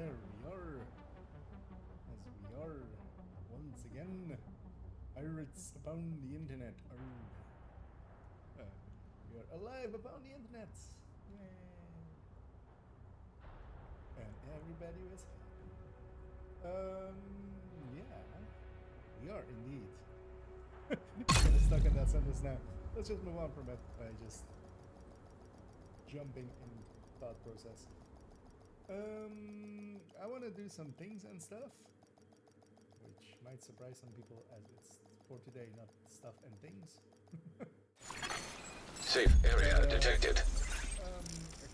there we are, as we are once again pirates upon the internet. We are alive upon the internet. Yay! And everybody was happy. Yeah, we are indeed. I'm getting stuck in that sentence now. Let's just move on from it by just jumping in thought process. I want to do some things and stuff, which might surprise some people as it's for today, not stuff and things. Safe area detected. I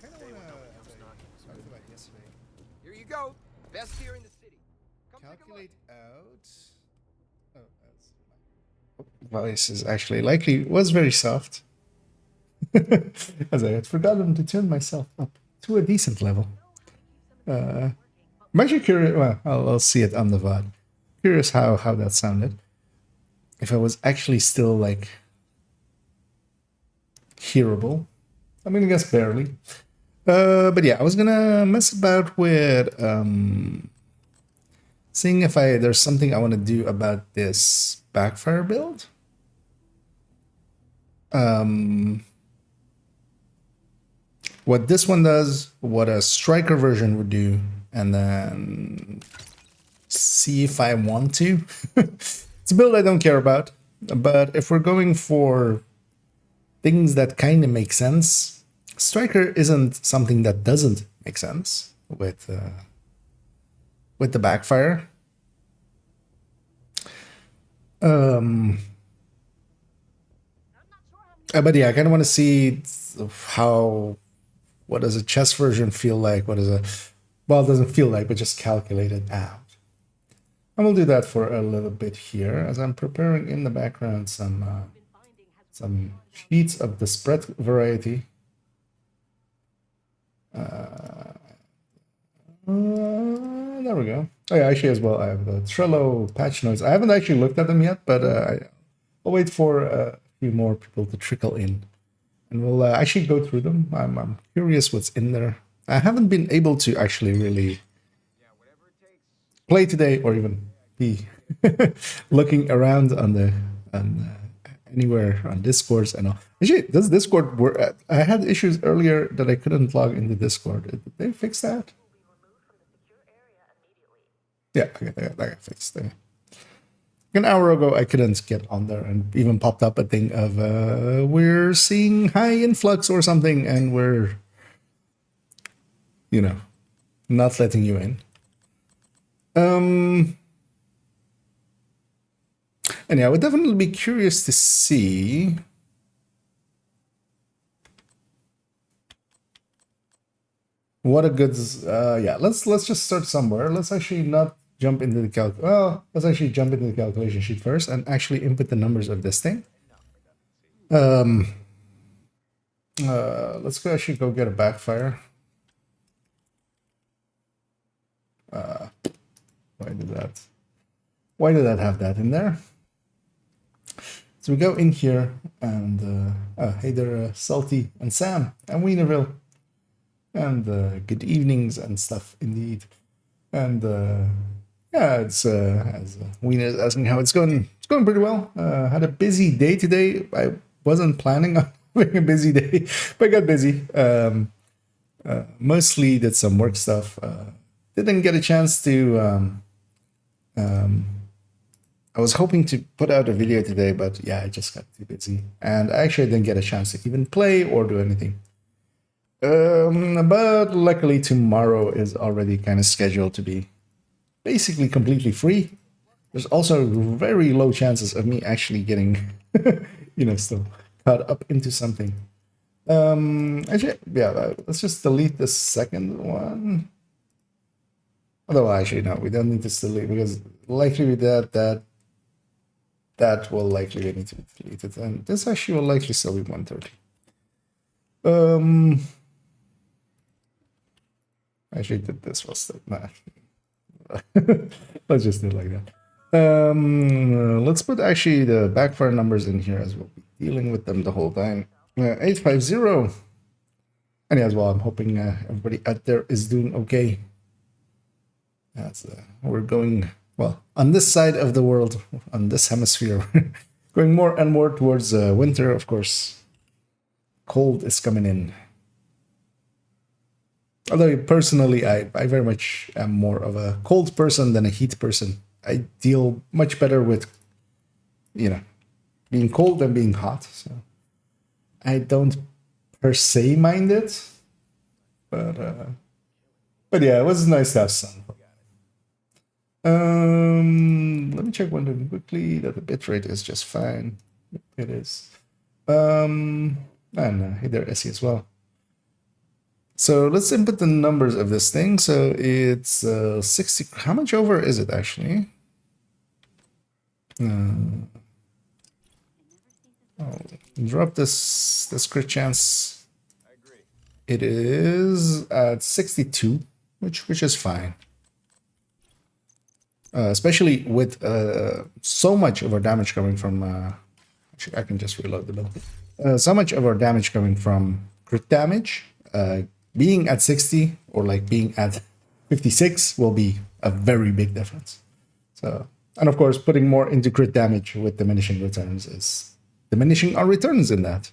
kind of want to, as I talked about yesterday, Here you go. Best here in the city. Come calculate out. Oh, that's my voice is actually likely was very soft, as I had forgotten to turn myself up to a decent level. I'm actually curious. Well, I'll see it on the VOD. Curious how that sounded. If I was actually still like hearable. I mean, I guess barely. But yeah, I was gonna mess about with seeing if there's something I want to do about this backfire build. What this one does, what a striker version would do, and then see if I want to. It's a build I don't care about, but if we're going for things that kind of make sense, striker isn't something that doesn't make sense with the backfire. But yeah, I kind of want to see what does a chess version feel like? What does well, it doesn't feel like, but just calculate it out. And we'll do that for a little bit here as I'm preparing in the background some sheets of the spread variety. There we go. Oh yeah, actually as well, I have the Trello patch notes. I haven't actually looked at them yet, but I'll wait for a few more people to trickle in. And we'll actually go through them. I'm curious what's in there. I haven't been able to actually really play today or even be looking around on anywhere on Discords and all. Actually, does Discord work? I had issues earlier that I couldn't log into Discord. Did they fix that? Yeah, okay, that got fixed. An hour ago, I couldn't get on there, and even popped up a thing of we're seeing high influx or something, and we're, not letting you in. And yeah, I would definitely be curious to see what a good. Yeah, let's just start somewhere. Let's actually not jump into the let's actually jump into the calculation sheet first and actually input the numbers of this thing. Let's actually go get a backfire. Why did that have that in there? So we go in here and hey there, Salty and Sam and Wienerville, and good evenings and stuff indeed. And yeah, it's as Wiener's asking how it's going. It's going pretty well. Had a busy day today. I wasn't planning on having a busy day, but I got busy. Mostly did some work stuff. Didn't get a chance to. I was hoping to put out a video today, but yeah, I just got too busy, and I actually didn't get a chance to even play or do anything. But luckily tomorrow is already kind of scheduled to be basically completely free. There's also very low chances of me actually getting, still caught up into something. Actually, yeah, let's just delete the second one. Although actually, no, we don't need to delete because likely that will likely need to be deleted, and this actually will likely still be 130. Actually, this was still not. Let's just do it like that. Let's put actually the backfire numbers in here as we'll be dealing with them the whole time. 850. And as well, I'm hoping everybody out there is doing okay. That's we're going, well, on this side of the world, on this hemisphere, going more and more towards winter, of course. Cold is coming in. Although personally, I very much am more of a cold person than a heat person. I deal much better with, being cold than being hot. So I don't per se mind it, but yeah, it was nice to have sun. Let me check one thing quickly that the bitrate is just fine. It is. And hey there, Essie as well. So let's input the numbers of this thing. So it's 60. How much over is it actually? Drop this crit chance. It is at 62, which is fine. Especially with so much of our damage coming from. Actually, I can just reload the build. So much of our damage coming from crit damage. Being at 60 or like being at 56 will be a very big difference. So, and of course, putting more into crit damage with diminishing returns is diminishing our returns in that.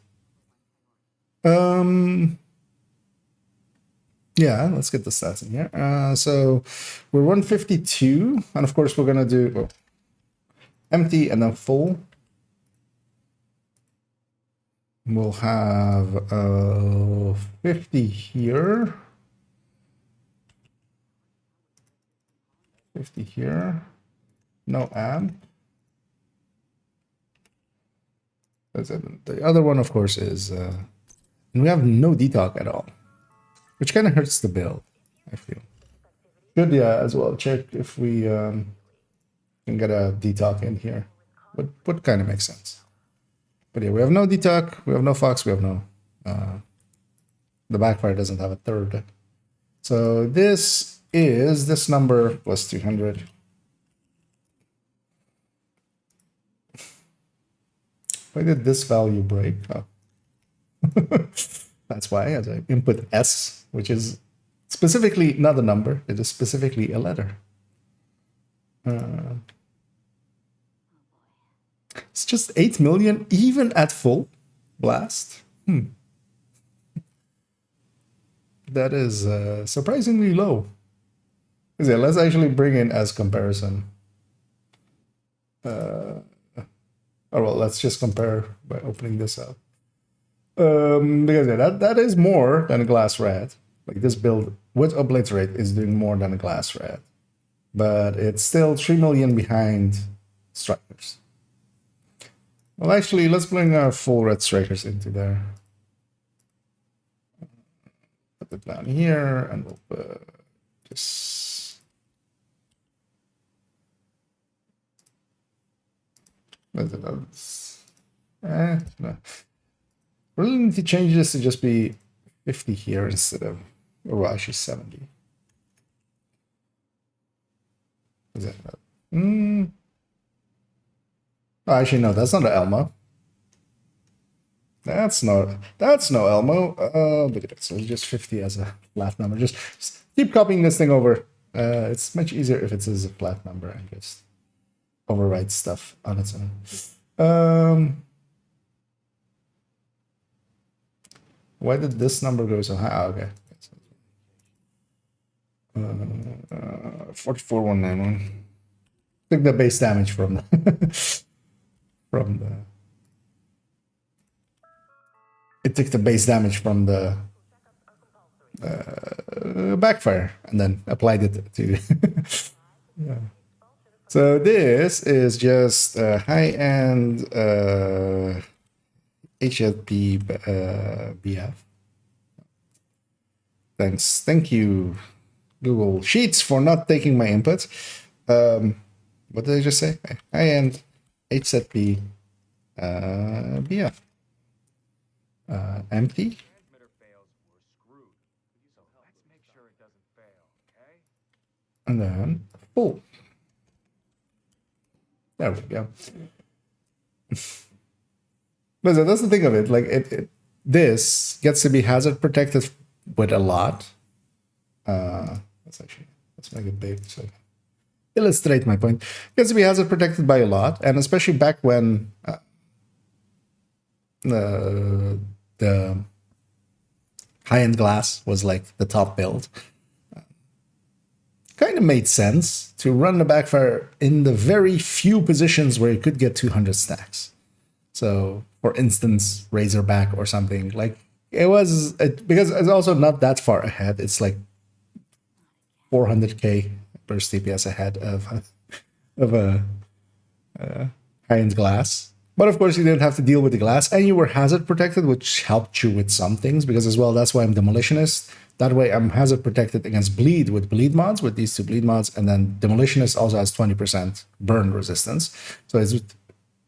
Yeah, let's get the stats in here. So we're 152, and of course we're gonna do empty and then full. We'll have 50 here. 50 here. No amp. The other one, of course, is... and we have no detox at all, which kind of hurts the build, I feel. Good, yeah, as well. Check if we can get a detox in here. What kind of makes sense. But yeah, we have no detox, we have no fox, we have no... the backfire doesn't have a third. So this is this number plus 200. Why did this value break? Oh. That's why, as I input S, which is specifically not a number, it is specifically a letter. It's just 8 million, even at full blast. That is surprisingly low. Yeah, let's actually bring in as comparison. Oh well, let's just compare by opening this up. Because yeah, that is more than a glass red. Like this build with obliterate is doing more than a glass red, but it's still 3 million behind strikers. Well, actually, let's bring our full red strikers into there. Put it down here, and we'll just... No. Really need to change this to just be 50 here instead of, or actually 70. Is that Oh, actually, no, that's not an Elmo. That's no Elmo. Look at it. So it's just 50 as a flat number. Just keep copying this thing over. It's much easier if it's as a flat number and just overwrite stuff on its own. Why did this number go so high? Oh, okay. 44191. Took the base damage from the from the... It took the base damage from the backfire and then applied it to... Yeah. So this is just high-end HLP BF. Thanks. Thank you, Google Sheets, for not taking my input. What did I just say? High-end HZP BF. Empty. And then full. There we go. Listen, that's the thing of it. Like this gets to be hazard protected with a lot. That's actually let's make it big so I can illustrate my point. Gets to be hazard protected by a lot, and especially back when the high-end glass was like the top build. Kind of made sense to run the backfire in the very few positions where you could get 200 stacks. So, for instance, Razorback or something like because it's also not that far ahead. It's like 400k burst TPS ahead of a high-end glass. But of course, you didn't have to deal with the glass, and you were hazard protected, which helped you with some things. Because as well, that's why I'm demolitionist. That way, I'm hazard protected against bleed with bleed mods, with these two bleed mods, and then demolitionist also has 20% burn resistance, so it's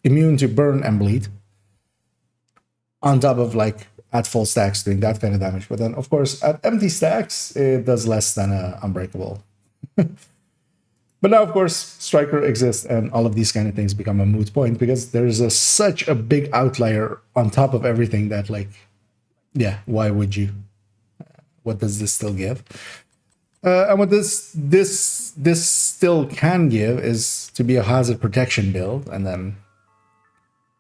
immune to burn and bleed. On top of like at full stacks doing that kind of damage, but then of course at empty stacks it does less than unbreakable. But now, of course, Striker exists, and all of these kind of things become a moot point because there's such a big outlier on top of everything that, like, yeah, why would you? What does this still give? And what this still can give is to be a hazard protection build, and then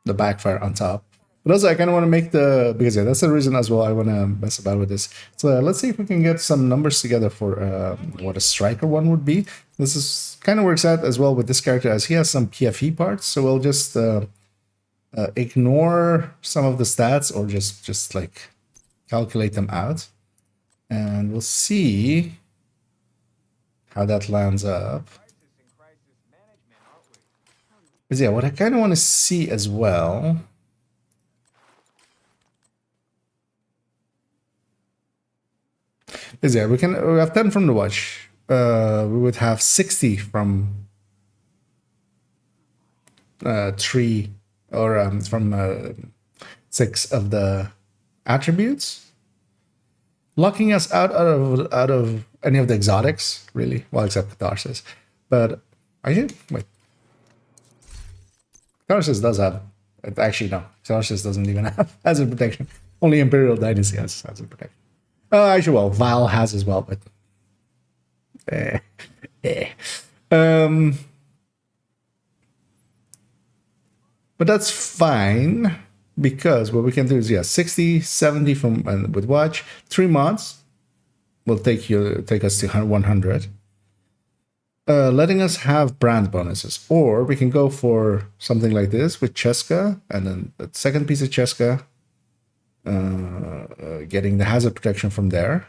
the backfire on top. But also, I kind of want to make because yeah, that's the reason as well I want to mess about with this. So let's see if we can get some numbers together for what a Striker one would be. This is kind of works out as well with this character as he has some PFE parts. So we'll just ignore some of the stats or just like calculate them out, and we'll see how that lands up. Because yeah, what I kind of want to see as well. Is yeah, we have 10 from the watch. We would have 60 from 3 or from 6 of the attributes, locking us out of any of the exotics, really. Well, except Catharsis. But I should wait. Catharsis does have. Actually, no. Catharsis doesn't even have hazard protection. Only Imperial Dynasty has hazard protection. Actually, well, Val has as well, but but that's fine because what we can do is 60, 70 from with watch. 3 mods will take us to 100, letting us have brand bonuses, or we can go for something like this with Cheska, and then the second piece of Cheska. Getting the hazard protection from there.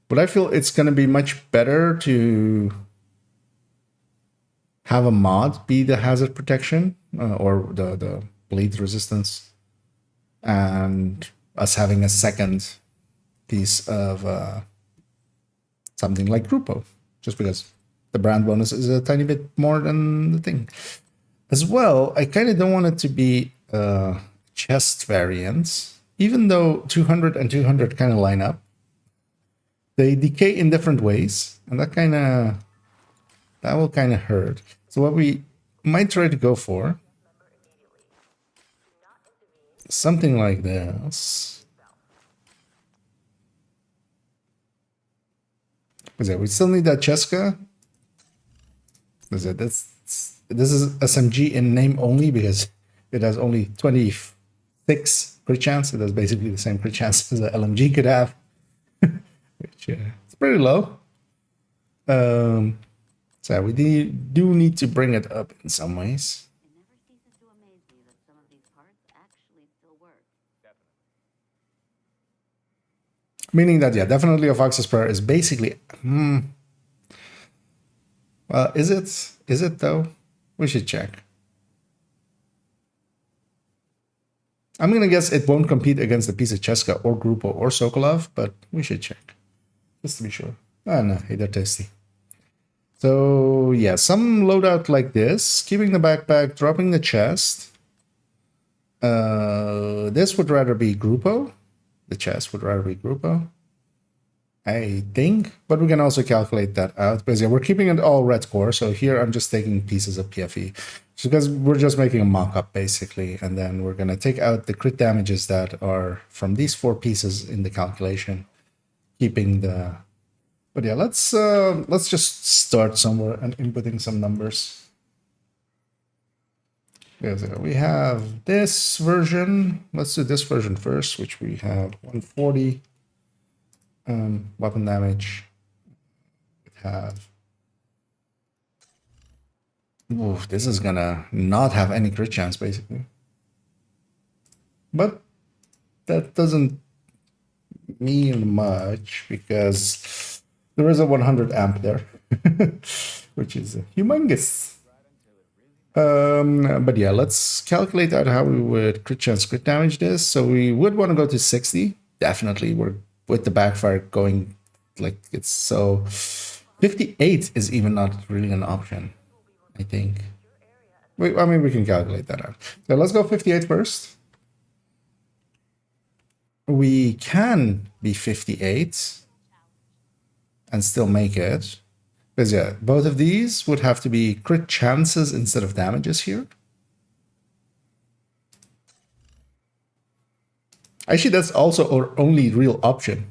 But I feel it's going to be much better to have a mod be the hazard protection or the bleed resistance, and us having a second piece of something like Grupo, just because the brand bonus is a tiny bit more than the thing. As well, I kind of don't want it to be chest variants, even though 200 and 200 kind of line up. They decay in different ways, and that will kind of hurt. So what we might try to go for something like this. We still need that Cheska. This is SMG in name only because it has only 26 crit chance. It has basically the same crit chance as the LMG could have, which it's pretty low. So we do need to bring it up in some ways. It never ceases to amaze me that some of these parts actually still work. Meaning that, yeah, definitely a Fox's Prayer is basically... Well, is it? Is it, though? We should check. I'm going to guess it won't compete against the piece of Cheska or Grupo or Sokolov, but we should check. Just to be sure. Ah, no, hey, they're tasty. So, yeah, some loadout like this. Keeping the backpack, dropping the chest. This would rather be Grupo. The chest would rather be Grupo, I think. But we can also calculate that out. Because, yeah, we're keeping it all red core. So here I'm just taking pieces of PFE. Because we're just making a mock-up, basically. And then we're going to take out the crit damages that are from these 4 pieces in the calculation. keeping the. But yeah, let's just start somewhere and inputting some numbers. We have this version. Let's do this version first, which we have 140 weapon damage. We have. Oof, this is gonna not have any crit chance basically. But that doesn't mean much because there is a 100 amp there, which is humongous. But yeah, let's calculate out how we would crit chance crit damage this. So we would want to go to 60. Definitely, we're with the backfire going like it's so. 58 is even not really an option, I think. I mean, we can calculate that out. So let's go 58 first. We can be 58 and still make it. Because yeah, both of these would have to be crit chances instead of damages here. Actually, that's also our only real option.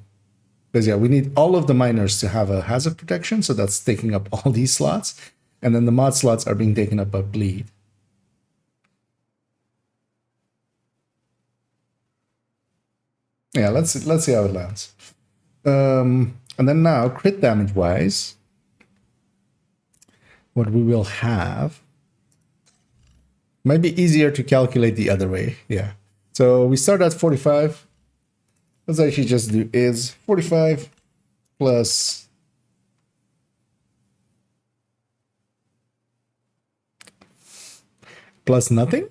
Because yeah, we need all of the miners to have a hazard protection, so that's taking up all these slots. And then the mod slots are being taken up by bleed. Yeah, let's see how it lands. And then now, crit damage wise, what we will have might be easier to calculate the other way. Yeah. So we start at 45. Let's actually just do is 45 plus nothing.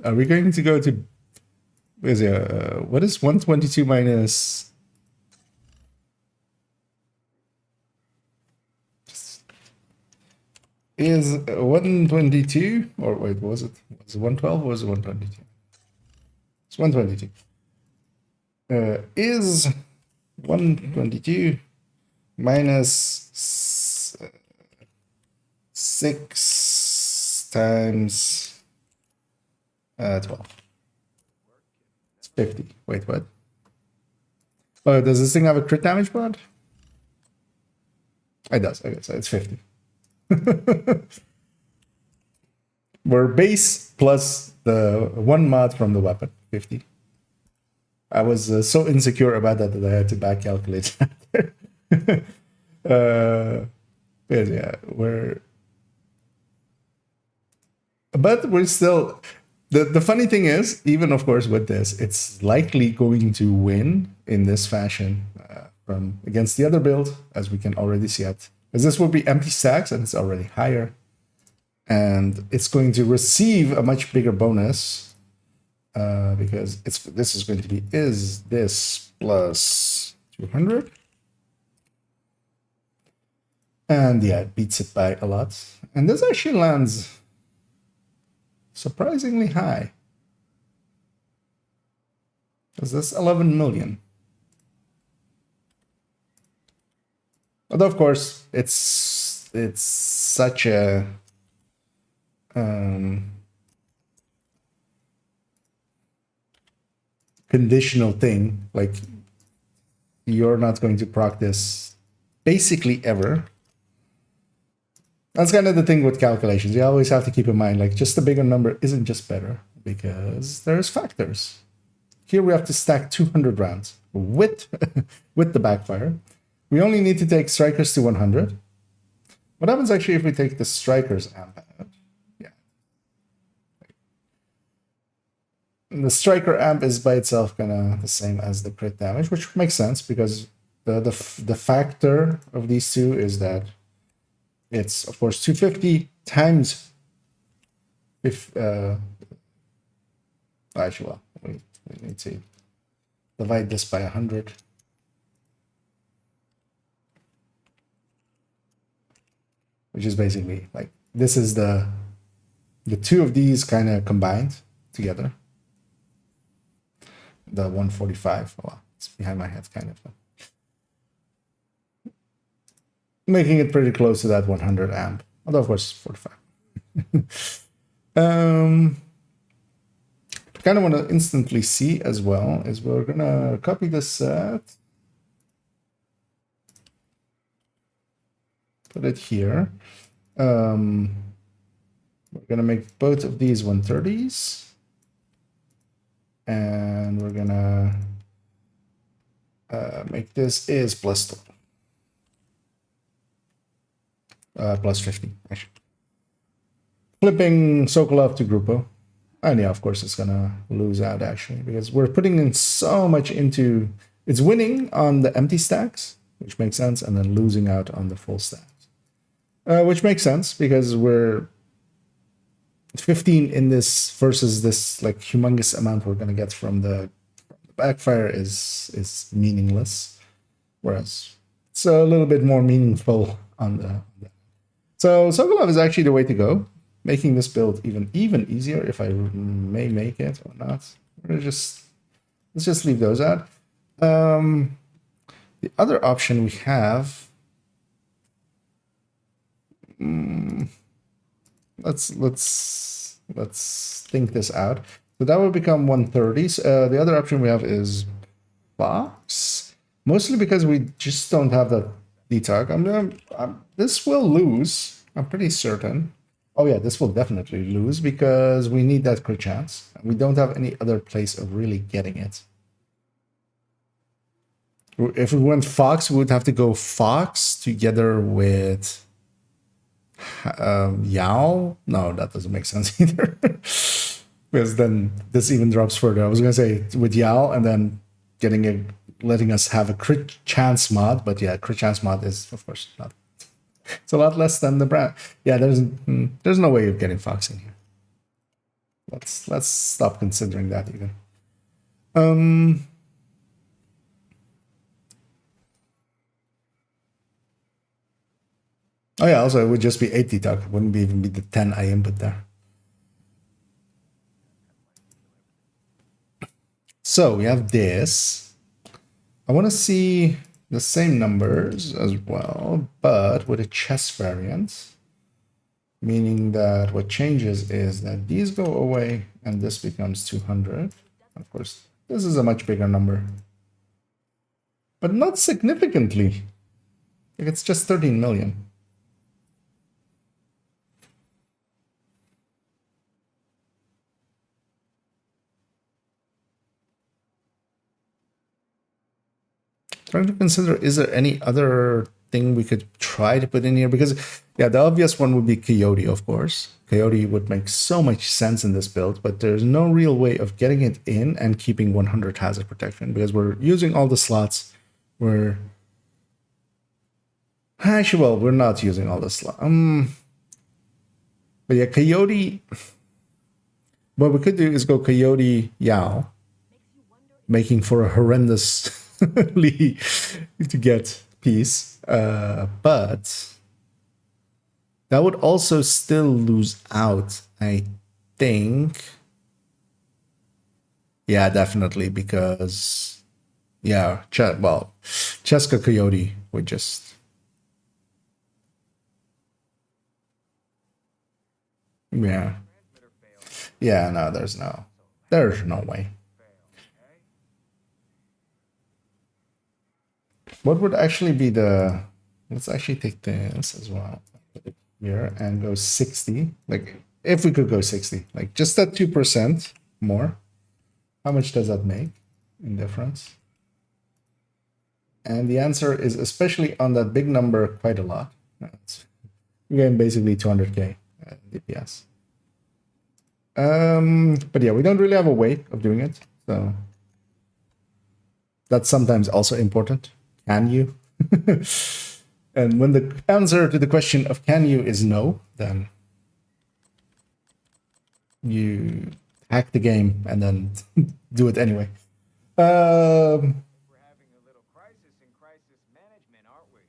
Are we going to go to what is 122 minus? Is 122 or wait, was it 112 or was it 122? It's 122. Is 122 minus 6 times 12. It's 50. Wait, what? Oh, does this thing have a crit damage mod? It does. Okay, so it's 50. We're base plus the one mod from the weapon, 50. I was so insecure about that I had to back calculate that. Yeah, but we're still. The funny thing is, even of course with this, it's likely going to win in this fashion from against the other build, as we can already see it. Because this will be empty stacks and it's already higher. And it's going to receive a much bigger bonus because this is going to be is this plus 200. And yeah, it beats it by a lot. And this actually lands surprisingly high. Because that's 11 million. Although, of course, it's such a conditional thing. Like, you're not going to proc this basically ever. That's kind of the thing with calculations. You always have to keep in mind, like, just a bigger number isn't just better because there's factors. Here we have to stack 200 rounds with with the backfire. We only need to take strikers to 100. What happens actually if we take the strikers amp out? Yeah. And the striker amp is by itself the same as the crit damage, which makes sense because the factor of these two is that it's of course 250 times if actually well we need to divide this by 100. Which is basically like this is the two of these kind of combined together. The 145. Well, it's behind my head kind of. Making it pretty close to that 100 amp. Although of course 45. kind of want to instantly see as well is we're going to copy this set, put it here. We're going to make both of these 130s. And we're going to make this is plus 50, actually. Flipping Sokolov to Grupo. And yeah, of course, it's going to lose out, actually, because we're putting in so much into... It's winning on the empty stacks, which makes sense, and then losing out on the full stacks. Which makes sense, because we're 15 in this versus this like humongous amount we're going to get from the backfire is meaningless. Whereas it's a little bit more meaningful on the... So Sokolov is actually the way to go. Making this build even easier, if I may make it or not. Let's just leave those out. The other option we have, let's think this out. So that would become 130s. The other option we have is Fox, mostly because we just don't have that detog. This will lose. I'm pretty certain. Oh yeah, this will definitely lose because we need that crit chance. We don't have any other place of really getting it. If we went Fox, we would have to go Fox together with Yao. No, that doesn't make sense either. Because then this even drops further. I was gonna say with Yao and then letting us have a crit chance mod, but yeah, crit chance mod is of course not. It's a lot less than the brand. Yeah, there's no way of getting Fox in here. Let's stop considering that even. Oh yeah, also it would just be 80 talk. It wouldn't even be the 10 I input there. So we have this. I want to see the same numbers as well, but with a chess variant, meaning that what changes is that these go away and this becomes 200. Of course, this is a much bigger number, but not significantly. Like it's just 13 million. Trying to consider, is there any other thing we could try to put in here? Because yeah, the obvious one would be Coyote, of course. Coyote would make so much sense in this build, but there's no real way of getting it in and keeping 100 hazard protection because we're using all the slots. Actually, well, we're not using all the slots. But yeah, Coyote. What we could do is go Coyote Yao, making for a horrendous to get peace, but that would also still lose out, I think. Yeah, definitely, because yeah, Cheska Coyote would just yeah no, there's no way. What would actually be the... Let's actually take this as well. Put it here and go 60. Like, if we could go 60. Like, just that 2% more. How much does that make in difference? And the answer is, especially on that big number, quite a lot. We're getting basically 200k DPS. But yeah, we don't really have a way of doing it. So that's sometimes also important. Can you? And when the answer to the question of can you is no, then you hack the game and then do it anyway. We're having a little crisis in crisis management, aren't we?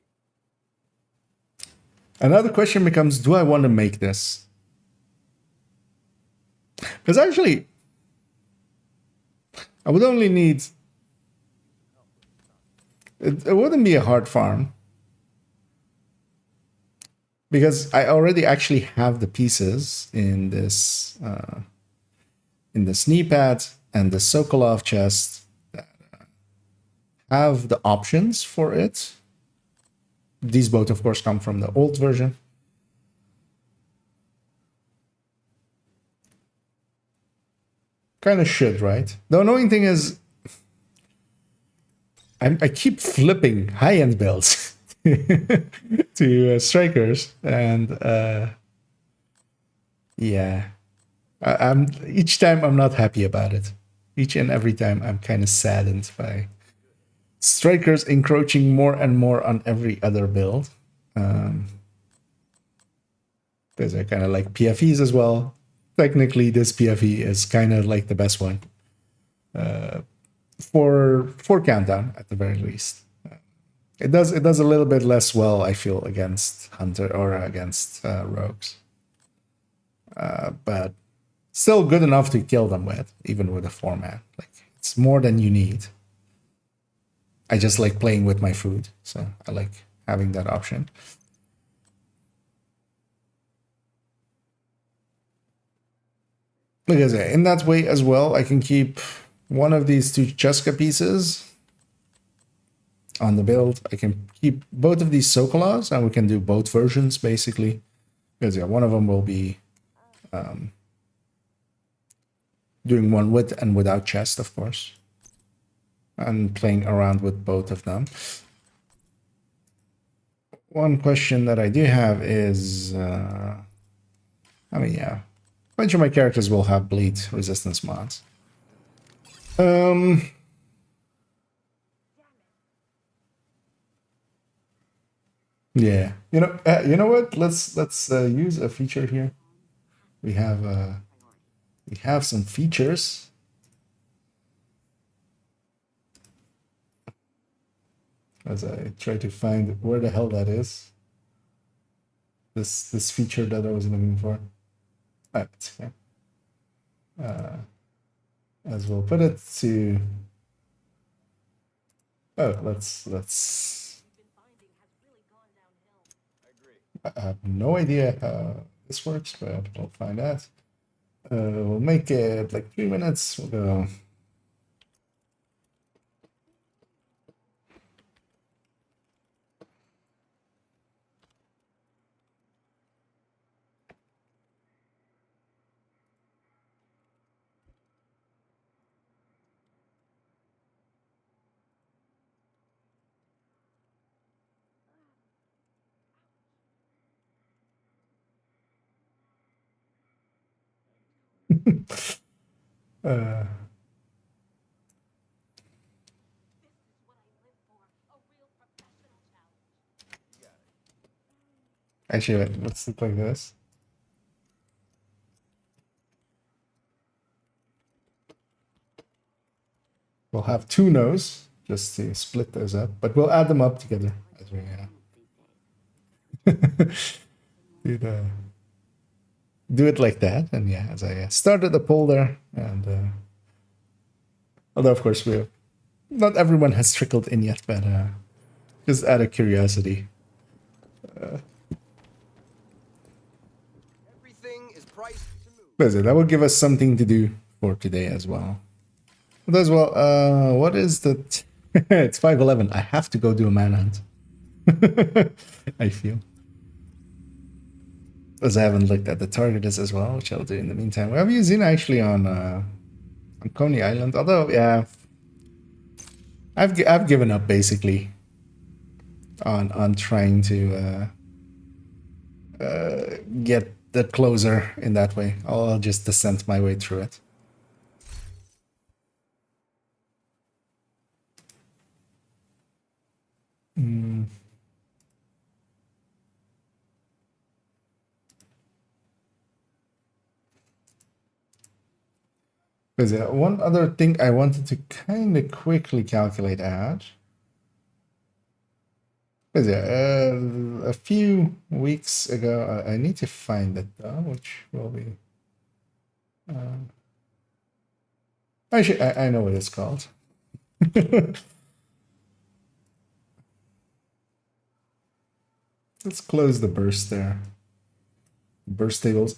Another question becomes, do I want to make this? Because actually, I would only need... It wouldn't be a hard farm. Because I already actually have the pieces in this in this knee pad and the Sokolov chest that have the options for it. These both, of course, come from the old version. Kind of should, right? The annoying thing is I keep flipping high-end builds to strikers, and yeah, I'm each time I'm not happy about it. Each and every time I'm kind of saddened by strikers encroaching more and more on every other build. Because I kind of like PFEs as well. Technically, this PFE is kind of like the best one for countdown at the very least. It does a little bit less well, I feel, against hunter or against rogues, but still good enough to kill them with, even with a 4-man. Like, it's more than you need. I just like playing with my food, so I like having that option. Because in that way as well, I can keep one of these 2 Cheska pieces on the build. I can keep both of these Sokolovs, and we can do both versions basically. Because yeah, one of them will be doing one with and without chest, of course, and playing around with both of them. One question that I do have is, I mean, yeah, a bunch of my characters will have bleed resistance mods. Yeah, you know what? Let's use a feature here. We have some features. As I try to find where the hell that is. This feature that I was looking for. Right. As we'll put it to. Oh, let's. I have no idea how this works, but we'll find out. We'll make it like 3 minutes. We'll go. uh, Actually, wait, let's look like this. We'll have 2 no's just to split those up, but we'll add them up together as we do it like that. And yeah, as I started the poll there, and although of course not everyone has trickled in yet, but just out of curiosity. Everything is priced to move. That's it. That will give us something to do for today as well. As well, what is the? It's 5:11. I have to go do a manhunt. I feel. As I haven't looked at the targets as well, which I'll do in the meantime. We have Yuzina actually on Coney Island. Although, yeah, I've given up basically on trying to get the closer in that way. I'll just descent my way through it. Because one other thing I wanted to kind of quickly calculate out. Because a few weeks ago, I need to find it though, which will be. Actually, I know what it's called. Let's close the burst there. Burst tables.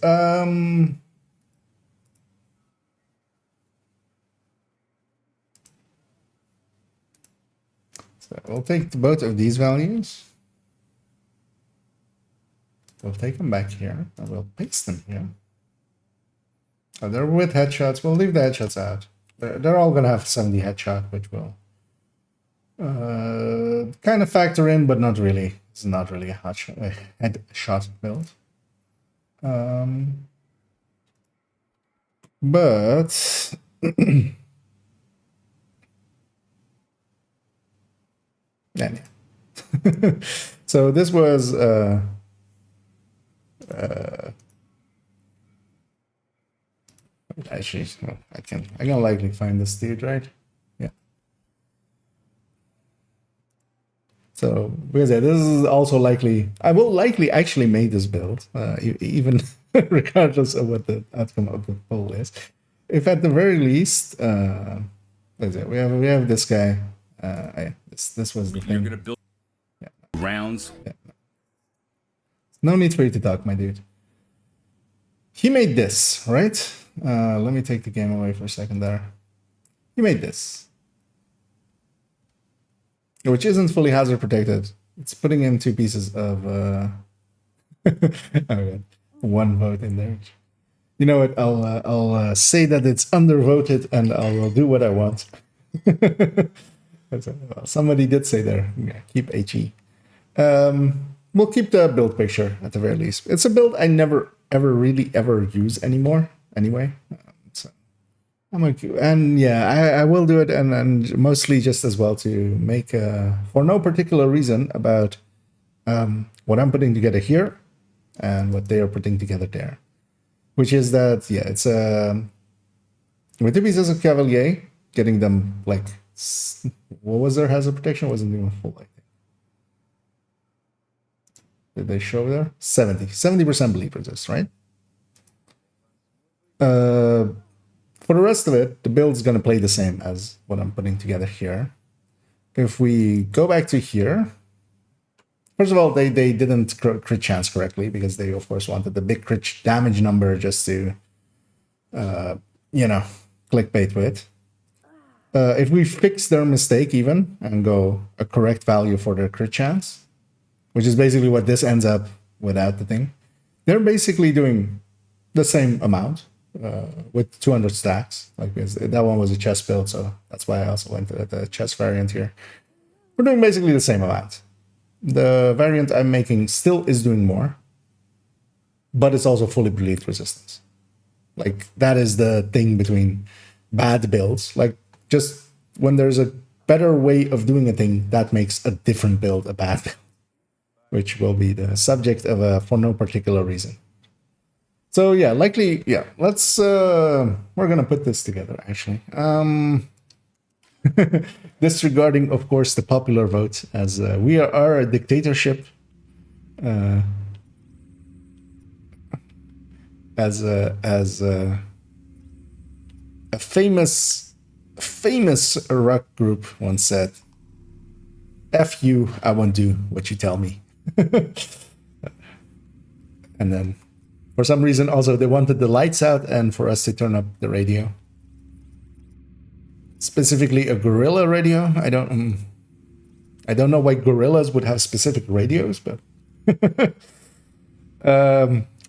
So we'll take both of these values. We'll take them back here and we'll paste them here. So they're with headshots. We'll leave the headshots out. They're all going to have 70 headshot, which will kind of factor in, but not really. It's not really a headshot build. But yeah. So this was actually, I can likely find this dude, right? Yeah. So because this is also likely, I will likely actually make this build, even regardless of what the outcome of the poll is. If at the very least, let's say we have this guy. This was the thing. You're gonna build rounds. Yeah. No need for you to talk, my dude. He made this, right? Let me take the game away for a second there. He made this, which isn't fully hazard protected. It's putting in 2 pieces of okay, 1 vote in there. You know what? I'll say that it's undervoted, and I'll do what I want. Somebody did say there. Yeah, keep HE. We'll keep the build picture at the very least. It's a build I never ever use anymore. Anyway, so I'm okay. And yeah, I will do it, and mostly just as well to make for no particular reason about what I'm putting together here and what they are putting together there, which is that yeah, it's with 2 pieces of Cavalier, getting them like what was their hazard protection? Wasn't even full, I think. Did they show there? 70% bleed resist, right? For the rest of it, the build's going to play the same as what I'm putting together here. If we go back to here, first of all, they didn't crit chance correctly because they, of course, wanted the big crit damage number just to, you know, clickbait with. If we fix their mistake even and go a correct value for their crit chance, which is basically what this ends up without the thing, they're basically doing the same amount with 200 stacks. Like that one was a chest build, so that's why I also went to the chest variant here. We're doing basically the same amount. The variant I'm making still is doing more, but it's also fully bleed resistance. Like that is the thing between bad builds. Like just when there's a better way of doing a thing, that makes a different build a bad build, which will be the subject of a for no particular reason. So yeah, likely, yeah, let's, we're gonna put this together actually. Disregarding, of course, the popular vote, as we are a dictatorship, as a famous rock group once said, "F you, I won't do what you tell me." And then, for some reason, also they wanted the lights out and for us to turn up the radio. Specifically, a gorilla radio. I don't know why gorillas would have specific radios, but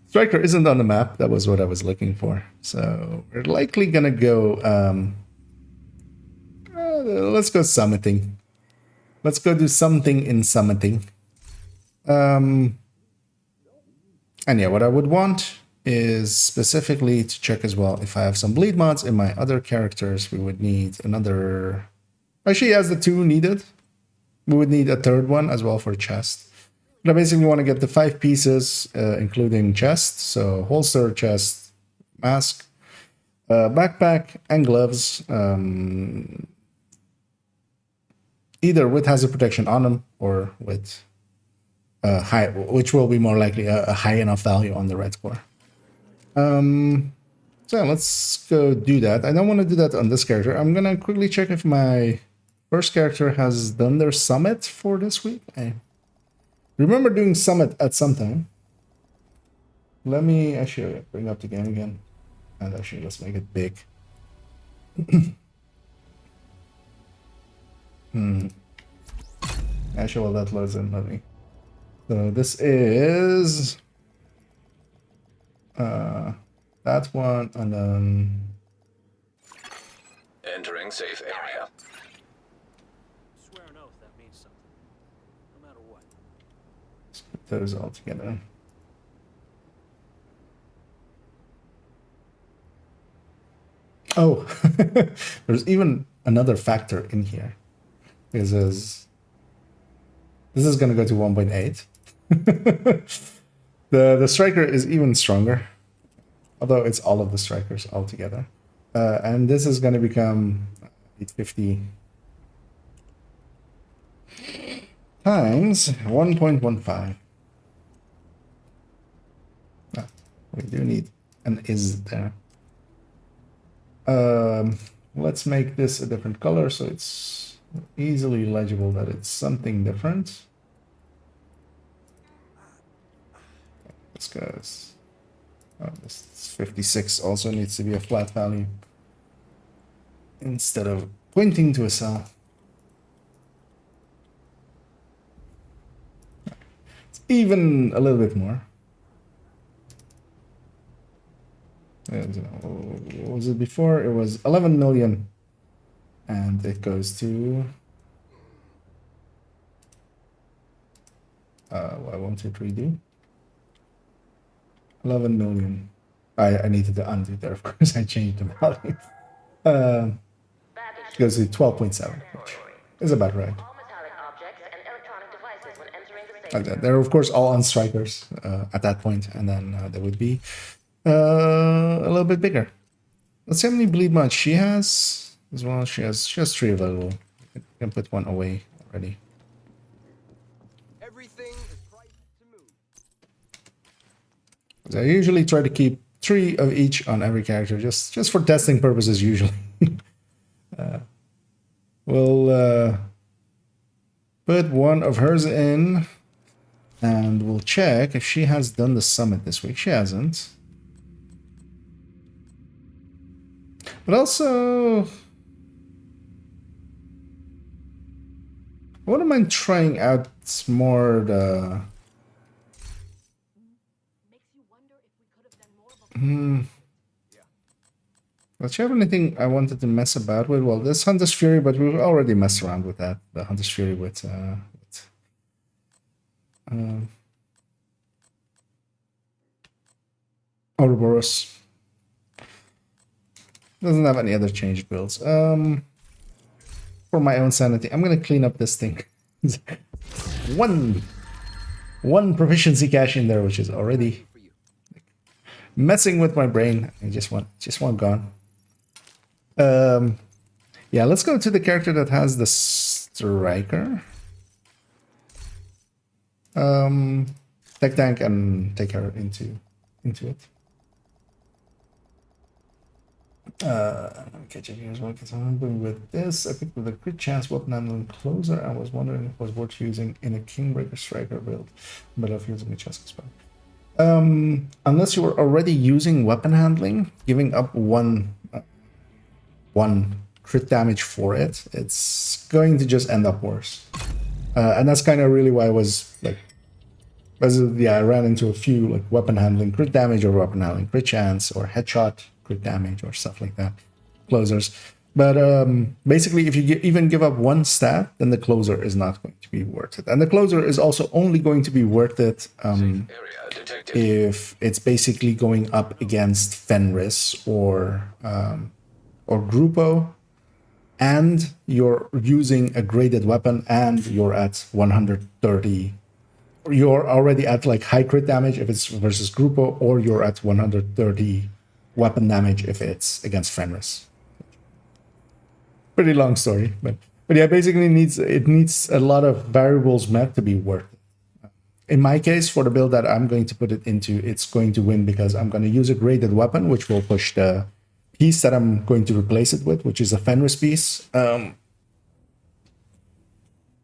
Striker isn't on the map. That was what I was looking for. So we're likely gonna go. Let's go summiting. Let's go do something in summiting. And yeah, what I would want is specifically to check as well if I have some bleed mods in my other characters. We would need another. Actually, as the 2 needed, we would need a 3rd one as well for chest. But I basically want to get the 5 pieces, including chest, so holster, chest, mask, backpack, and gloves. Either with hazard protection on them or with high, which will be more likely a high enough value on the red score. So let's go do that. I don't want to do that on this character. I'm gonna quickly check if my first character has done their summit for this week. I remember doing summit at some time. Let me actually bring up the game again. And actually, let's make it big. Actually, while that loads in, let me. So this is that one, and then Entering safe area. Swear an oath that means something. No matter what. let's put those all together. Oh, there's even another factor in here. This is going to go to 1.8. The striker is even stronger, although it's all of the strikers all together. And this is going to become 850 times 1.15. Ah, we do need an is there. Let's make this a different color so it's easily legible that it's something different. This goes. Oh, this 56 also needs to be a flat value instead of pointing to a cell. It's even a little bit more. What was it before? It was 11 million. And it goes to... why won't it redo? 11 million. I needed to undo there, of course. I changed the value. It goes to 12.7, which is about right. They're, of course, all on strikers at that point, and then they would be a little bit bigger. Let's see how many bleed much she has as well. She has 3 available. I can put one away already. Everything is priced to move. I usually try to keep 3 of each on every character, just for testing purposes usually. We'll put one of hers in, and we'll check if she has done the summit this week. She hasn't. But also, I wouldn't mind trying out more the... Does she have anything I wanted to mess about with? Well, this Hunter's Fury, but we've already messed around with that. The Hunter's Fury with Ouroboros. Doesn't have any other changed builds. For my own sanity, I'm gonna clean up this thing. one proficiency cache in there, which is already messing with my brain. I just want gone. Yeah, let's go to the character that has the striker. Tech tank and take her into it. Okay, checking as well because I'm going with this. I picked with a crit chance weapon handling closer. I was wondering if it was worth using in a Kingbreaker striker build, but if using a chest spell. Unless you were already using weapon handling, giving up one crit damage for it, it's going to just end up worse. And that's kind of really why I was like, I ran into a few like weapon handling crit damage or weapon handling crit chance or headshot crit damage or stuff like that, closers. But basically, if you even give up one stat, then the closer is not going to be worth it. And the closer is also only going to be worth it if it's basically going up against Fenris or Grupo, and you're using a graded weapon and you're at 130. You're already at like high crit damage if it's versus Grupo, or you're at 130 weapon damage if it's against Fenris. Pretty long story, but yeah, basically it needs a lot of variables met to be worth it. In my case, for the build that I'm going to put it into, it's going to win because I'm going to use a graded weapon, which will push the piece that I'm going to replace it with, which is a Fenris piece.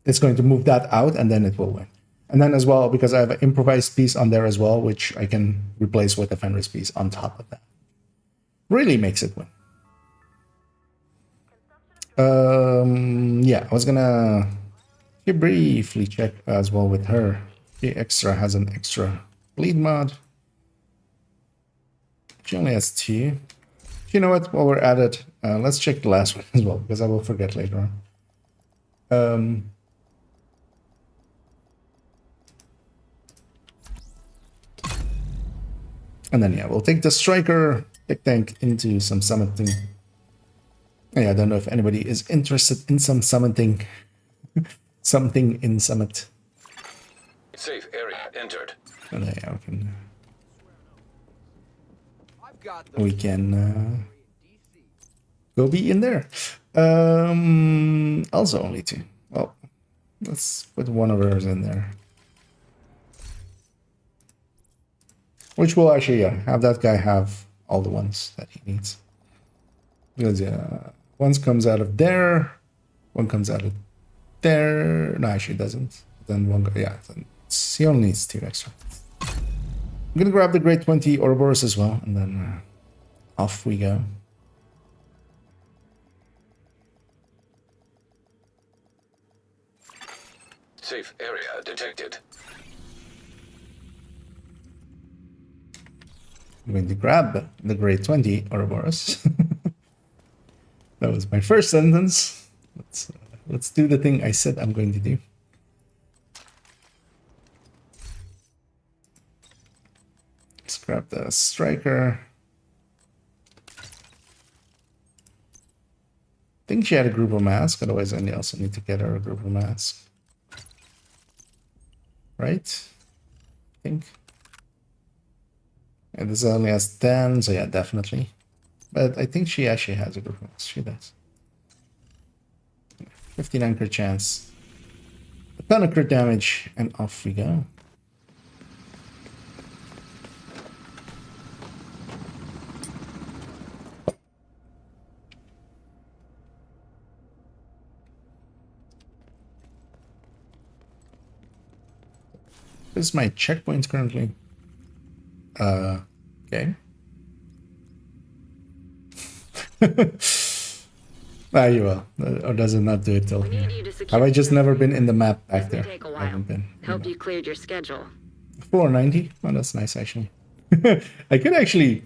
It's going to move that out, and then it will win. And then as well, because I have an improvised piece on there as well, which I can replace with a Fenris piece on top of that. Really makes it win. Yeah, I was gonna You briefly check as well with her. She extra has an extra bleed mod. She only has 2. You know what? While we're at it, let's check the last one as well, because I will forget later on. And then, yeah, we'll take the striker, big tank into some summiting. Yeah, I don't know if anybody is interested in some summiting. Something in summit. Safe area entered. And yeah, I've got the we can in DC. go be in there. Also only 2. Well, let's put one of ours in there. Which will actually, yeah, have that guy have all the ones that he needs. Because, yeah, one comes out of there, one comes out of there. No, actually it doesn't. Then one, yeah, then he only needs 2 extra. I'm gonna grab the Great 20 Ouroboros as well, and then off we go. Safe area detected. I'm going to grab the Great 20 Ouroboros. That was my first sentence. Let's do the thing I said I'm going to do. Let's grab the striker. I think she had a group of mask, otherwise I also need to get her a group of mask. Right? I think. And this only has 10, so yeah, definitely. But I think she actually has a group of mask. She does. 59 crit chance. A ton of crit damage, and off we go. This is my checkpoint currently. Okay. Ah, you will. Or does it not do it till We here? need you to secure Have I just the never building. been in the map back This there? may take a I haven't while. been. Hope you cleared your schedule. Floor 90? Oh, that's nice, actually. I could actually...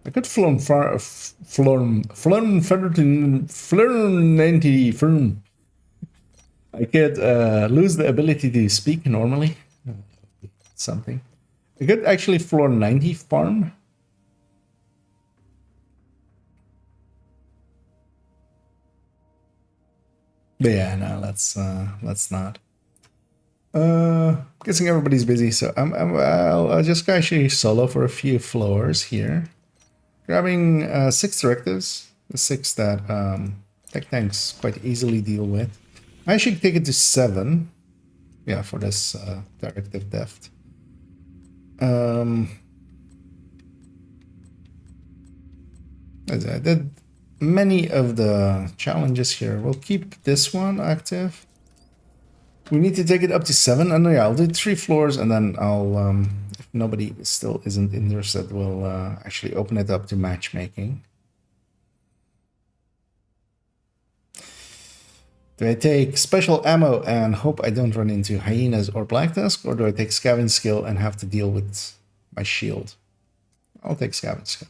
I could flown far... Flown further to 90 firm. I could lose the ability to speak normally. Something. I could actually floor 90 farm. But yeah, no, let's not. Guessing everybody's busy, so I'll just actually solo for a few floors here. Grabbing 6 directives, the 6 that tech tanks quite easily deal with. I should take it to 7. Yeah, for this directive deft. As I did many of the challenges here. We'll keep this one active. We need to take it up to 7, and yeah, I'll do 3 floors, and then I'll, if nobody still isn't interested, we'll actually open it up to matchmaking. Do I take special ammo and hope I don't run into hyenas or black tusk, or do I take scavenge skill and have to deal with my shield? I'll take scavenge skill.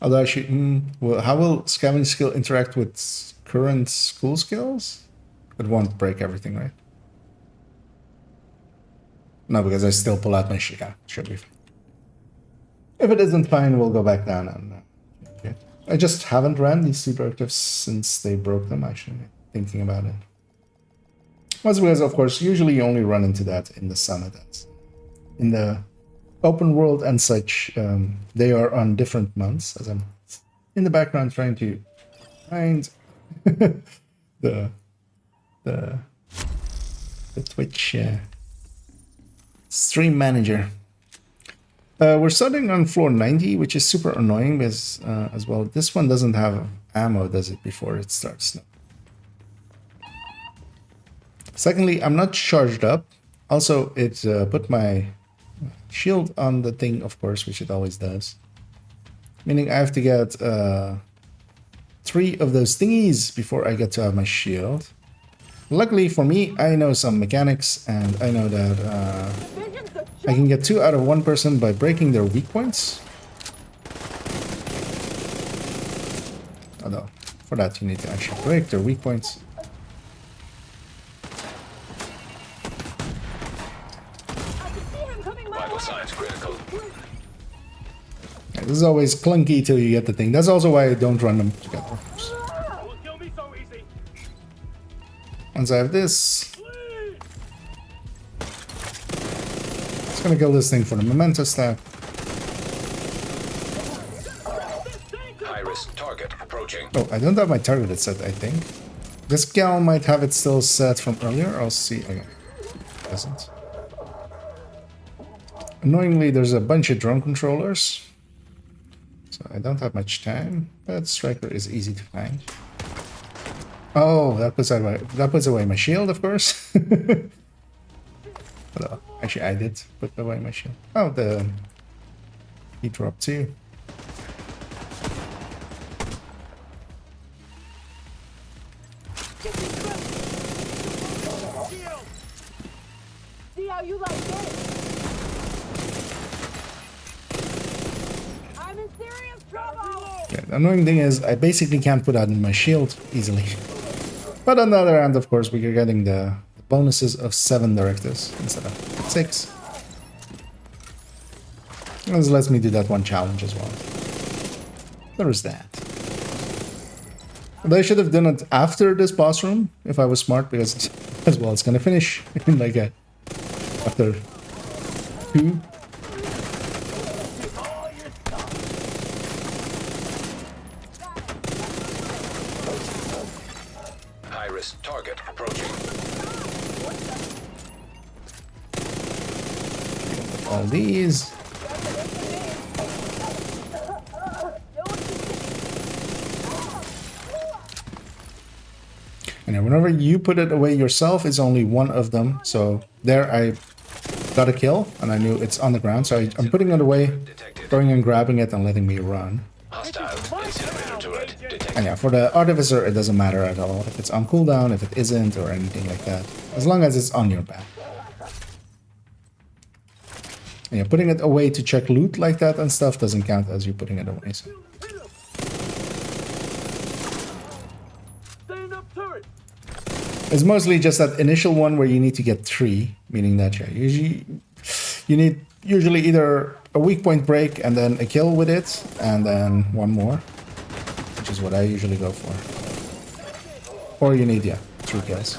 Although actually, well, how will scavenge skill interact with current school skills? It won't break everything, right? No, because I still pull out my shield. Yeah, should be fine. If it isn't fine, we'll go back down and okay. I just haven't ran these 2 directives since they broke them, actually, thinking about it. That's because, of course, usually you only run into that in the summit. In the open world and such, they are on different months, as I'm in the background trying to find the Twitch stream manager. We're starting on floor 90, which is super annoying because, as well, this one doesn't have ammo, does it, before it starts? No. Secondly, I'm not charged up Also, it put my shield on the thing, of course, which it always does. Meaning I have to get 3 of those thingies before I get to have my shield. Luckily for me, I know some mechanics, and I know that I can get 2 out of 1 person by breaking their weak points. Although, for that you need to actually break their weak points. Vital signs critical. Yeah, this is always clunky till you get the thing. That's also why I don't run them together. Won't kill me so easy. Once I have this, it's gonna kill this thing for the memento stack. High-risk target approaching. Oh, I don't have my targeted set, I think. This gal might have it still set from earlier. I'll see. Okay. Doesn't. Annoyingly, there's a bunch of drone controllers. So I don't have much time, but Striker is easy to find. Oh, that puts away my shield, of course. Hello. Actually, I did put away my shield. Oh, he dropped too. See how you like this? I'm in serious trouble! Yeah, the annoying thing is I basically can't put out my shield easily. But on the other hand, of course, we are getting the bonuses of 7 directives instead of 6. This lets me do that one challenge as well. There is that. But I should have done it after this boss room, if I was smart, because as well it's gonna finish in like after 2. High-risk target approaching. All these. And whenever you put it away yourself, it's only one of them. So there I got a kill, and I knew it's on the ground. So I'm putting it away, going and grabbing it and letting me run. Hostile incinerator turret detected. And yeah, for the Artificer, it doesn't matter at all. If it's on cooldown, if it isn't, or anything like that. As long as it's on your back. And yeah, putting it away to check loot like that and stuff doesn't count as you putting it away. So. Stand up turret. It's mostly just that initial one where you need to get 3, meaning that usually you need either a weak point break and then a kill with it, and then 1 more, which is what I usually go for. Or you need 3 kills.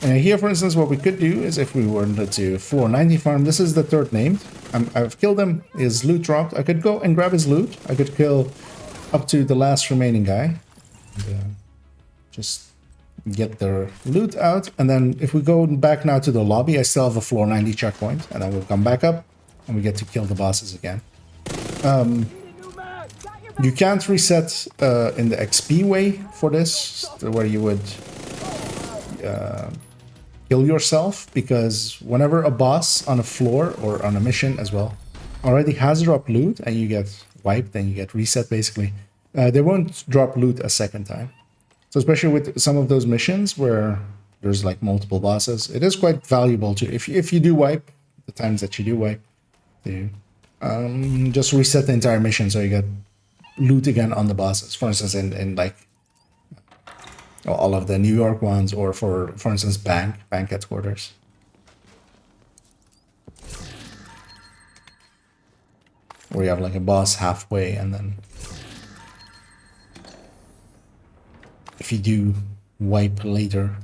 And here, for instance, what we could do is if we were to floor 90 farm, this is the 3rd named. I've killed him. His loot dropped. I could go and grab his loot. I could kill up to the last remaining guy. And, just get their loot out, and then if we go back now to the lobby, I still have a floor 90 checkpoint, and then we'll come back up and we get to kill the bosses again. You can't reset in the XP way for this, where you would kill yourself, because whenever a boss on a floor or on a mission as well already has dropped loot and you get wiped and you get reset basically, they won't drop loot a second time. So especially with some of those missions where there's like multiple bosses, it is quite valuable to, if you do wipe, the times that you do wipe, to just reset the entire mission so you get loot again on the bosses. For instance, in like all of the New York ones, or for instance, bank headquarters. Where you have like a boss halfway, and then if you do wipe later.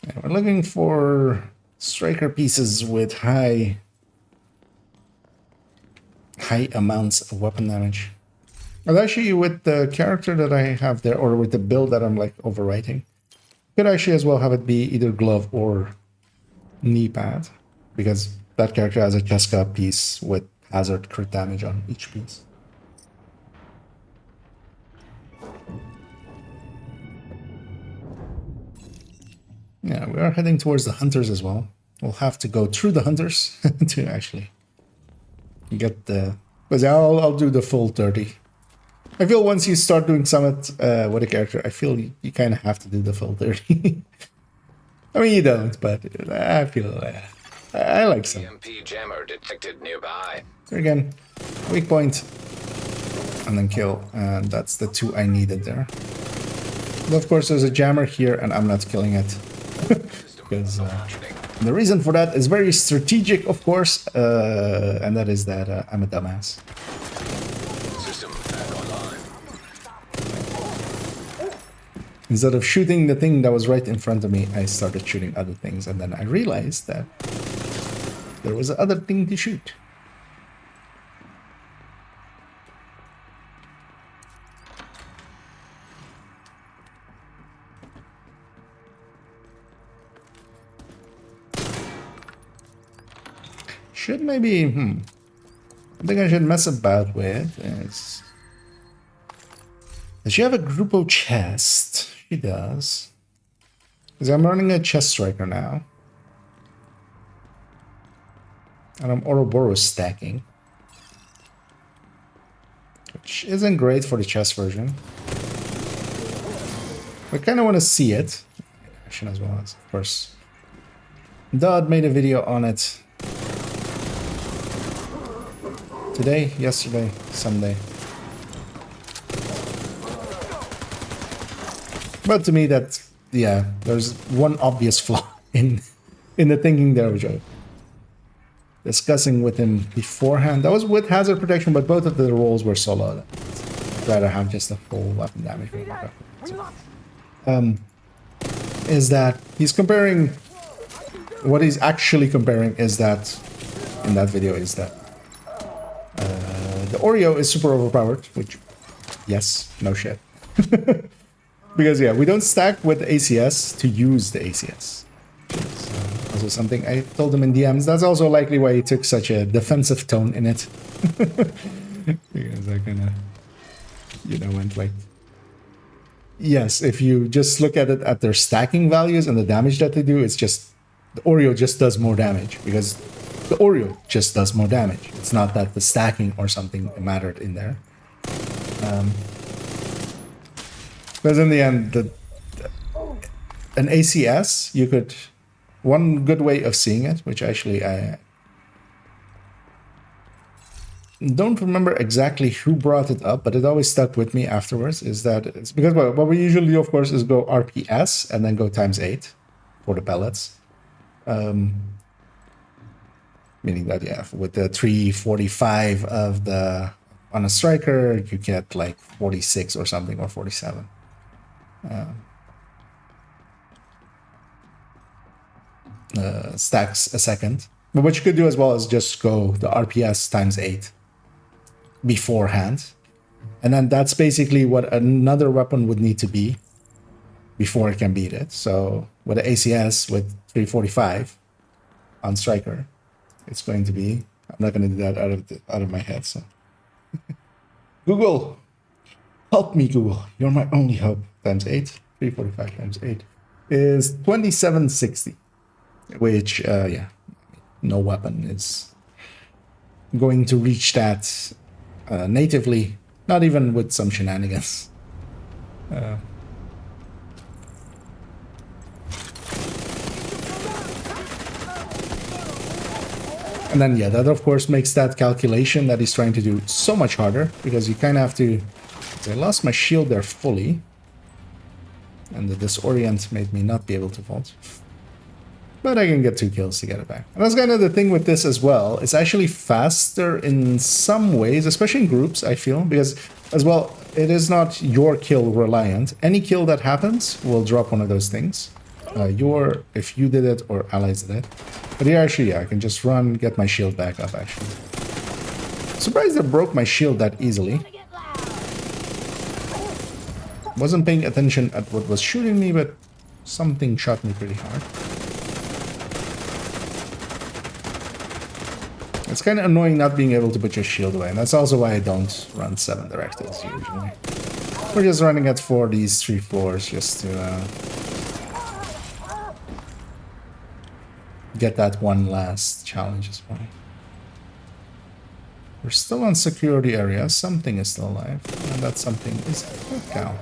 And we're looking for striker pieces with high amounts of weapon damage. But actually, with the character that I have there, or with the build that I'm like overwriting, could actually as well have it be either glove or knee pad, because that character has a Cheska piece with hazard crit damage on each piece. Yeah, we are heading towards the hunters as well. We'll have to go through the hunters to actually get the... But I'll do the full 30. I feel once you start doing Summit with a character, I feel you kind of have to do the full 30. I mean, you don't, but I feel... I like some. EMP jammer detected nearby. There again, weak point, and then kill, and that's the 2 I needed there. But of course, there's a jammer here, and I'm not killing it. Because the reason for that is very strategic, of course, and that is that I'm a dumbass. System back online. Instead of shooting the thing that was right in front of me, I started shooting other things, and then I realized that there was other thing to shoot. Should maybe, I think I should mess about with is... Does she have a Grupo chest? She does. Because I'm running a chest striker now. And I'm Ouroboros stacking. Which isn't great for the chest version. I kind of want to see it. Action as well, as of course. Dodd made a video on it. Today, yesterday, Sunday. But to me, that, yeah, there's one obvious flaw in the thinking there, which I discussing with him beforehand. That was with hazard protection, but both of the rolls were solo. I'd rather have just a full weapon damage. Is that he's comparing, what he's actually comparing is that, in that video, is that the Oreo is super overpowered, which, yes, no shit. Because, yeah, we don't stack with ACS to use the ACS. Also something I told him in DMs. That's also likely why he took such a defensive tone in it. Because I kind of, you know, went like... Yes, if you just look at it at their stacking values and the damage that they do, it's just... The Oreo just does more damage. Because the Oreo just does more damage. It's not that the stacking or something mattered in there. Because in the end, an ACS, you could... One good way of seeing it, which actually I don't remember exactly who brought it up, but it always stuck with me afterwards, is that it's because what we usually do, of course, is go RPS and then go ×8 for the pellets. Meaning that, yeah, with the 345 of the on a striker, you get like 46 or something, or 47. Stacks a second. But what you could do as well is just go the RPS ×8 beforehand. And then that's basically what another weapon would need to be before it can beat it. So with the ACS with 345 on striker, it's going to be... I'm not going to do that out of my head, so... Google! Help me, Google. You're my only hope. ×8. 345 ×8 is 2760. Which, yeah, no weapon is going to reach that natively, not even with some shenanigans. And then, yeah, that of course makes that calculation that he's trying to do so much harder, because you kind of have to... I lost my shield there fully, and the disorient made me not be able to vault. But I can get 2 kills to get it back. And that's kind of the thing with this as well. It's actually faster in some ways, especially in groups, I feel. Because, as well, it is not your kill reliant. Any kill that happens will drop one of those things. If you did it or allies did it. But here, actually, yeah, I can just run, get my shield back up, actually. Surprised I broke my shield that easily. Wasn't paying attention at what was shooting me, but something shot me pretty hard. It's kind of annoying not being able to put your shield away, and that's also why I don't run 7 directives usually. We're just running at 4 these 3 floors just to get that one last challenge as well. We're still on security area. Something is still alive. And that something is a cow.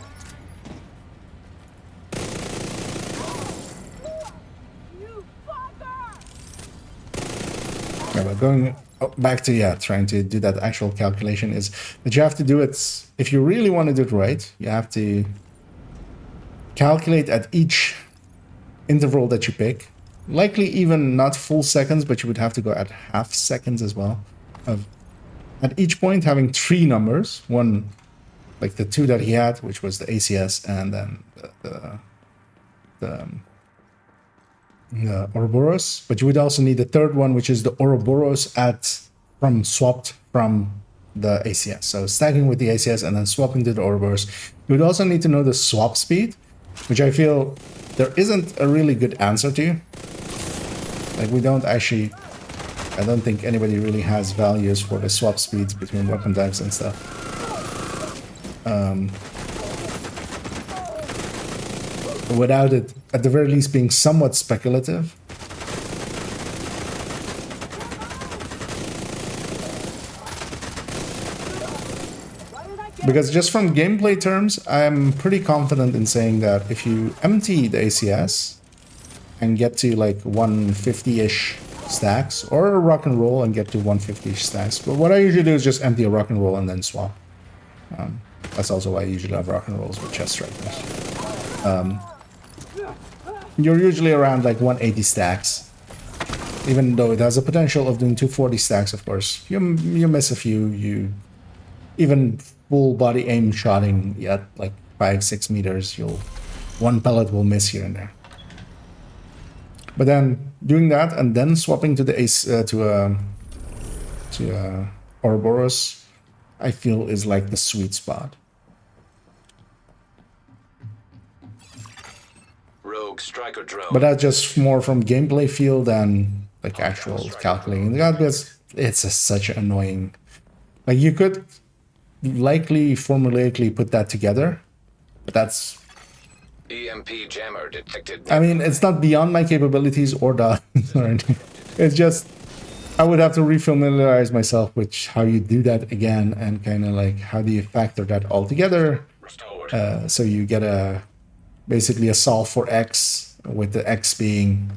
You fucker! Yeah, but going back to, trying to do that actual calculation is that you have to do it, if you really want to do it right, you have to calculate at each interval that you pick. Likely even not full seconds, but you would have to go at half seconds as well. At each point having 3 numbers, one like the 2 that he had, which was the ACS, and then the Ouroboros. But you would also need the third one, which is the Ouroboros swapped from the ACS. So stacking with the ACS and then swapping to the Ouroboros. You would also need to know the swap speed, which I feel there isn't a really good answer to. Like we don't actually, I don't think anybody really has values for the swap speeds between weapon types and stuff. Without it, at the very least, being somewhat speculative. Because just from gameplay terms, I'm pretty confident in saying that if you empty the ACS and get to like 150-ish stacks, or a rock and roll and get to 150-ish stacks, but what I usually do is just empty a rock and roll and then swap. That's also why I usually have rock and rolls with chest strikers. You're usually around like 180 stacks, even though it has a potential of doing 240 stacks. Of course, you miss a few. You even full body aim shotting at like 5-6 meters, one pellet will miss here and there. But then doing that and then swapping to the Ouroboros, I feel is like the sweet spot. Rogue striker drone. But that's just more from gameplay feel than like actual calculating. Because it's such an annoying. Like you could likely formulaically put that together, but that's. EMP jammer detected. I mean, it's not beyond my capabilities or the. It's just I would have to refamiliarize myself with how you do that again, and kind of like how do you factor that all together. Restored. So you get basically a solve for X, with the X being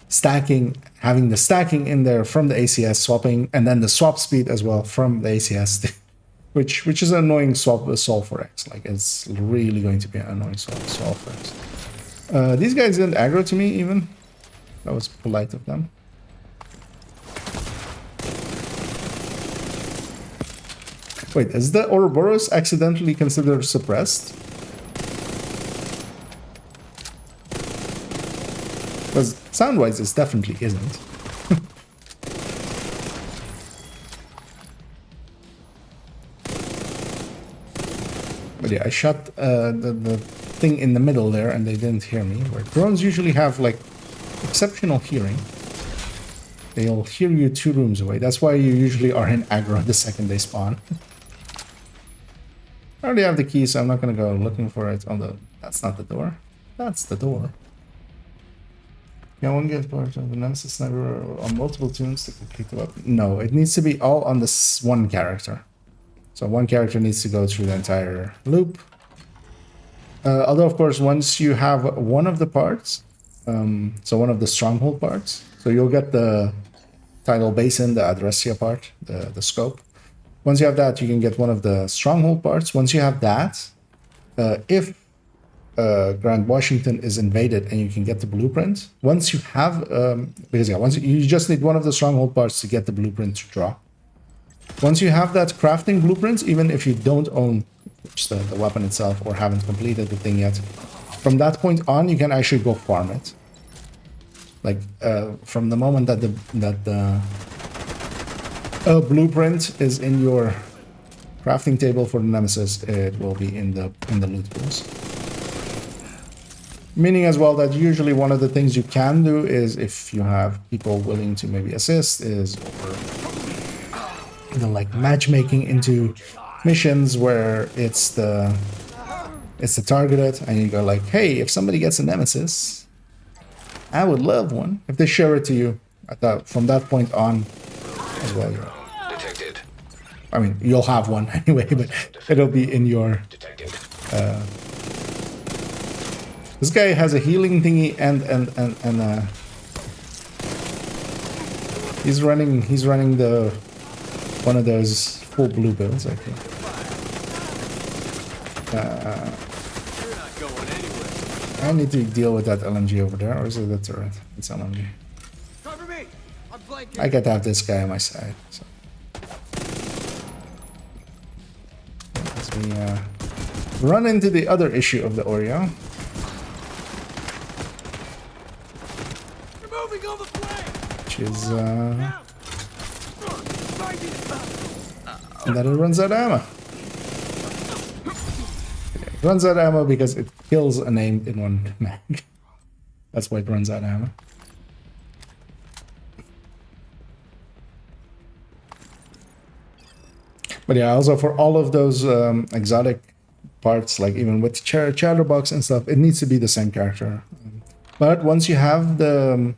stacking, having the stacking in there from the ACS, swapping, and then the swap speed as well from the ACS, which is an annoying solve for X. Like it's really going to be an annoying solve for X. These guys didn't aggro to me even. That was polite of them. Wait, is the Ouroboros accidentally considered suppressed? Because sound-wise, it definitely isn't. But yeah, I shot the thing in the middle there, and they didn't hear me. Where drones usually have like exceptional hearing. They'll hear you 2 rooms away. That's why you usually are in aggro the second they spawn. I already have the key, so I'm not gonna go looking for it on the. That's not the door. That's the door. Yeah, one gets part of the Nemesis sniper on multiple tunes to complete the weapon. No, it needs to be all on this one character. So one character needs to go through the entire loop. Although, of course, once you have one of the parts, so one of the stronghold parts, so you'll get the tidal basin, the Adressia part, the scope. Once you have that, you can get one of the stronghold parts. Once you have that, if Grand Washington is invaded and you can get the blueprint, once you have, once you just need one of the stronghold parts to get the blueprint to draw. Once you have that crafting blueprint, even if you don't own the weapon itself or haven't completed the thing yet, from that point on, you can actually go farm it. Like from the moment that the blueprint is in your crafting table for the Nemesis, it will be in the loot pools. Meaning as well that usually one of the things you can do is, if you have people willing to maybe assist, is like matchmaking into missions where it's the targeted, and you go like, hey, if somebody gets a Nemesis, I would love one. If they share it to you at that, from that point on as well. Detected. I mean, you'll have one anyway, but it'll be in your... Detected. This guy has a healing thingy and he's running the one of those full blue builds, I think. You're not going anywhere. I need to deal with that LMG over there, or is it the turret? It's LMG. Cover me. I'm flanking. I gotta have this guy on my side. So. As we run into the other issue of the Oreo. You're moving on the flank. Which is Now. that it runs out of ammo. It runs out of ammo because it kills a name in one mag. That's why it runs out of ammo. But yeah, also for all of those exotic parts, like even with chatterbox and stuff, it needs to be the same character. But once you have the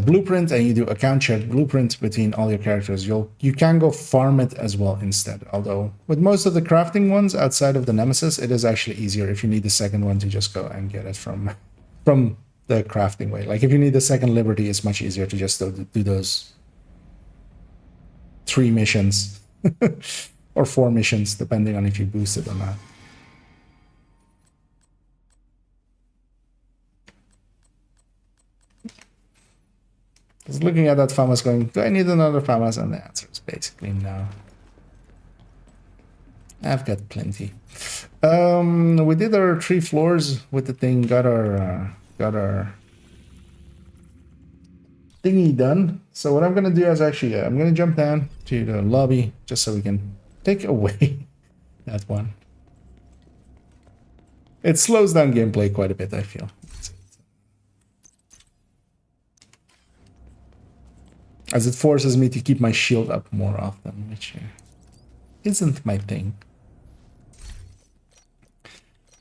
blueprint and you do account shared blueprint between all your characters, you can go farm it as well instead. Although with most of the crafting ones outside of the Nemesis, it is actually easier if you need the second one to just go and get it from the crafting way. Like if you need the second Liberty, it's much easier to just do those 3 missions or 4 missions, depending on if you boost it or not. I was looking at that FAMAS going, do I need another FAMAS? And the answer is basically no. I've got plenty. We did our 3 floors with the thing, got our thingy done. So what I'm gonna do is actually, I'm gonna jump down to the lobby just so we can take away that one. It slows down gameplay quite a bit, I feel. As it forces me to keep my shield up more often, which isn't my thing.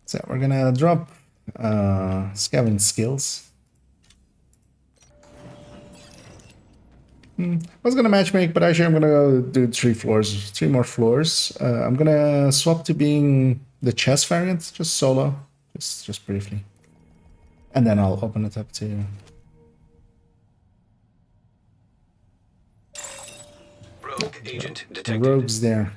So we're gonna drop scavenge skills. I was gonna matchmake, but actually I'm gonna go do 3 more floors. I'm gonna swap to being the chess variant, just solo, just briefly, and then I'll open it up to. Rogue agent The detected. rogues there.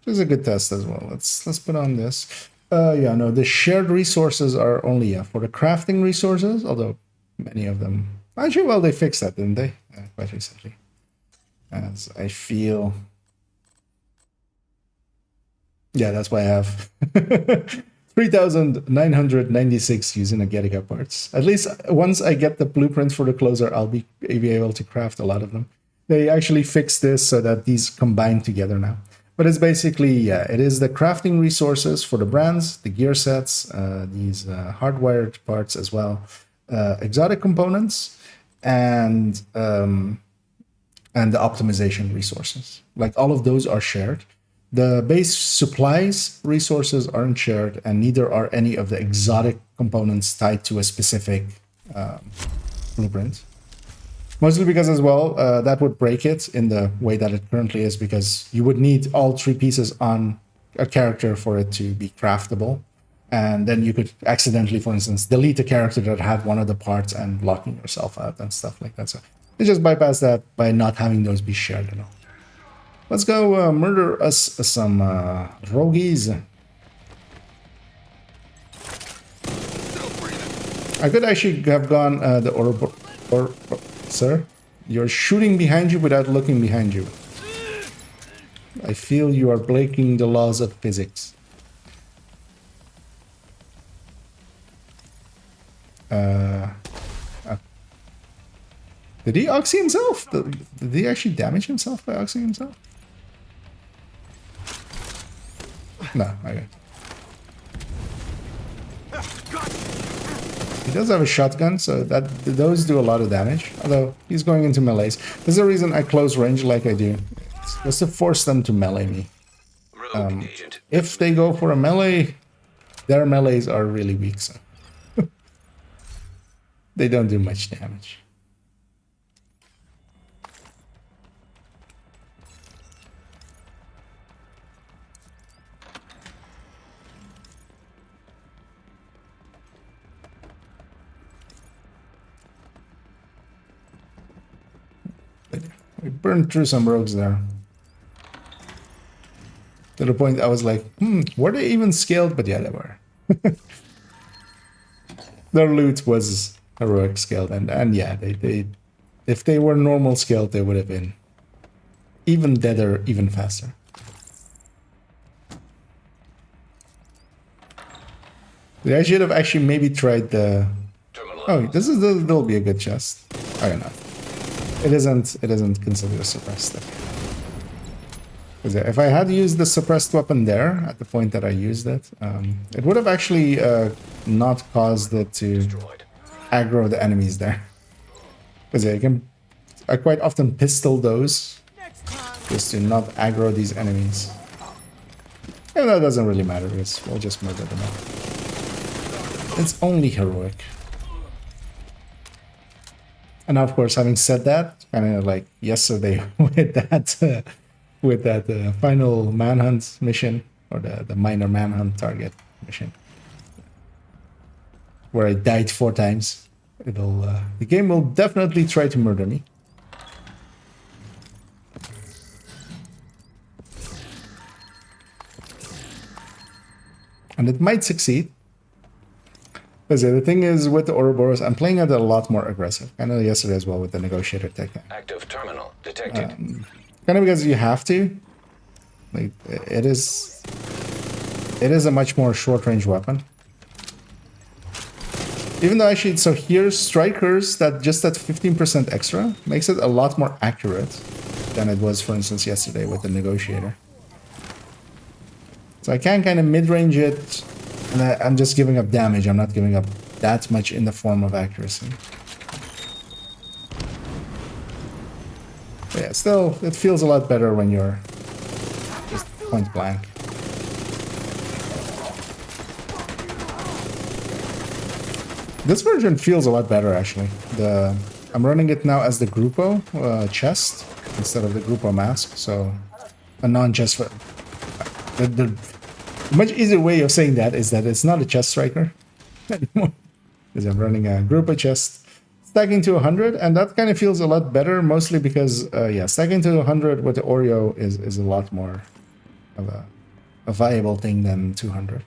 Which is a good test as well. Let's put on this. Yeah, no, the shared resources are only for the crafting resources, although many of them actually, well, they fixed that, didn't they? Quite recently. As I feel. Yeah, that's why I have 3,996 using Agetica parts. At least once I get the blueprints for the closer, I'll be able to craft a lot of them. They actually fixed this so that these combine together now. But it's basically, yeah, it is the crafting resources for the brands, the gear sets, these hardwired parts as well, exotic components, and the optimization resources. Like all of those are shared. The base supplies resources aren't shared, and neither are any of the exotic components tied to a specific blueprint. Mostly because as well, that would break it in the way that it currently is, because you would need all 3 pieces on a character for it to be craftable. And then you could accidentally, for instance, delete a character that had one of the parts and locking yourself out and stuff like that. So they just bypass that by not having those be shared at all. Let's go murder us some rogues. I could actually have gone or sir, you're shooting behind you without looking behind you. I feel you are breaking the laws of physics. Did he oxy himself? Did he actually damage himself by oxying himself? No, okay. He does have a shotgun, so those do a lot of damage. Although he's going into melees. There's a reason I close range like I do. It's just to force them to melee me. Rogue agent. If they go for a melee, Their melees are really weak, so they don't do much damage. We burned through some rogues there. To the point I was like, were they even scaled? But yeah, they were. Their loot was heroic scaled, and yeah, they if they were normal scaled, they would have been even deader, even faster. I should have actually maybe tried the. Oh, there'll be a good chest. I don't know. It isn't considered a suppressed thing. If I had used the suppressed weapon there at the point that I used it, it would have actually not caused it to aggro the enemies there. Because I quite often pistol those just to not aggro these enemies. And that doesn't really matter because we'll just murder them all. It's only heroic. And now, of course, having said that, kind of like yesterday with that final manhunt mission, or the minor manhunt target mission, where I died 4 times, the game will definitely try to murder me. And it might succeed. Because the thing is, with the Ouroboros, I'm playing it a lot more aggressive. I know yesterday as well with the negotiator tech. Active terminal detected. Kind of because you have to. Like it is a much more short-range weapon. Even though actually, so here strikers that 15% extra makes it a lot more accurate than it was, for instance, yesterday with the negotiator. So I can kind of mid-range it. And I'm just giving up damage. I'm not giving up that much in the form of accuracy. But yeah, still, it feels a lot better when you're just point blank. This version feels a lot better, actually. I'm running it now as the Grupo chest instead of the Grupo mask, so a non-chest. The much easier way of saying that is that it's not a chest striker anymore. Because I'm running a Grupo chest, stacking to 100, and that kind of feels a lot better, mostly because, yeah, stacking to 100 with the Oreo is a lot more of a viable thing than 200.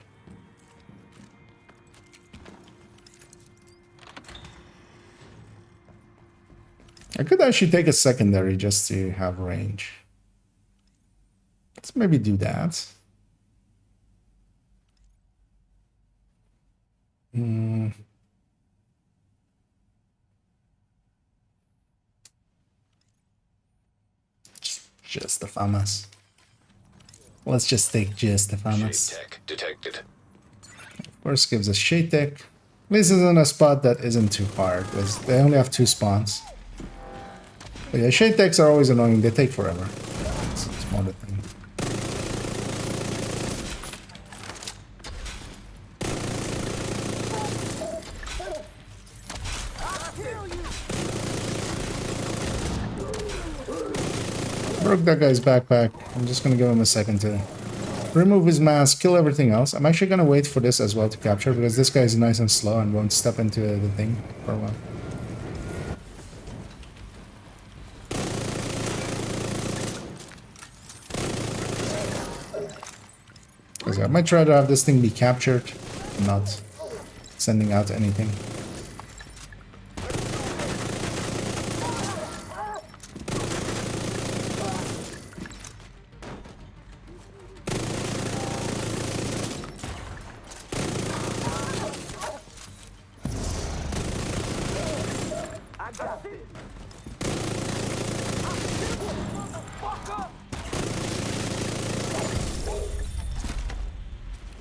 I could actually take a secondary just to have range. Let's maybe do that. Just the FAMAS. Let's just take just the FAMAS. Shade tech detected. Of course, gives us shade tech. This is in a spot that isn't too hard because they only have 2 spawns. But yeah, shade techs are always annoying. They take forever. It's more the thing. Broke that guy's backpack. I'm just gonna give him a second to remove his mask, kill everything else. I'm actually gonna wait for this as well to capture because this guy is nice and slow and won't step into the thing for a while. Because I might try to have this thing be captured, not sending out anything.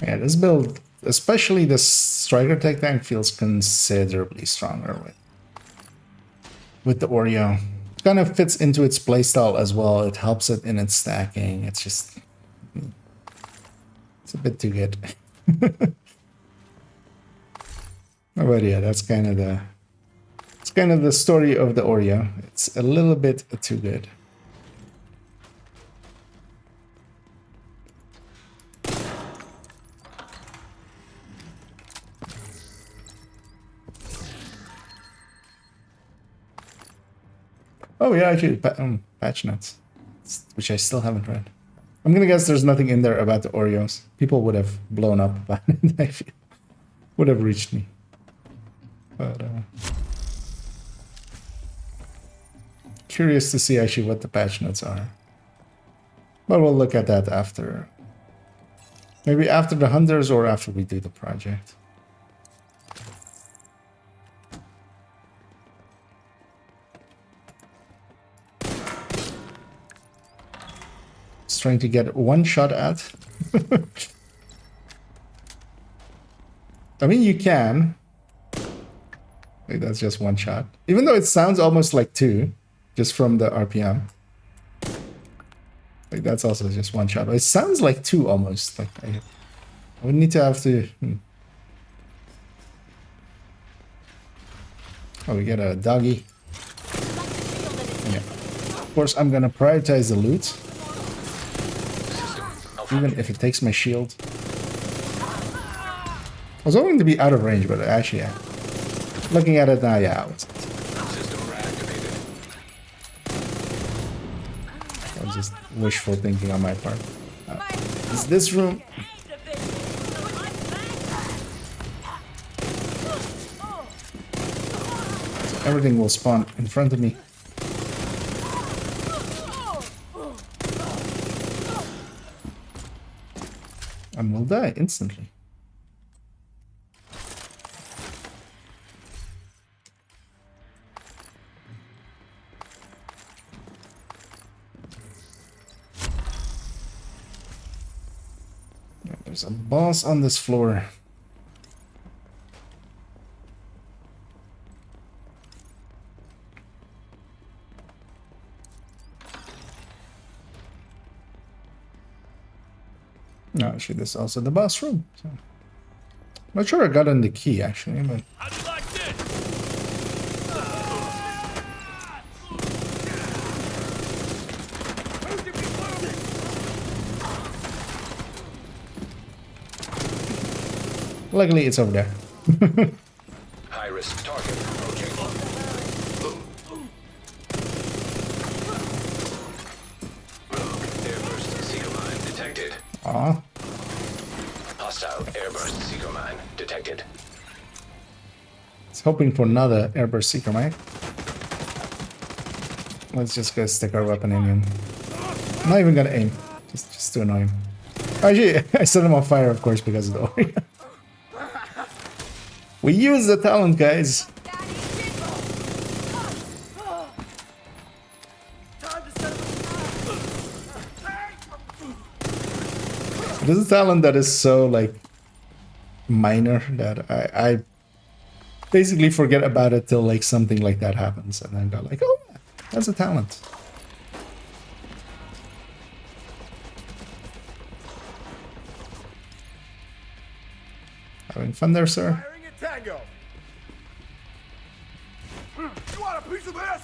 Yeah, this build, especially the striker tech tank, feels considerably stronger with the Oreo. It kind of fits into its playstyle as well. It helps it in its stacking. It's just, it's a bit too good. But yeah, that's kind of the story of the Oreo. It's a little bit too good. Oh yeah, actually, patch notes, which I still haven't read. I'm gonna guess there's nothing in there about the Oreos. People would have blown up by it. I feel would have reached me. But curious to see actually what the patch notes are. But we'll look at that after. Maybe after the hunters or after we do the project. Just trying to get one shot at. I mean, you can. Like, that's just one shot. Even though it sounds almost like two, just from the RPM. Like, that's also just one shot. But it sounds like two almost. Like, I would need to have to... Oh, we get a doggy. Yeah. Of course, I'm gonna prioritize the loot. Even if it takes my shield. I was hoping to be out of range, but actually, yeah. Looking at it now, yeah, I was. That was just wishful thinking on my part. Is this room? So everything will spawn in front of me. And we'll die instantly. Yeah, there's a boss on this floor. No, actually, this is also the boss room. So. I'm not sure I got on the key, actually, but... How'd you like this? Luckily, it's over there. High-risk target approaching. Airburst seeker mine detected. Aw. Hostile airburst seeker mine detected. It's hoping for another airburst seeker, mate. Let's just go stick our weapon in him. I'm not even gonna aim. Just to annoy him. Actually, I set him on fire, of course, because of the Oreo. We use the talent, guys. This is a talent that is so, like, minor that I basically forget about it till, like, something like that happens. And then go like, oh, yeah, that's a talent. Having fun there, sir? Firing a tango. You want a piece of this?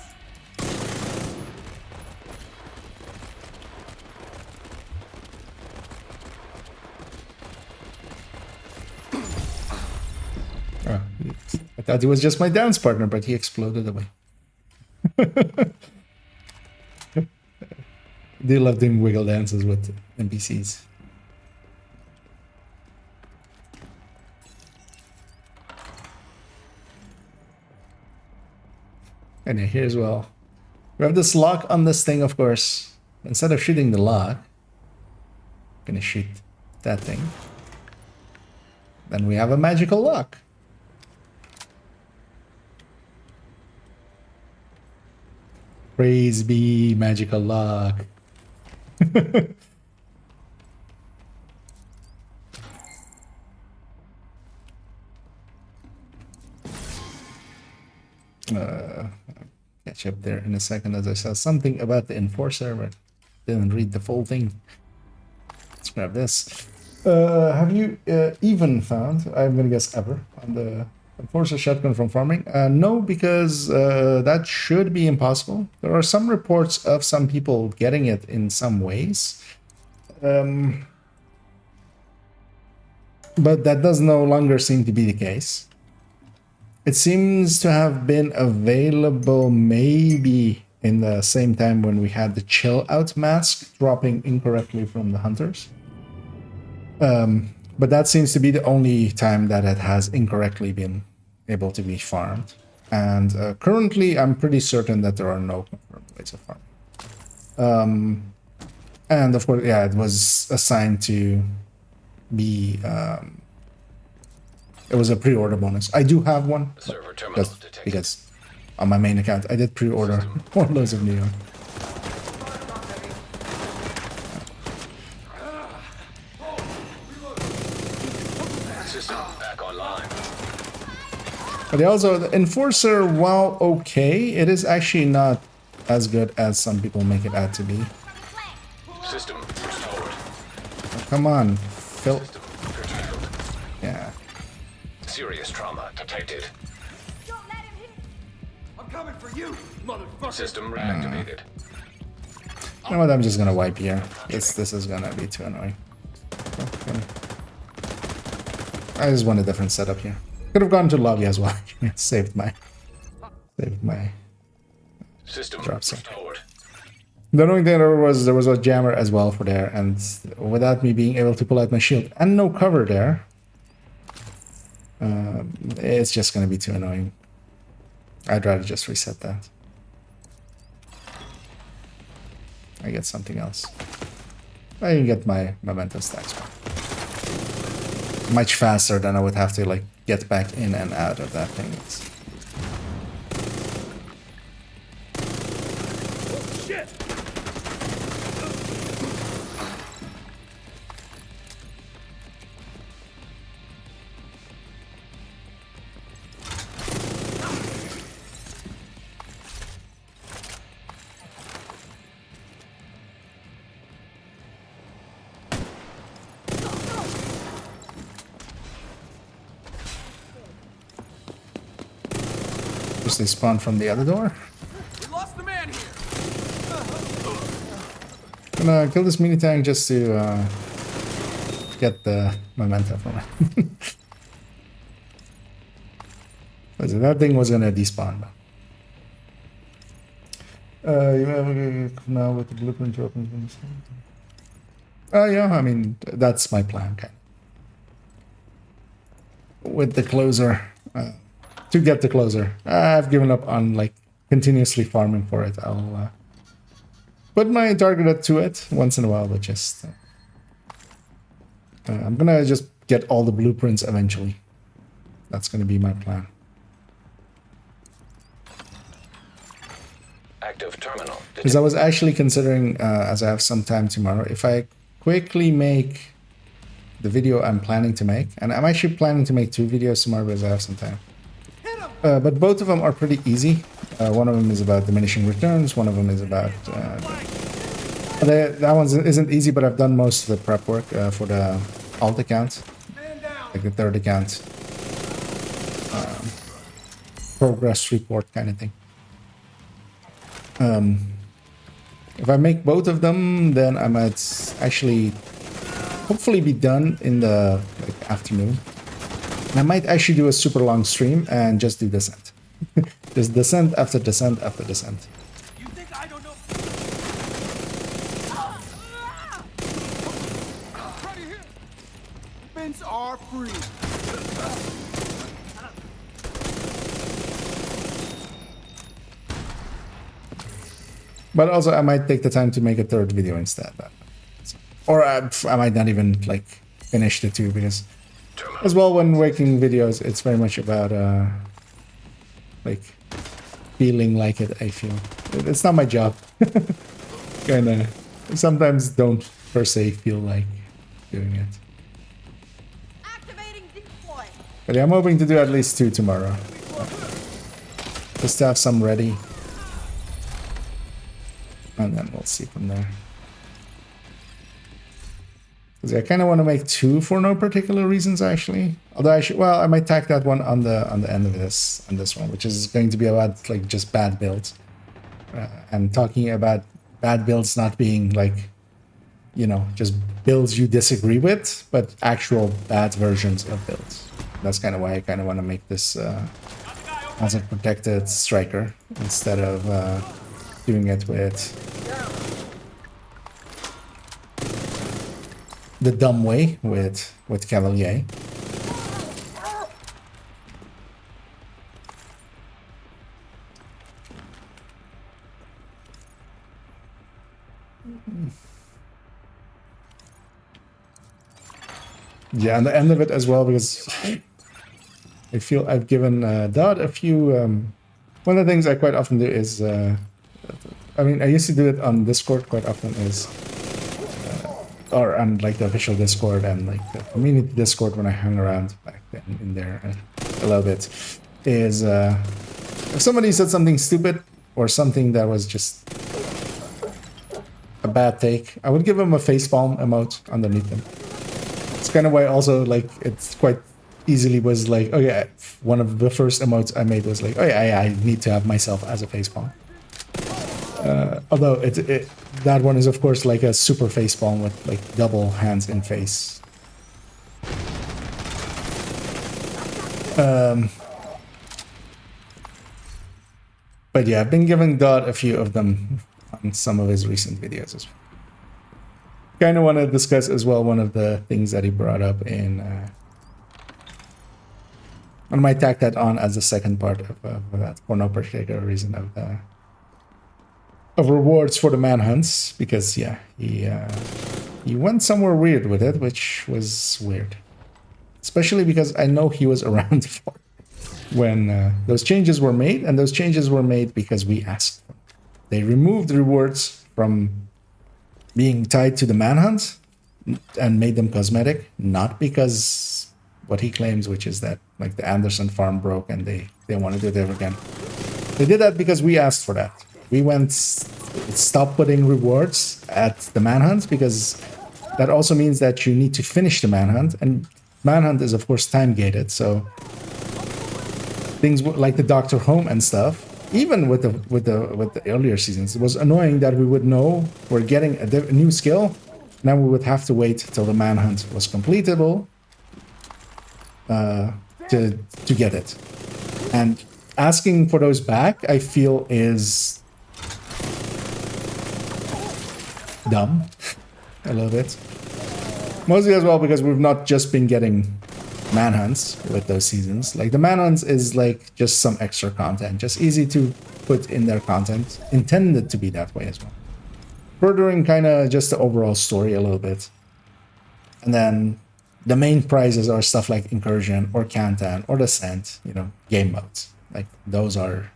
Oh, I thought he was just my dance partner, but he exploded away. They love doing wiggle dances with NPCs. And here as well. We have this lock on this thing, of course. Instead of shooting the lock, I'm gonna shoot that thing. Then we have a magical lock. Praise be magical lock. Catch up there in a second as I saw something about the enforcer, but didn't read the full thing. Let's grab this. Have you even found, I'm gonna guess ever, on the Force a shotgun from farming? No, because that should be impossible. There are some reports of some people getting it in some ways. But that does no longer seem to be the case. It seems to have been available maybe in the same time when we had the chill out mask dropping incorrectly from the hunters. But that seems to be the only time that it has incorrectly been able to be farmed. And currently, I'm pretty certain that there are no confirmed ways of farming. And of course, yeah, it was assigned to be... it was a pre-order bonus. I do have one, Server terminal just detected. because on my main account, I did pre-order Warlords of New York. System back online. But also, the Enforcer, while okay, it is actually not as good as some people make it out to be. System restored. Oh, come on, Phil. System curtailed. Yeah. Serious trauma detected. Don't let him hit. I'm coming for you, motherfucker. System reactivated. You know what? I'm just gonna wipe here. This is gonna be too annoying. Okay. I just want a different setup here. Could have gone to lobby as well. saved my System drops. restored. The only thing there was a jammer as well for there, and without me being able to pull out my shield and no cover there, it's just gonna be too annoying. I'd rather just reset that. I get something else. I can get my memento stacks back. Much faster than I would have to like get back in and out of that thing. Shit! Just they spawn from the other door. We lost the man here. Gonna kill this mini tank just to get the memento from it. Listen, that thing was gonna despawn. You have now with the blueprint to open. Yeah, I mean that's my plan. Okay. With the closer, to get the closer, I've given up on like continuously farming for it. I'll put my target to it once in a while, but just I'm gonna just get all the blueprints eventually. That's gonna be my plan. Active terminal Because I was actually considering, as I have some time tomorrow, if I quickly make the video I'm planning to make, and I'm actually planning to make 2 videos tomorrow because I have some time. But both of them are pretty easy. One of them is about diminishing returns. One of them is about... that one isn't easy, but I've done most of the prep work for the alt account. Like the third account. Progress report kind of thing. If I make both of them, then I might actually hopefully be done in the afternoon. And I might actually do a super long stream and just do descent. Just descent after descent after descent. You think I don't know? Right here. Vents are free. But also I might take the time to make a third video instead. Or I might not even like finish the 2 because as well when making videos it's very much about like feeling like it. I feel it's not my job. Kinda sometimes don't per se feel like doing it. Activating deploy. But yeah, I'm hoping to do at least 2 tomorrow. Just to have some ready. And then we'll see from there. Because I kind of want to make two for no particular reasons, actually. Although I should, well, I might tack that one on the end of this, on this one, which is going to be about like just bad builds. And talking about bad builds not being like, you know, just builds you disagree with, but actual bad versions of builds. That's kind of why I kind of want to make this as a protected striker instead of doing it with the dumb way with Cavalier. Yeah, and the end of it as well, because I feel I've given Dodd a few. One of the things I quite often do is, I mean, I used to do it on Discord quite often, is, or on like the official Discord and like the community Discord when I hung around back then in there a little bit, is if somebody said something stupid or something that was just a bad take, I would give them a facepalm emote underneath them. It's kind of why also like it's quite easily was like, oh yeah, one of the first emotes I made was like, oh yeah, I need to have myself as a facepalm. Although that one is of course like a super facepalm with like double hands in face. But yeah, I've been giving Dodd a few of them on some of his recent videos as well. Kind of want to discuss as well one of the things that he brought up in. I might tack that on as the second part of that for no particular reason of rewards for the manhunts, because yeah, he went somewhere weird with it, which was weird, especially because I know he was around for when those changes were made, and those changes were made because we asked them. They removed rewards from being tied to the manhunt and made them cosmetic, not because what he claims, which is that like the Anderson farm broke and they want to do it again. They did that because we asked for that. We went stop putting rewards at the manhunt, because that also means that you need to finish the manhunt, and manhunt is of course time gated. So things like the Doctor Home and stuff, even with the earlier seasons, it was annoying that we would know we're getting a new skill. Now we would have to wait till the manhunt was completable to get it. And asking for those back, I feel, is dumb a little bit. Mostly as well because we've not just been getting manhunts with those seasons. Like the manhunts is like just some extra content, just easy to put in their content, intended to be that way as well, furthering kind of just the overall story a little bit. And then the main prizes are stuff like Incursion or Kantan or Descent, you know, game modes. Like those are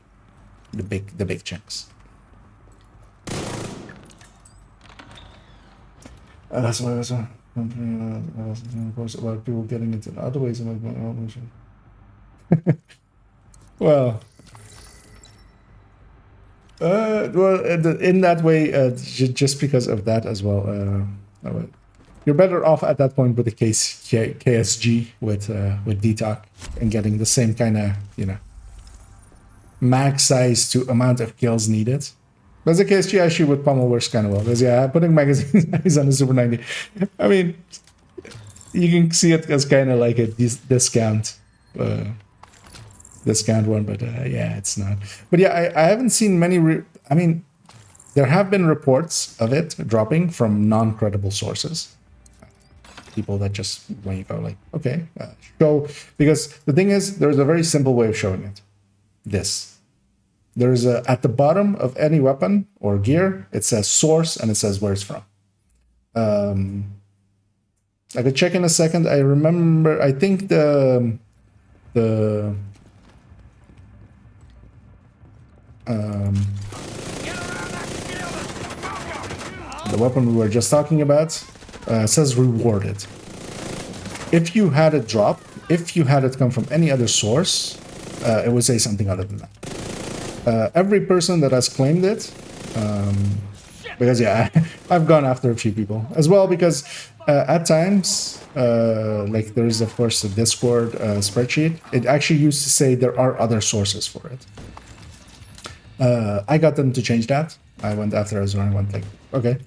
the big chunks. That's why I was about people getting into other ways of making well, in that way, just because of that as well, you're better off at that point with the KSG with Detox and getting the same kind of, you know, max size to amount of kills needed. But the KSG actually with Pommel works kind of well, because yeah, putting magazine size on the Super 90, I mean, you can see it as kind of like a discount one, but yeah, it's not. But yeah, I haven't seen many. I mean, there have been reports of it dropping from non-credible sources. People that just, when you go like, okay, show, because the thing is, there's a very simple way of showing it. There's at the bottom of any weapon or gear, it says source and it says where it's from. I could check in a second. I remember, I think the weapon we were just talking about says rewarded. If you had it drop, if you had it come from any other source, it would say something other than that. Every person that has claimed it, because yeah, I've gone after a few people as well, because At times, like there is of course a Discord spreadsheet. It actually used to say there are other sources for it. I got them to change that. I went after Azure and went like, okay,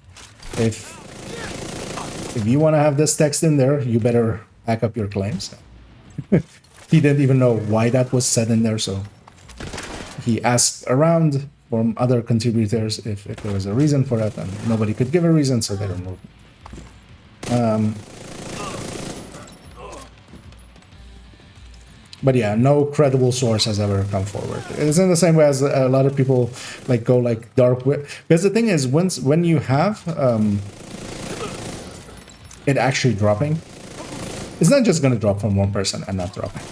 if you want to have this text in there, you better back up your claims. He didn't even know why that was said in there, so he asked around from other contributors if there was a reason for that, and nobody could give a reason, so they removed it. But yeah, no credible source has ever come forward. It's in the same way as a lot of people like go like dark web. Because the thing is, when you have it actually dropping, it's not just going to drop from one person and not dropping.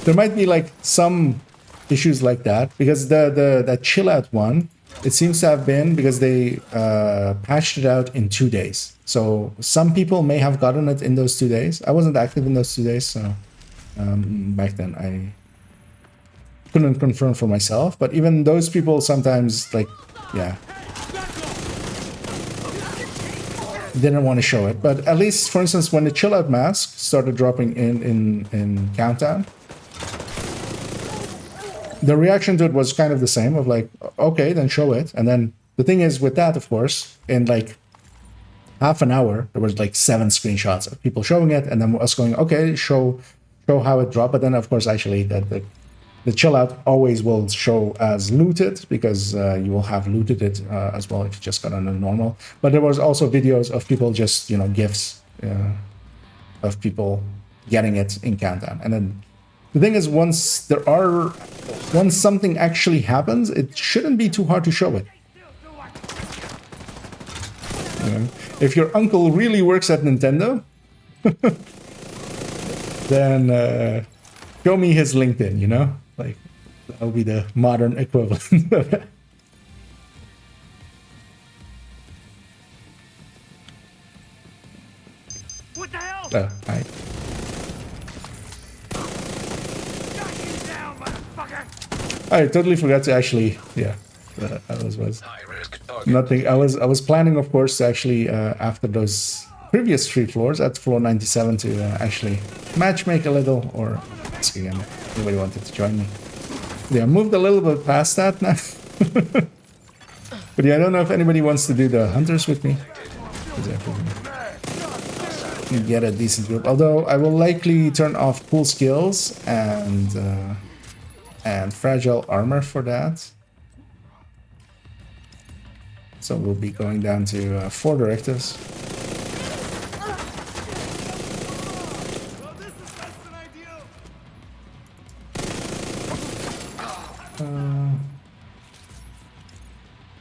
There might be like some issues like that, because that chill out one, it seems to have been because they patched it out in 2 days. So some people may have gotten it in those 2 days. I wasn't active in those 2 days, so back then I couldn't confirm for myself. But even those people sometimes, like, yeah, didn't want to show it. But at least, for instance, when the chill out mask started dropping in Countdown, the reaction to it was kind of the same, of like, okay, then show it. And then the thing is with that, of course, in like half an hour, there was like 7 screenshots of people showing it, and then us going, okay, show how it dropped. But then, of course, actually, the chill out always will show as looted, because you will have looted it as well if you just got on a normal. But there was also videos of people just, you know, GIFs of people getting it in Countdown. And then the thing is, once something actually happens, it shouldn't be too hard to show it. You know, if your uncle really works at Nintendo, then show me his LinkedIn, you know? Like, that'll be the modern equivalent of that. What the hell? Oh, hi. I totally forgot to actually, yeah, that was High risk target. nothing. I was planning, of course, to actually after those previous 3 floors at floor 97 to actually matchmake a little, or ask again if anybody wanted to join me. Yeah, I moved a little bit past that now. But yeah, I don't know if anybody wants to do the hunters with me. You get a decent group. Although I will likely turn off cool skills and fragile armor for that. So we'll be going down to 4 directives.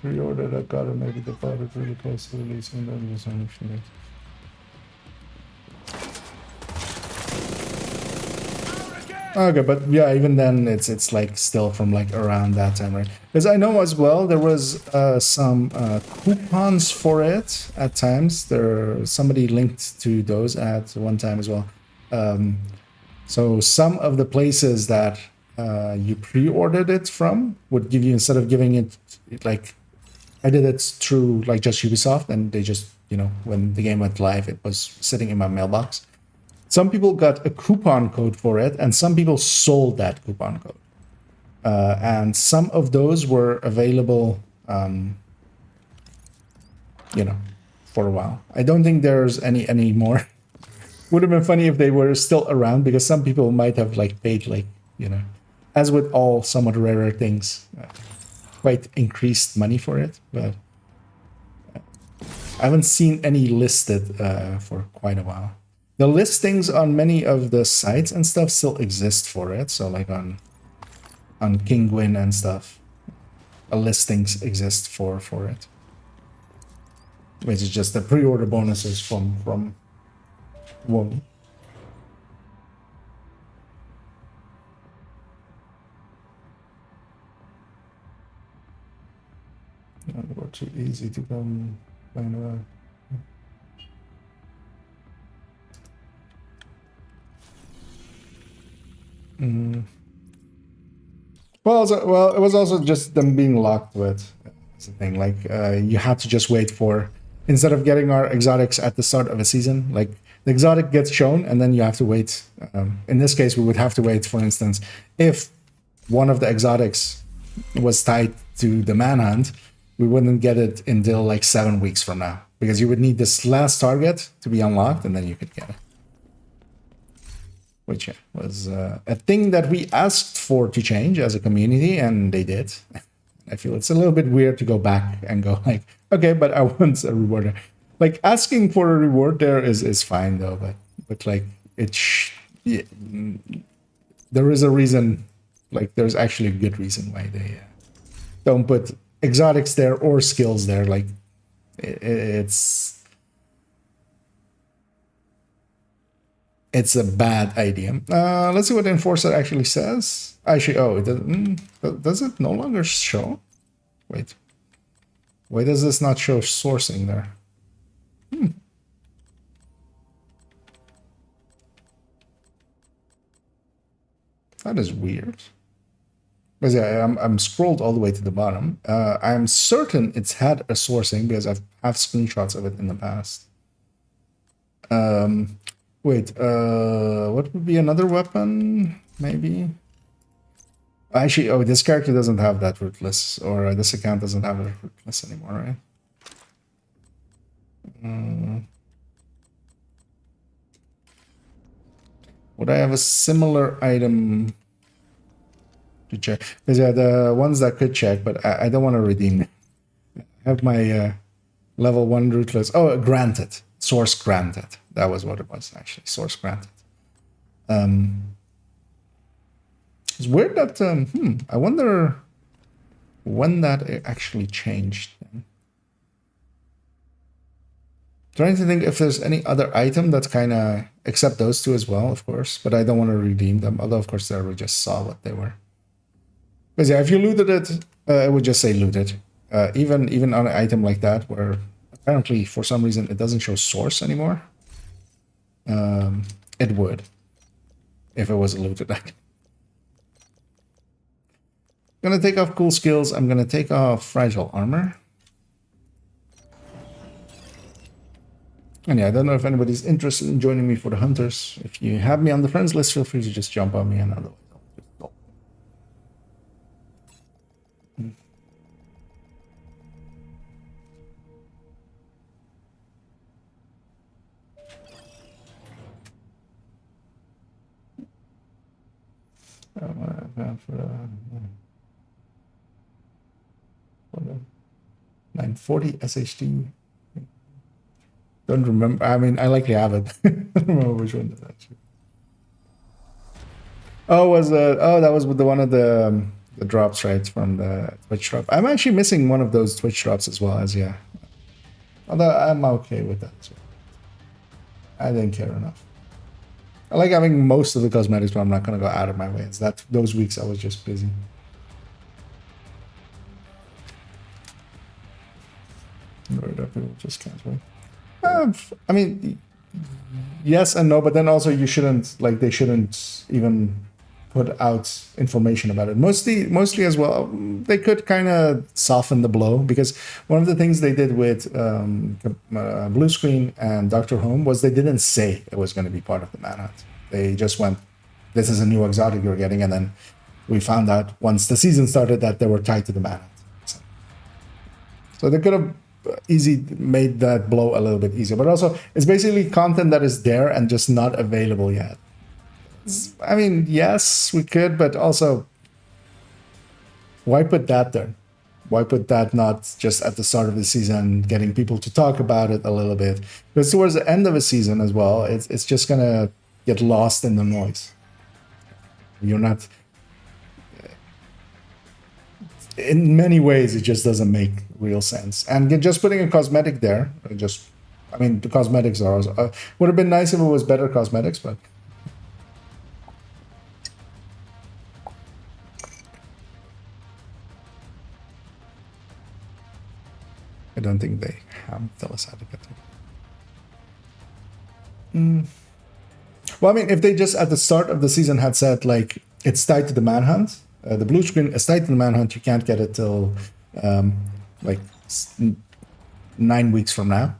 Pre-order that got it, maybe the product really close to releasing, then was actually. Okay, but yeah, even then it's like still from like around that time, right? Because I know as well there was some coupons for it at times. Somebody linked to those at one time as well. So some of the places that you pre-ordered it from would give you, instead of giving it like, I did it through like just Ubisoft, and they just, you know, when the game went live, it was sitting in my mailbox. Some people got a coupon code for it, and some people sold that coupon code. And some of those were available, you know, for a while. I don't think there's any more. Would have been funny if they were still around, because some people might have like paid, like, you know, as with all somewhat rarer things, quite increased money for it. But I haven't seen any listed for quite a while. The listings on many of the sites and stuff still exist for it. So like on Kinguin and stuff, listings exist for it. Which is just the pre-order bonuses from WoW. They were too easy to come find out. Well, it was also just them being locked with. That's the thing. Like, you had to just wait for instead of getting our exotics at the start of a season, like the exotic gets shown and then you have to wait. In this case, we would have to wait, for instance, if one of the exotics was tied to the manhunt, we wouldn't get it until like 7 weeks from now, because you would need this last target to be unlocked and then you could get it. Which was a thing that we asked for to change as a community, and they did. I feel it's a little bit weird to go back and go like, okay, but I want a reward. Like asking for a reward there is fine though, but like yeah, there is a reason. Like there's actually a good reason why they don't put exotics there or skills there. Like it's a bad idea. Let's see what the enforcer actually says. Actually, oh, it does it no longer show? Wait. Why does this not show sourcing there? That is weird. Because yeah, I'm scrolled all the way to the bottom. I'm certain it's had a sourcing because I have screenshots of it in the past. Wait, what would be another weapon? Maybe. Actually, oh, this character doesn't have that rootless, or this account doesn't have a rootless anymore, right? Would I have a similar item to check? Because yeah, the ones that could check, but I don't want to redeem. I have my level 1 rootless. Oh, granted. Source granted. That was what it was, actually. Source granted. It's weird that, I wonder when that actually changed. Trying to think if there's any other item that's kind of, except those two as well, of course, but I don't want to redeem them, although of course we just saw what they were. Because yeah, if you looted it, it would just say looted. Even on an item like that, where apparently for some reason it doesn't show source anymore, it would, if it was a looted item. I'm gonna take off cool skills. I'm gonna take off fragile armor. And yeah, I don't know if anybody's interested in joining me for the hunters. If you have me on the friends list, feel free to just jump on me and otherwise I'll just go. For the 940 SHD. Don't remember. I mean, I likely have it. I don't remember which one that actually. Oh, that was with the one of the drops, right, from the Twitch drop. I'm actually missing one of those Twitch drops as well, as yeah. Although I'm okay with that as well. I didn't care enough. I like having most of the cosmetics, but I'm not gonna go out of my way. It's that those weeks I was just busy. People just can't wait. I mean, yes and no, but then also you shouldn't, like, they shouldn't even put out information about it. Mostly as well, they could kind of soften the blow, because one of the things they did with Blue Screen and Dr. Home was they didn't say it was going to be part of the manhunt. They just went, this is a new exotic you're getting, and then we found out once the season started that they were tied to the manhunt. So they could have easy made that blow a little bit easier, but also it's basically content that is there and just not available yet. I mean, yes, we could, but also why put that there? Why put that not just at the start of the season, getting people to talk about it a little bit? Because towards the end of a season as well, it's just gonna get lost in the noise. You're not. In many ways, it just doesn't make real sense. And just putting a cosmetic there, I mean, the cosmetics are would have been nice if it was better cosmetics, but I don't think they have Devil's Advocate. Well, I mean, if they just at the start of the season had said, like, it's tied to the manhunt, the blue screen is tied to the manhunt, you can't get it till, like, 9 weeks from now.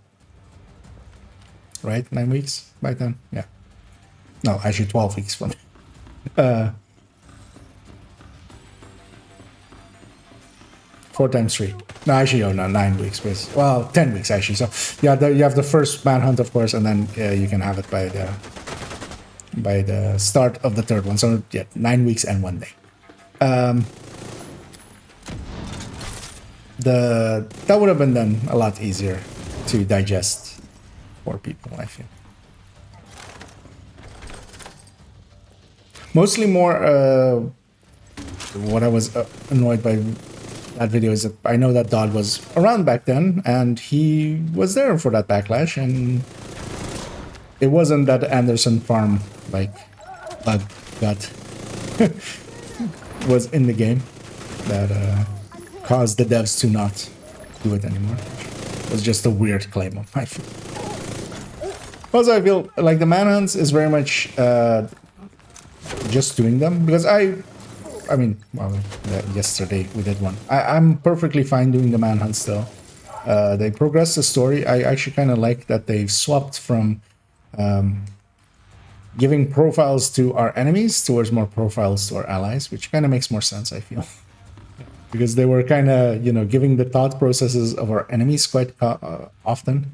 Right? 9 weeks back then? Yeah. No, actually 12 weeks from now. 4 times 3. No, actually, oh, no, 9 weeks. Well, 10 weeks, actually. So, yeah, you have the first manhunt, of course, and then you can have it by the start of the third one. So, yeah, 9 weeks and 1 day. That would have been then a lot easier to digest for people, I feel. Mostly more, what I was annoyed by that video is that I know that Dodd was around back then, and he was there for that backlash, and it wasn't that Anderson farm, like, bug that was in the game that caused the devs to not do it anymore. It was just a weird claim of my feel. Also, I feel like the manhunts is very much just doing them, because I mean, well, yesterday we did one. I'm perfectly fine doing the manhunt still. They progress the story. I actually kind of like that they've swapped from giving profiles to our enemies towards more profiles to our allies, which kind of makes more sense, I feel. Because they were kind of, you know, giving the thought processes of our enemies quite often,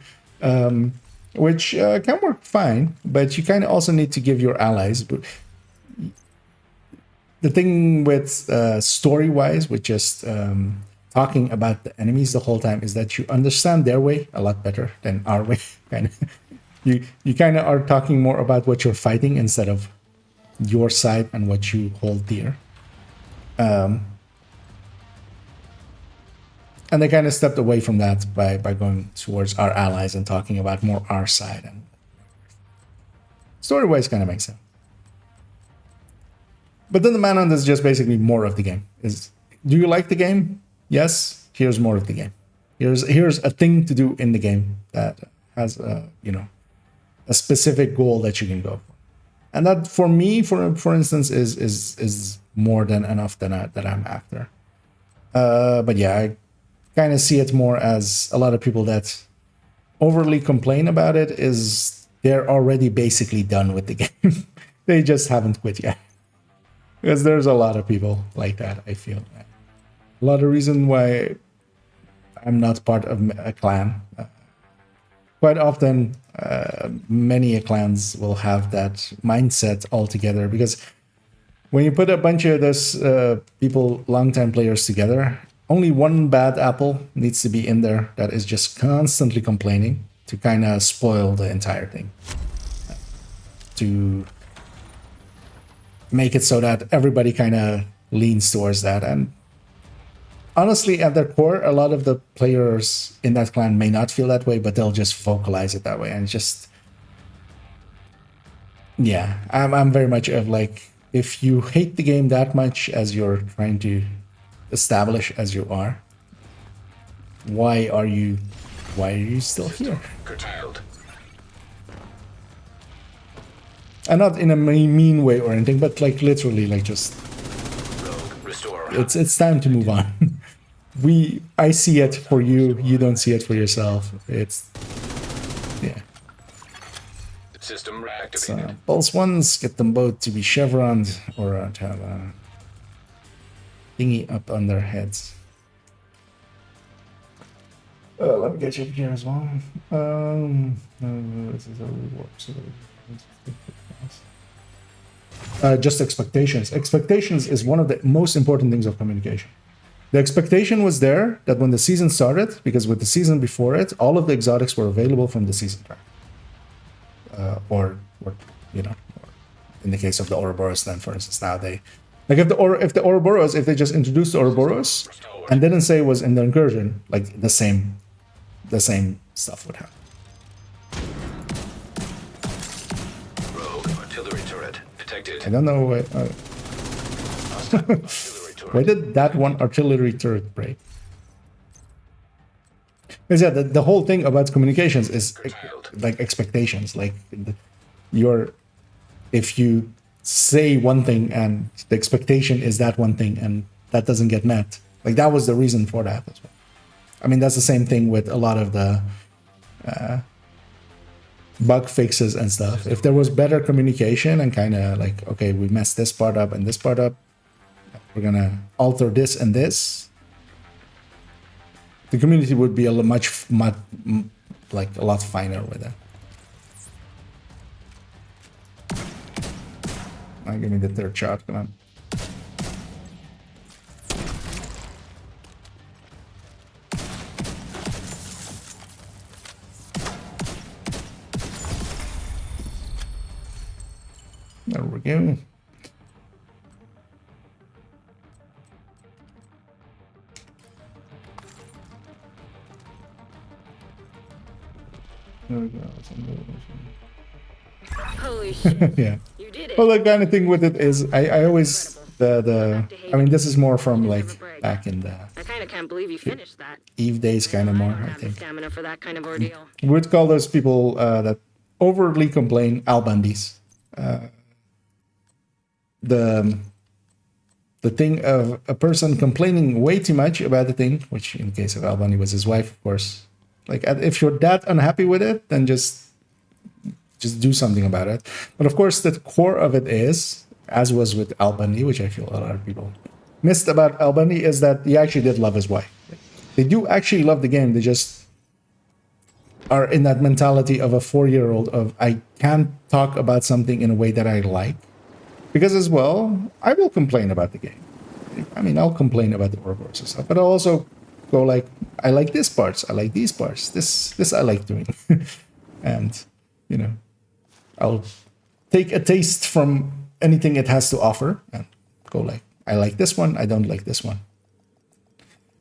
which can work fine, but you kind of also need to give your allies. But the thing with story-wise, with just talking about the enemies the whole time, is that you understand their way a lot better than our way. Kind of, you kind of are talking more about what you're fighting instead of your side and what you hold dear. And they kind of stepped away from that by going towards our allies and talking about more our side. And story-wise, kind of makes sense. But then the manhunt is just basically more of the game. Do you like the game? Yes. Here's more of the game. Here's a thing to do in the game that has a specific goal that you can go for. And that, for me, for instance, is more than enough that I'm after. But yeah, I kind of see it more as a lot of people that overly complain about it is they're already basically done with the game. They just haven't quit yet. Because there's a lot of people like that, I feel. A lot of reason why I'm not part of a clan. Quite often, many clans will have that mindset altogether, because when you put a bunch of those people, longtime players together, only one bad apple needs to be in there that is just constantly complaining to kind of spoil the entire thing. To make it so that everybody kind of leans towards that. And honestly, at their core, a lot of the players in that clan may not feel that way, but they'll just vocalize it that way. And just, yeah, I'm very much of like, if you hate the game that much as you're trying to establish as you are, why are you still here? Curtailed. And not in a mean way or anything, but like literally, like just Rogue. Restore. it's time to move on. I see it for you, you don't see it for yourself. It's, yeah. System reactivated. So pulse ones, get them both to be chevroned or to have a thingy up on their heads. Let me get you up here as well. This is a reward. Just expectations. Expectations is one of the most important things of communication. The expectation was there that when the season started, because with the season before it, all of the exotics were available from the season track. Or you know, in the case of the Ouroboros, then for instance, now they, like if the Ouroboros, if they just introduced the Ouroboros and didn't say it was in the incursion, like the same stuff would happen. Rogue artillery turret detected. I don't know why. Artillery turret. Why did that one artillery turret break? Because yeah, the whole thing about communications is like expectations. Like if you say one thing and the expectation is that one thing and that doesn't get met, like that was the reason for that as well. I mean, that's the same thing with a lot of the bug fixes and stuff. If there was better communication and kind of like, okay, we messed this part up and this part up, we're gonna alter this and this, the community would be a lot finer with it. Now give me the third shot, come on. There we go. There we go. Holy shit. Yeah. You did it. Well, the kind of thing with it is, I always I mean, this is more from like back in the I kind of can't believe you finished that. Eve days, kind of more. I have the think stamina for that kind of ordeal. we would call those people that overly complain Albandis. The thing of a person complaining way too much about the thing, which in the case of Albani was his wife, of course. Like, if you're that unhappy with it, then just do something about it. But of course, the core of it is, as was with Albany, which I feel a lot of people missed about Albany, is that he actually did love his wife. They do actually love the game. They just are in that mentality of a 4-year-old of, I can't talk about something in a way that I like. Because as well, I will complain about the game. I mean, I'll complain about the Ouroboros and stuff, but I'll also go like, I like this parts, I like these parts, this I like doing. And, you know, I'll take a taste from anything it has to offer and go like, I like this one, I don't like this one.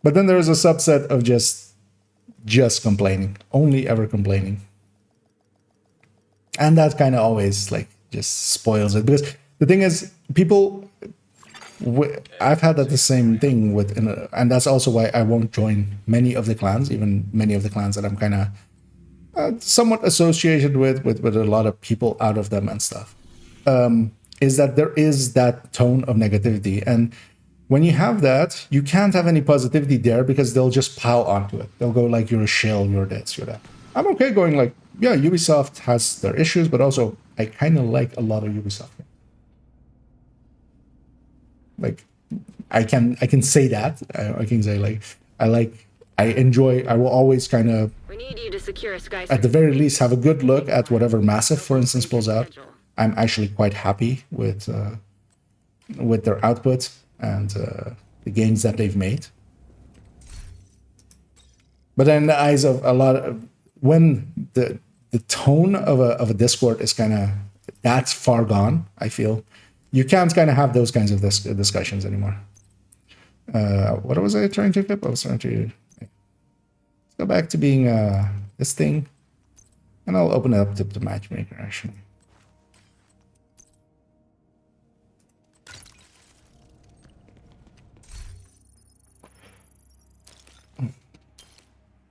But then there is a subset of just complaining, only ever complaining. And that kind of always like just spoils it, because the thing is, people, I've had that the same thing with, and that's also why I won't join many of the clans, even many of the clans that I'm kind of somewhat associated with a lot of people out of them and stuff, is that there is that tone of negativity. And when you have that, you can't have any positivity there because they'll just pile onto it. They'll go like, you're a shill, you're this, you're that. I'm okay going like, yeah, Ubisoft has their issues, but also I kind of like a lot of Ubisoft. Like, I can say that. I can say like, I enjoy, I will always kind of, We need you to secure a skyscraper. at the very least, have a good look at whatever Massive, for instance, pulls out. I'm actually quite happy with their output and the games that they've made. But in the eyes of a lot of, when the tone of a Discord is kind of that's far gone, I feel you can't kind of have those kinds of discussions anymore. What was I trying to clip? I was trying to go back to being this thing, and I'll open it up to the matchmaker actually.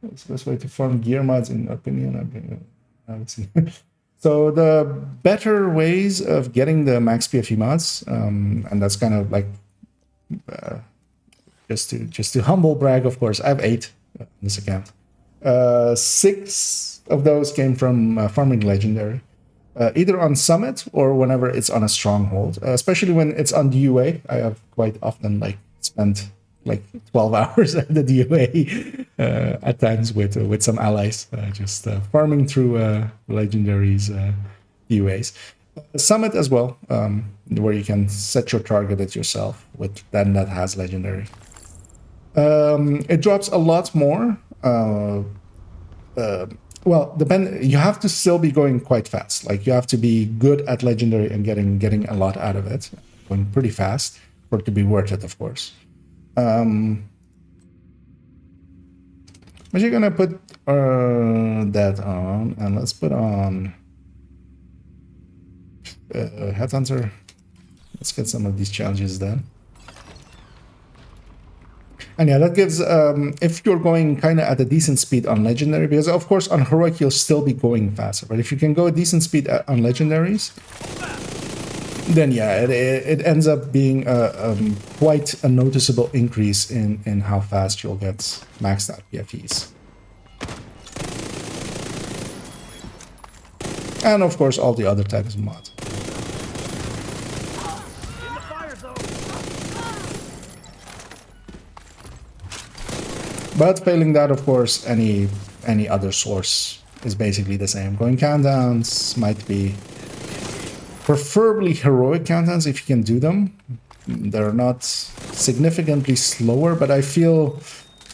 That's the best way to farm gear mods, in opinion. I would see. So the better ways of getting the max PFE mods, and that's kind of like just to humble brag. Of course, I have 8 on this account. 6 of those came from farming legendary, either on Summit or whenever it's on a stronghold. Especially when it's on DUA, I have quite often like spent like 12 hours at the DUA at times with some allies, just farming through legendaries DUAs. Summit as well, where you can set your target at yourself with then that has legendary. It drops a lot more. Well, you have to still be going quite fast. Like you have to be good at legendary and getting a lot out of it, going pretty fast for it to be worth it, of course. But you're gonna put that on, and let's put on Headhunter. Let's get some of these challenges done. And yeah, that gives, if you're going kind of at a decent speed on Legendary, because of course on Heroic you'll still be going faster, but if you can go a decent speed on Legendaries, then yeah, it ends up being quite a noticeable increase in how fast you'll get maxed out PFEs. And of course, all the other types of mods. But failing that, of course, any other source is basically the same. Going countdowns might be preferably heroic countdowns if you can do them. They're not significantly slower, but I feel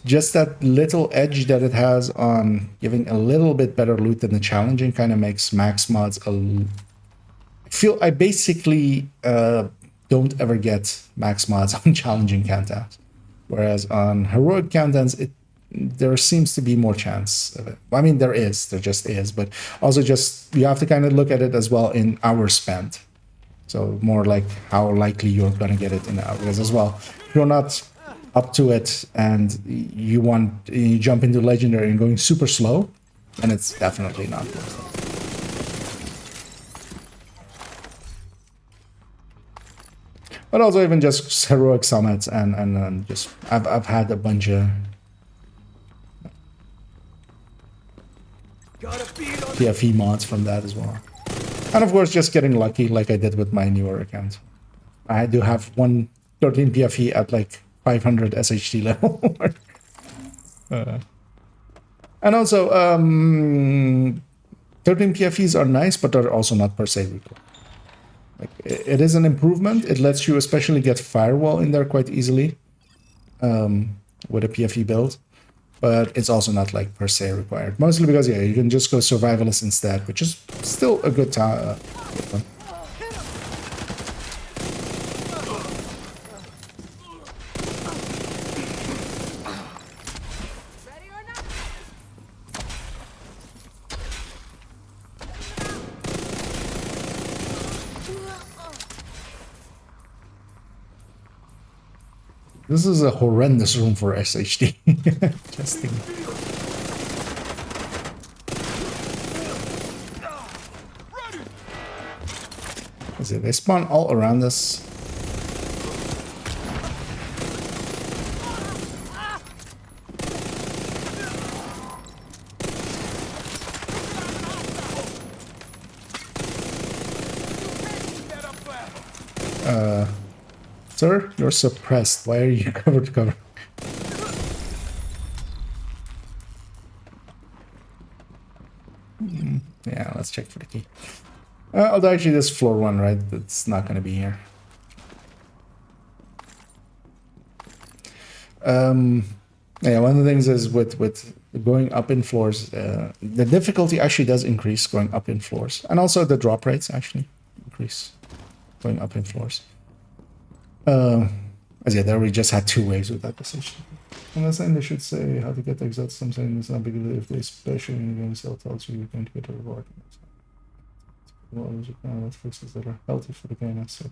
just that little edge that it has on giving a little bit better loot than the challenging kind of makes max mods I basically don't ever get max mods on challenging countdowns, whereas on heroic countdowns there seems to be more chance of it. I mean, there just is, but also just you have to kind of look at it as well in hours spent. So more like how likely you're gonna get it in hours as well. If you're not up to it and you jump into legendary and going super slow, then it's definitely not worth it. But also even just heroic summits and just I've had a bunch of PFE mods from that as well. And of course just getting lucky like I did with my newer account. I do have 13 PFE at like 500 SHT level. And also 13 PFEs are nice, but they're also not per se required. Like, it is an improvement. It lets you especially get firewall in there quite easily with a PFE build, but it's also not like per se required. Mostly because yeah, you can just go survivalist instead, which is still a good time. Ready or not? This is a horrendous room for SHD. Testing. They spawn all around us. Sir, you're suppressed. Why are you cover to cover? Yeah, let's check for the key. Although actually this floor one, right? It's not going to be here. Yeah, one of the things is with going up in floors, the difficulty actually does increase going up in floors. And also the drop rates actually increase going up in floors. As yeah, there we just had 2 waves with that position. I'm not saying they should say how to get the exotics. I'm saying it's not big deal if they especially in the game cell tells you you're going to get a reward. Well, there's a kind of fixes that are healthy for the game. That's it.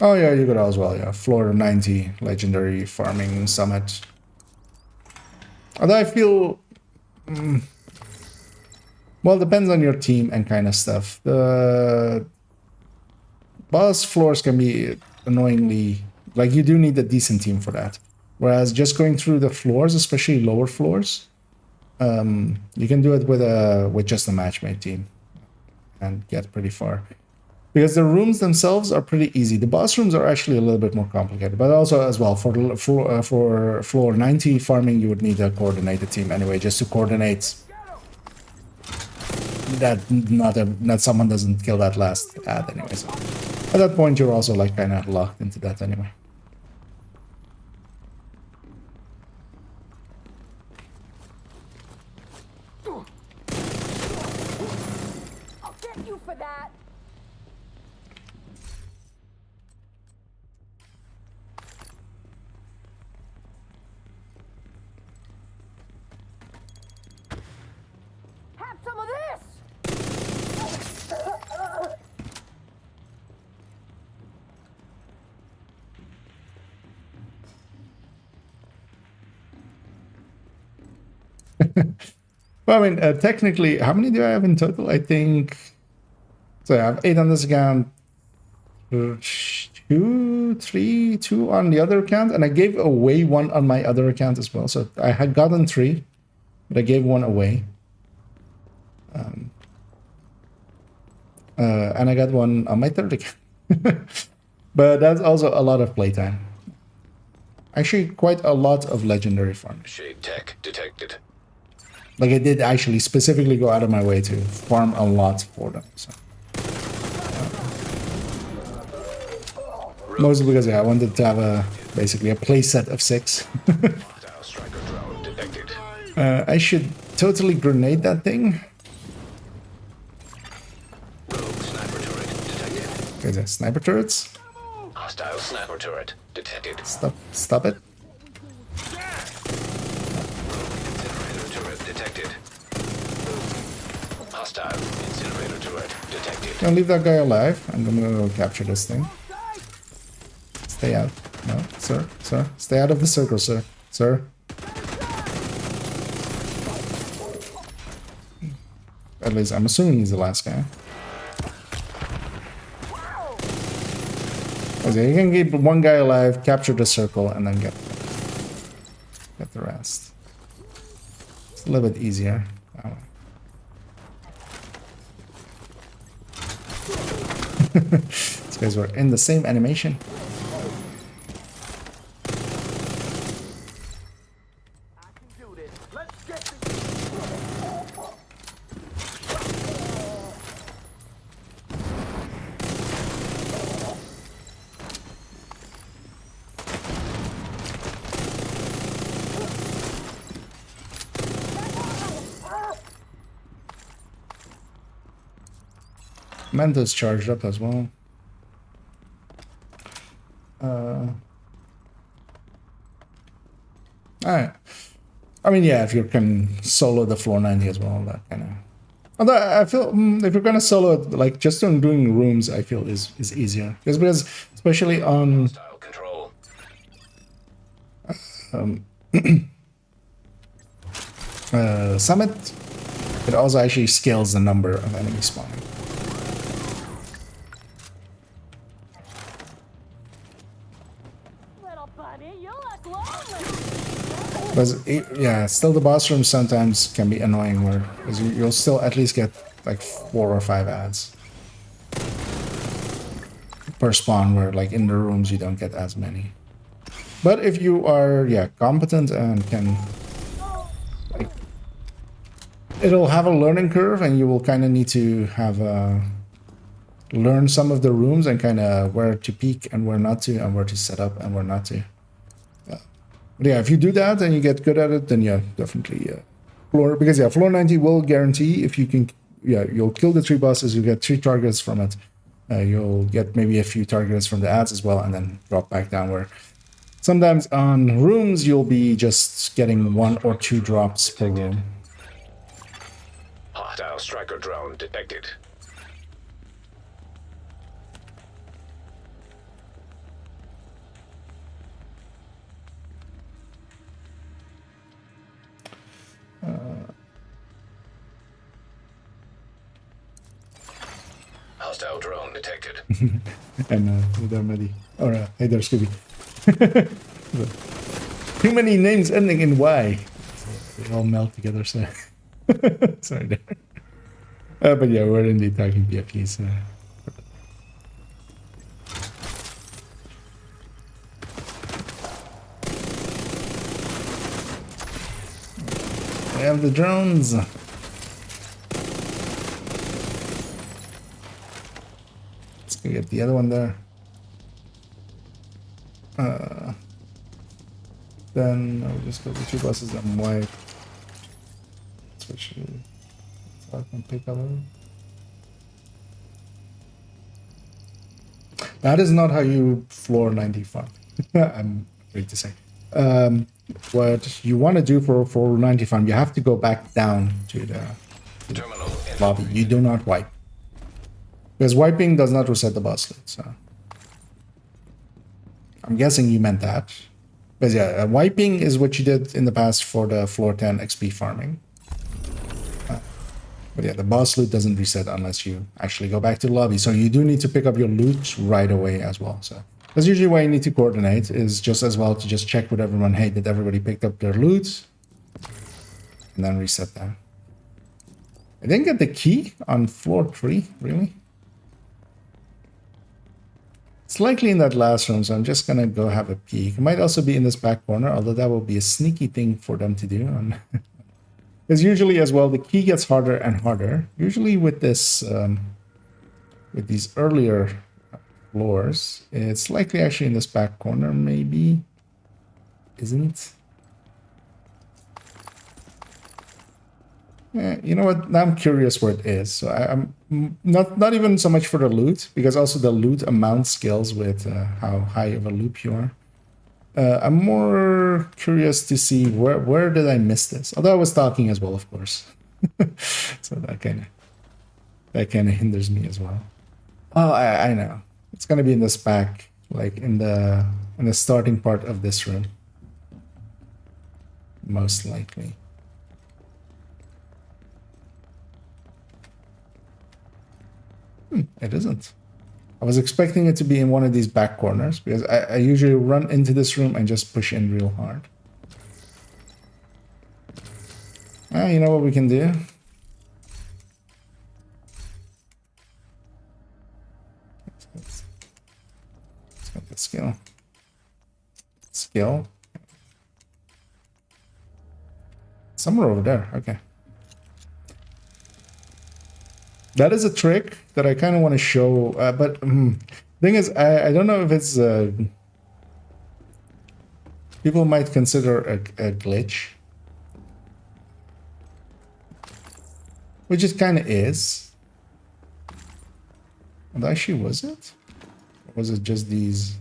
Oh yeah, you got as well. Yeah, floor 90 legendary farming summit. Although I feel. Well, depends on your team and kind of stuff. The boss floors can be annoyingly, like you do need a decent team for that. Whereas just going through the floors, especially lower floors, you can do it with just a matchmade team and get pretty far. Because the rooms themselves are pretty easy. The boss rooms are actually a little bit more complicated, but also as well for floor 90 farming, you would need a coordinated team anyway, just to coordinate that someone doesn't kill that last ad anyway. So at that point, you're also like kind of locked into that anyway. I'll get you for that. Have some of this. Well, I mean, technically, how many do I have in total? I think so. I have 8 on this account, 2, 3, 2 on the other account, and I gave away 1 on my other account as well. So I had gotten 3, but I gave 1 away. And I got 1 on my third account. But that's also a lot of playtime. Actually, quite a lot of legendary farming. Shade tech detected. Like I did actually specifically go out of my way to farm a lot for them. So. Mostly because I wanted to have basically a play set of 6. Hostile striker drone detected. I should totally grenade that thing. Rogue sniper turret detected. There's a sniper turrets. Hostile sniper turret detected. Stop it. Incinerator turret detected. Hostile incinerator turret detected. Don't leave that guy alive. I'm gonna go capture this thing. Stay out. No, sir. Stay out of the circle, sir. Sir. At least I'm assuming he's the last guy. Okay, you can keep 1 guy alive, capture the circle, and then get the rest. It's a little bit easier. That way. These guys were in the same animation. Mento's charged up as well. Alright. I mean, yeah, if you can solo the floor 90 as well, that kind of... Although I feel if you're gonna solo it, like just doing rooms, I feel is easier. Just because, especially on Hostile control. Summit, it also actually scales the number of enemies spawning. Little bunny, you look lonely. Because yeah, still the boss rooms sometimes can be annoying, where because you'll still at least get like 4 or 5 ads per spawn, where like in the rooms you don't get as many. But if you are competent and can, like, it'll have a learning curve, and you will kind of need to have learn some of the rooms and kind of where to peek and where not to, and where to set up and where not to. But yeah, if you do that and you get good at it, then yeah, definitely floor, because yeah, floor 90 will guarantee if you can, you'll kill the 3 bosses, you get 3 targets from it. You'll get maybe a few targets from the ads as well, and then drop back down, where sometimes on rooms you'll be just getting 1 or 2 drops per room. Hostile striker drone detected. Hostile drone detected. And they're ready. Or hey there, Scooby. Too many names ending in Y. So they all melt together, so sorry there. But yeah, we're indeed talking PFPs. We have the drones. Let's go get the other one there. Then I'll just go to 2 buses and wipe. Switch it so I can pick up. That is not how you floor 90 farm. I'm afraid to say. What you want to do for 90 farm, you have to go back down to the Terminal lobby. You do not wipe. Because wiping does not reset the boss list, so I'm guessing you meant that. But yeah, wiping is what you did in the past for the floor 10 XP farming. But yeah, the boss loot doesn't reset unless you actually go back to the lobby. So you do need to pick up your loot right away as well. So that's usually why you need to coordinate, is just as well to just check with everyone, hey, did everybody pick up their loot? And then reset that. I didn't get the key on floor 3, really. It's likely in that last room, so I'm just gonna go have a peek. It might also be in this back corner, although that will be a sneaky thing for them to do. Because usually as well, the key gets harder and harder. Usually with this, with these earlier floors, it's likely actually in this back corner, maybe. Isn't? You know what? Now I'm curious where it is. So I'm not even so much for the loot, because also the loot amount scales with how high of a loop you are. I'm more curious to see where did I miss this? Although I was talking as well, of course. So that kind of hinders me as well. Oh, I know. It's gonna be in this back, like in the starting part of this room, most likely. It isn't. I was expecting it to be in one of these back corners, because I usually run into this room and just push in real hard. You know what we can do? Let's get the skill. Skill. Somewhere over there. Okay. That is a trick that I kind of want to show, but thing is, I don't know if it's people might consider a glitch, which it kind of is. And actually, was it? Or was it just these?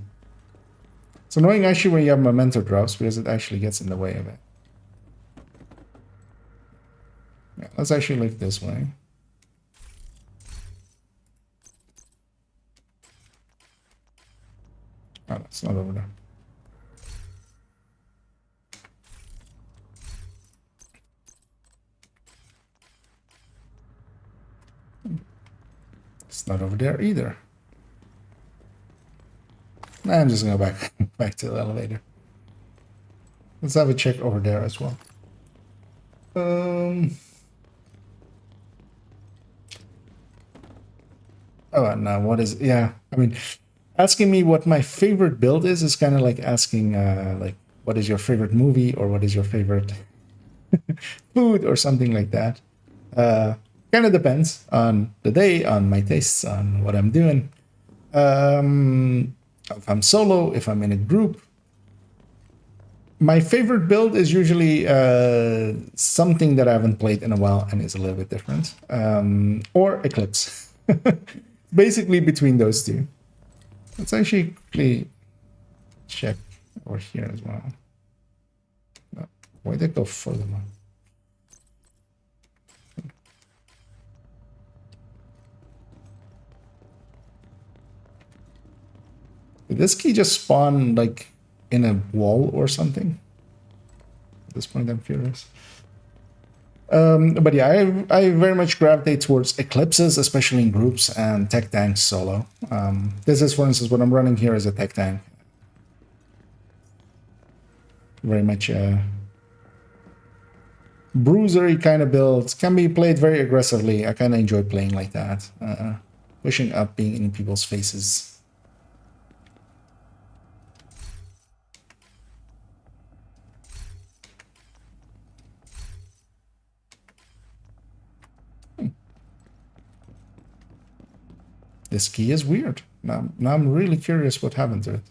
It's annoying actually when you have memento drops, because it actually gets in the way of it. Yeah, let's actually look this way. Oh, it's not over there. It's not over there either. Nah, I'm just gonna go back to the elevator. Let's have a check over there as well. Oh, no, what is... Yeah, I mean... Asking me what my favorite build is kind of like asking, like, what is your favorite movie, or what is your favorite food, or something like that. Kind of depends on the day, on my tastes, on what I'm doing. If I'm solo, if I'm in a group. My favorite build is usually something that I haven't played in a while and is a little bit different. Or Eclipse. Basically between those two. Let's actually quickly check over here as well. No, why did it go further on? Did this key just spawn like in a wall or something? At this point, I'm curious. But yeah, I very much gravitate towards Eclipses, especially in groups, and tech tanks solo. This is, for instance, what I'm running here as a tech tank. Very much bruisery kind of builds. Can be played very aggressively. I kind of enjoy playing like that. Pushing up, being in people's faces. This key is weird. Now I'm really curious what happened to it.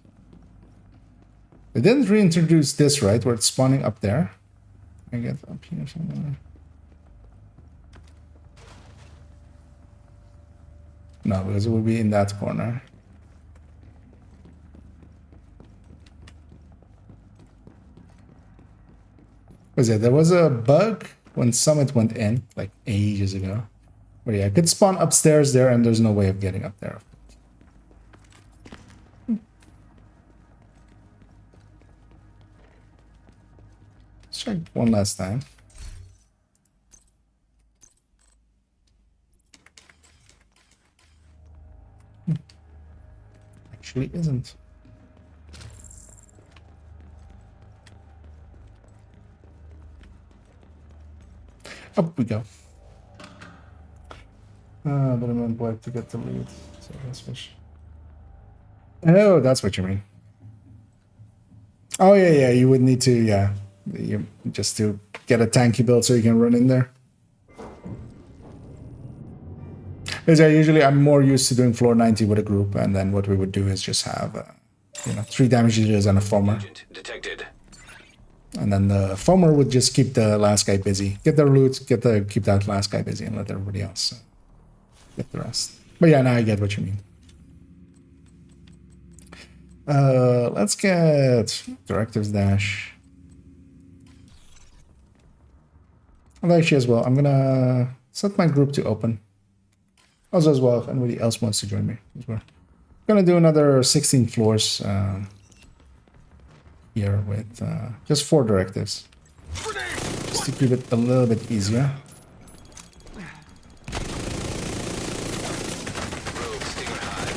They didn't reintroduce this, right? Where it's spawning up there. I get up here somewhere. No, because it will be in that corner. Was it? There was a bug when Summit went in, like ages ago. But yeah, I could spawn upstairs there, and there's no way of getting up there. Let's check one last time. Actually isn't. Up we go. But I'm on black to get the lead. So let's switch. Oh, that's what you mean. Oh yeah, you would need to, yeah. You just to get a tanky build so you can run in there. Because usually I'm more used to doing floor 90 with a group, and then what we would do is just have, 3 damage dealers and a foamer. Agent detected. And then the foamer would just keep the last guy busy. Get their loot, keep that last guy busy, and let everybody else get the rest. But yeah, now I get what you mean. Let's get Directives Dash. And actually as well, I'm gonna set my group to open. Also as well, if anybody else wants to join me as well. Gonna do another 16 floors here with just 4 directives. Just to keep it a little bit easier.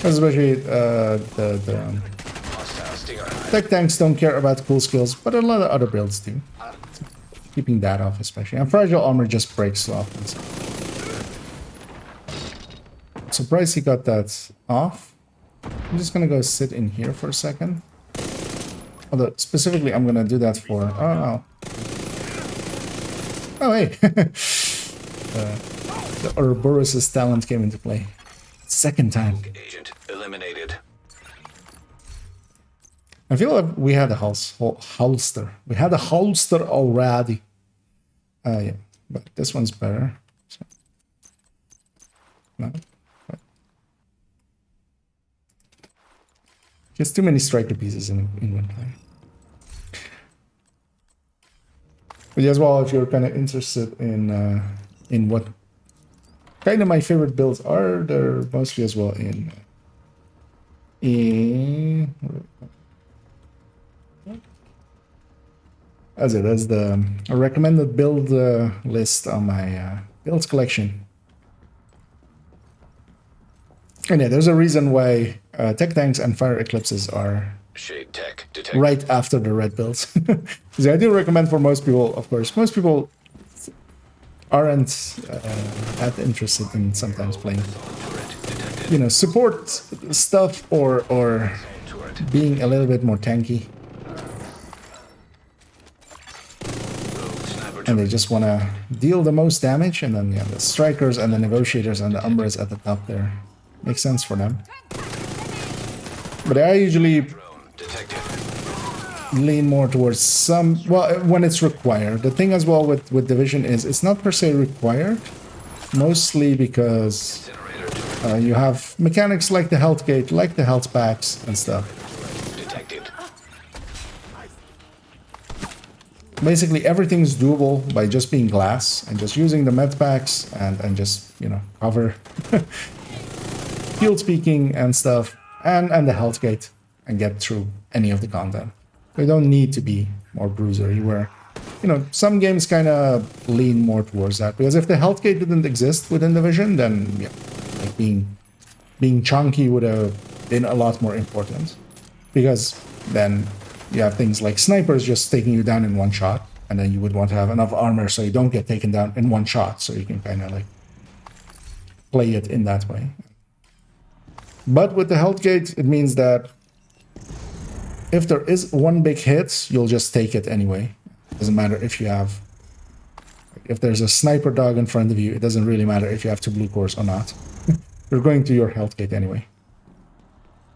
Especially the Hostile stinger high. tech tanks don't care about cool skills, but a lot of other builds do. Keeping that off especially. And fragile armor just breaks off. Surprised he got that off. I'm just gonna go sit in here for a second. Although specifically I'm gonna do that for oh hey. The Ouroboros' talent came into play. Second time. Agent eliminated. I feel like we had a holster. We had a holster already. Yeah, but this one's better. So. No. But. Just too many striker pieces in inventory. But as well, if you're kind of interested in what kind of my favorite builds are, they're mostly as well in as the recommended build list on my builds collection. And yeah, there's a reason why tech tanks and fire eclipses are Shade tech detected. right after the red builds. Because I do recommend for most people, of course, most people aren't that interested in sometimes playing, support stuff or being a little bit more tanky. And they just want to deal the most damage, and then the strikers and the negotiators and the umbras at the top there makes sense for them. But I usually lean more towards some, well, when it's required. The thing as well with Division is it's not per se required, mostly because you have mechanics like the health gate, like the health packs and stuff. Detected. Basically everything's doable by just being glass and just using the med packs and just, cover field speaking and stuff and the health gate and get through any of the content. You don't need to be more bruisery, where, some games kind of lean more towards that. Because if the health gate didn't exist within Division, then like being chunky would have been a lot more important. Because then you have things like snipers just taking you down in one shot, and then you would want to have enough armor so you don't get taken down in one shot, so you can kind of like play it in that way. But with the health gate, it means that if there is one big hit, you'll just take it anyway. Doesn't matter if there's a sniper dog in front of you, it doesn't really matter if you have 2 blue cores or not. You're going to your health gate anyway.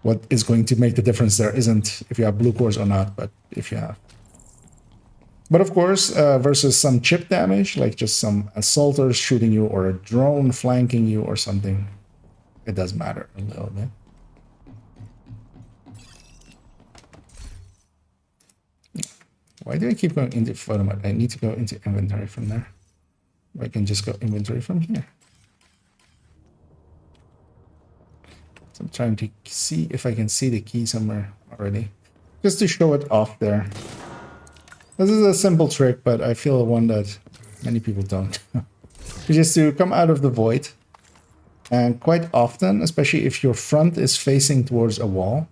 What is going to make the difference there isn't if you have blue cores or not, but if you have. But of course, versus some chip damage, like just some assaulters shooting you or a drone flanking you or something, it does matter a little bit. Why do I keep going into photo mode? I need to go into inventory from there. I can just go inventory from here. So I'm trying to see if I can see the key somewhere already. Just to show it off there. This is a simple trick, but I feel one that many people don't. Which is to come out of the void. And quite often, especially if your front is facing towards a wall,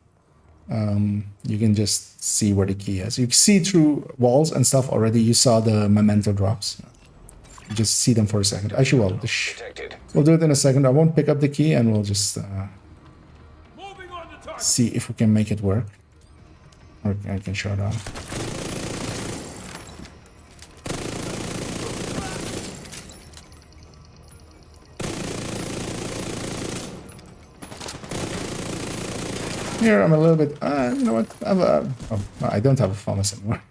you can just see where the key is. You can see through walls and stuff already. You saw the memento drops. You just see them for a second. Actually, well, Detected. we'll do it in a second. I won't pick up the key and we'll just see if we can make it work. Or I can show it on. Here I'm a little bit, you know what, I don't have a FAMAS anymore.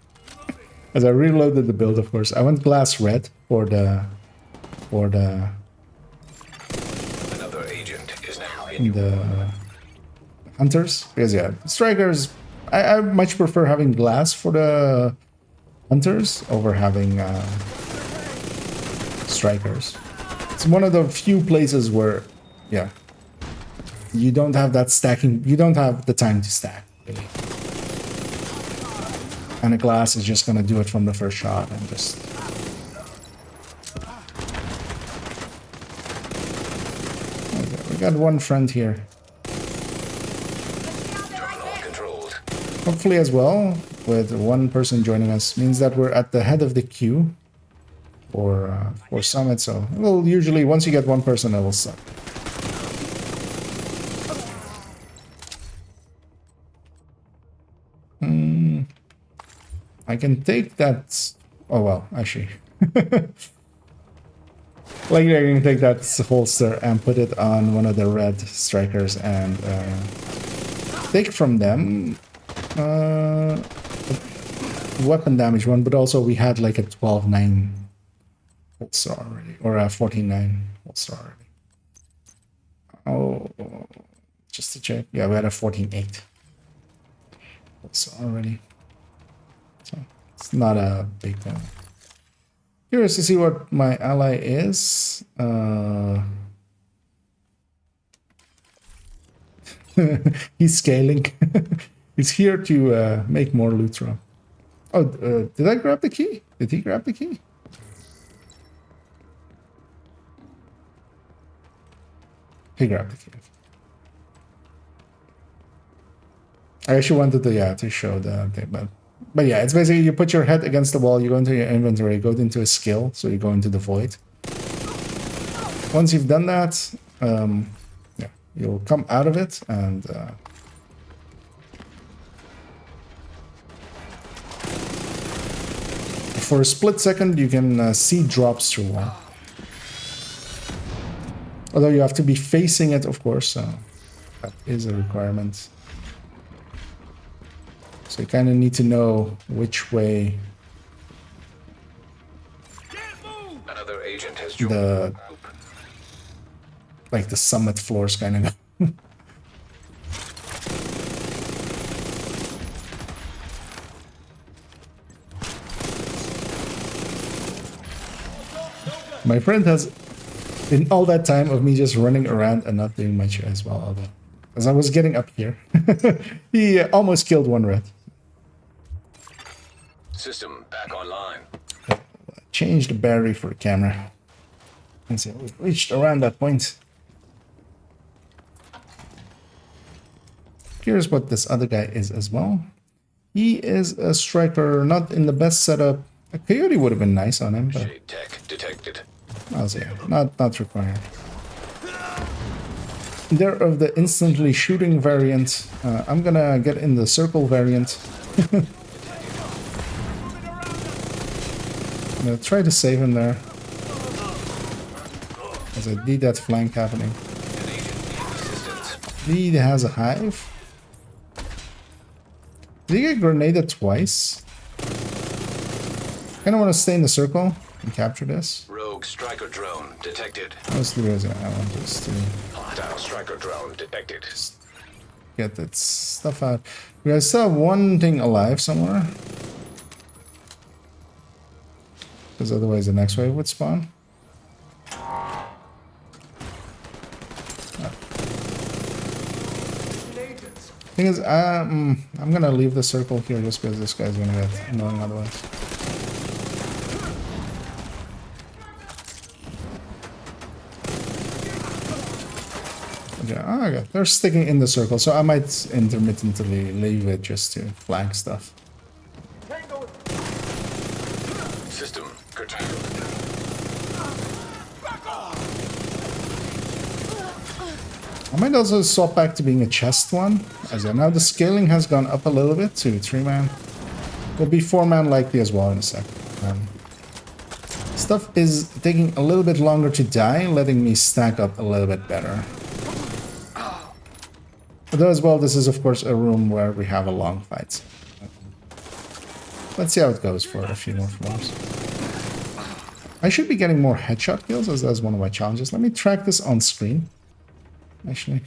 As I reloaded the build, of course, I went glass red for the Another agent is now in the hunters, because yeah, strikers, I much prefer having glass for the hunters over having strikers. It's one of the few places where, yeah, you don't have that stacking, you don't have the time to stack, really. And a glass is just gonna do it from the first shot and just... Okay, we got one friend here. terminal controlled. Hopefully as well, with one person joining us, means that we're at the head of the queue for Summit, so well, usually once you get one person, it will suck. I can take that... Oh, well, actually. Like, I can take that holster and put it on one of the red strikers and take from them weapon damage one, but also we had like a 12-9 holster already, or a 14-9 holster already. Oh, just to check. Yeah, we had a 14-8 holster already. So it's not a big thing. Curious to see what my ally is. He's scaling. He's here to make more loot drop. Oh, did I grab the key? Did he grab the key? He grabbed the key. I actually wanted to show the thing, but yeah, it's basically you put your head against the wall, you go into your inventory, go into a skill, so you go into the void. Once you've done that, yeah, you'll come out of it and for a split second you can see drops through one. Although you have to be facing it, of course, that is a requirement. So you kind of need to know which way Another agent has joined the like the summit floors kind of go. My friend has, in all that time of me just running around and not doing much as well, although as I was getting up here, he almost killed one red. System back online. Change the battery for the camera. And see, we've reached around that point. Curious what this other guy is as well. He is a striker, not in the best setup. A coyote would have been nice on him, but Shade tech detected. I'll say not required. They're of the instantly shooting variant. I'm gonna get in the circle variant. I'm gonna try to save him there. As I need that flank happening. An agent needs assistance. He has a hive. Did he get grenaded twice? Kinda wanna stay in the circle and capture this. Rogue striker drone detected. Let's do this. I want just to Hostile striker drone detected. get that stuff out. We guys still have one thing alive somewhere. Because otherwise the next wave would spawn. Thing is, I'm gonna leave the circle here just because this guy's gonna get annoying otherwise. Okay, okay, they're sticking in the circle, so I might intermittently leave it just to flag stuff. System curtailed. I might also swap back to being a chest one, as now the scaling has gone up a little bit to 3-man. Will be 4-man likely as well in a sec. Stuff is taking a little bit longer to die, letting me stack up a little bit better. Although as well, this is of course a room where we have a long fight. Let's see how it goes for a few more floors. I should be getting more headshot kills, as that's one of my challenges. Let me track this on screen, actually,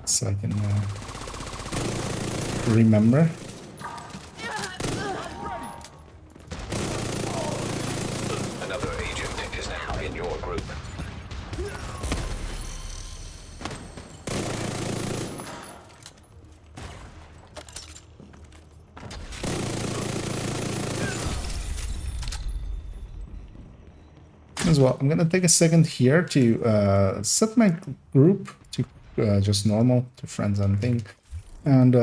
so I can remember. Another agent is now in your group. As well, I'm gonna take a second here to set my group to just normal, to friends and thing. And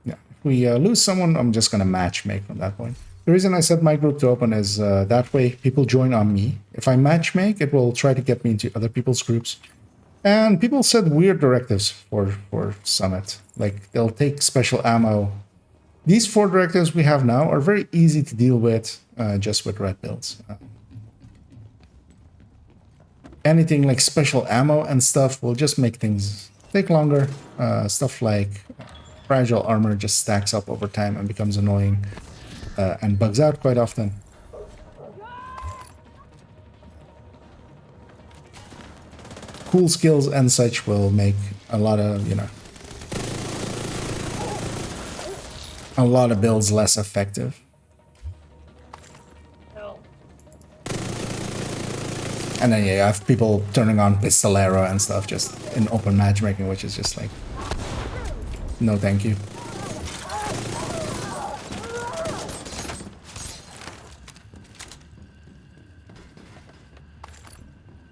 yeah, if we lose someone, I'm just gonna match make from that point. The reason I set my group to open is that way people join on me. If I match make, it will try to get me into other people's groups. And people set weird directives for Summit. Like, they'll take special ammo. These 4 directives we have now are very easy to deal with just with red builds. Anything like special ammo and stuff will just make things take longer. Stuff like fragile armor just stacks up over time and becomes annoying and bugs out quite often. Cool skills and such will make a lot of, you know, a lot of builds less effective. And then yeah, you have people turning on Pistolero and stuff just in open matchmaking, which is just like, no thank you.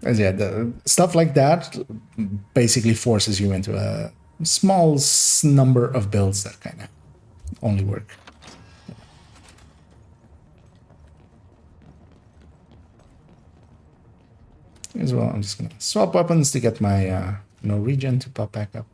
As yeah, the stuff like that basically forces you into a small number of builds that kind of only work. As well, I'm just gonna swap weapons to get my Norwegian to pop back up.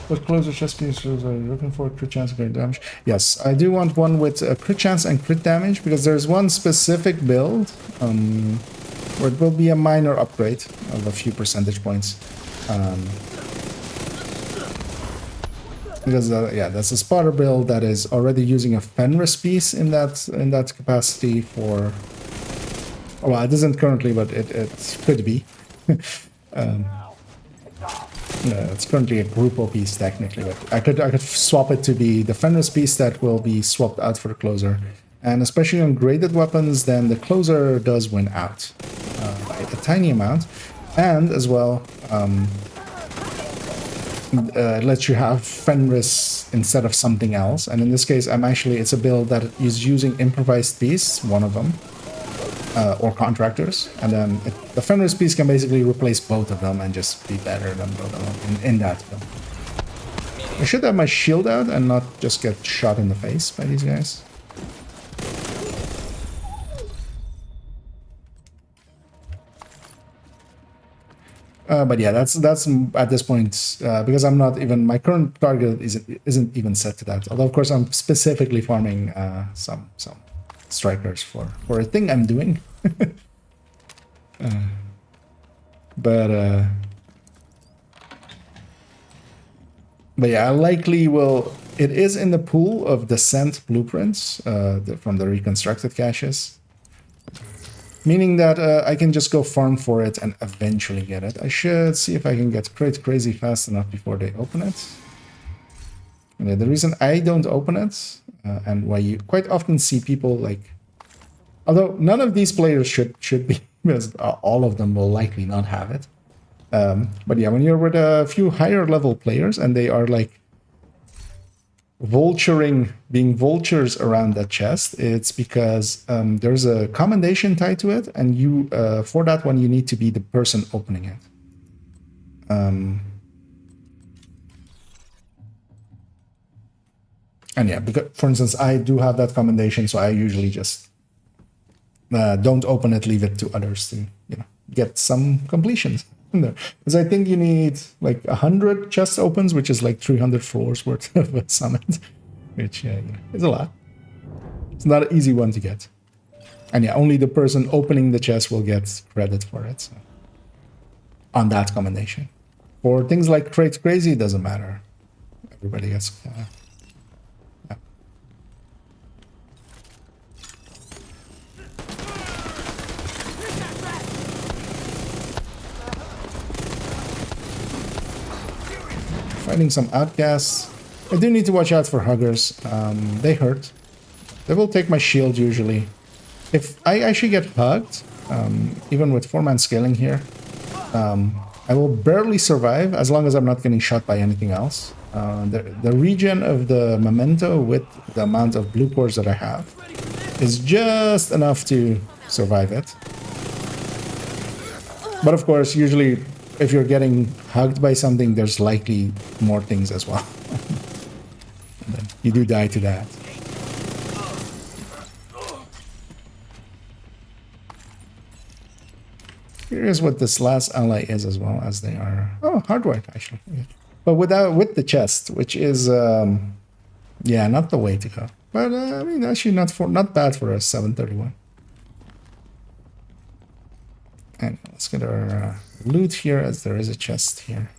What closer chest pieces are you looking for? Crit chance and crit damage? Yes, I do want one with crit chance and crit damage, because there's one specific build where it will be a minor upgrade of a few percentage points. Because yeah, that's a spotter build that is already using a Fenris piece in that capacity for. Well, it isn't currently, but it could be. It's currently a Grupo piece technically, but I could swap it to be the Fenris piece that will be swapped out for the closer. And especially on graded weapons, then the closer does win out by a tiny amount, and as well. It lets you have Fenris instead of something else, and in this case it's a build that is using improvised piece, one of them, or contractors, and then the Fenris piece can basically replace both of them and just be better than both of them in that build. I should have my shield out and not just get shot in the face by these guys. But yeah, that's at this point because I'm not even, my current target isn't even set to that. Although of course I'm specifically farming some strikers for a thing I'm doing. But yeah, I likely will. It is in the pool of Descent blueprints from the reconstructed caches. Meaning that I can just go farm for it and eventually get it. I should see if I can get crazy fast enough before they open it. And the reason I don't open it, and why you quite often see people like... Although none of these players should be, because all of them will likely not have it. But yeah, when you're with a few higher level players and they are like being vultures around that chest, it's because there's a commendation tied to it, and you for that one you need to be the person opening it. And yeah, because for instance, I do have that commendation, so I usually just don't open it, leave it to others to get some completions in there. Because I think you need like 100 chest opens, which is like 300 floors worth of a summit, which is a lot. It's not an easy one to get. And yeah, only the person opening the chest will get credit for it. So. On that commendation. For things like Crates Crazy, it doesn't matter. Everybody gets... yeah. Fighting some outcasts. I do need to watch out for huggers. They hurt. They will take my shield usually. If I actually get hugged, even with 4-man scaling here, I will barely survive as long as I'm not getting shot by anything else. The regen of the memento with the amount of blue cores that I have is just enough to survive it. But of course, usually if you're getting hugged by something, there's likely more things as well. And then you do die to that. Here's what this last ally is as well, as they are... Oh, hardwired actually. Yeah. But with the chest, which is... yeah, not the way to go. But I mean, actually not bad for a 731. And let's get our loot here, as there is a chest here.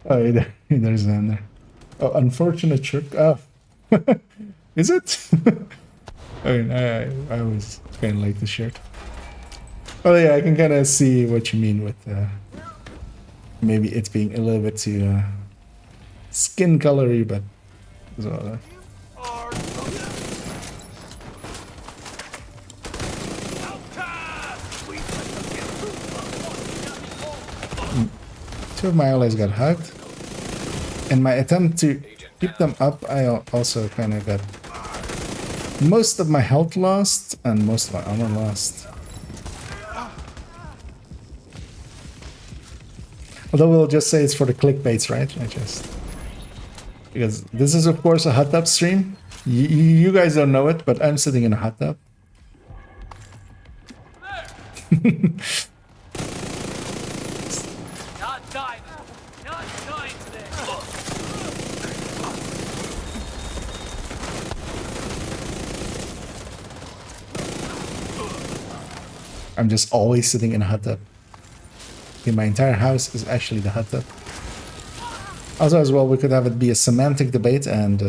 Oh, there's Xander. Oh, unfortunate trick. Oh, is it? I mean, I always kind of like the shirt. Oh yeah, I can kind of see what you mean with maybe it being a little bit too skin colory, but as well. Two of my allies got hugged. In my attempt to keep them up, I also kind of got most of my health lost and most of my armor lost. Although we'll just say it's for the clickbaits, right? Because this is of course a hot tub stream. You guys don't know it, but I'm sitting in a hot tub. I'm just always sitting in a hot tub. Okay, my entire house is actually the hot tub. Also, as well, we could have it be a semantic debate, and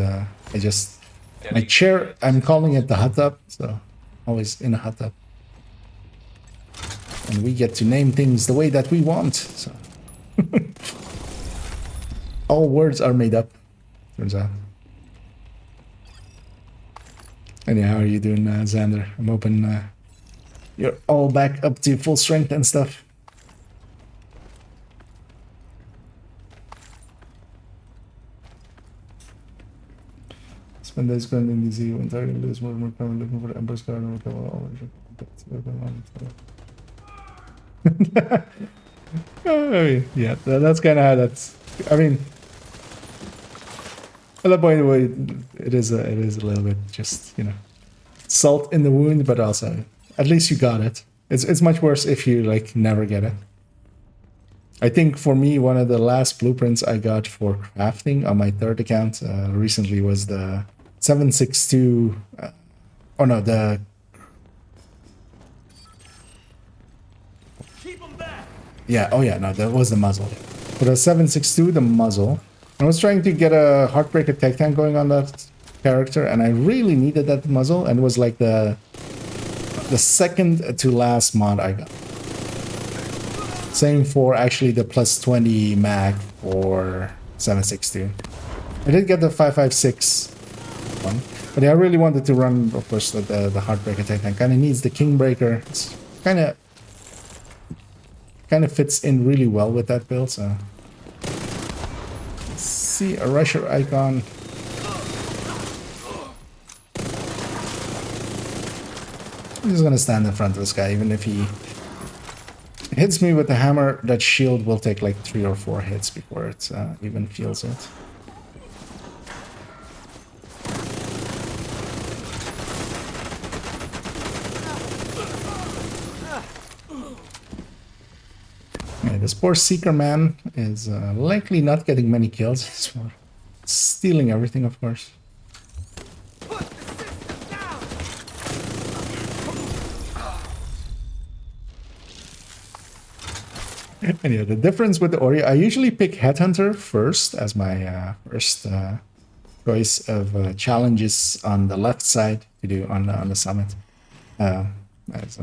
my chair, I'm calling it the hot tub, so always in a hot tub. And we get to name things the way that we want, so. All words are made up, turns out. Anyhow, how are you doing, Xander? I'm hoping you're all back up to full strength and stuff. Spend days grinding DZ when targeting lose more common looking for the Emperor's card and recover all yeah, that's kind of how that's. I mean, at that point, it is a little bit just salt in the wound, but also at least you got it. It's much worse if you like never get it. I think for me, one of the last blueprints I got for crafting on my third account recently was the 762. Oh no, the. Yeah, oh yeah, no, that was the muzzle. For the 762, the muzzle. I was trying to get a Heartbreaker Tech Tank going on that character, and I really needed that muzzle, and it was like the second to last mod I got. Same for actually the +20 mag for 762. I did get the 556 one, but yeah, I really wanted to run, of course, the Heartbreaker Titan. Kind of needs the Kingbreaker. It's kind of fits in really well with that build. So let's see a Rusher icon. I'm just gonna stand in front of this guy, even if he hits me with the hammer. That shield will take like 3 or 4 hits before it even feels it. Yeah, this poor Seeker man is likely not getting many kills. He's stealing everything, of course. And yeah, the difference with the Ori, I usually pick Headhunter first as my first choice of challenges on the left side to do on the summit. That's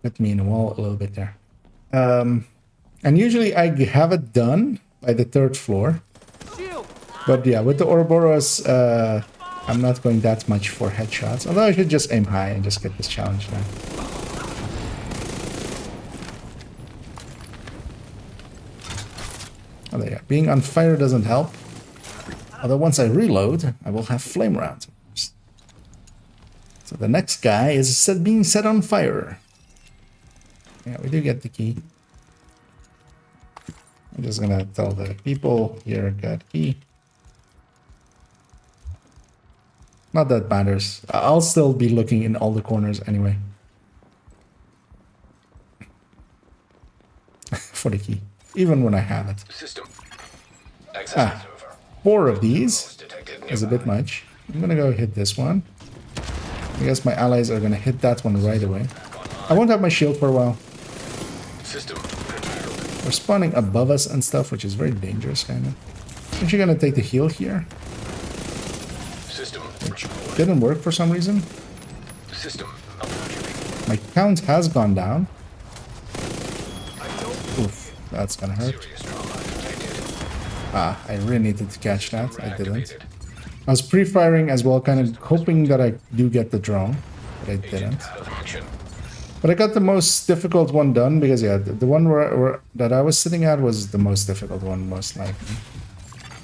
hit me in the wall a little bit there. And usually I have it done by the 3rd floor. But yeah, with the Ouroboros, I'm not going that much for headshots. Although I should just aim high and just get this challenge done. Oh, yeah, being on fire doesn't help. Although once I reload, I will have flame rounds. So the next guy is being set on fire. Yeah, we do get the key. I'm just gonna tell the people here, got key. Not that matters. I'll still be looking in all the corners anyway. For the key. Even when I have it. System. Access over. 4 of these is a bit much. I'm gonna go hit this one. I guess my allies are gonna hit that one right away. I won't have my shield for a while. System. They're spawning above us and stuff, which is very dangerous, kind of. Aren't you gonna take the heal here? System. Which didn't work for some reason. System. My count has gone down. Oof, that's gonna hurt. Serious trauma detected. Ah, I really needed to catch that. I didn't. I was pre-firing as well, kind of hoping that I do get the drone, but I didn't. Out of action. But I got the most difficult one done because, yeah, the one that I was sitting at was the most difficult one, most likely.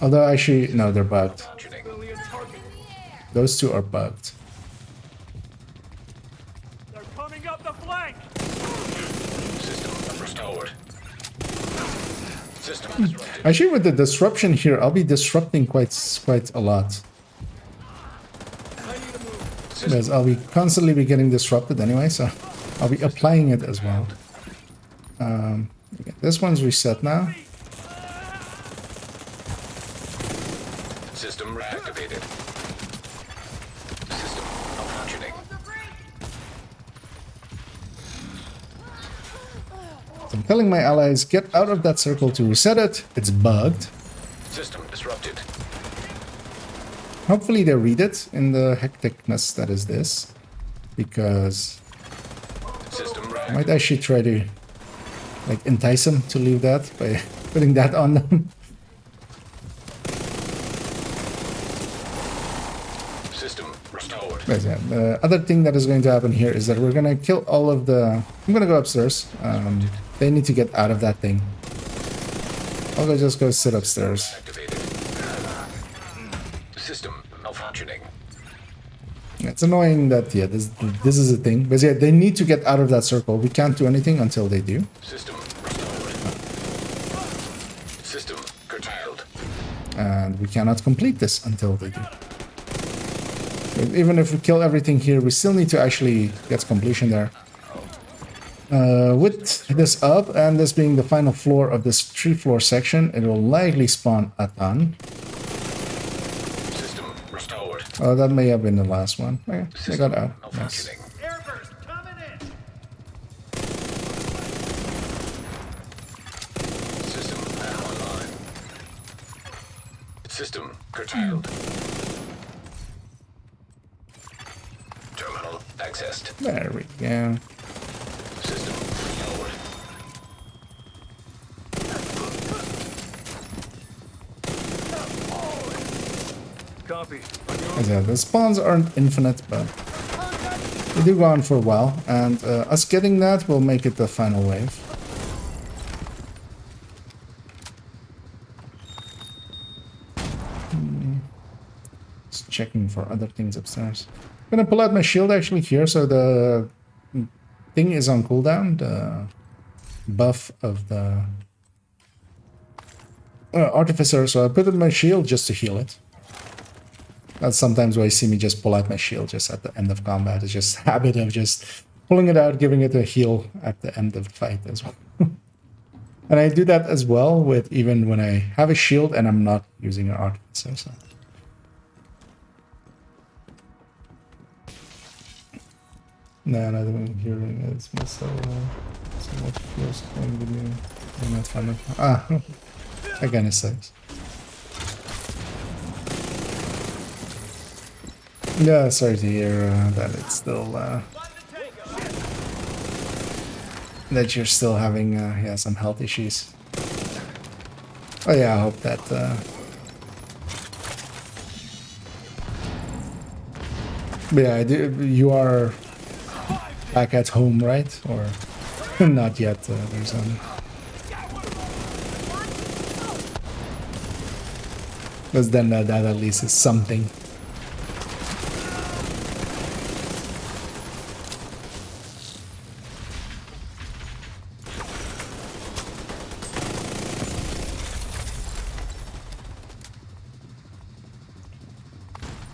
Although, actually, no, they're bugged. Functioning. Those 2 are bugged. They're coming up the flank. System restored. System disrupted. Actually, with the disruption here, I'll be disrupting quite a lot. Because I'll be constantly getting disrupted anyway, so I'll be applying it as well. Okay, this one's reset now. System reactivated. System malfunctioning. So I'm telling my allies, get out of that circle to reset it. It's bugged. System disrupted. Hopefully they read it in the hecticness that is this. Because System I might actually try to like entice them to leave that by putting that on them. System restored. But yeah, the other thing that is going to happen here is that we're gonna kill all of the... I'm gonna go upstairs. They need to get out of that thing. I'll just go sit upstairs. Activated. System malfunctioning. It's annoying that, yeah, this is a thing. But yeah, they need to get out of that circle. We can't do anything until they do. System restored. System curtailed. And we cannot complete this until they do. Even if we kill everything here, we still need to actually get completion there. With this up and this being the final floor of this 3-floor section, it will likely spawn a ton. System restored. Oh, that may have been the last one. Okay, I System got out. Nice. malfunctioning. Airburst coming in. System now online. System curtailed. Terminal accessed. There we go. System restored. Copy. As I said, the spawns aren't infinite, but they do go on for a while, and us getting that will make it the final wave. Just checking for other things upstairs. I'm gonna pull out my shield actually here, so the thing is on cooldown. The buff of the artificer, so I put in my shield just to heal it. That's sometimes why you see me just pull out my shield just at the end of combat. It's just habit of just pulling it out, giving it a heal at the end of the fight as well. And I do that as well with even when I have a shield and I'm not using an artificer. So. No, not even hearing it. It's so much force going to me. I'm not fun. Ah, again, it sucks. Yeah, sorry to hear that it's still that you're still having yeah, some health issues. Oh yeah, I hope that but yeah, you are back at home, right? Or not yet? There's because then that at least is something.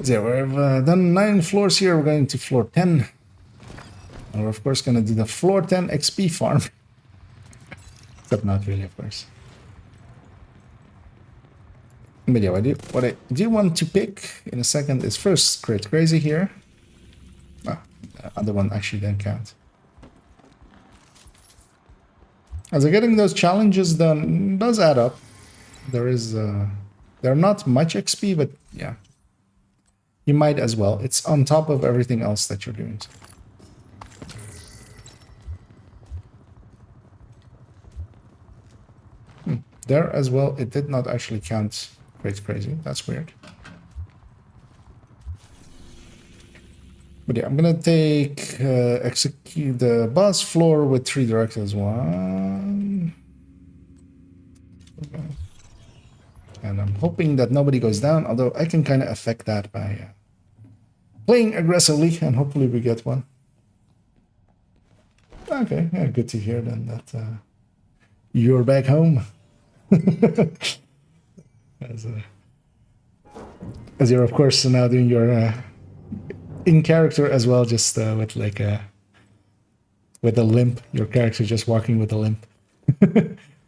So yeah, we've done 9 floors here. We're going to floor 10. And we're of course going to do the floor 10 XP farm. Except not really, of course. But yeah, what I do want to pick in a second is first Crit Crazy here. Ah, the other one actually didn't count. As I'm getting those challenges done, does add up. There is, they're not much XP, but yeah. You might as well. It's on top of everything else that you're doing. There as well, it did not actually count Great Crazy. That's weird. But yeah, I'm gonna take execute the boss floor with 3 directives. 1. Okay. And I'm hoping that nobody goes down, although I can kind of affect that by playing aggressively, and hopefully we get one. Okay, yeah, good to hear then that you're back home. As you're of course now doing your in character as well, just with like a limp. Your character just walking with a limp,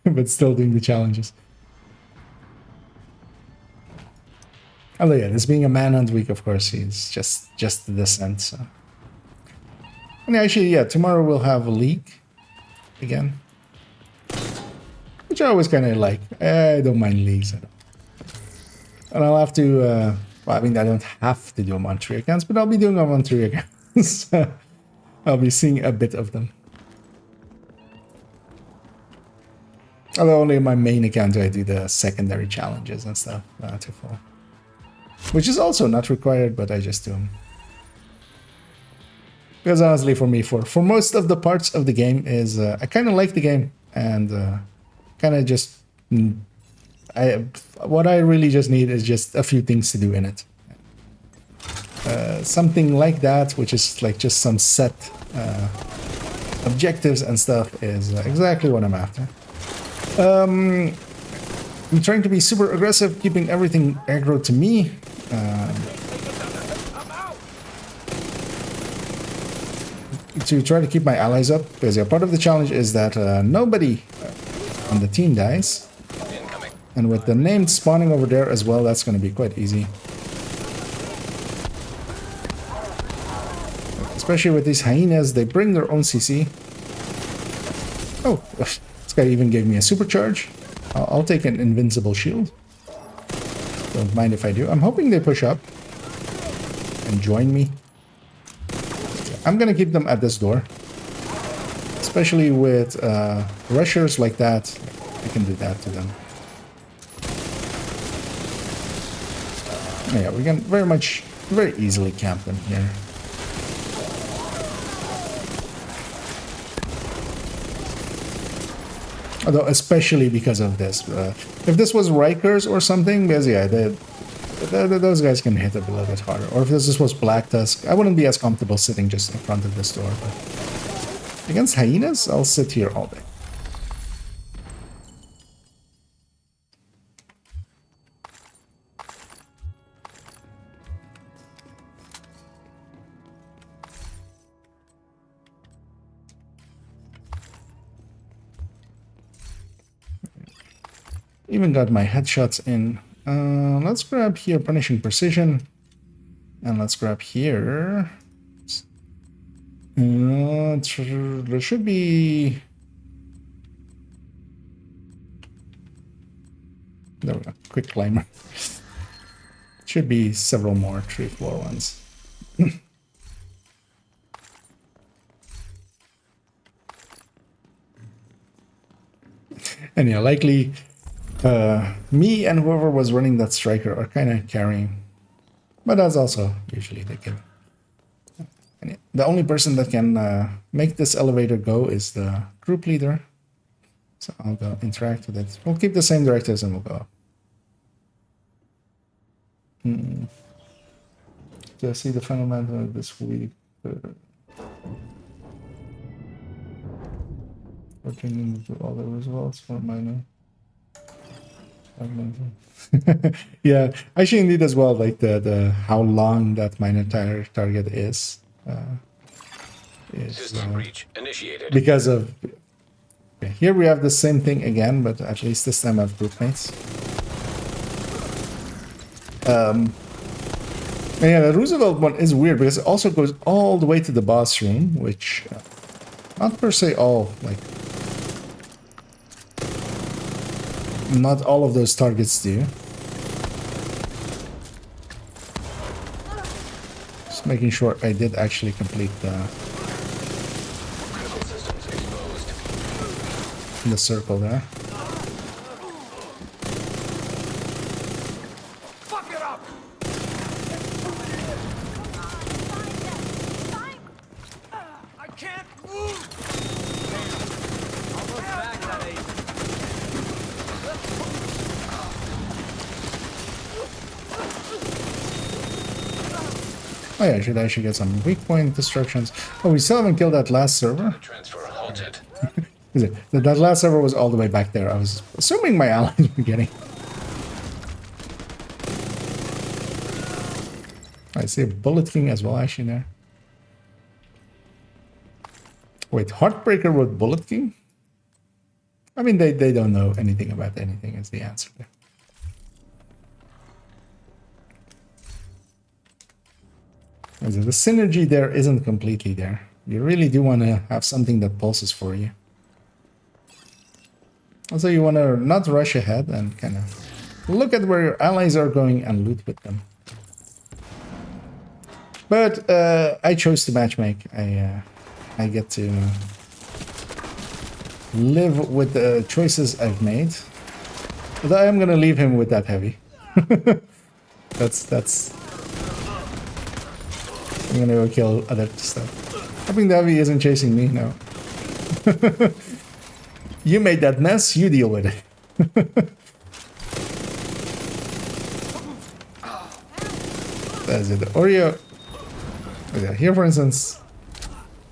but still doing the challenges. Although yeah, this being a manhunt week, of course, he's just the descent. So, and actually, yeah, tomorrow we'll have a league again, which I always kind of like. I don't mind leagues at all. And I'll have to. Well, I mean, I don't have to do them on 3 accounts, but I'll be doing them on 3 accounts. I'll be seeing a bit of them. Although only on my main account do I do the secondary challenges and stuff to fall. Which is also not required, but I just do them. Because honestly, for me, for most of the parts of the game is I kind of like the game, and kind of just what I really just need is just a few things to do in it. Something like that, which is like just some set objectives and stuff, is exactly what I'm after. I'm trying to be super aggressive, keeping everything aggro to me. To try to keep my allies up, because yeah, part of the challenge is that nobody on the team dies. And with the named spawning over there as well, that's going to be quite easy. Especially with these hyenas, they bring their own CC. Oh, this guy even gave me a supercharge. I'll take an invincible shield. Don't mind if I do. I'm hoping they push up and join me. I'm gonna keep them at this door. Especially with rushers like that, I can do that to them. Yeah, we can very easily camp them here. Although, especially because of this. If this was Rikers or something, because yeah, those guys can hit a little bit harder. Or if this was Black Tusk, I wouldn't be as comfortable sitting just in front of this door. But against hyenas, I'll sit here all day. Even got my headshots in. Let's grab here Punishing Precision. And let's grab here. There should be... There we go. Quick Climber. Should be several more 3-4 ones. And yeah, likely... me and whoever was running that striker are kind of carrying, but that's also usually the case. And the only person that can make this elevator go is the group leader. So I'll go interact with it. We'll keep the same directives and we'll go up. Do I see the final man this week? Working with all the results for minor. Yeah, actually indeed as well, like the how long that minor target is System breach initiated. because of here we have the same thing again, but at least this time I have group mates. And yeah, the Roosevelt one is weird because it also goes all the way to the boss room, which not per se all like. Not all of those targets do. Just making sure I did actually complete the circle there. Fuck it up! I can't move! Almost back, that ace. Oh yeah, I should get some weak point destructions. Oh, we still haven't killed that last server. Transfer halted. Is it? That last server was all the way back there. I was assuming my allies were getting. I see a Bullet King as well, actually, there. Wait, Heartbreaker with Bullet King? I mean, they don't know anything about anything is the answer there. The synergy there isn't completely there. You really do want to have something that pulses for you. Also, you want to not rush ahead and kind of look at where your allies are going and loot with them. But I chose to matchmake. I get to live with the choices I've made. But I am going to leave him with that heavy. That's... I'm gonna go kill other stuff. Hoping the heavy isn't chasing me, no. You made that mess, you deal with it. That's it. Oreo. Okay, here, for instance,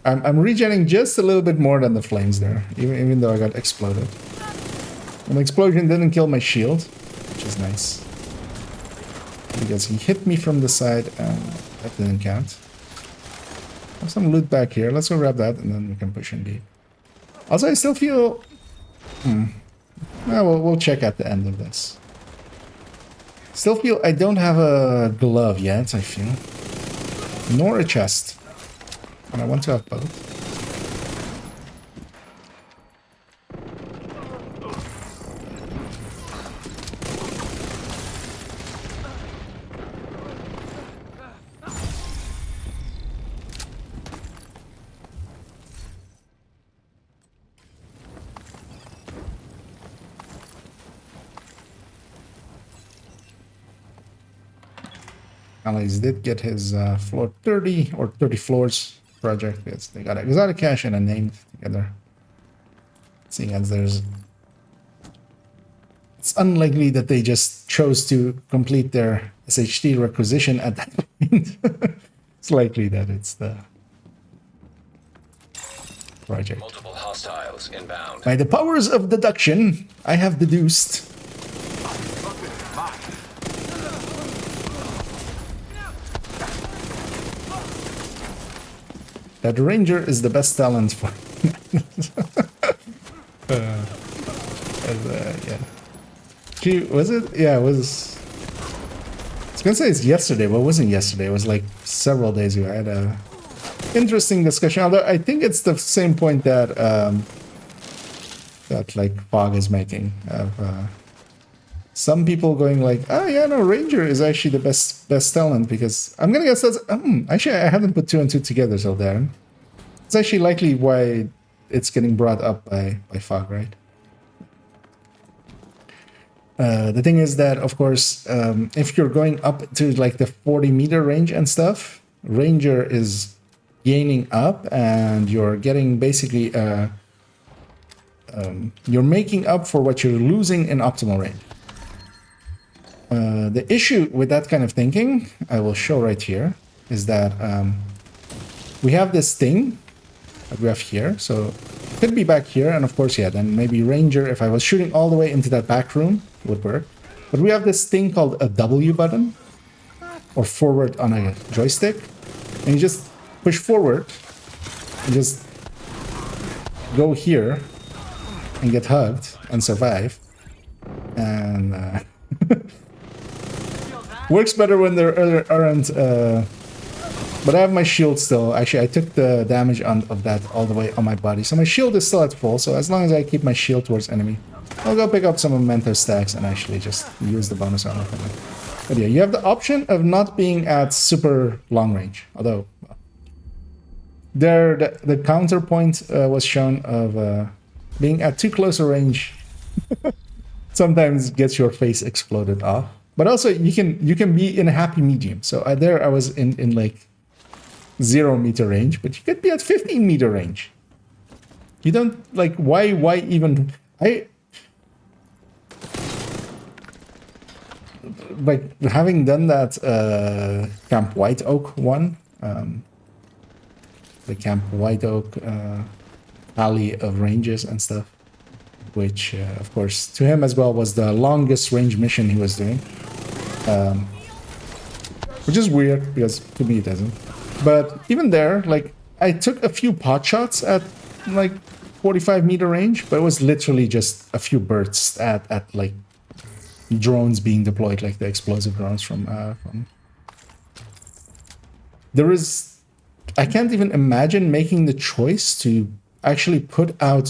I'm regenerating just a little bit more than the flames there, even though I got exploded. An explosion didn't kill my shield, which is nice. Because he hit me from the side and that didn't count. Have some loot back here. Let's go grab that and then we can push indeed. Also, I still feel... Well, we'll check at the end of this. Still feel I don't have a glove yet, I feel. Nor a chest. And I want to have both. Allies did get his floor 30 or 30 floors project. Yes, they got exotic cash and a name together. Seeing as it's unlikely that they just chose to complete their SHT requisition at that point. It's likely that it's the project. Multiple hostiles inbound. By the powers of deduction, I have deduced that Ranger is the best talent for. Yeah. Was it? Yeah, it was. I was gonna say it's yesterday, but it wasn't yesterday. It was like several days ago. I had a interesting discussion. Although I think it's the same point that that like Fog is making of some people going like, oh yeah, no, Ranger is actually the best talent because I'm gonna guess that's actually I haven't put 2 and 2 together so Darren. It's actually likely why it's getting brought up by Fog, right? The thing is that, of course, if you're going up to like the 40-meter range and stuff, Ranger is gaining up and you're getting basically, you're making up for what you're losing in optimal range. The issue with that kind of thinking, I will show right here, is that we have this thing that we have here. So it could be back here. And of course, yeah, then maybe Ranger, if I was shooting all the way into that back room, would work. But we have this thing called a W button or forward on a joystick. And you just push forward and just go here and get hugged and survive. And works better when there aren't but I have my shield still. Actually, I took the damage of that all the way on my body, so my shield is still at full. So as long as I keep my shield towards enemy, I'll go pick up some memento stacks and actually just use the bonus armor from it. But yeah, you have the option of not being at super long range, although well, there the counterpoint was shown of being at too close a range sometimes gets your face exploded off. But also you can be in a happy medium. So I was in like 0 meter range, but you could be at 15 meter range. You don't like why even like having done that Camp White Oak one, the Camp White Oak alley of ranges and stuff, which of course to him as well was the longest range mission he was doing, which is weird because to me it doesn't. But even there, like I took a few pot shots at like 45 meter range, but it was literally just a few bursts at like drones being deployed, like the explosive drones from there is, I can't even imagine making the choice to actually put out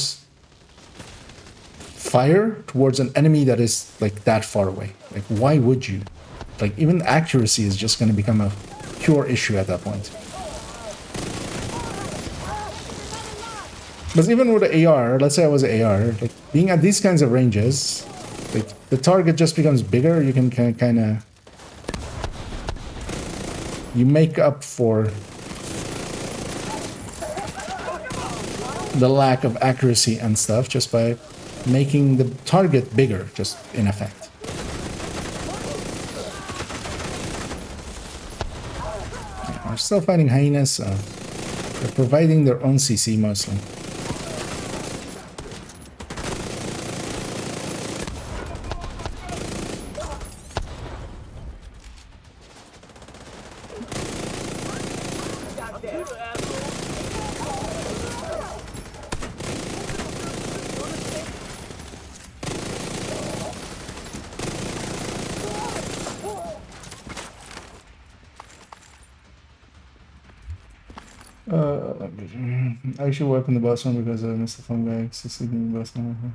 fire towards an enemy that is like that far away. Like why would you? Like even accuracy is just going to become a pure issue at that point. But even with the AR, let's say I was an AR, like being at these kinds of ranges, like the target just becomes bigger. You can kind of, you make up for the lack of accuracy and stuff just by making the target bigger, just in effect. Yeah, we're still fighting hyenas. They're providing their own CC mostly. I should weapon the boss one because I missed the phone guy succeeding the boss one.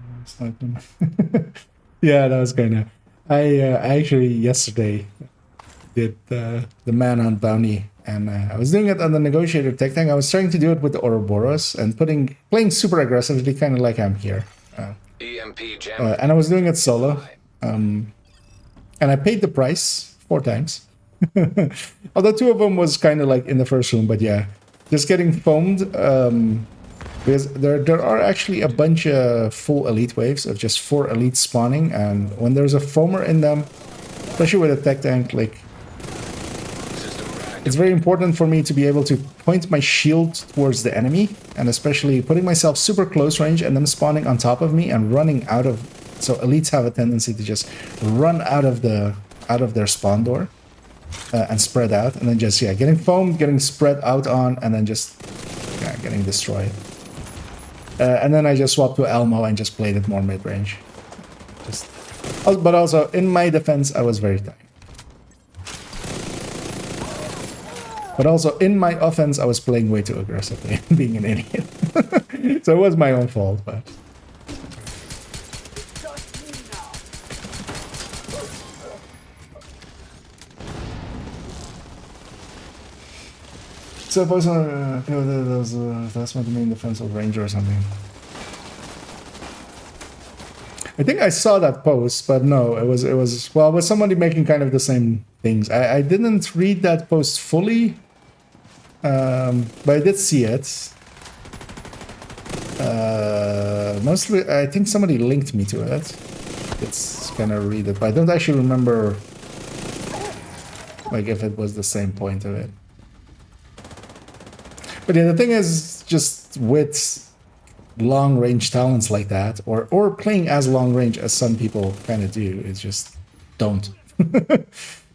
Yeah, that was kind of. I actually yesterday did the manhunt bounty, and I was doing it on the negotiator tech tank. I was trying to do it with the Ouroboros and playing super aggressively, kind of like I'm here. EMP jam. And I was doing it solo, and I paid the price 4 times. Although two of them was kind of like in the first room, but yeah, just getting foamed. Because there are actually a bunch of full elite waves of just 4 elites spawning, and when there's a foamer in them, especially with a tech tank, like it's very important for me to be able to point my shield towards the enemy, and especially putting myself super close range and them spawning on top of me and running out of. So elites have a tendency to just run out of their spawn door and spread out, and then just getting foamed, getting spread out on, and then just getting destroyed. And then I just swapped to Elmo and just played it more mid range. But also in my defense, I was very tired. But also, in my offense, I was playing way too aggressively, being an idiot. So it was my own fault, but... So I was that's what the main defensive ranger or something. I think I saw that post, but no, it was somebody making kind of the same things. I didn't read that post fully. But I did see it. Mostly, I think somebody linked me to it. It's gonna read it, but I don't actually remember, like, if it was the same point of it. But yeah, the thing is, just with long-range talents like that, or playing as long-range as some people kind of do, it's just don't.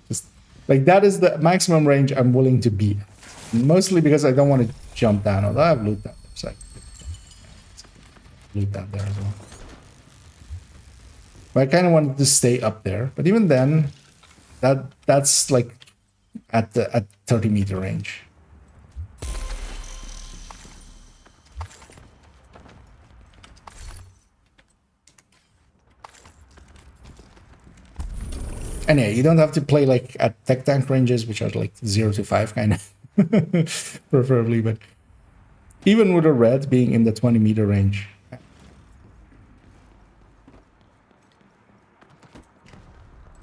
Just like that is the maximum range I'm willing to be. Mostly because I don't want to jump down, although I have loot down there, so I loot down there as well. But I kind of wanted to stay up there. But even then, that's like at 30-meter range. And yeah, you don't have to play like at tech tank ranges, which are like 0 to 5 kind of. Preferably, but even with a red being in the 20-meter range,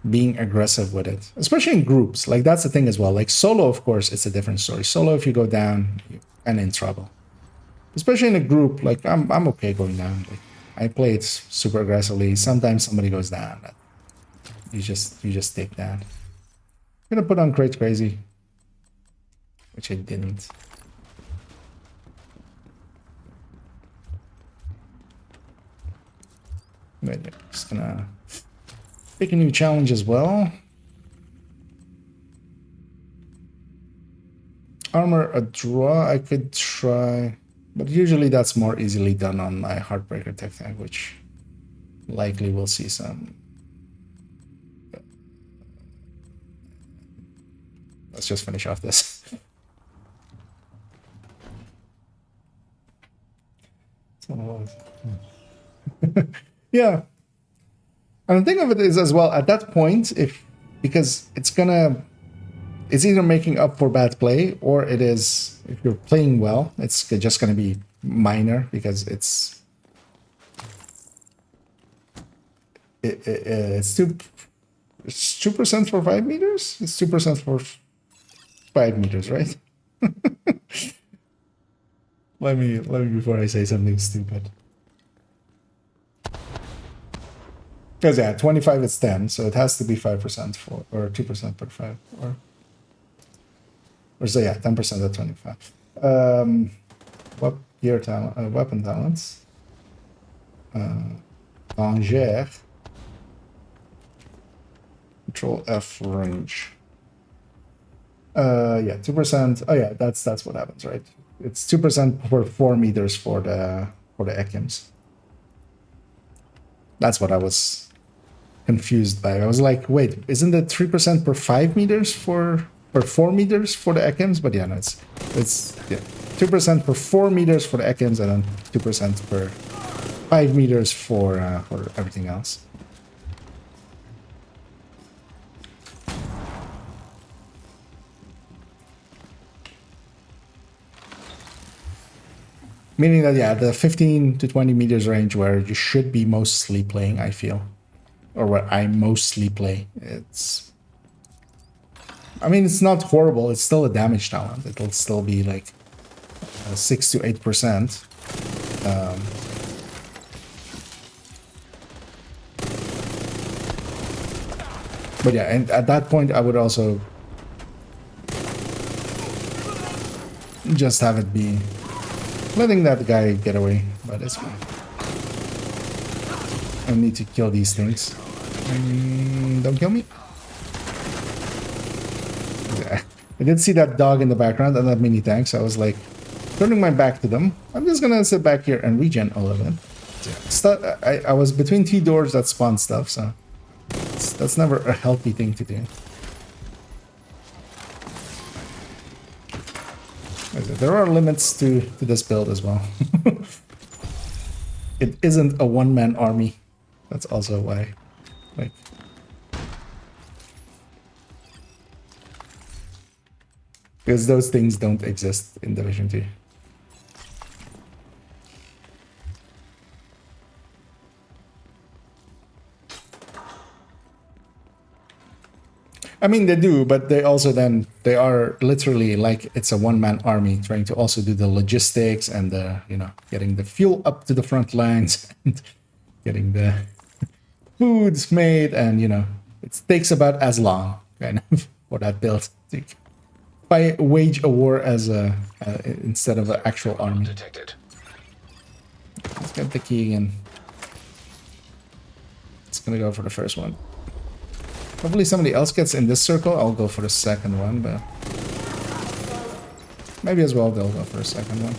being aggressive with it, especially in groups, like that's the thing as well. Like solo, of course, it's a different story. Solo, if you go down, you're kind of in trouble. Especially in a group, like I'm okay going down. Like, I play it super aggressively. Sometimes somebody goes down. You just take that. I'm gonna put on Crate Crazy. Which I didn't. But yeah, just gonna pick a new challenge as well. Armor a draw I could try, but usually that's more easily done on my Heartbreaker tech tank, which likely will see some. Let's just finish off this. Yeah, and the thing of it is as well, at that point, because it's either making up for bad play, or it is, if you're playing well, it's just gonna be minor because it's 2% for 5 meters. It's 2% for 5 meters, right? Let me before I say something stupid. Because yeah, 25 is 10, so it has to be 5% for, or 2% per 5, or so yeah, 10% at 25. Gear talent, weapon talents. Danger. Control F range. Yeah, 2%. Oh yeah, that's what happens, right? It's 2% for 4 meters for the Ekims. That's what I was confused by. I was like, wait, isn't it 3% per 5 meters or 4 meters for the Ekims? But yeah, no, it's 2% per 4 meters for the Ekims, and then 2% per 5 meters for everything else. Meaning that, yeah, the 15 to 20 meters range where you should be mostly playing, I feel. Or where I mostly play. I mean, it's not horrible. It's still a damage talent. It'll still be like 6 to 8%. But yeah, and at that point, I would also just have it be letting that guy get away. But it's fine. I need to kill these things. Don't kill me. Yeah. I did see that dog in the background and that mini tank, so I was like turning my back to them. I'm just gonna sit back here and regen all of it. I was between two doors that spawned stuff, so that's never a healthy thing to do. There are limits to this build as well. It isn't a one-man army. That's also why, like, because those things don't exist in Division 2. I mean, they do, but they also then, they are literally like it's a one-man army trying to also do the logistics and the, you know, getting the fuel up to the front lines and getting the foods made, and, you know, it takes about as long, kind of, for that build. If I wage a war as a, instead of an actual army. Detected. Let's get the key again. It's gonna go for the first one. Hopefully somebody else gets in this circle. I'll go for the second one, but maybe as well they'll go for the second one.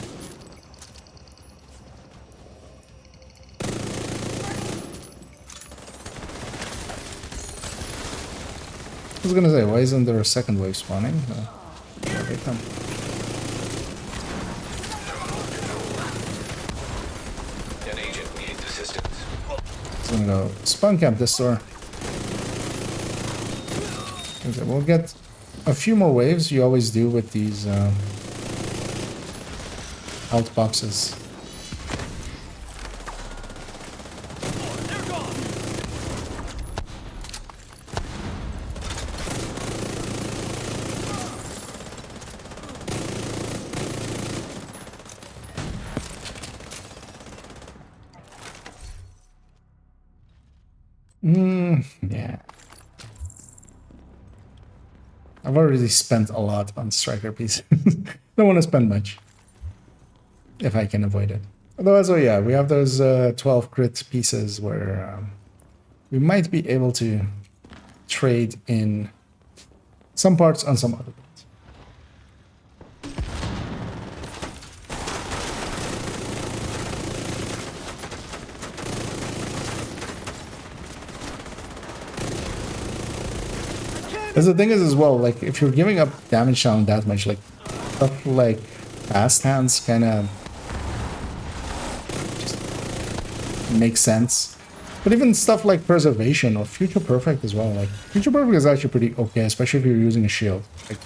I was gonna say, why isn't there a second wave spawning? Here they come. An agent needs assistance. So I'm gonna go spawn camp this door. Okay, we'll get a few more waves. You always do with these outboxes. Yeah. I've already spent a lot on striker pieces. Don't want to spend much. If I can avoid it. Otherwise, oh yeah, we have those 12 crit pieces where we might be able to trade in some parts on some other parts. Because the thing is as well, like, if you're giving up damage down that much, like, stuff like fast hands kind of just makes sense. But even stuff like preservation or future perfect as well, like, future perfect is actually pretty okay, especially if you're using a shield. Like,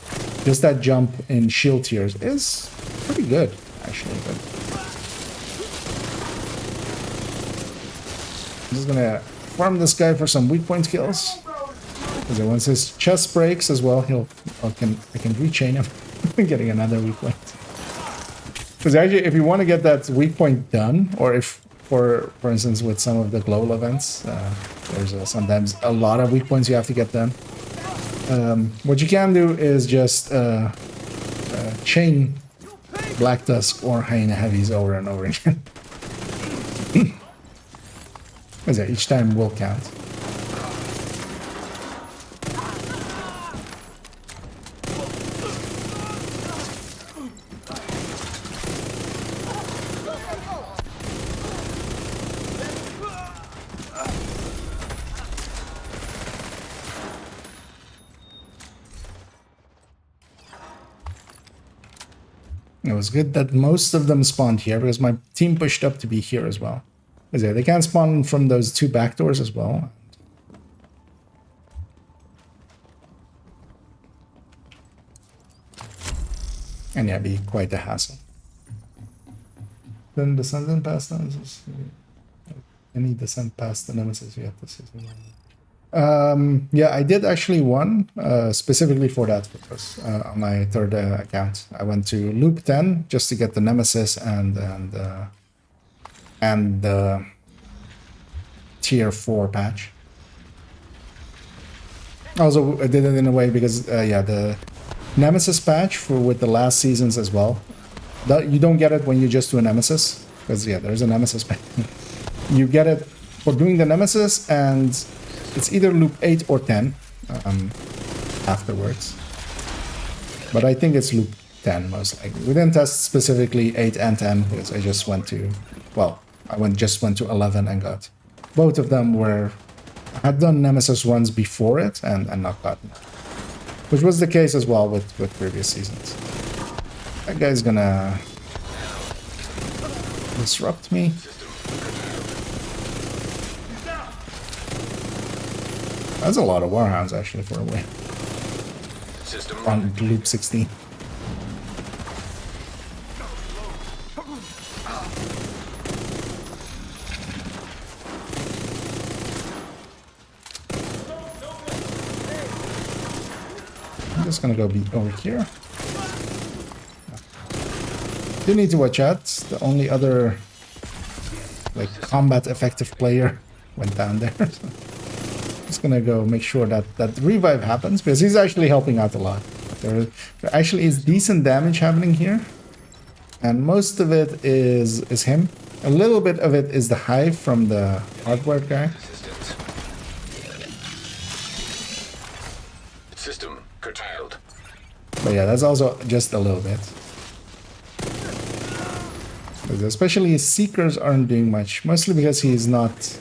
just that jump in shield tiers is pretty good, actually. But I'm just gonna farm this guy for some weak point kills. Because once his chest breaks as well, I can rechain him, getting another weak point. Because actually, if you want to get that weak point done, or if, for instance, with some of the global events, there's sometimes a lot of weak points you have to get done. What you can do is just chain Black Tusk or Hyena Heavies over and over again. Because yeah, each time will count. It was good that most of them spawned here because my team pushed up to be here as well. Because yeah, they can spawn from those two back doors as well. And yeah, be quite a hassle. Then descendant past nemesis. Any descent past the nemesis, you have to see. Yeah, I did actually one specifically for that purpose on my third account. I went to loop 10 just to get the Nemesis and the tier 4 patch. Also, I did it in a way because yeah, the Nemesis patch for with the last seasons as well. You don't get it when you just do a Nemesis because yeah, there's a Nemesis patch. You get it for doing the Nemesis, and it's either loop 8 or 10 afterwards. But I think it's loop 10 most likely. We didn't test specifically 8 and 10 because I just went to, well, just went to 11 and got. Both of them were, I had done Nemesis ones before it and not gotten it. Which was the case as well with previous seasons. That guy's gonna disrupt me. That's a lot of Warhounds actually for a win. On loop 16. I'm just gonna go be over here. You need to watch out. The only other like combat effective player went down there. So. Just gonna go make sure that revive happens because he's actually helping out a lot. There actually is decent damage happening here, and most of it is him. A little bit of it is the hive from the hardware guy. System curtailed. But yeah, that's also just a little bit. Because especially his Seekers aren't doing much, mostly because he's not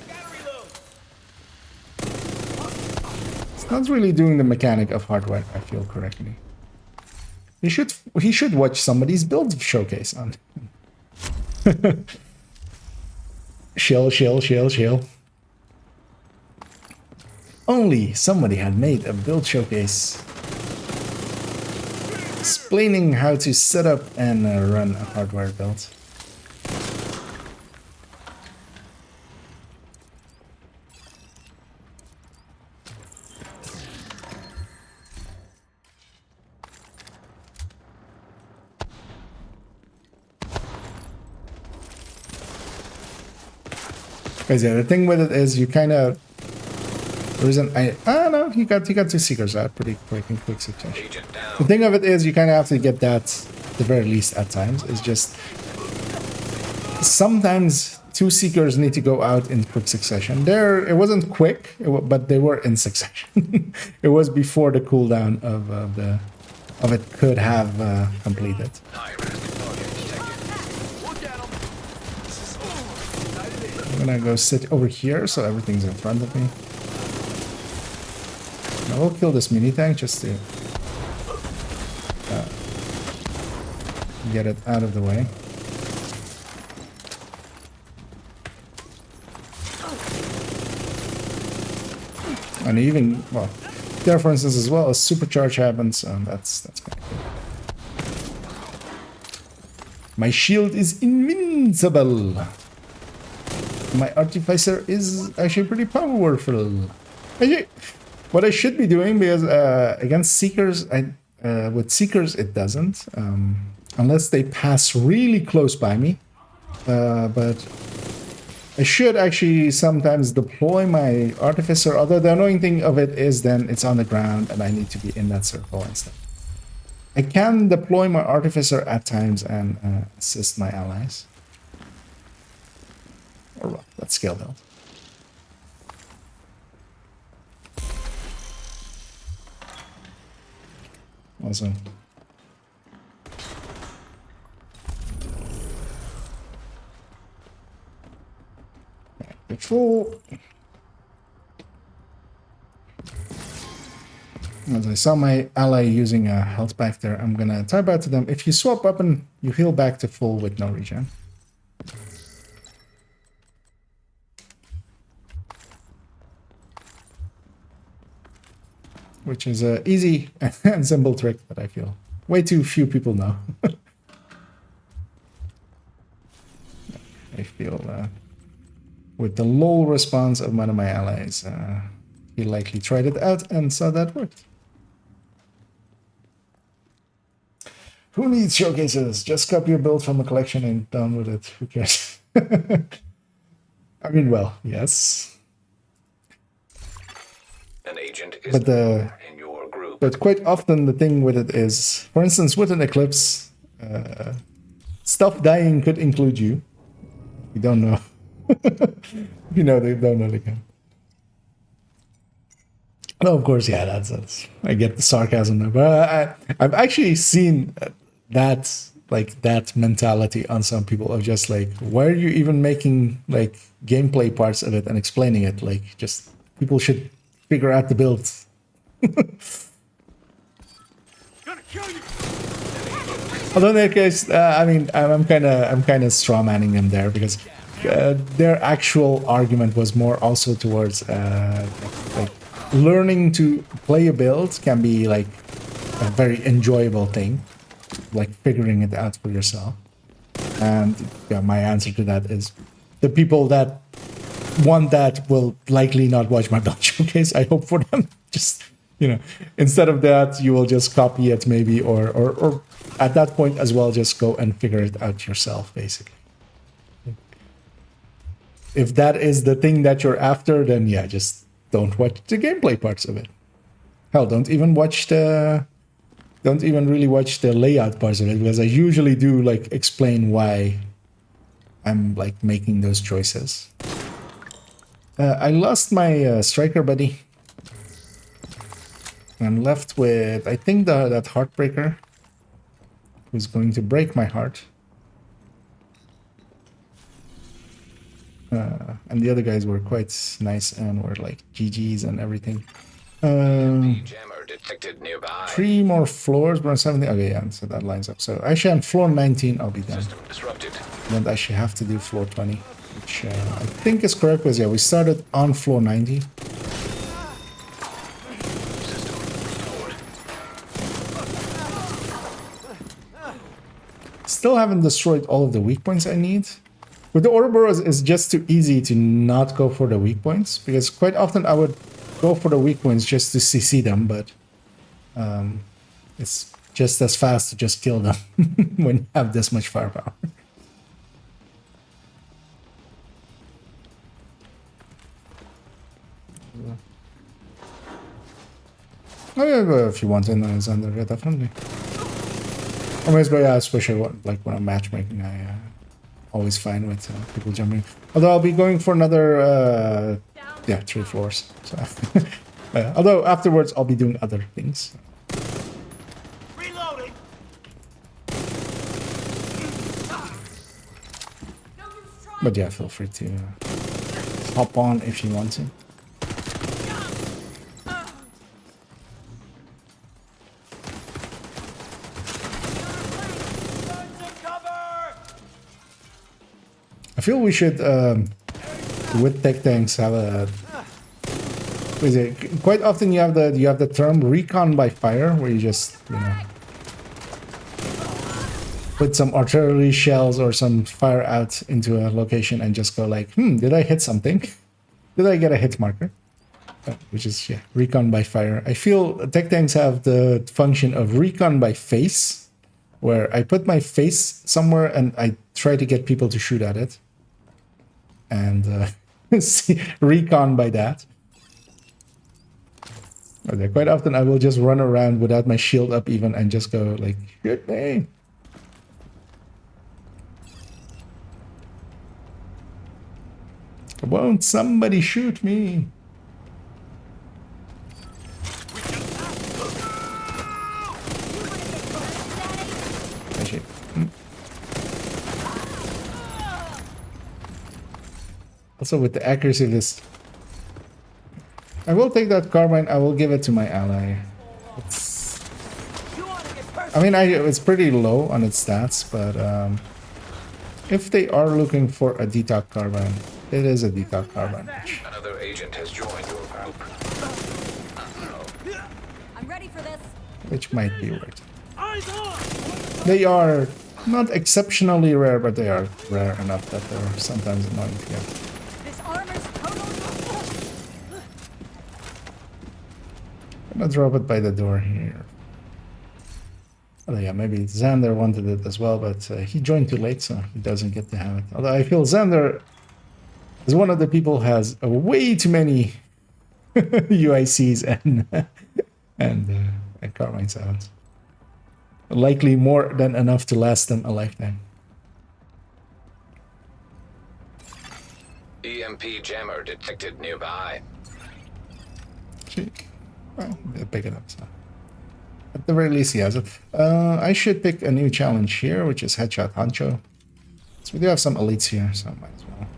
really doing the mechanic of hardware, I feel correctly. He should watch somebody's build showcase on. Shill. Only somebody had made a build showcase explaining how to set up and run a hardware build. Because yeah, the thing with it is you kind of I don't know, he got 2 Seekers out pretty quick in quick succession. The thing of it is you kind of have to get that at the very least at times. It's just sometimes 2 Seekers need to go out in quick succession. It wasn't quick, but they were in succession. It was before the cooldown of it could have completed. I'm gonna go sit over here so everything's in front of me. I will kill this mini tank just to get it out of the way. And even, well, there for instance as well, a supercharge happens, and that's kind of cool. My shield is invincible. My artificer is actually pretty powerful. Actually, what I should be doing, because against Seekers, with Seekers it doesn't, unless they pass really close by me. But I should actually sometimes deploy my Artificer, although the annoying thing of it is then it's on the ground and I need to be in that circle and stuff. I can deploy my Artificer at times and assist my allies. Or well, that's skill build. Also, full. As I saw my ally using a health back there, I'm gonna type out to them. If you swap weapon, you heal back to full with no regen. Which is an easy and simple trick that I feel way too few people know. I feel with the lull response of one of my allies, He likely tried it out and saw that worked. Who needs showcases? Just copy your build from a collection and download it. Who cares? I mean, well, yes. An agent is But in your group. but quite often the thing with it is, for instance, with an eclipse, stuff dying could include you. You don't know. You know, they don't know the game. No, of course, yeah, that's I get the sarcasm there, but I've actually seen that mentality on some people of just like, why are you even making like gameplay parts of it and explaining it? Like, just people should figure out the build. Although in that case, I mean, I'm kind of straw manning them there because their actual argument was more also towards like learning to play a build can be like a very enjoyable thing, like figuring it out for yourself. And yeah, my answer to that is the people that want that will likely not watch my build showcase. I hope for them. Just, you know, instead of that, you will just copy it maybe, or at that point as well, just go and figure it out yourself, basically. If that is the thing that you're after, then yeah, just don't watch the gameplay parts of it. Hell, don't even really watch the layout parts of it, because I usually do like explain why I'm like making those choices. I lost my striker buddy and left with, I think, that heartbreaker who's going to break my heart. And the other guys were quite nice and were like GGs and everything. Jammer detected nearby. 3 more floors, but on 70. Okay, yeah, so that lines up. So actually on floor 19, I'll be done. System disrupted. Don't actually have to do floor 20, which I think is correct, because yeah, we started on floor 90. System restored. Still haven't destroyed all of the weak points I need. With the Ouroboros, it's just too easy to not go for the weak points, because quite often I would go for the weak points just to CC them, but it's just as fast to just kill them when you have this much firepower. Oh yeah, if you want in Xander, yeah, definitely. Always, but yeah, especially like when I'm matchmaking, I always fine with people jumping. Although I'll be going for another, 3 floors. So, although afterwards I'll be doing other things. Reloading. But yeah, feel free to hop on if you want to. I feel we should, with tech tanks, have a. Quite often you have the term recon by fire, where you just put some artillery shells or some fire out into a location and just go like, did I hit something? Did I get a hit marker? Which is recon by fire. I feel tech tanks have the function of recon by face, where I put my face somewhere and I try to get people to shoot at it. And recon by that. Okay, quite often I will just run around without my shield up even and just go like, shoot me. Won't somebody shoot me? Actually, also with the accuracy of this, I will take that carbine. I will give it to my ally. It's pretty low on its stats, but if they are looking for a detox carbine, it is a detox carbine. Another agent has joined your group. I'm ready for this. Which might be worth it. They are not exceptionally rare, but they are rare enough that they're sometimes annoying to get. This armor's totally. Gonna drop it by the door here. Oh yeah, maybe Xander wanted it as well, but he joined too late, so he doesn't get to have it. Although I feel Xander is one of the people who has way too many UICs and Carmine 7s. Likely more than enough to last them a lifetime. EMP jammer detected nearby. Well, they'll pick it up, so. At the very least, he has it. I should pick a new challenge here, which is Headshot Hancho. So we do have some elites here, so might as well.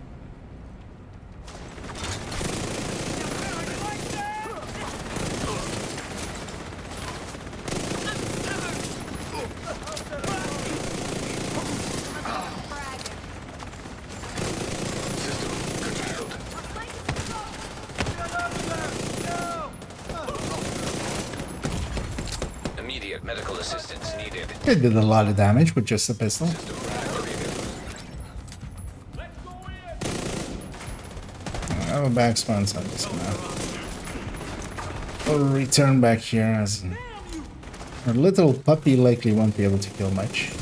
Immediate medical assistance needed. It did a lot of damage with just a pistol. I have a back spawn, so I'm just gonna return back here as our little puppy likely won't be able to kill much.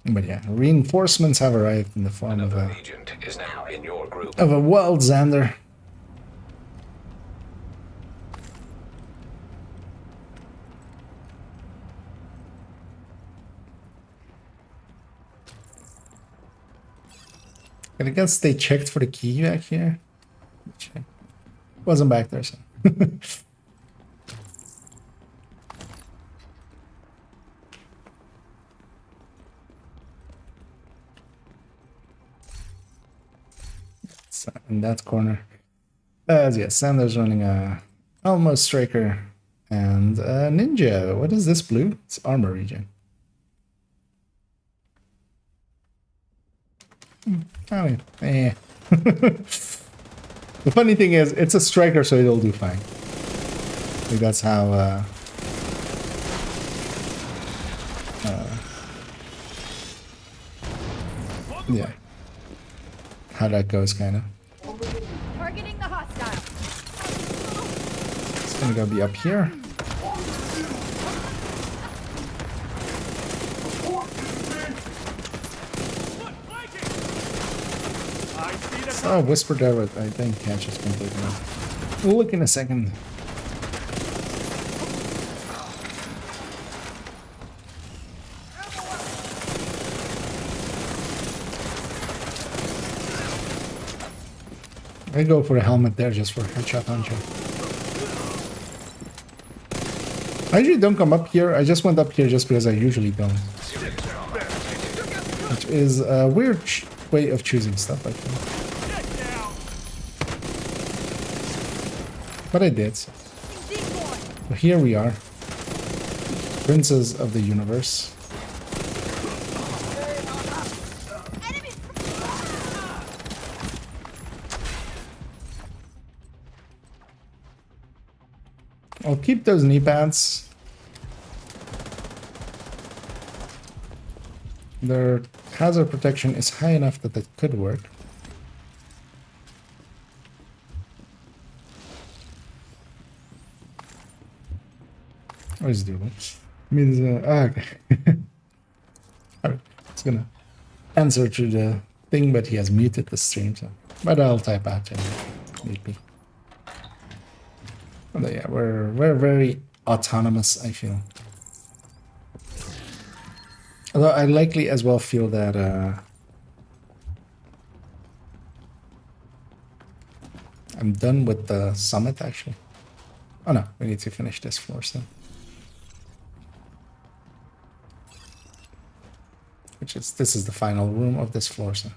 But yeah, reinforcements have arrived in the form of Another a agent is now in your group. wild Xander. And I guess they checked for the key back here. Which wasn't back there, so. So in that corner. Yeah, Sander's running a almost striker and a ninja. What is this blue? It's armor region. I mean, eh. The funny thing is, it's a striker, so it'll do fine. I think that's how. Yeah. How that goes, kind of. Targeting the hostile. It's gonna go be up here. Oh, Whisper there, but I think catch is completely wrong. We'll look in a second. I go for a helmet there just for headshot Hancho. I usually don't come up here. I just went up here just because I usually don't. Which is a weird way of choosing stuff, I think. But I did. So here we are. Princes of the universe. I'll keep those knee pads. Their hazard protection is high enough that it could work. What is it doing? I mean, okay. It's gonna answer to the thing, but he has muted the stream, so. But I'll type out to him, maybe. But yeah, we're very autonomous, I feel. Although I likely as well feel that I'm done with the summit, actually. Oh no, we need to finish this floor still. This is the final room of this floor, so.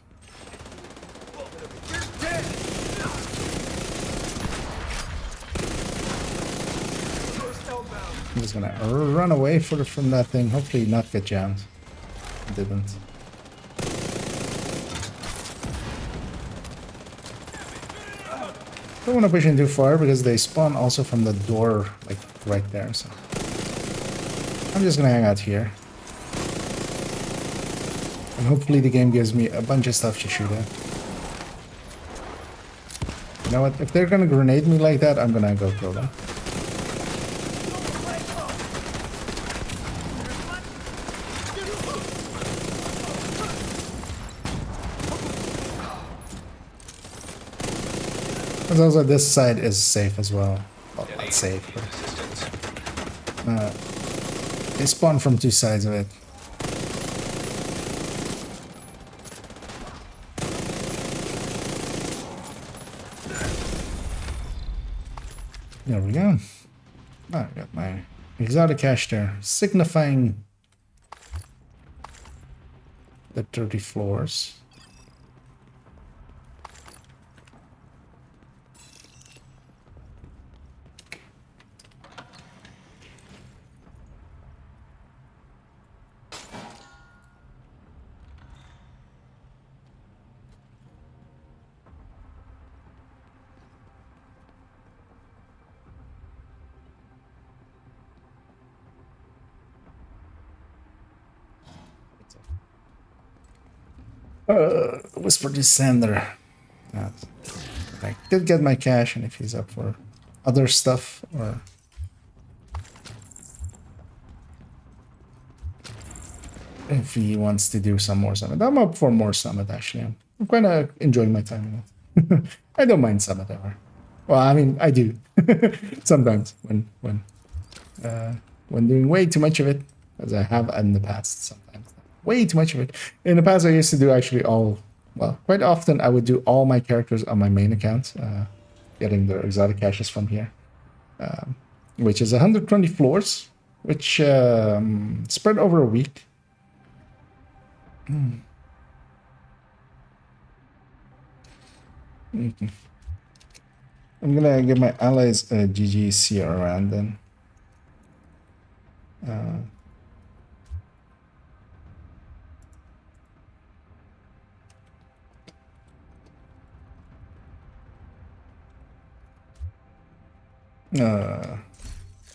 I'm just gonna run away from that thing, hopefully not get jammed. Didn't. Don't want to push in too far because they spawn also from the door, like right there, so. I'm just gonna hang out here. And hopefully the game gives me a bunch of stuff to shoot at. You know what? If they're gonna grenade me like that, I'm gonna go kill them. Because also this side is safe as well. Well, not safe, but they spawn from two sides of it. There we go. Oh, I got my exotic cache there, signifying the 30 floors. Whisper to Sander. I did get my cash, and if he's up for other stuff, or if he wants to do some more summit, I'm up for more summit. Actually, I'm kind of enjoying my time in it. I don't mind summit ever. Well, I mean, I do sometimes when doing way too much of it, as I have in the past. Sometimes way too much of it. In the past, I used to do actually all. Well, quite often I would do all my characters on my main account, getting their exotic caches from here, which is 120 floors, which spread over a week. Okay. I'm gonna give my allies a GGC around then.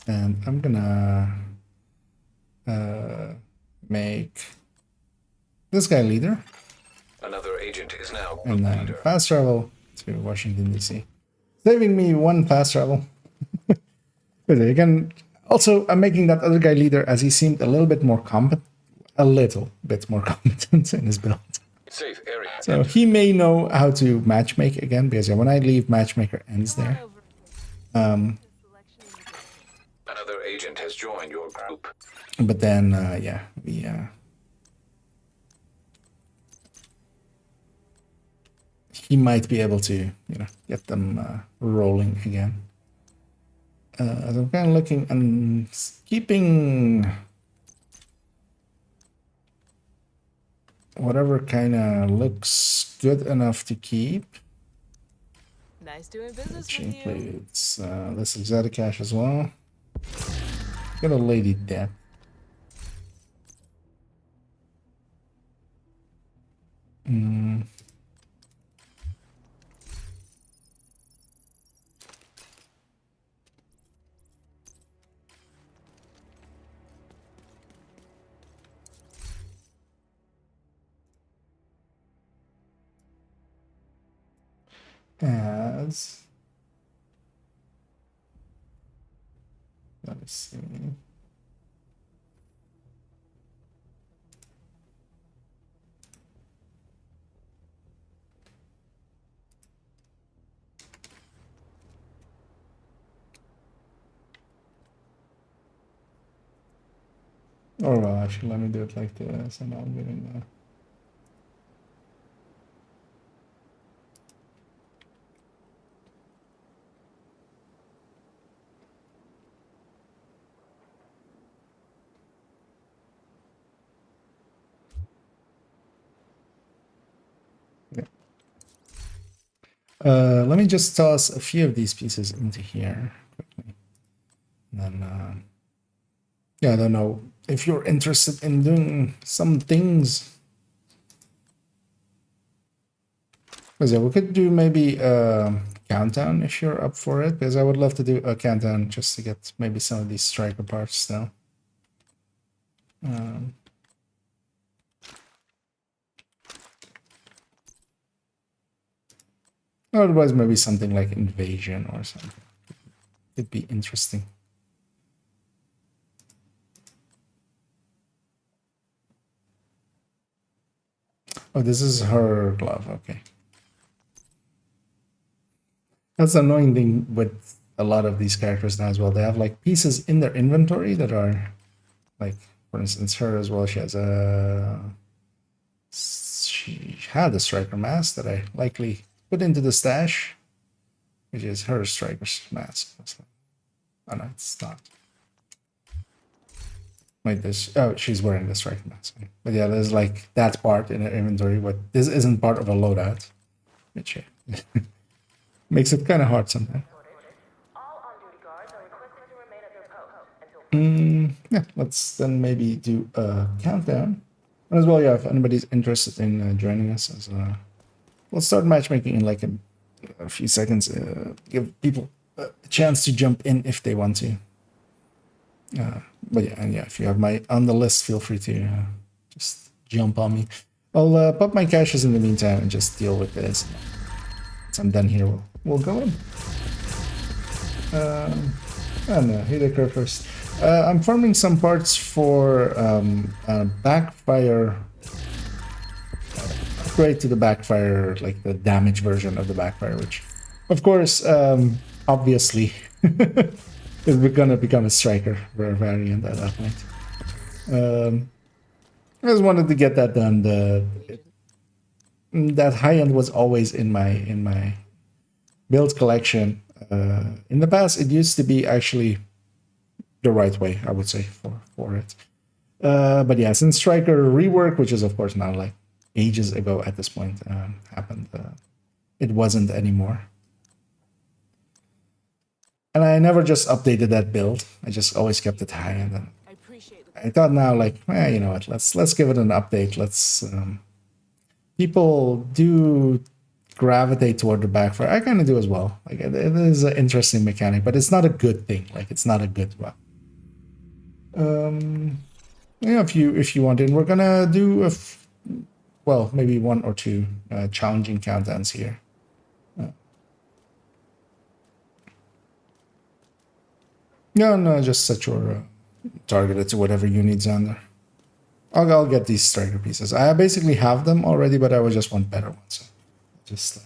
And I'm gonna make this guy leader. Another agent is now And then leader. fast travel to Washington, D.C. Saving me one fast travel. But again, also, I'm making that other guy leader as he seemed a little bit more competent. A little bit more competent in his build. Safe area. So he may know how to matchmake again, because when I leave, matchmaker ends there. Another agent has joined your group. But then, he might be able to, get them rolling again. As I'm kind of looking and keeping whatever kind of looks good enough to keep. Nice doing business Which with you. includes this exotic cache as well. Got a lady death. As let me see. Or well, actually, let me do it like this, and I'm getting let me just toss a few of these pieces into here quickly. And then, yeah, I don't know if you're interested in doing some things. Because yeah, we could do maybe a countdown if you're up for it. Because I would love to do a countdown just to get maybe some of these striker parts still. Otherwise, maybe something like invasion or something. It'd be interesting. Oh, this is her glove. Okay. That's the annoying thing with a lot of these characters now as well. They have like pieces in their inventory that are like, for instance, her as well. She has she had a striker mask that I likely put into the stash, which is her striker's mask. Oh no, it's not. Wait, this. Oh, she's wearing the striker mask. But yeah, there's like that part in her inventory, but this isn't part of a loadout, which makes it kind of hard sometimes. Yeah, let's then maybe do a countdown. And as well, yeah, if anybody's interested in joining us, we'll start matchmaking in like a few seconds. Give people a chance to jump in if they want to. But yeah, and yeah, if you have my on the list, feel free to just jump on me. I'll pop my caches in the meantime and just deal with this. Once I'm done here, we'll go in. And hit occur first. I'm farming some parts for a backfire upgrade to the backfire, like the damage version of the backfire, which, of course, obviously, is gonna become a striker variant at that point. I just wanted to get that done. That high end was always in my build collection. In the past, it used to be actually the right way, I would say, for it. But yeah, since Striker rework, which is of course now like ages ago at this point, happened, it wasn't anymore. And I never just updated that build. I just always kept it high. And then I thought now, like, you know what? Let's give it an update. Let's people do gravitate toward the backfire. I kind of do as well. Like it is an interesting mechanic, but it's not a good thing. Like it's not a good one. Yeah, if you want, and we're gonna do well, maybe one or two challenging countdowns here. No, just set your targeted to whatever unit's on there. I'll get these striker pieces. I basically have them already, but I would just want better ones. So just,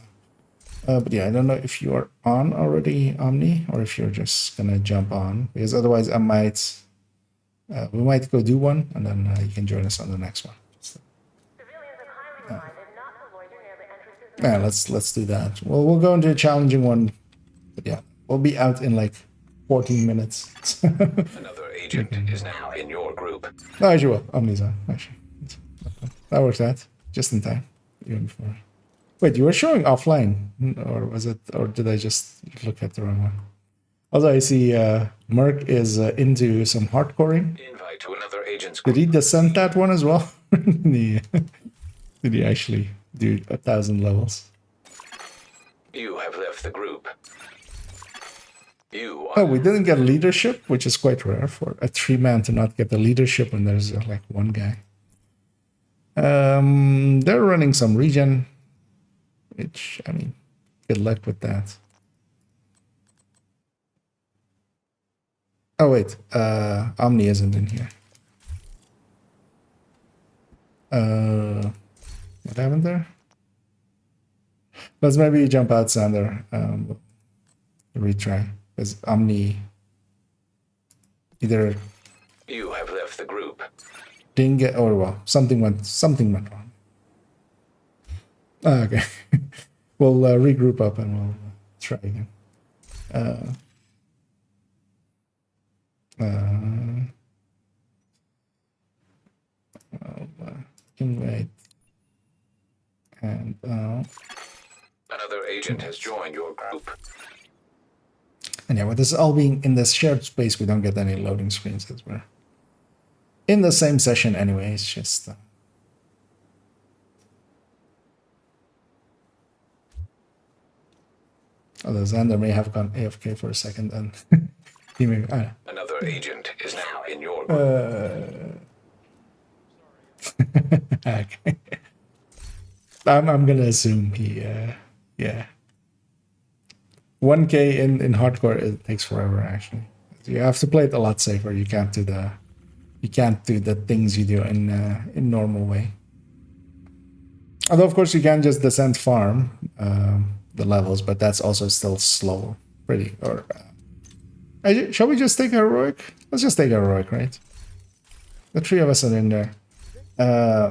but yeah, I don't know if you are on already, Omni, or if you're just gonna jump on, because otherwise I might, we might go do one, and then you can join us on the next one. Yeah, let's do that. Well, we'll go into a challenging one, but yeah, we'll be out in like 14 minutes. Another agent is now in your group. No, actually, well, Omni's on, actually. That works out, just in time, even before. Wait, you were showing offline, or was it, or did I just look at the wrong one? Also, I see Merc is into some hardcoring. Invite to another agent's Did group. he descent that one as well? did he actually do 1,000 levels? You have left the group. You Oh, are we didn't get leadership, which is quite rare for a 3-man to not get the leadership when there's like one guy. They're running some regen, which, I mean, good luck with that. Oh wait, Omni isn't in here. What happened there? Let's maybe jump out, Sander. Retry, because Omni either you have left the group. didn't get, or well, something went wrong. Okay, we'll regroup up and we'll try again. Invite and Another agent has joined your group. and yeah, with this all being in this shared space, we don't get any loading screens as we're in the same session anyway. It's just although Xander may have gone AFK for a second, and he may. Another agent is now in your group. Okay. I'm gonna assume he yeah. 1K in hardcore, it takes forever actually. You have to play it a lot safer. You can't do the things you do in normal way. Although of course you can just descent farm the levels, but that's also still slow. Pretty. Or shall we just take a heroic? Let's just take a heroic, right? The three of us are in there.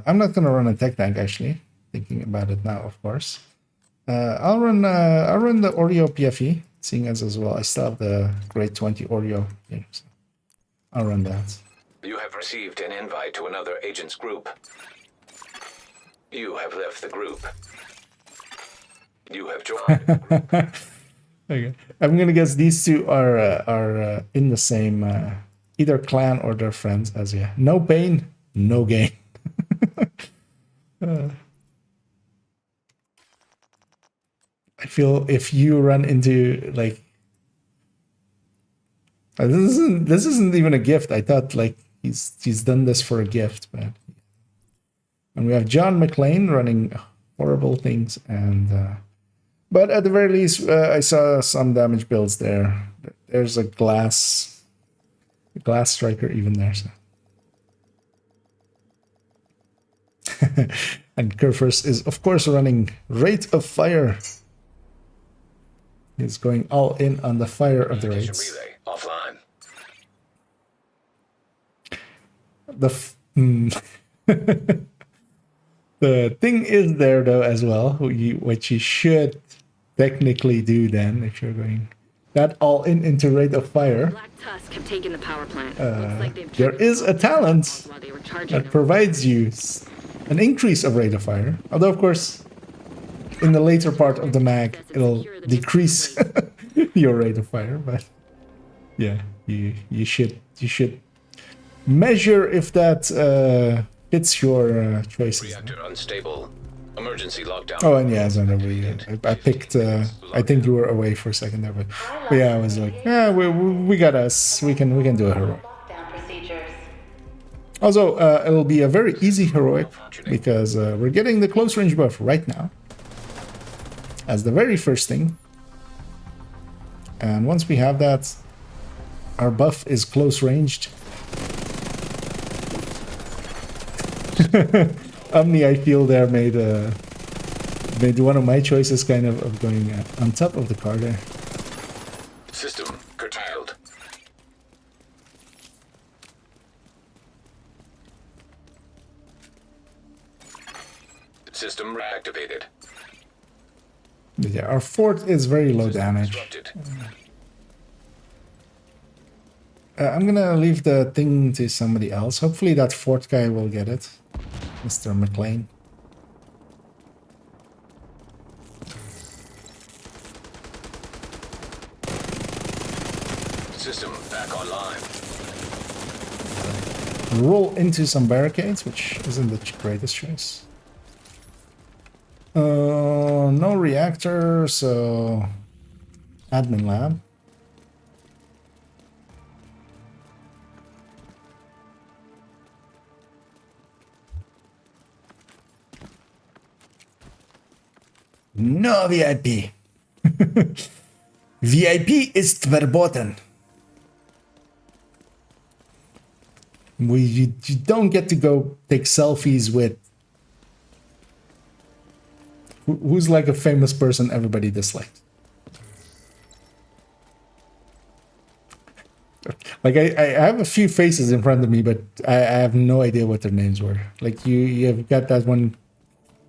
I'm not gonna run a tech tank actually. Thinking about it now, of course. I'll run the Oreo PFE, seeing as well I still have the grade 20 Oreo here, so I'll run that. You have received an invite to another agent's group. You have left the group. You have joined. Okay, I'm gonna guess these two are in the same either clan or they're friends. As yeah, no pain, no gain. I feel if you run into like this isn't even a gift. I thought like he's done this for a gift, but and we have John McClane running horrible things, and but at the very least I saw some damage builds there. There's a glass striker even there. So. And Kerfers is of course running Rate of Fire. He's going all in on the fire of the raids. Relay offline. The thing is there though as well, what you should technically do then if you're going that all in into Rate of Fire. Black Tusk have taken the power plant. Looks like they've There is a talent while they were charging that provides you an increase of Rate of Fire. Although of course in the later part of the mag it'll decrease your Rate of Fire, but yeah, you should measure if that fits your choices. Reactor unstable. Emergency lockdown. Oh, and yeah, I picked. I think you were away for a second there, but yeah, I was like, yeah, we got us. We can do a heroic. Also, it'll be a very easy heroic because we're getting the close range buff right now as the very first thing, and once we have that, our buff is close ranged. Omni, I feel there made one of my choices kind of going on top of the car there. System curtailed. System reactivated. But yeah, our fort is very low damage. Disrupted. I'm gonna leave the thing to somebody else. Hopefully that fort guy will get it. Mr. McLean. System back online. Roll into some barricades, which isn't the greatest choice. No reactor, so admin lab. No VIP. VIP ist verboten. You don't get to go take selfies with who's like a famous person everybody disliked. Like I have a few faces in front of me, but I have no idea what their names were. Like you've got that one.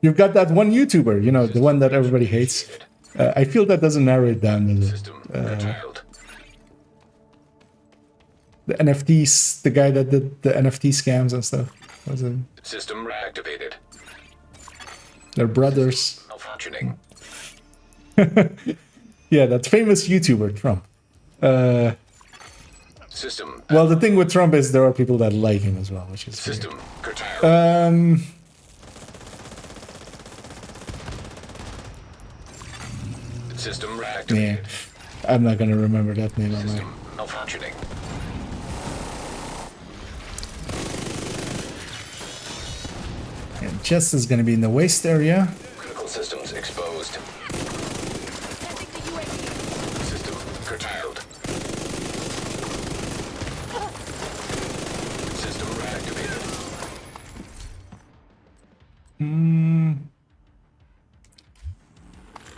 You've got that one YouTuber, you know, the one that everybody hates. I feel that doesn't narrow it down. The NFTs, the guy that did the NFT scams and stuff. Was it? System reactivated. They're brothers. Malfunctioning. Yeah, that famous YouTuber, Trump. System. Well, the thing with Trump is there are people that like him as well, which is System curtailed. System reactivated. Yeah, I'm not gonna remember that name on my. System malfunctioning. And chest is gonna be in the waist area. Critical systems exposed. curtailed. System reactivated.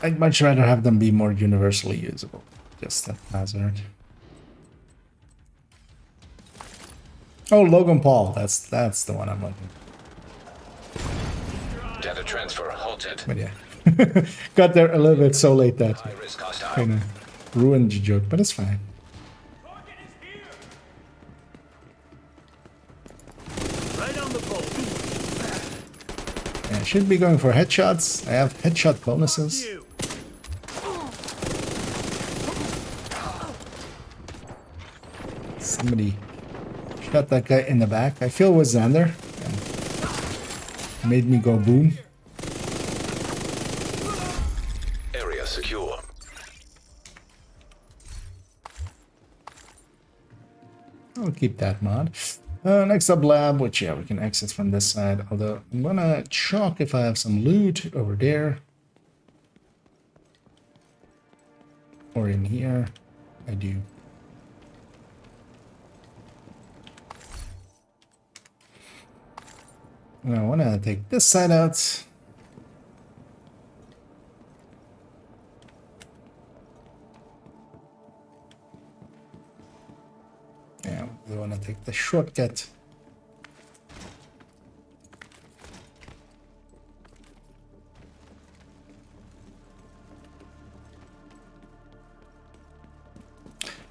I'd much rather have them be more universally usable. Just a hazard. Oh, Logan Paul. That's the one I'm looking. Data transfer halted. But yeah, got there a little bit so late that High risk hostile. kind of ruined the joke, but it's fine. Right on the pole. Yeah, I should be going for headshots. I have headshot bonuses. You. Somebody shot that guy in the back. I feel it was Xander. And made me go boom. Area secure. I'll keep that mod. Next up, lab, which yeah, we can access from this side. Although I'm gonna check if I have some loot over there or in here. I do. And I want to take this side out. Yeah, we want to take the shortcut.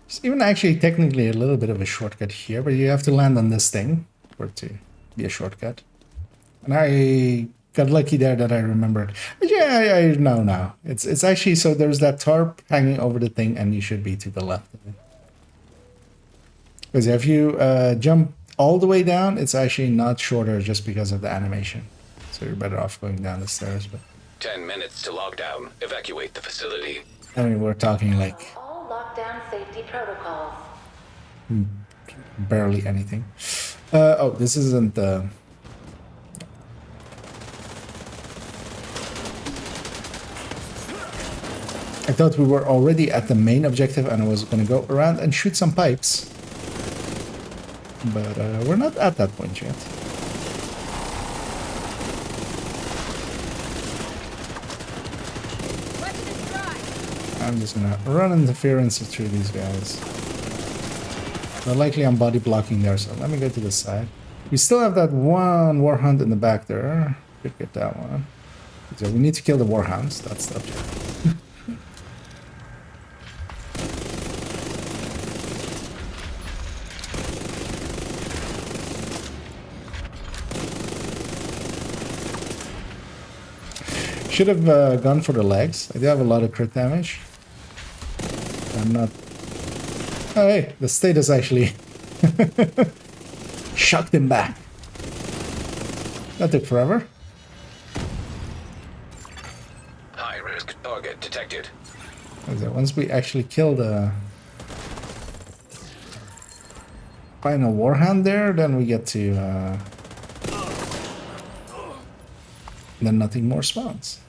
It's even actually technically a little bit of a shortcut here, but you have to land on this thing for it to be a shortcut. And I got lucky there that I remembered. But yeah, I know now. It's actually, so there's that tarp hanging over the thing and you should be to the left of it. Because if you jump all the way down, it's actually not shorter just because of the animation. So you're better off going down the stairs. But 10 minutes to lockdown. Evacuate the facility. I mean, we're talking like All lockdown safety protocols. barely anything. Oh, this isn't the... I thought we were already at the main objective and I was going to go around and shoot some pipes. But we're not at that point yet. Weapon is dry. I'm just going to run interference through these guys. They're likely I'm body blocking there, so let me go to the side. We still have that one warhound in the back there. Could get that one. So we need to kill the warhounds. That's the objective. Should have gone for the legs. I do have a lot of crit damage. I'm not... Oh, hey, the status actually shocked him back. That took forever. High risk target detected. Once we actually kill the final warhound there, then we get to... then nothing more spawns.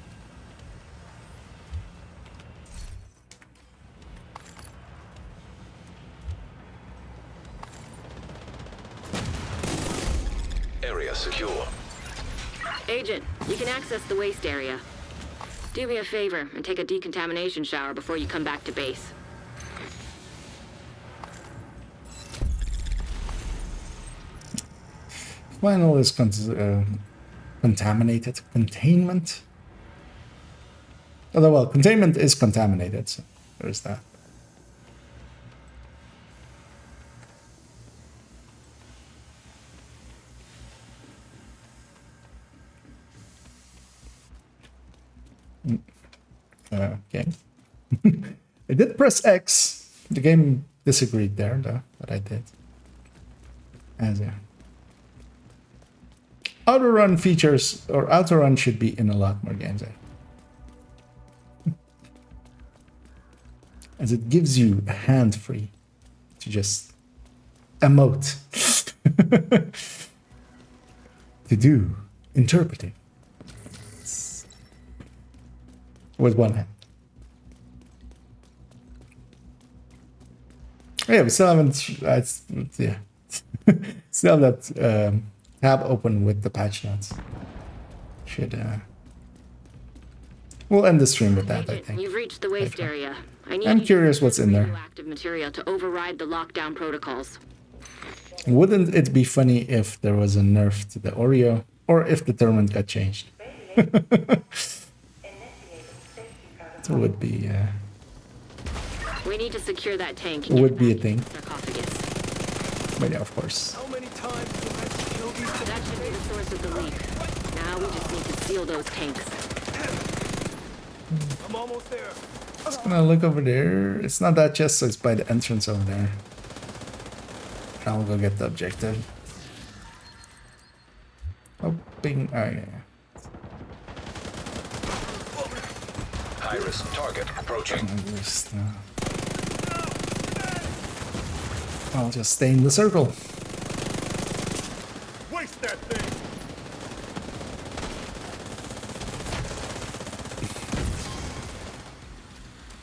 Area secure. Agent, you can access the waste area. Do me a favor and take a decontamination shower before you come back to base. Final is contaminated. Containment? Although, well, containment is contaminated, so there's that. Okay. I did press X. The game disagreed there, though, but I did. As yeah. Auto run features, or auto run should be in a lot more games, as it gives you a hand free to just emote, to do interpreting with one hand. Yeah, we still haven't. Yeah, still have that tab open with the patch notes. Should we'll end the stream with that. I Agent, think. you've reached the waste area. I need I'm you to curious use what's in there. radioactive material to override the lockdown protocols. Wouldn't it be funny if there was a nerf to the Oreo, or if the tournament got changed? It would be. We need to secure that tank. Would be a thing. Sarcophagus. But yeah, of course. How many times do I have to kill these That should be the source of the leak. Now we just need to seal those tanks. I'm almost there. Just gonna look over there. It's not that chest, so it's by the entrance over there. I'll go get the objective. Hoping. Oh yeah. High-risk target approaching. I'll just stay in the circle. Waste that thing.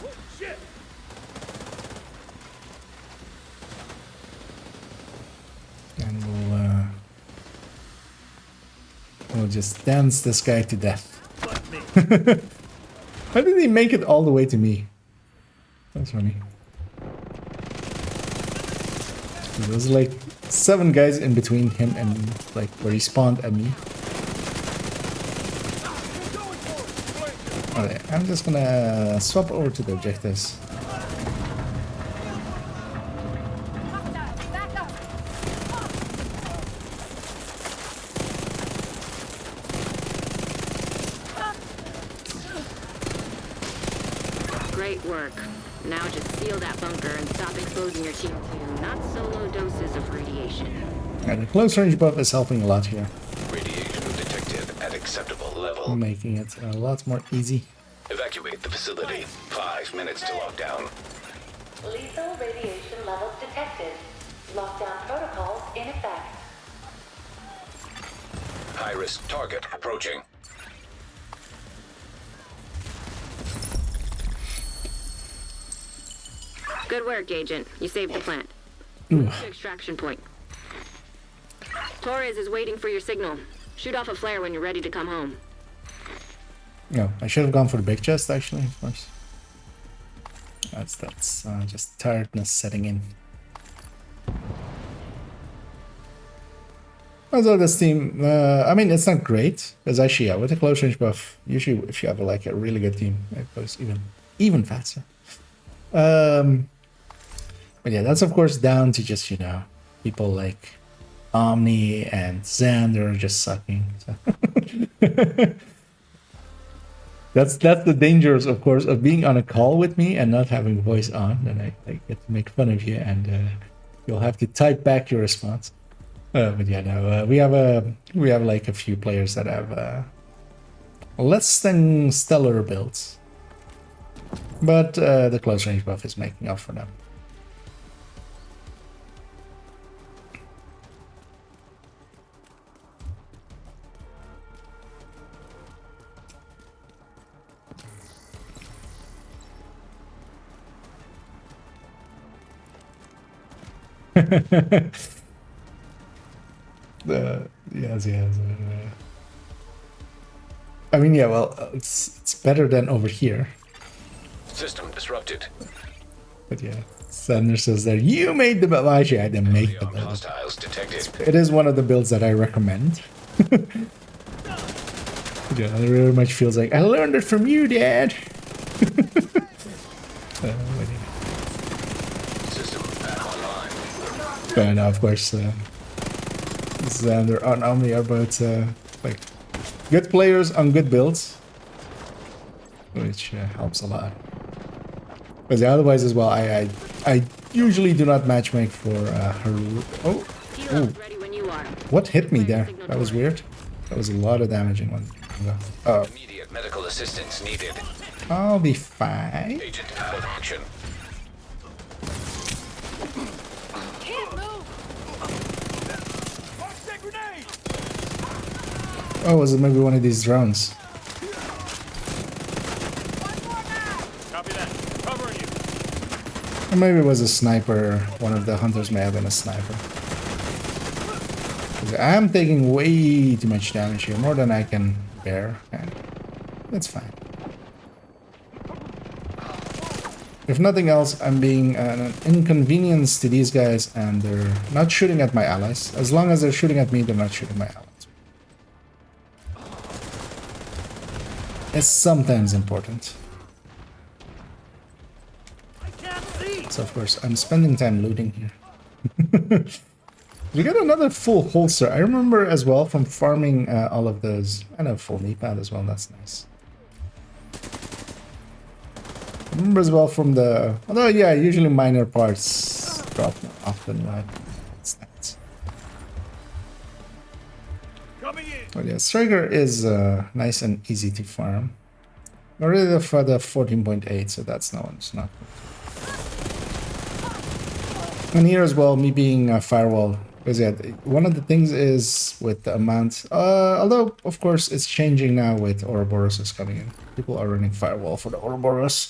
Oh, shit. And we'll just dance this guy to death. How did he make it all the way to me? That's funny. There's like 7 guys in between him and like where he spawned at me. Alright, I'm just gonna swap over to the objectives. Back up. Great work. Now just seal that bunker and stop exposing your team to not so low doses of radiation. And the close range buff is helping a lot here, Radiation detected at acceptable level. making it a lot more easy. Evacuate the facility. 5 minutes to lockdown. Lethal radiation levels detected. Lockdown protocols in effect. High-risk target approaching. Good work, Agent. You saved the plant. Ooh. Move to extraction point. Torres is waiting for your signal. Shoot off a flare when you're ready to come home. No, I should have gone for the big chest actually, of course. That's just tiredness setting in. Although this team, I mean, it's not great, because actually, yeah, with a close range buff, usually if you have like a really good team, it goes even faster. But yeah, that's of course down to just, you know, people like Omni and Xander just sucking. So. That's the dangers, of course, of being on a call with me and not having voice on. Then I get to make fun of you, and you'll have to type back your response. But yeah, no, we have like a few players that have less than stellar builds, but the close range buff is making up for them. Yes. I mean, yeah. Well, it's better than over here. System disrupted. But yeah, Sander says there, you made the build. Well, actually, I didn't make the build. Hostiles detected. It is one of the builds that I recommend. Yeah, it really much feels like I learned it from you, Dad. System back online. But of course, Xander and Omni are both like good players on good builds, which helps a lot. Because otherwise, as well, I usually do not matchmake for her. Oh, Helo's ready when you are. what hit me there? That was weird. That was a lot of damage in one. Oh, Immediate medical assistance needed. I'll be fine. Agent out of action. Can't move. Watch that grenade. Oh, was it maybe one of these drones? Copy that. Covering you. Or maybe it was a sniper. One of the hunters may have been a sniper. 'Cause I am taking way too much damage here, more than I can bear. And that's fine. If nothing else, I'm being an inconvenience to these guys, and they're not shooting at my allies. As long as they're shooting at me, they're not shooting my allies. It's sometimes important. So of course, I'm spending time looting here. We got another full holster. I remember as well from farming all of those. And a full knee pad as well, that's nice. I remember as well from the... Although, yeah, usually minor parts drop often, right? That's nice. But yeah, Striker is nice and easy to farm. Already for the 14.8, so that's no one's not good. And here as well, me being a firewall, because yeah, one of the things is with the amount, although of course it's changing now with Ouroboros is coming in. People are running firewall for the Ouroboros.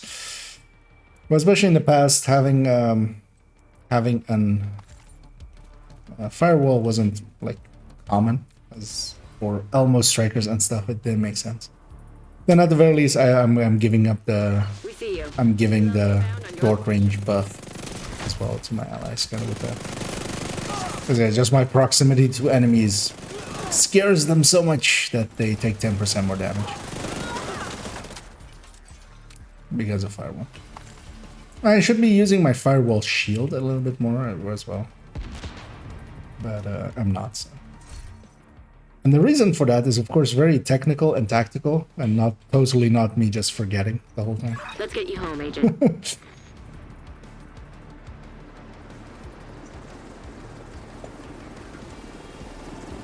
But especially in the past, having an firewall wasn't like common as for almost strikers and stuff. It didn't make sense. Then at the very least, I'm giving up the short range buff as well to my allies, kind of with that. Because yeah, just my proximity to enemies scares them so much that they take 10% more damage because of firewall. I should be using my firewall shield a little bit more as well, but I'm not. So. And the reason for that is, of course, very technical and tactical, and totally not me just forgetting the whole time. Let's get you home, Agent.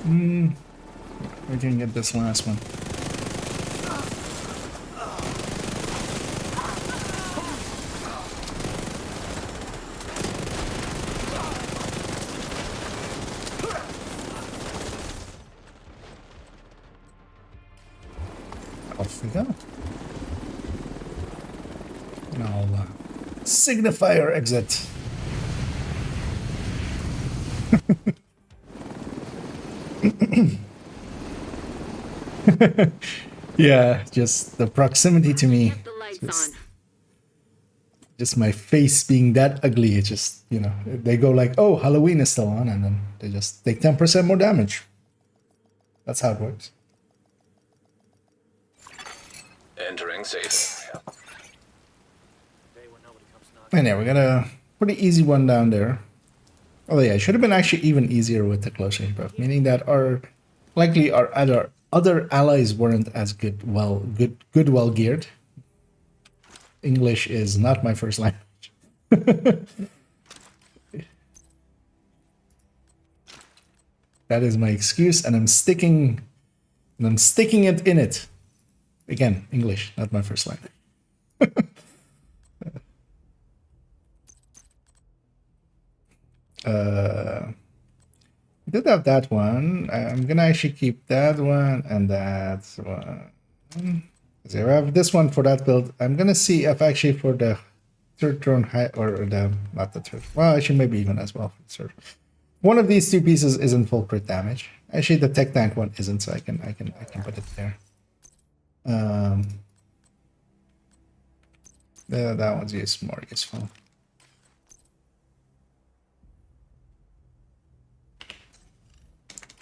We can get this last one. Off we go. Now, signifier exit. Yeah, just the proximity to me. The lights on. Just my face being that ugly. It just, you know, they go like, oh, Halloween is still on, and then they just take 10% more damage. That's how it works. Entering safe. And yeah, we got a pretty easy one down there. Oh yeah, it should have been actually even easier with the close range buff, meaning that our other allies weren't as well geared. English is not my first language. That is my excuse, and I'm sticking it in it. Again, English, not my first language. I did have that one. I'm gonna actually keep that one and that one. So I have this one for that build. I'm gonna see if actually for the third drone high or the not the third. Well, actually maybe even as well for the third. One of these two pieces isn't full crit damage. Actually, the tech tank one isn't, so I can put it there. That one's more useful.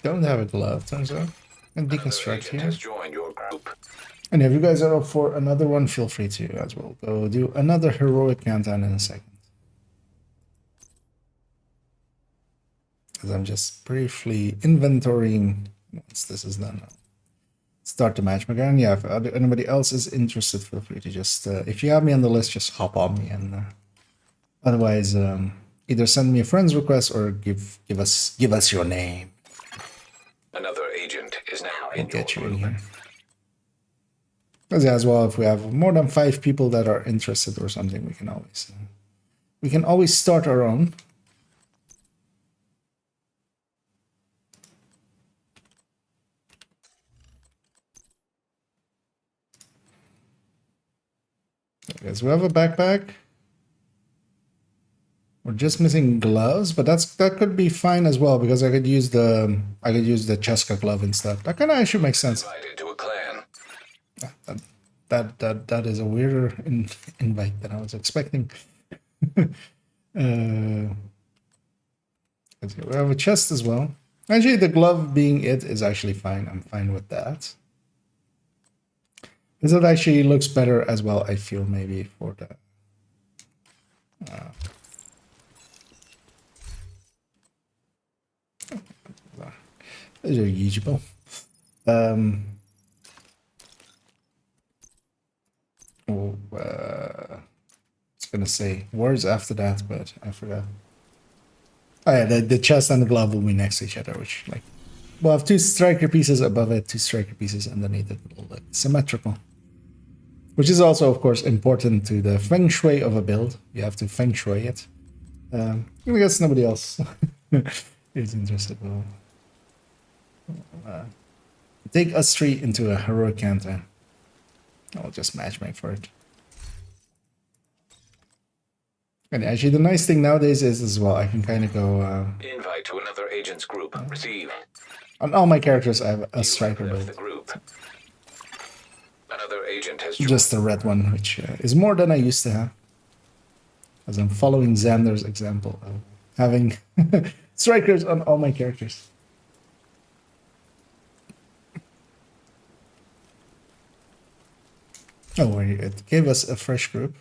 Don't have a glove, turns out. And deconstruct here. Has joined your group. And if you guys are up for another one, feel free to as well. Go do another heroic countdown in a second. Because I'm just briefly inventorying once this is done. Start the match again. Yeah, if anybody else is interested, feel free to just if you have me on the list, just hop on me, and otherwise either send me a friend's request or give us your name. Another agent is now in your Get you in group. here. Because as well, if we have more than 5 people that are interested or something, we can always start our own. Guys, we have a backpack. We're just missing gloves, but that could be fine as well because I could use the Cheska glove instead. That kind of actually makes sense. Invited to a clan. That is a weirder invite than I was expecting. Let's see, we have a chest as well. Actually, the glove being it is actually fine. I'm fine with that. This it actually looks better as well, I feel, maybe for the... those are usable. I was gonna say words after that, but I forgot. Oh yeah, the chest and the glove will be next to each other, which like we'll have 2 striker pieces above it, 2 striker pieces underneath it, will look symmetrical. Which is also, of course, important to the feng shui of a build. You have to feng shui it. I guess nobody else is interested. We'll take us 3 into a heroic counter. I'll just matchmake for it. And actually, the nice thing nowadays is as well, I can kind of go... Invite to another agent's group. Receive. On all my characters, I have a You striker have left build. the group. Another agent has joined. Just the red one, which is more than I used to have. As I'm following Xander's example of having strikers on all my characters. Oh, it gave us a fresh group.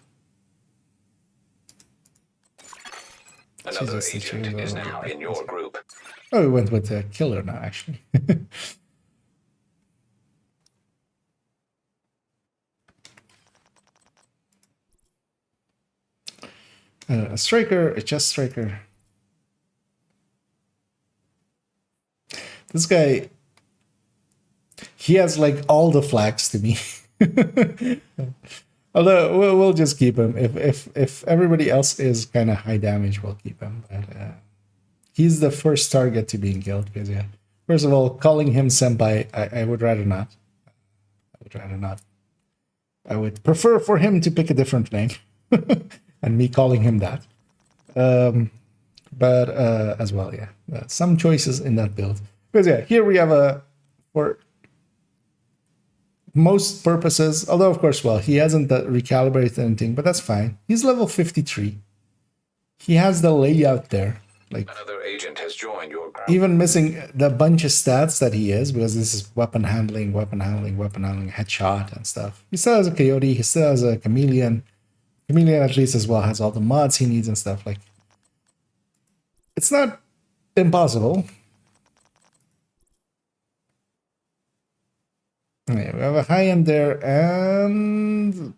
Another Jesus, agent is now in your group. Oh, we went with the killer now, actually. A striker, a chest striker. This guy, he has like all the flags to me. Although we'll just keep him. If everybody else is kind of high damage, we'll keep him. But he's the first target to being killed. Because yeah, first of all, calling him senpai, I would rather not. I would rather not. I would prefer for him to pick a different name, and me calling him that. But as well, yeah, some choices in that build. Because yeah, here we have a for most purposes, although of course, well, he hasn't recalibrated anything, but that's fine. He's level 53. He has the layout there. Like Another agent has joined your group. even missing the bunch of stats that he is, because this is weapon handling, headshot and stuff. He still has a coyote, he still has a chameleon. Chameleon at least as well has all the mods he needs and stuff. Like it's not impossible. Yeah, we have a high end there and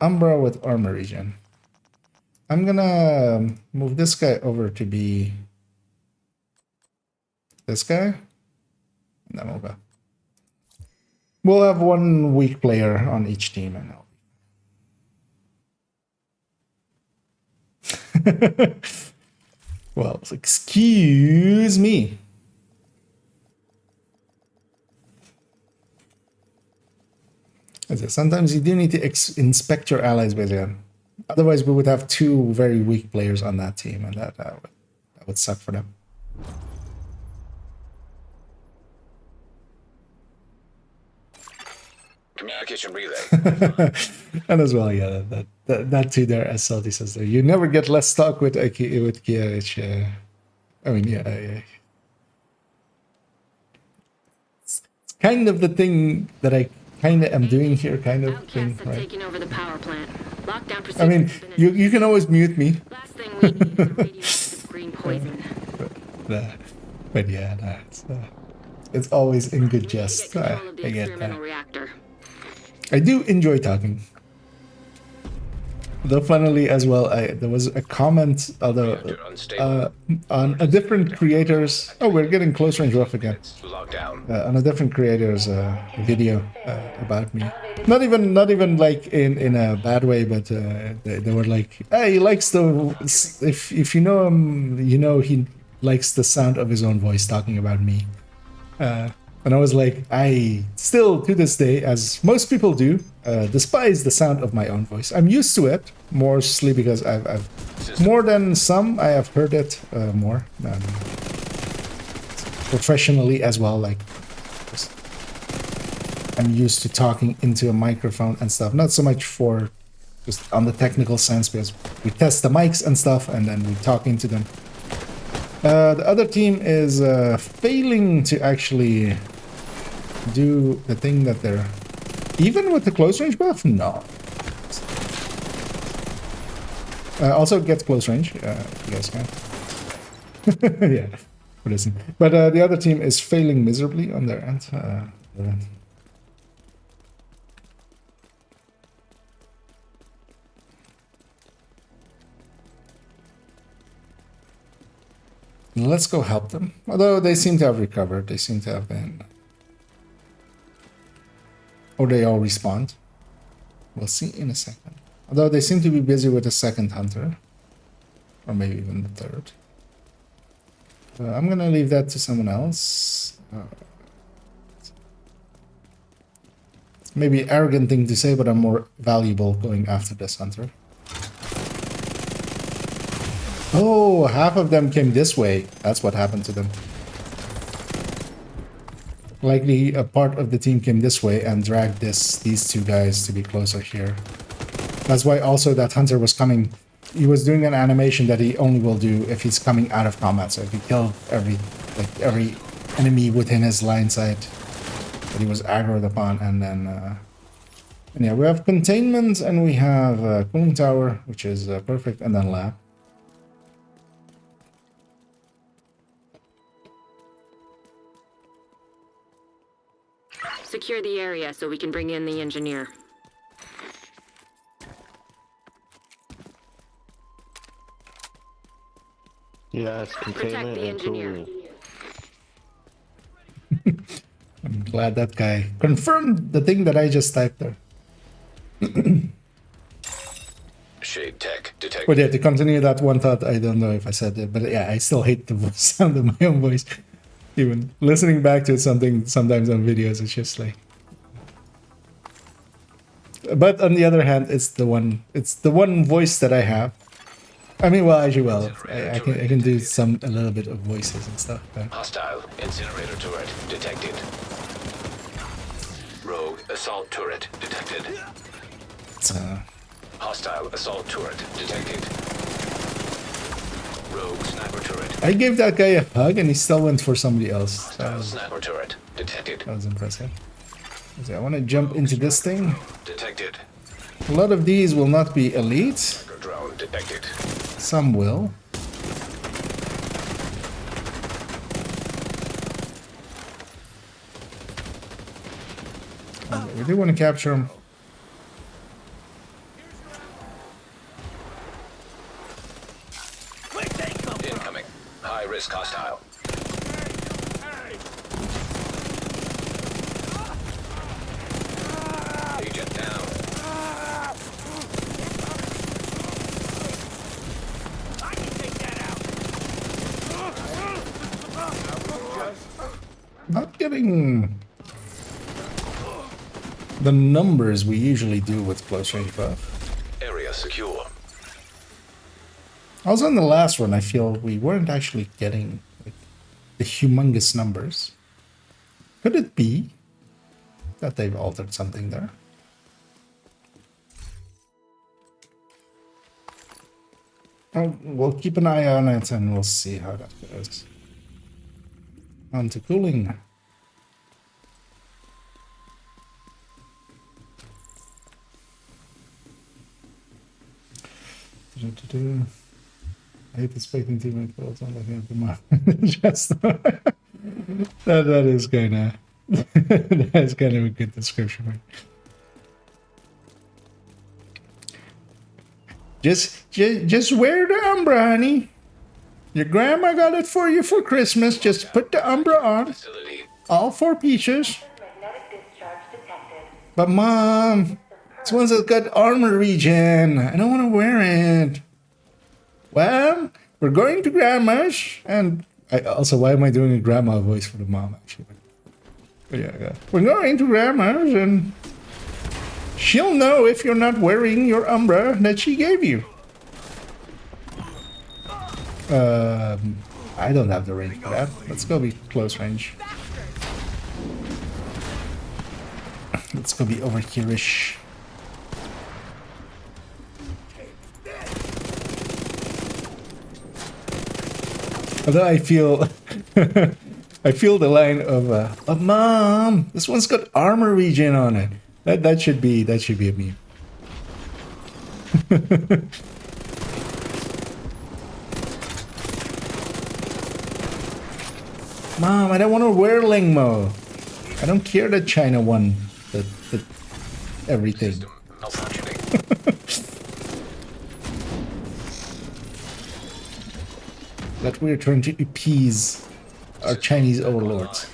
Umbra with armor regen. I'm gonna move this guy over to be this guy, and then we'll go. We'll have 1 weak player on each team, and I'll... Well, excuse me. Sometimes you do need to inspect your allies with you. Otherwise, we would have 2 very weak players on that team, and that would suck for them. Communication relay. And as well, yeah, that too there, as Salty says there. You never get less stock with Kia, which, I mean, yeah. It's kind of the thing that I kind of am doing here, kind of thing, Outcasts have right? taken over the power plant. Lockdown procedures I mean, have been you can always mute me. Last thing we need is a radioactive green poison. But yeah, it's always in good jest. Get I control of the get experimental that. reactor. I do enjoy talking. Though funnily as well, there was a comment, although on a different creator's. Oh, we're getting close range rough again. Lockdown. On a different creator's video about me. Not even like in a bad way, but they were like, hey, he likes the if you know him, you know he likes the sound of his own voice talking about me. And I was like, I still, to this day, as most people do, despise the sound of my own voice. I'm used to it, mostly because I've more than some, I have heard it more. Professionally as well, like, just, I'm used to talking into a microphone and stuff. Not so much for just on the technical sense, because we test the mics and stuff, and then we talk into them. The other team is failing to actually do the thing that they're... Even with the close range buff? No. Also get close range, if you guys can. Yeah, but listen. But the other team is failing miserably on their end. Let's go help them. Although they seem to have recovered. They seem to have been... Or they all respawned. We'll see in a second. Although they seem to be busy with the second hunter. Or maybe even the third. I'm going to leave that to someone else. It's maybe an arrogant thing to say, but I'm more valuable going after this hunter. Oh, half of them came this way. That's what happened to them. Likely a part of the team came this way and dragged these two guys to be closer here. That's why also that hunter was coming. He was doing an animation that he only will do if he's coming out of combat. So if he killed every enemy within his line sight that he was aggroed upon, and then and yeah, we have containment and we have cooling tower, which is perfect, and then lab. Secure the area so we can bring in the engineer. Yeah, it's Protect containment the and engineer. cooling. I'm glad that guy confirmed the thing that I just typed there. Shade tech detected. But yeah, to continue that one thought, I don't know if I said it, but yeah, I still hate the sound of my own voice. Even listening back to it sometimes on videos, it's just like... But on the other hand, it's the one voice that I have. I mean, well, actually, well, I can do a little bit of voices and stuff. But... Hostile incinerator turret detected. Rogue assault turret detected. It's, Hostile assault turret detected. Rogue sniper turret. I gave that guy a hug and he still went for somebody else. Hostile sniper turret detected. That was impressive. Okay, I want to jump into this thing. Detected. A lot of these will not be elite. Drone detected. Some will. Okay, we do want to capture them. Incoming. High risk hostile. Agent down. I can take that out. Not getting the numbers we usually do with close range buff. Area secure. Also in the last one, I feel we weren't actually getting like, the humongous numbers. Could it be that they've altered something there? We'll keep an eye on it and we'll see how that goes. On to cooling. I hate expecting teammate calls on looking at the map. Just that is kinda that's kind of a good description, right? Just wear the Umbra, honey. Your grandma got it for you for Christmas. Just put the Umbra on. Facility. All 4 pieces. Magnetic discharge detected. But mom, this one's got armor regen. I don't want to wear it. Well, we're going to grandma's, and why am I doing a grandma voice for the mom? Actually, Yeah. We're going to grandma's and she'll know if you're not wearing your umbra that she gave you. I don't have the range for that. Let's go be close range. Let's go be over here-ish. Although I feel I feel the line of oh, Mom, this one's got armor regen on it. That should be a meme. Mom, I don't want to wear Lingmo. I don't care that China won the everything. System malfunctioning. That we're trying to appease our Chinese overlords.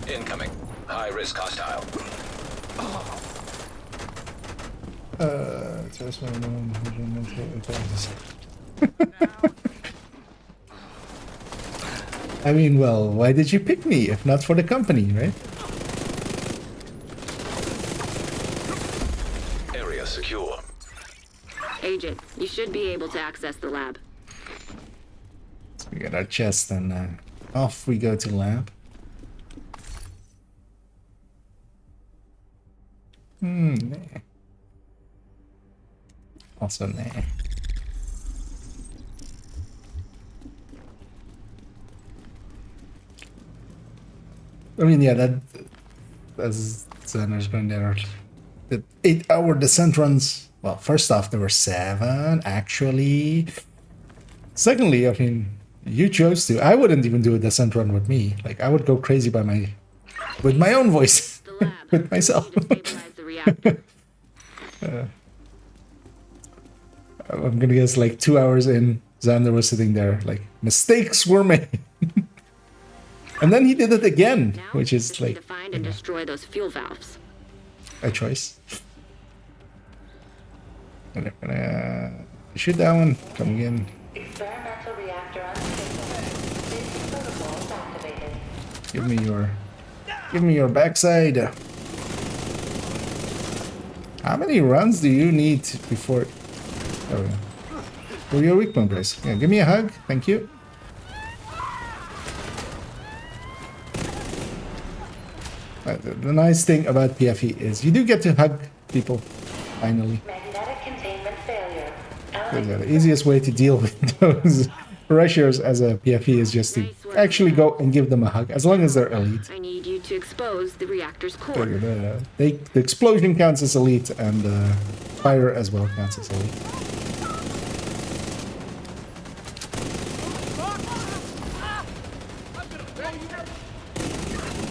Incoming. High risk hostile. Just one I mean, well, why did you pick me if not for the company, right? Area secure. Agent, you should be able to access the lab. So we got our chest and off we go to lab. Nah. Also, nah. I mean, yeah, that's Xander's going there. The 8-hour descent runs. Well, first off, there were 7, actually. Secondly, I mean, you chose to. I wouldn't even do a descent run with me. Like, I would go crazy by with my own voice. The lab. With myself. We need to stabilize the reactor. I'm gonna guess like 2 hours in, Xander was sitting there like, mistakes were made. And then he did it again, Now, which is just need like to find and destroy those fuel valves. a choice. And I'm gonna shoot that one, come again. Experimental reactor unstable. Safety protocols activated. Give me your backside. How many runs do you need before? Oh, yeah. For your weak point, guys. Yeah, give me a hug. Thank you. The nice thing about PFE is you do get to hug people, finally. Magnetic containment failure. The easiest way to deal with those rushers as a PFE is just to actually go and give them a hug, as long as they're elite. I need you to expose the reactor's core. The explosion counts as elite, and fire as well counts as elite.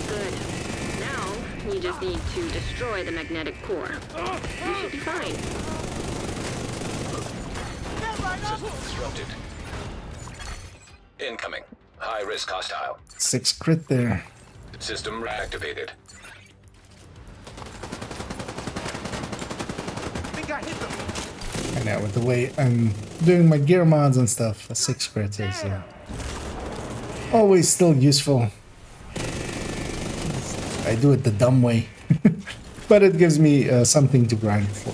Good. Now, you just need to destroy the magnetic core. You should be fine. System disrupted. Incoming. High risk hostile. 6 crit there. System reactivated. And now with the way I'm doing my gear mods and stuff, a 6 crit is always still useful. I do it the dumb way, but it gives me something to grind for.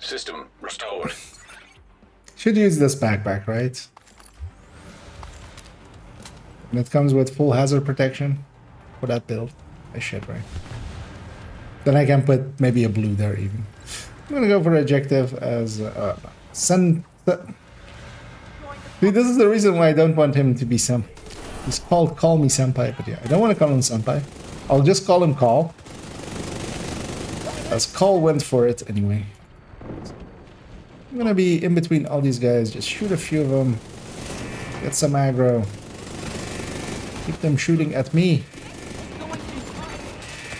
System restored. Should use this backpack, right? And it comes with full hazard protection for that build. I should, right? Then I can put maybe a blue there even. I'm gonna go for objective as See, this is the reason why I don't want him to be some. He's called Call Me Senpai, but yeah, I don't want to call him Senpai. I'll just call him Call. As Call went for it anyway. I'm gonna be in between all these guys, just shoot a few of them. Get some aggro. Keep them shooting at me.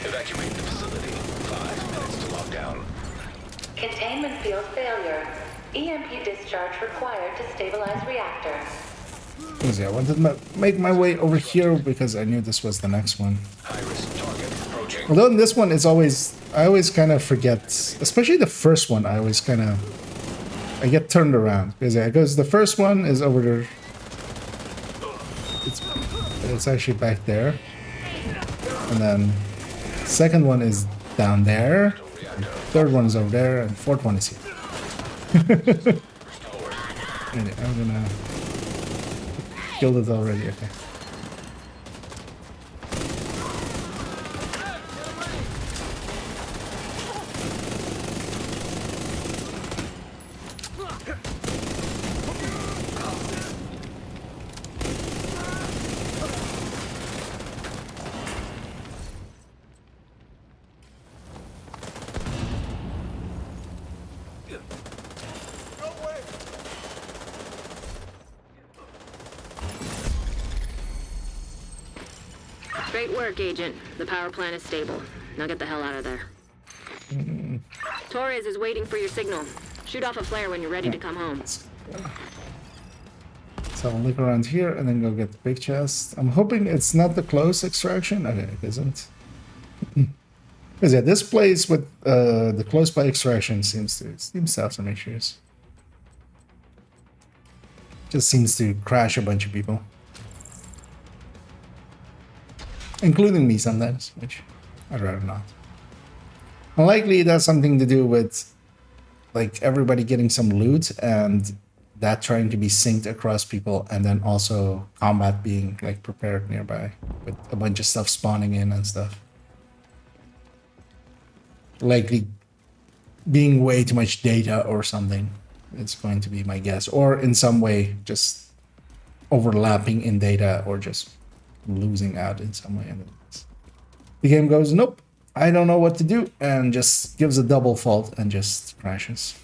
Evacuate the facility. 5 minutes to lockdown. Containment field failure. EMP discharge required to stabilize reactor. I wanted to make my way over here because I knew this was the next one. High risk target approaching. Although in this one, I always kind of forget, especially the first one. I get turned around because the first one is over there. It's actually back there, and then second one is down there. Third one is over there, and fourth one is here. Anyway, I'm gonna kill it already. Okay. Great work, Agent. The power plant is stable. Now get the hell out of there. Torres is waiting for your signal. Shoot off a flare when you're ready to come home. So I'll look around here and then go get the big chest. I'm hoping it's not the close extraction. Okay, it isn't. Because yeah, this place with the close by extraction seems to have some issues. Just seems to crash a bunch of people. Including me sometimes, which I'd rather not. Unlikely it has something to do with like everybody getting some loot and that trying to be synced across people, and then also combat being like prepared nearby with a bunch of stuff spawning in and stuff. Likely being way too much data or something. It's going to be my guess, or in some way just overlapping in data, or just losing out in some way, and the game goes, nope, I don't know what to do, and just gives a double fault and just crashes.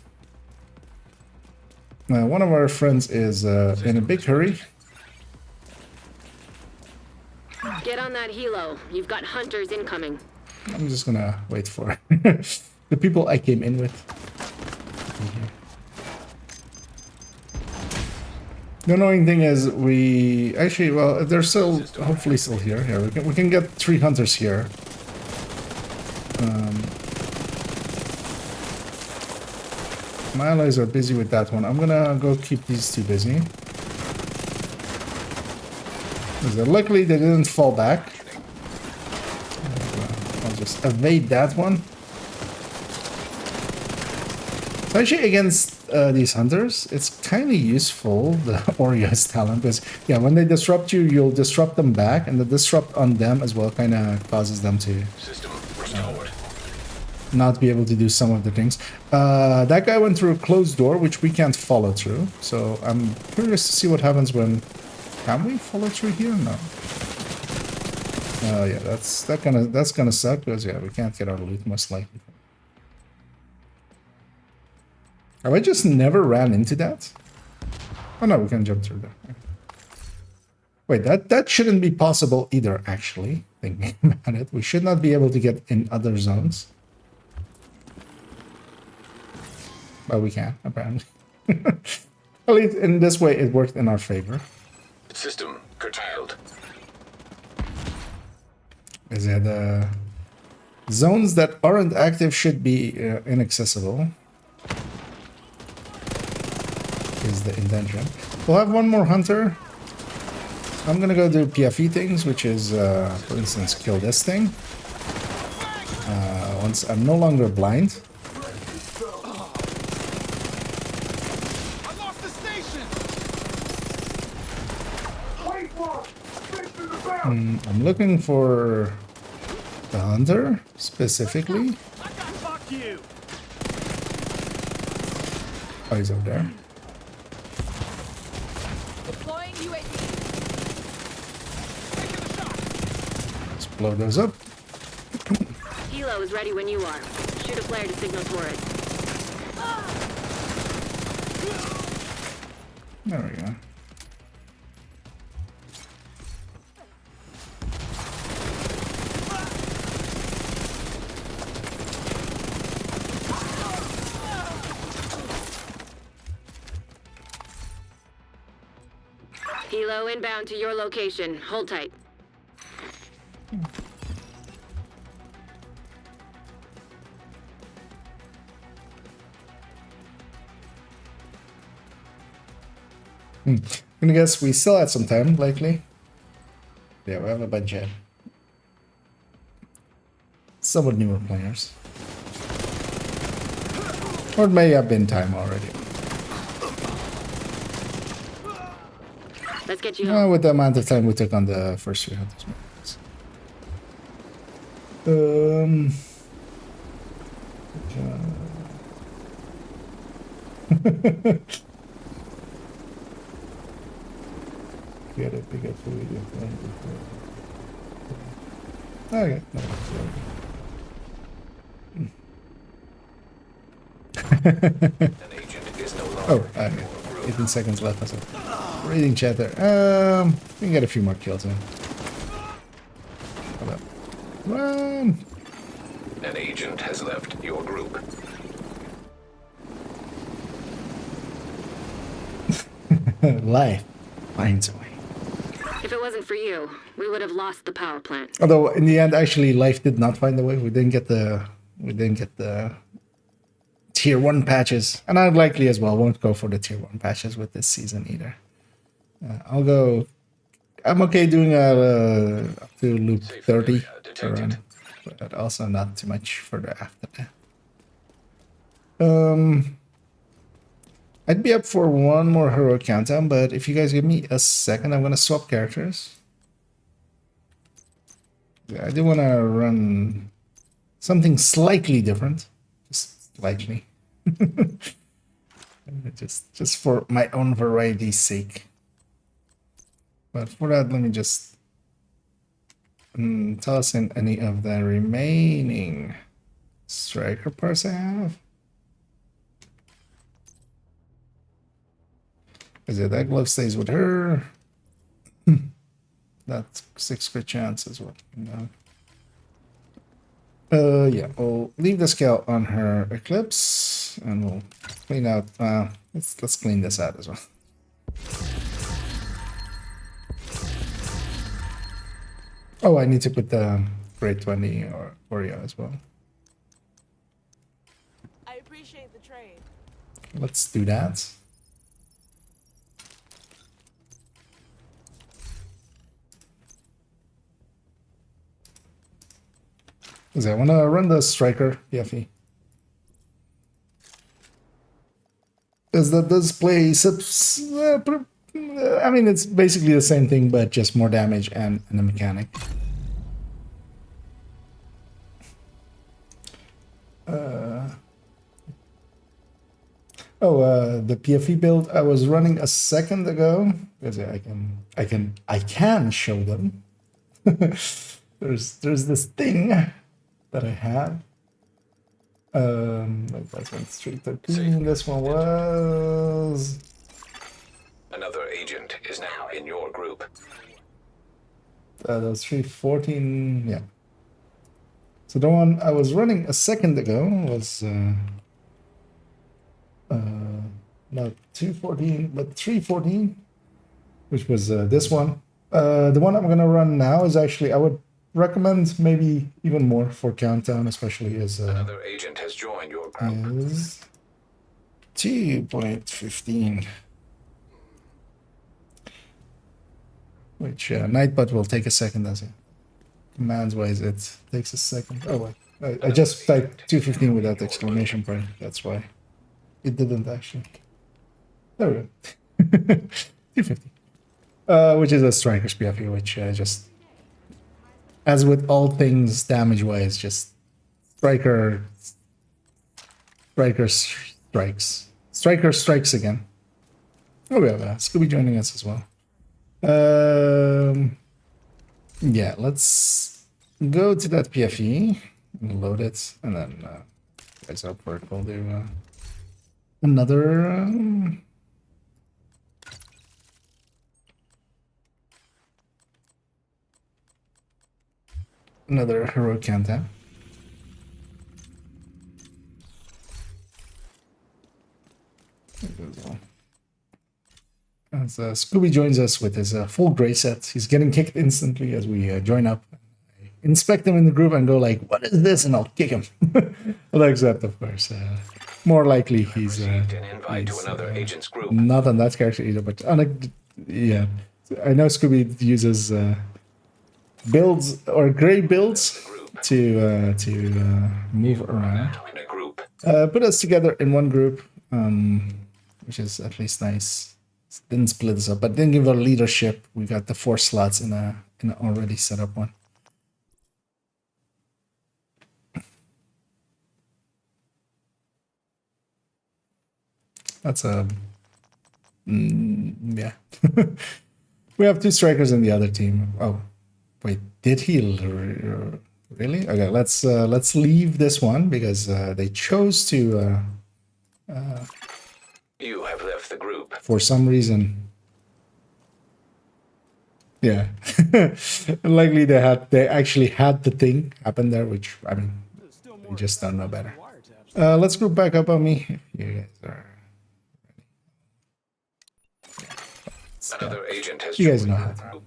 One of our friends is in a big hurry. Get on that helo. You've got hunters incoming. I'm just gonna wait for the people I came in with. The annoying thing is we actually, well, they're still hopefully still here. Here we can get 3 hunters here. My allies are busy with that one. I'm gonna go keep these 2 busy. Luckily they didn't fall back. I'll just evade that one. So actually against these hunters, it's kind of useful, the Oreo's talent, because yeah, when they disrupt you, you'll disrupt them back, and the disrupt on them as well kind of causes them to not be able to do some of the things. That guy went through a closed door, which we can't follow through, so I'm curious to see what happens when... Can we follow through here? No. Yeah, that's gonna suck, because yeah, we can't get our loot most likely. Have I just never ran into that? Oh no, we can jump through there. Wait, that shouldn't be possible either, actually, thinking about it. We should not be able to get in other zones. But we can, apparently. At least in this way, it worked in our favor. System curtailed. Is that zones that aren't active should be inaccessible. Is the intention. We'll have one more hunter. I'm gonna go do PFE things, which is, for instance, kill this thing. Once I'm no longer blind. I'm looking for the hunter specifically. Oh, he's over there. Deploying UAV. Let's blow those up. Helo is ready when you are. Shoot a flare to signal Torres. There we go. Helo inbound to your location. Hold tight. I'm gonna guess we still had some time, likely. Yeah, we have a bunch of somewhat newer players. Or it may have been time already. Let's get you home. With the amount of time we took on the first 3 hunters. Get it, pick up food. Okay. No, An agent is no longer oh, in okay. your group. 18 seconds left. That's it. Reading chat there. We can get a few more kills in. Hold up. Run! An agent has left your group. Life finds a way. If it wasn't for you, we would have lost the power plant. Although in the end, actually, life did not find a way. We didn't get the tier 1 patches, and I likely as well won't go for the tier 1 patches with this season either. I'll go. I'm okay doing up to loop 30 per run, but also not too much further after that. I'd be up for one more hero countdown, but if you guys give me a second, I'm gonna swap characters. Yeah, I do want to run something slightly different, just slightly, just for my own variety's sake. But for that, let me just toss in any of the remaining striker parts I have. Is it that glove stays with her? That's 6 crit chance as well. Yeah, we'll leave the scale on her Eclipse, and we'll clean out. Let's clean this out as well. Oh, I need to put the grade 20 or Oreo as well. I appreciate the trade. Let's do that. Because I want to run the striker PFE. Because that does play I mean, it's basically the same thing, but just more damage and a mechanic. The PFE build I was running a second ago, because I can show them. there's this thing that I had. Like that's 313. This one was. Another agent is now in your group. That was 314. Yeah. So the one I was running a second ago was not 214, but 314, which was this one. The one I'm gonna run now is actually, I would recommend maybe even more for countdown, especially as Another agent has joined your group. is 2.15, which Nightbot will take a second as it commands wise. It takes a second. Oh wait, I just typed 215 without the exclamation point. That's why it didn't actually. There we go. 250, which is a striker's PFE, which just, as with all things damage-wise, just striker strikes again. Oh, we have Scooby joining us as well. Yeah, let's go to that PFE and load it, and then guys up for it. We'll do another. Another heroic countdown. As Scooby joins us with his full gray set, he's getting kicked instantly as we join up. I inspect him in the group and go like, "What is this?" And I'll kick him. Well, except of course, more likely he's Received an invite to another agent's group. not on that character either. But yeah, I know Scooby uses builds or gray builds to move around. In a group. Put us together in one group, which is at least nice. Didn't split us up, but didn't give our leadership. We got the 4 slots in an already set up one. That's a yeah. We have 2 strikers in the other team. Oh, wait, did he really? Okay, let's leave this one because they chose to. You have left the group. For some reason. Yeah. Likely they actually had the thing happen there, which I mean we just don't know better. Let's group back up on me. If you guys are Another agent has You guys joined know your how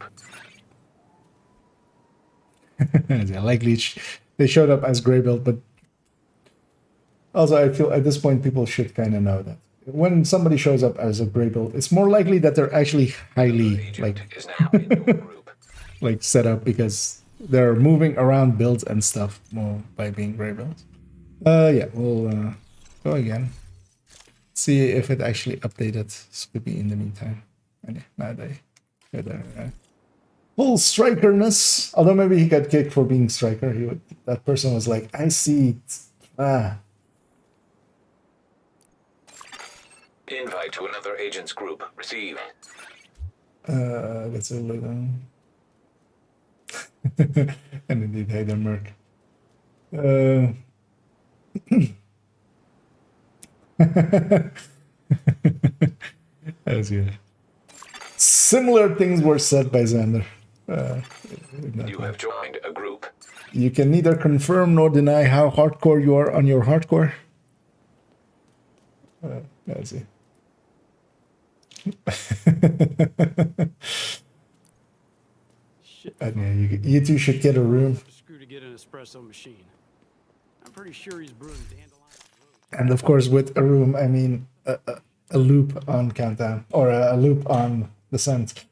group. yeah, likely they showed up as gray belt, but also I feel at this point people should kind of know that when somebody shows up as a gray belt, it's more likely that they're actually highly Agent is now in your group. like set up because they're moving around builds and stuff more by being gray belts. Yeah, we'll go again. See if it actually updated Scoopy in the meantime. And yeah, now they got their full strikerness. Although maybe he got kicked for being striker. That person was like, I see. Invite to another agent's group. Receive. That's a little. And indeed, hey there, Merc. That was good. Similar things were said by Xander. You have joined a group. You can neither confirm nor deny how hardcore you are on your hardcore. Let's see. Shit. You two should get a room. Screw to get an espresso machine. I'm pretty sure he's brewing dandelion. And of course, with a room, I mean a loop on countdown or a loop on descent.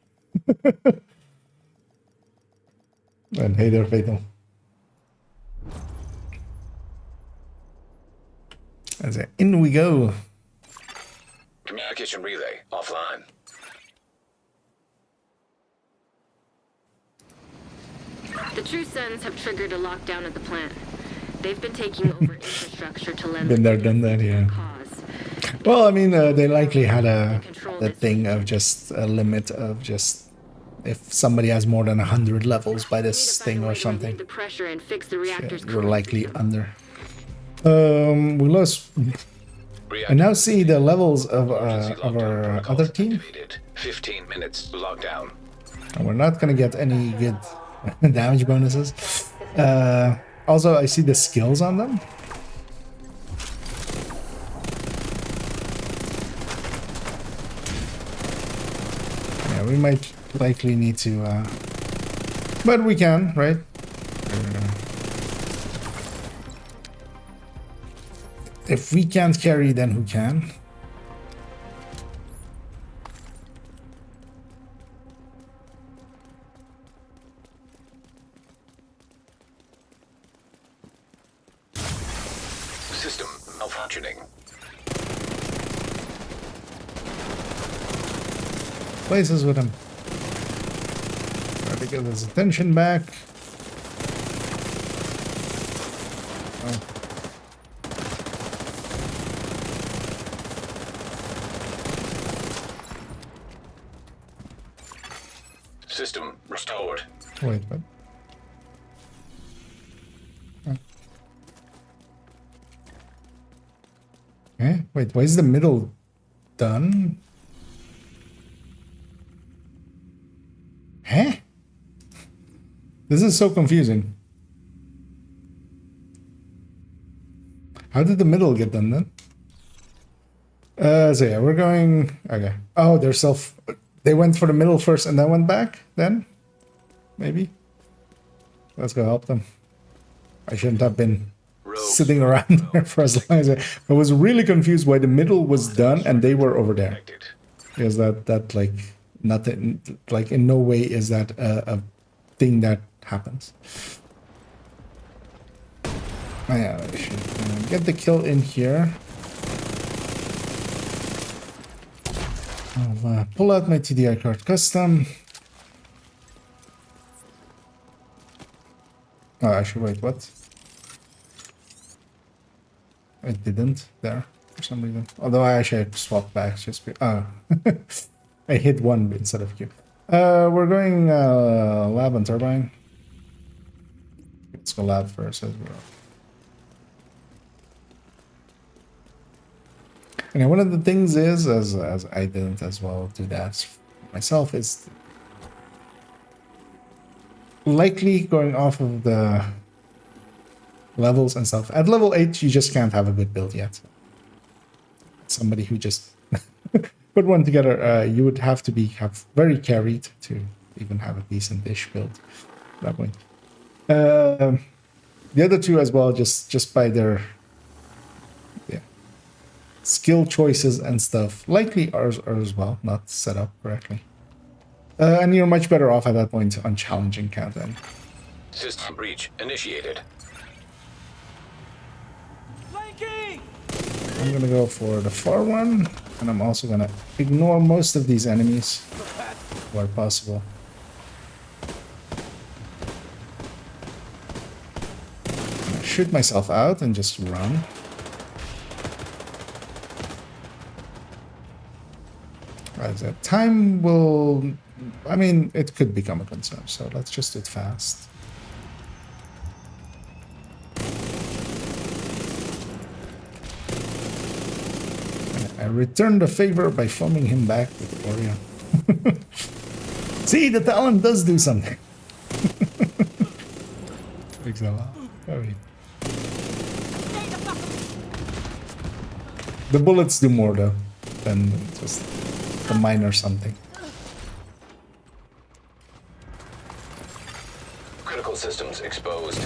And hey there, Fatal. As in we go. Communication relay offline. The True Sons have triggered a lockdown at the plant. They've been taking over infrastructure to lend Been there, done that, yeah. cause. Well, I mean, they likely had the thing of just a limit of just if somebody has more than 100 levels by this thing or something. The pressure and fix the reactor's We're cooling likely system. under. We lost. I now see the levels of our other team. Activated. 15 minutes lockdown. And we're not gonna get any good damage bonuses. Also, I see the skills on them. Yeah, we might likely need to, but we can, right? If we can't carry, then who can? System malfunctioning. Places with him. Try to get his attention back. Oh. System restored. Wait, what? Oh. Eh? Wait, why is the middle done? Huh? This is so confusing. How did the middle get done then? So yeah, we're going... Okay. Oh, they went for the middle first and then went back then? Maybe? Let's go help them. I shouldn't have been Rogue sitting around there for as long as I was really confused why the middle was done and they were over there. Because that like nothing, like in no way is that a thing that happens. Oh, yeah, I should get the kill in here. I'll pull out my TDI card custom. Oh, actually, wait, what? I didn't there for some reason. Although I actually swapped back just I hit one instead of Q. We're going lab and turbine. Let's go lab first as well. And one of the things is, as I didn't as well do that myself, is likely going off of the levels and stuff. At level 8, you just can't have a good build yet. Somebody who just put one together, you would have to have very carried to even have a decent-ish build at that point. The other two as well, just by their skill choices and stuff, likely are as well not set up correctly. And you're much better off at that point on challenging countdown. System breach initiated. Flanking! I'm gonna go for the far one, and I'm also gonna ignore most of these enemies where possible. I'm gonna shoot myself out and just run. As that time will, I mean, it could become a concern, so let's just do it fast. I return the favor by foaming him back with Oreo. See, the talent does do something. Takes a lot. The bullets do more though than just a minor something. Critical systems exposed.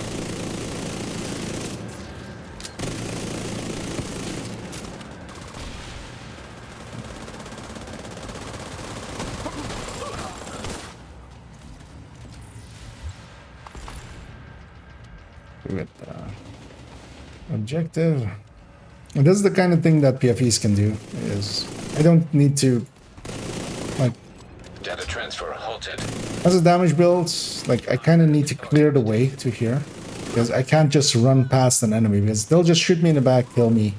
With objective. And this is the kind of thing that PFEs can do. Is I don't need to like Data transfer halted. as a damage build. Like I kind of need to clear the way to here because I can't just run past an enemy because they'll just shoot me in the back, kill me.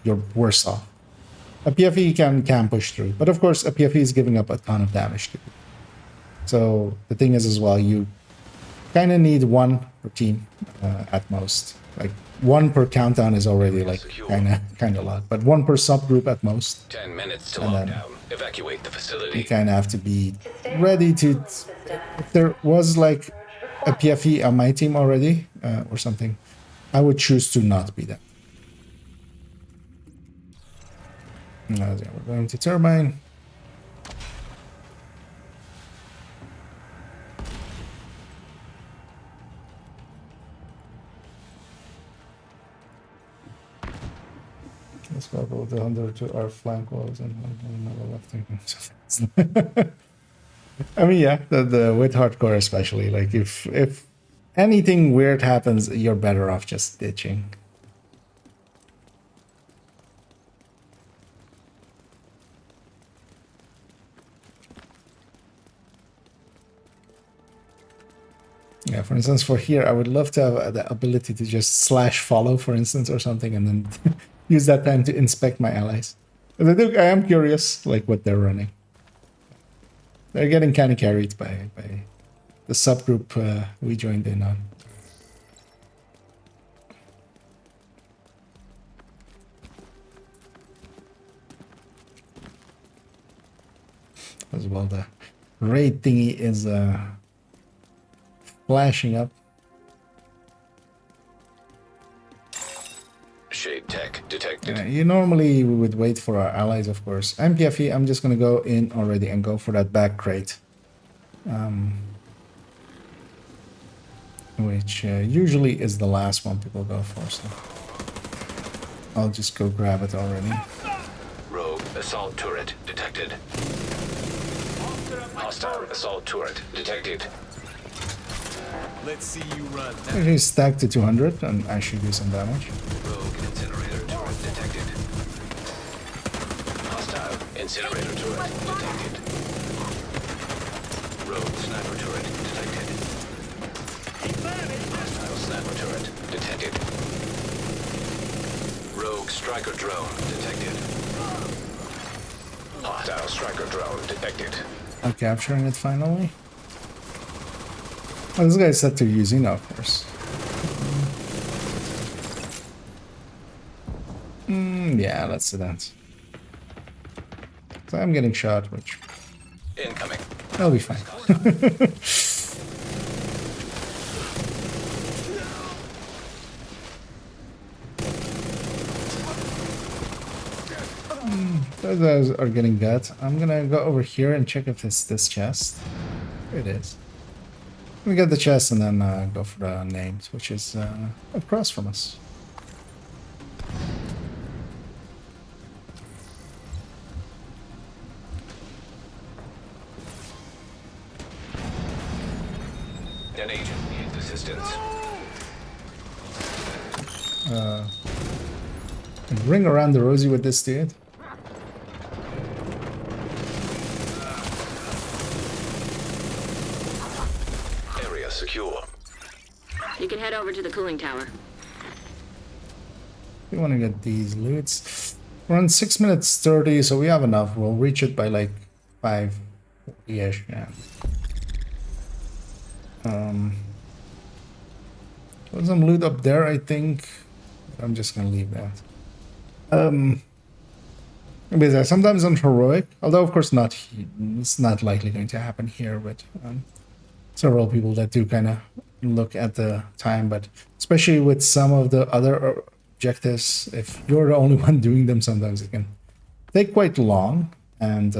You're worse off. A PFE can push through, but of course a PFE is giving up a ton of damage to you. So the thing is as well, you kind of need one per team at most. Like one per countdown is already like kind of a lot, but one per subgroup at most. 10 minutes to And then lockdown. Evacuate the facility. You kind of have to be ready to. If there was like a PFE on my team already or something, I would choose to not be that. Yeah, we're going to turbine. Let's go with the 100 to our flank walls and another left thinking. I mean, yeah, the with hardcore especially, like if anything weird happens, you're better off just ditching. Yeah, for instance, for here, I would love to have the ability to just slash follow, for instance, or something, and then use that time to inspect my allies. But I am curious, like, what they're running. They're getting kind of carried by the subgroup we joined in on. As well, the raid thingy is flashing up. Shade tech detected. You normally would wait for our allies, of course. I'm PFE, I'm just gonna go in already and go for that back crate. which usually is the last one people go for, so I'll just go grab it already. Rogue assault turret detected. Hostile assault turret detected. Let's see you run. Actually stack to 200 and I should do some damage. Rogue incinerator turret detected. Hostile incinerator turret detected. Rogue sniper turret detected. Hostile sniper turret detected. Rogue striker drone detected. Hostile striker drone detected. I'm capturing it finally. Oh, this guy's set to using, of course. Yeah, let's do that. So I'm getting shot, which Incoming. I'll be fine. Those guys are getting gut. I'm gonna go over here and check if it's this chest. It is. We get the chest and then go for the names, which is across from us. An agent needs assistance. Ring around the rosy with this dude. Area secure. You can head over to the cooling tower. We want to get these loots. We're on 6 minutes 30, so we have enough. We'll reach it by like 5-ish. Yeah. There's some loot up there, I think. I'm just gonna leave that. Because sometimes I'm heroic, although of course not. It's not likely going to happen here, but several people that do kind of look at the time. But especially with some of the other objectives, if you're the only one doing them, sometimes it can take quite long, and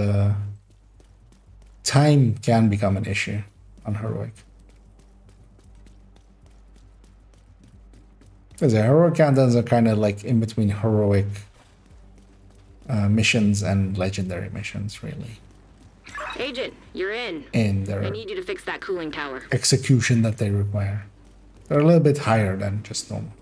time can become an issue on heroic. Because the heroic countdowns are kind of like in between heroic missions and legendary missions, really. Agent, you're in. In I their need you to fix that cooling tower. execution that they require. They're a little bit higher than just normal.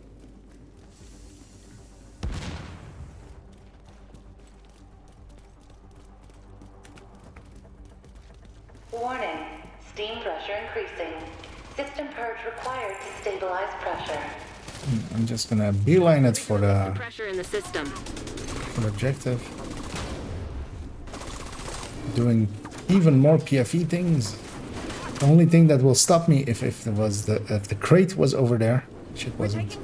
Warning. Steam pressure increasing. System purge required to stabilize pressure. I'm just gonna beeline it for the Pressure in the system. objective. Doing even more PFE things. The only thing that will stop me if the crate was over there, which it wasn't.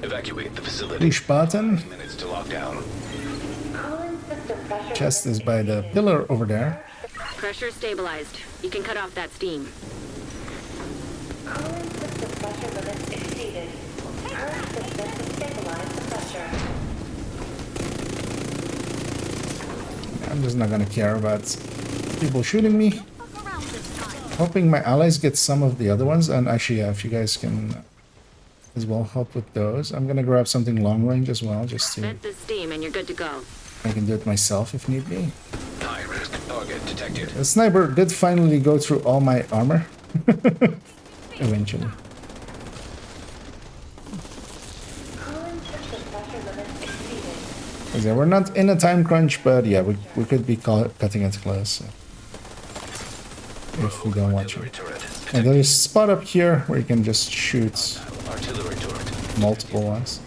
Evacuate the facility. Push button. Minutes to lockdown. Cooling system pressure Chest is limits by the exceeded. pillar over there. Pressure stabilized. You can cut off that steam. Cooling system pressure limits exceeded. Purge system to stabilize the pressure. I'm just not gonna care about people shooting me. Hoping my allies get some of the other ones, and actually, yeah, if you guys can as well help with those. I'm gonna grab something long range as well, just to Vent the steam and you're good to go. I can do it myself if need be. High risk target detected. The sniper did finally go through all my armor. Eventually. Cooling system pressure limits exceeded. Okay, we're not in a time crunch, but yeah, we could be cutting it close. So. If we don't watch Artillery it. turret. And there's a spot up here where you can just shoot Artillery turret. multiple ones.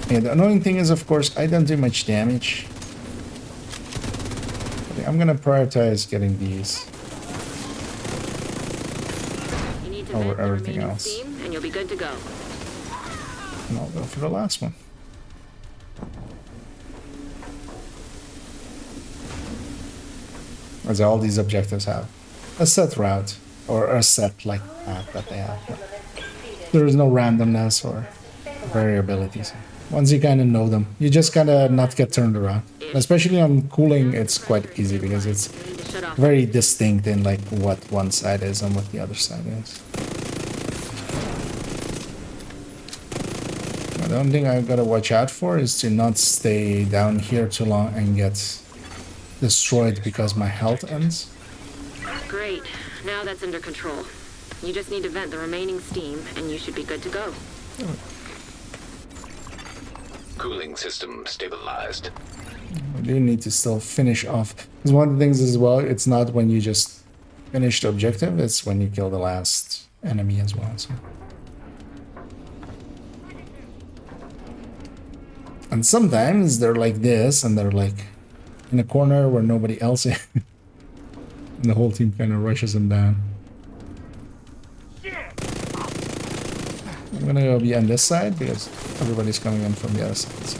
Yeah, the annoying thing is, of course, I don't do much damage. Okay, I'm gonna prioritize getting these. You need to Over vent the everything remaining else. steam and you'll be good to go. And I'll go for the last one. As all these objectives have a set route, or a set like path that they have. Pressure limits exceeded. There is no randomness or variability. So once you kind of know them, you just kind of not get turned around. Especially on cooling, it's quite easy because it's Shut off. very distinct in like what one side is and what the other side is. The only thing I've got to watch out for is to not stay down here too long and get destroyed because my health ends. Great. Now that's under control. You just need to vent the remaining steam, and you should be good to go. Cooling system stabilized. I do need to still finish off. Because one of the things as well, it's not when you just finish the objective, it's when you kill the last enemy as well. So. And sometimes they're like this, and they're like in a corner where nobody else is. And the whole team kind of rushes them down. I'm gonna go be on this side because everybody's coming in from the other side. So.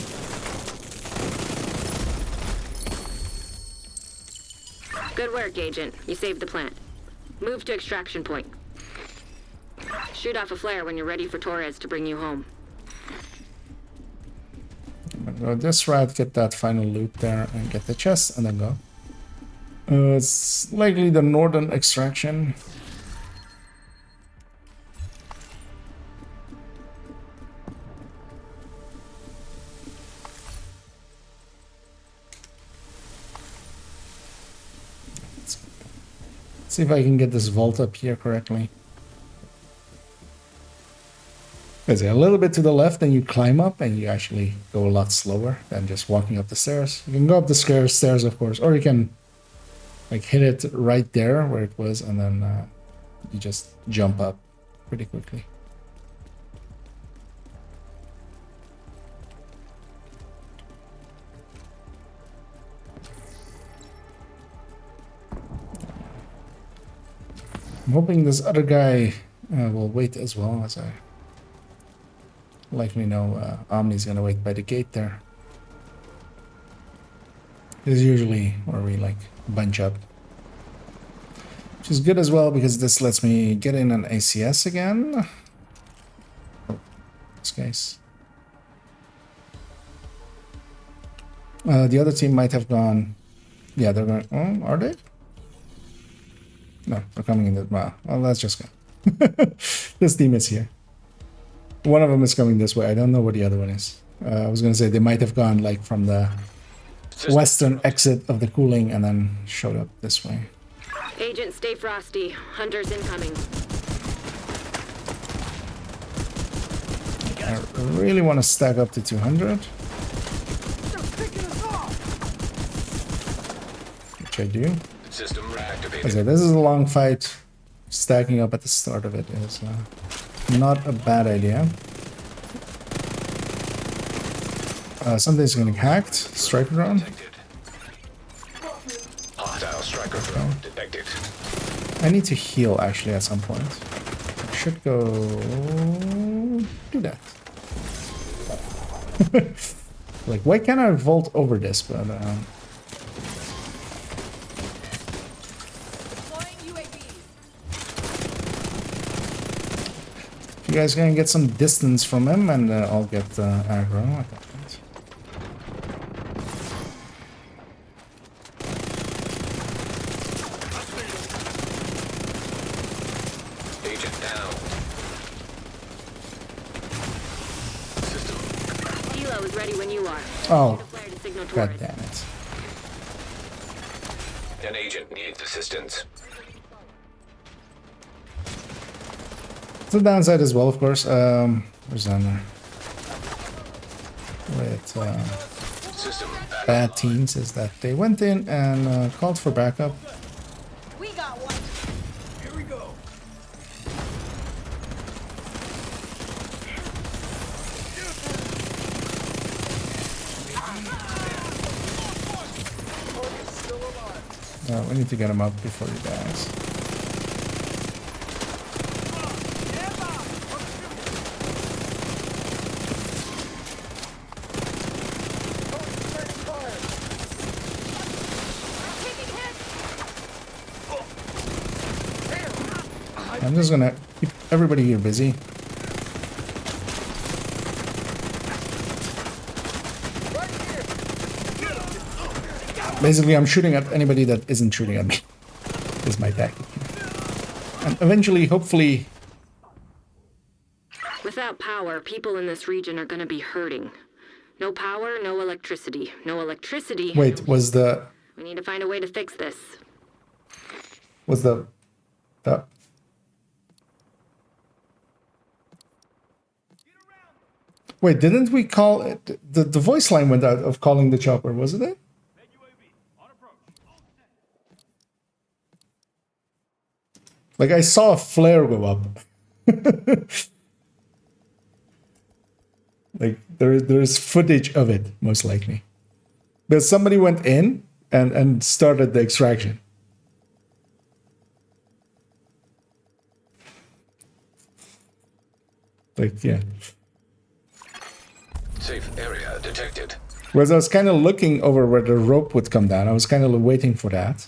Good work, Agent. You saved the plant. Move to extraction point. Shoot off a flare when you're ready for Torres to bring you home. I'm gonna go this route, get that final loot there, and get the chest, and then go. It's likely the northern extraction. Let's see if I can get this vault up here correctly. Is it a little bit to the left, and you climb up, and you actually go a lot slower than just walking up the stairs. You can go up the stairs, of course, or you can like hit it right there where it was, and then you just jump up pretty quickly. I'm hoping this other guy will wait as well, as I likely know Omni's gonna wait by the gate there. This is usually where we like bunch up, which is good as well because this lets me get in an ACS again. Oh, this case. The other team might have gone. Yeah, they're going. Oh, are they? No, they're coming in. Well, let's just go. This team is here. One of them is coming this way. I don't know where the other one is. I was gonna say they might have gone like from the western exit of the cooling and then showed up this way. Agent, stay frosty. Hunters incoming. I really want to stack up to 200. Which I do. System reactivated. Okay, this is a long fight. Stacking up at the start of it is not a bad idea. Something's getting hacked. Striker drone. Hostile striker drone detected. I need to heal actually at some point. I should go do that. Like, why can't I vault over this? But Deploying UAV. if you guys can get some distance from him, and I'll get aggro at that point. Agent down. System. Helo is ready when you are. Oh, Flare to signal god Torres. damn it. An agent needs assistance. It's a downside as well, of course. Where's Anna? With System back bad teams is that they went in and called for backup. We got one. Here we go. We need to get him up before he dies. I'm just gonna keep everybody here busy. Basically, I'm shooting at anybody that isn't shooting at me. Is my tactic. And eventually, hopefully... Without power, people in this region are gonna be hurting. No power, no electricity. No electricity. Wait, was the... We need to find a way to fix this. Was the... Wait, didn't we call it... The voice line went out of calling the chopper, wasn't it? Like, I saw a flare go up. Like, there's footage of it, most likely. But somebody went in and started the extraction. Like, yeah. Safe area detected. Whereas I was kind of looking over where the rope would come down. I was kind of waiting for that.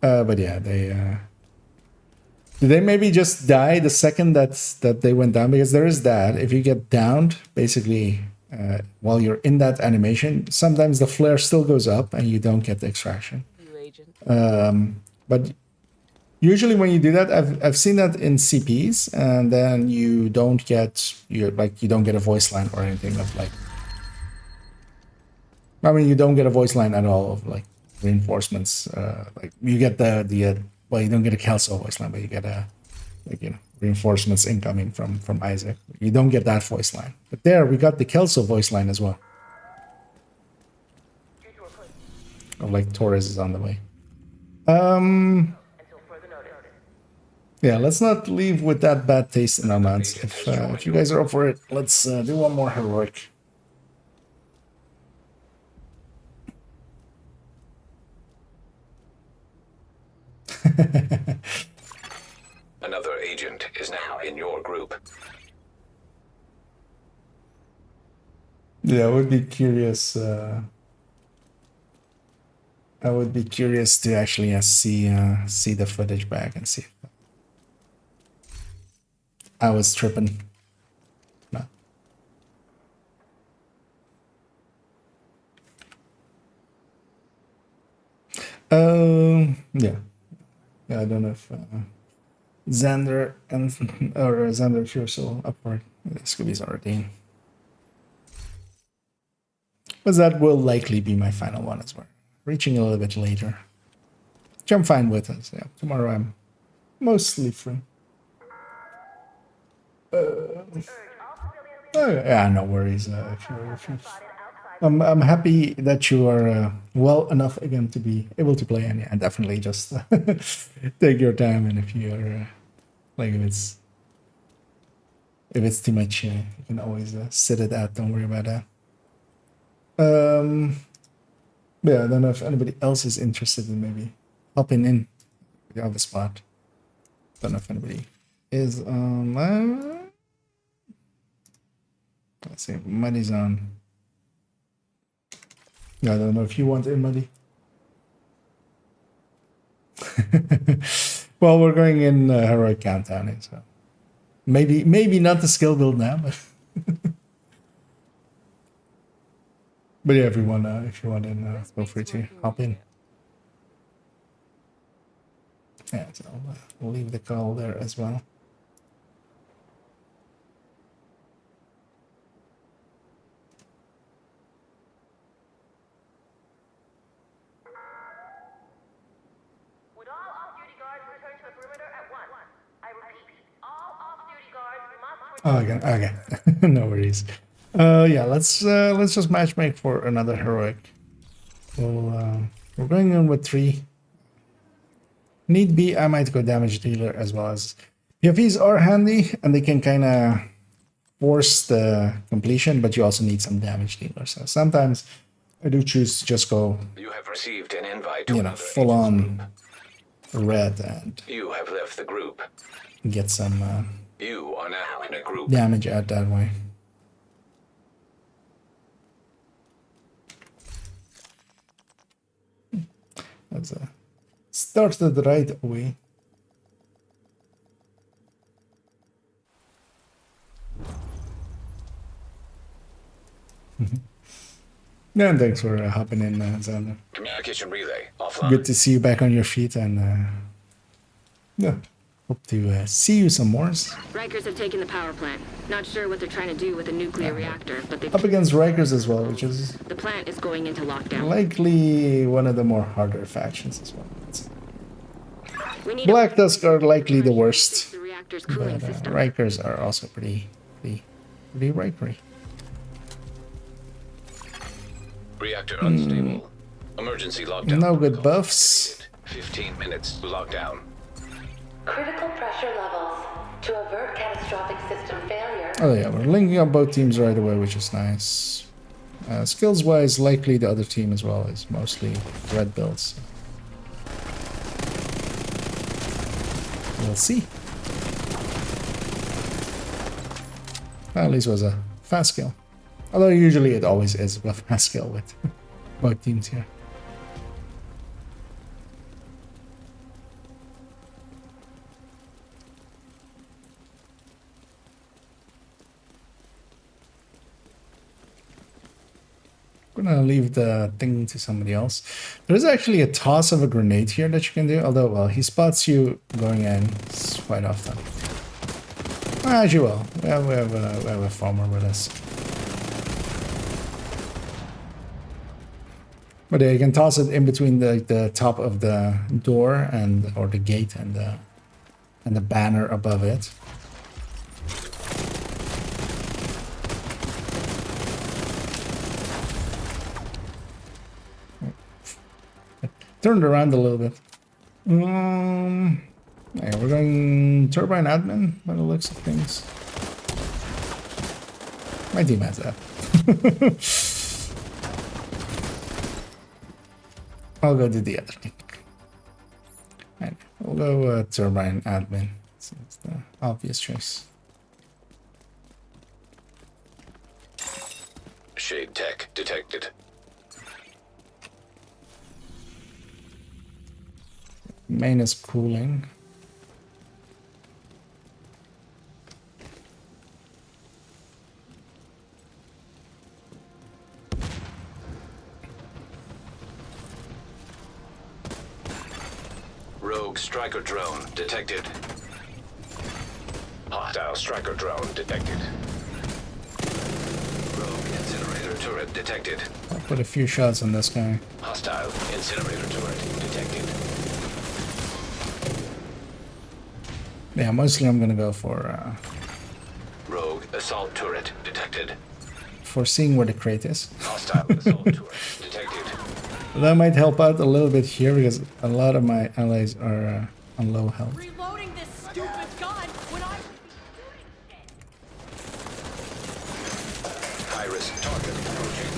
But yeah, they... Did they maybe just die the second that they went down? Because there is that. If you get downed, basically, while you're in that animation, sometimes the flare still goes up and you don't get the extraction. But usually when you do that, I've seen that in CPs, and then you don't get you don't get a voice line or anything of like. I mean, you don't get a voice line at all of like reinforcements. Like you get the well, you don't get a Kelso voice line, but you get a reinforcements incoming from Isaac. You don't get that voice line, but there we got the Kelso voice line as well. Of like Torres is on the way. Yeah, let's not leave with that bad taste in our mouths. If you guys are up for it, let's do one more heroic. Another agent is now in your group. Yeah, I would be curious. I would be curious to actually see the footage back and see. I was tripping. No. Yeah. Yeah, I don't know if Xander and or Xander, if you're still up for it. This could be Zardine. But that will likely be my final one as well. Reaching a little bit later. Which I'm fine with. Yeah, tomorrow I'm mostly free. Yeah, no worries. I'm happy that you are well enough again to be able to play, and yeah, definitely just take your time. And if you're like, if it's too much, you can always sit it out. Don't worry about that. Yeah, I don't know if anybody else is interested in maybe hopping in the other spot. Don't know if anybody is on. Let's see, Muddy's on. I don't know if you want in, Muddy. Well, we're going in heroic countdown, so maybe not the skill build now, but but yeah, everyone, if you want in, feel free to hop in. Yeah, so we'll leave the call there as well. Oh, again, okay. No worries. Yeah, let's just matchmake for another heroic. We're going in with 3. Need be, I might go damage dealer as well as PFEs are handy and they can kind of force the completion, but you also need some damage dealer. So sometimes I do choose to just go. You have received an invite. Full on red, and you have left the group. Get some. You are now in a group. Damage out that way. That's started right away. Yeah, and thanks for hopping in, Xander. Communication relay offline. Good to see you back on your feet, and yeah, hope to see you some more. Rikers have taken the power plant. Not sure what they're trying to do with a nuclear reactor, but they've... Up against Rikers as well, which is The plant is going into lockdown. likely one of the more harder factions as well. We need Black Tusk are likely the worst, the reactor's cooling but system. Rikers are also pretty Rikery. Reactor unstable. Emergency lockdown. No good protocol buffs. activated. 15 minutes lockdown. Critical pressure levels. To avert catastrophic system failure. Oh yeah, we're linking up both teams right away, which is nice. Skills-wise, likely the other team as well is mostly red builds. We'll see. Well, at least it was a fast kill. Although usually it always is a fast kill with both teams here. I'm gonna leave the thing to somebody else. There's actually a toss of a grenade here that you can do, although, well, he spots you going in quite often. As you will. We have a farmer with us. But yeah, you can toss it in between the top of the door and or the gate and the banner above it. Turned around a little bit. Yeah, we're going turbine admin by the looks of things. My team has that. I'll go do the other thing. Right, we'll go turbine admin. So it's the obvious choice. Shade tech detected. Main is cooling. Rogue striker drone detected. Hostile striker drone detected. Rogue incinerator turret detected. I'll put a few shots on this guy. Hostile incinerator turret detected. Yeah, mostly I'm gonna go for Rogue assault turret detected. seeing where the crate is. Hostile assault turret detected. That might help out a little bit here because a lot of my allies are on low health. Reloading this stupid gun when I High-risk target approaching.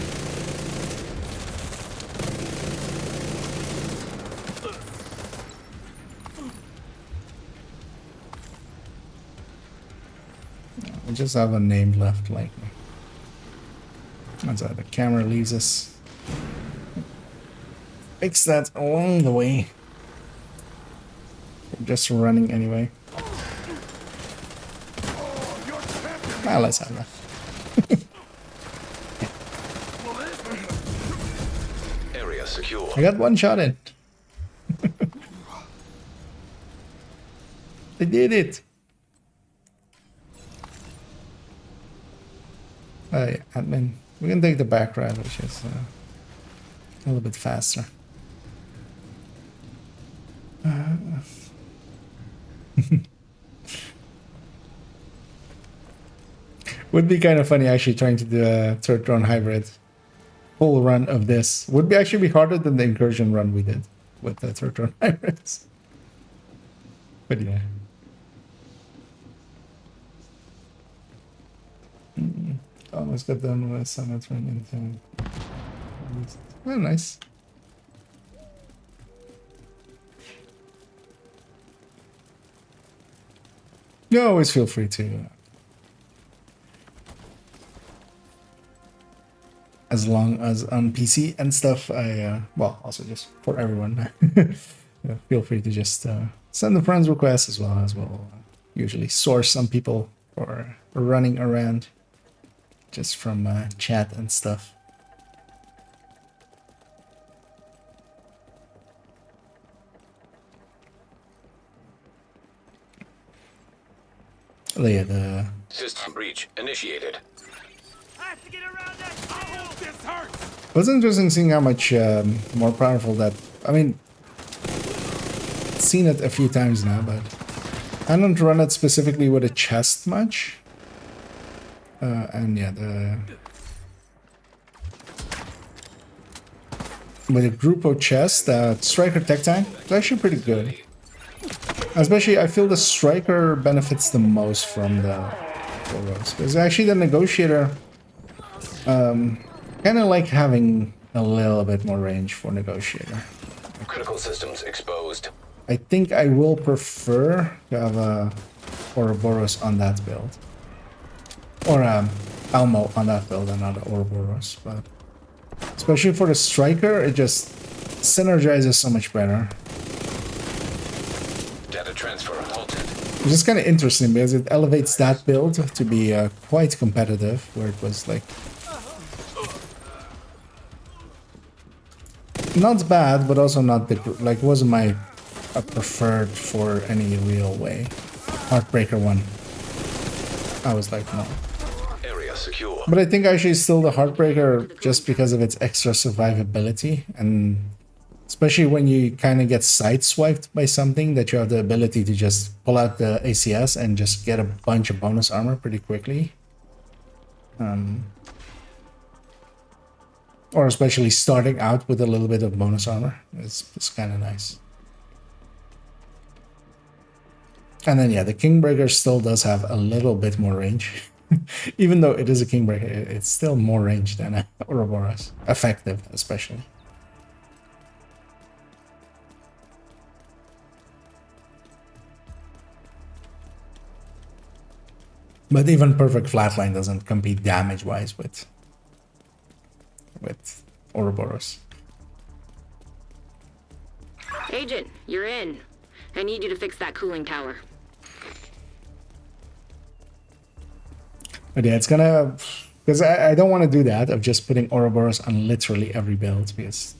We just have a name left, likely. That's how the camera leaves us. Fix that along the way. We're just running anyway. Let's have that. Area secure. I got one shot in. I did it. Oh yeah, admin. We can take the back route, which is a little bit faster. Would be kind of funny actually trying to do a third drone hybrid. Full run of this would be actually be harder than the incursion run we did with the third drone hybrids. But yeah. Almost got done with Summit run in time. Oh, nice. You always feel free to. As long as on PC and stuff, well, also just for everyone, yeah, feel free to just send a friends request as well. Usually source some people for running around just from chat and stuff. Yeah, the System breach initiated. I have to get around that shield. This hurts. it was interesting seeing how much more powerful that. I mean, seen it a few times now, but I don't run it specifically with a chest much. And yeah, with a Grupo chest, Striker Tech Tank is actually pretty good. Especially, I feel the Striker benefits the most from the Boros. Because actually the Negotiator, kind of like having a little bit more range for Negotiator. Critical systems exposed. I think I will prefer to have a Ouroboros on that build. Or Elmo on that build and not the Ouroboros. But especially for the Striker, it just synergizes so much better. Data transfer halted. Which is kind of interesting because it elevates that build to be quite competitive, where it was like not bad, but also not the like wasn't my preferred for any real way. Heartbreaker one, I was like no. Area secure. But I think actually still the Heartbreaker just because of its extra survivability, and especially when you kind of get sideswiped by something that you have the ability to just pull out the ACS and just get a bunch of bonus armor pretty quickly. Or especially starting out with a little bit of bonus armor. It's kind of nice. And then yeah, the Kingbreaker still does have a little bit more range. Even though it is a Kingbreaker, it's still more range than a Ouroboros. Effective, especially. But even Perfect Flatline doesn't compete damage-wise with Ouroboros. Agent, you're in. I need you to fix that cooling tower. But yeah, it's gonna... Because I don't want to do that of just putting Ouroboros on literally every build, because...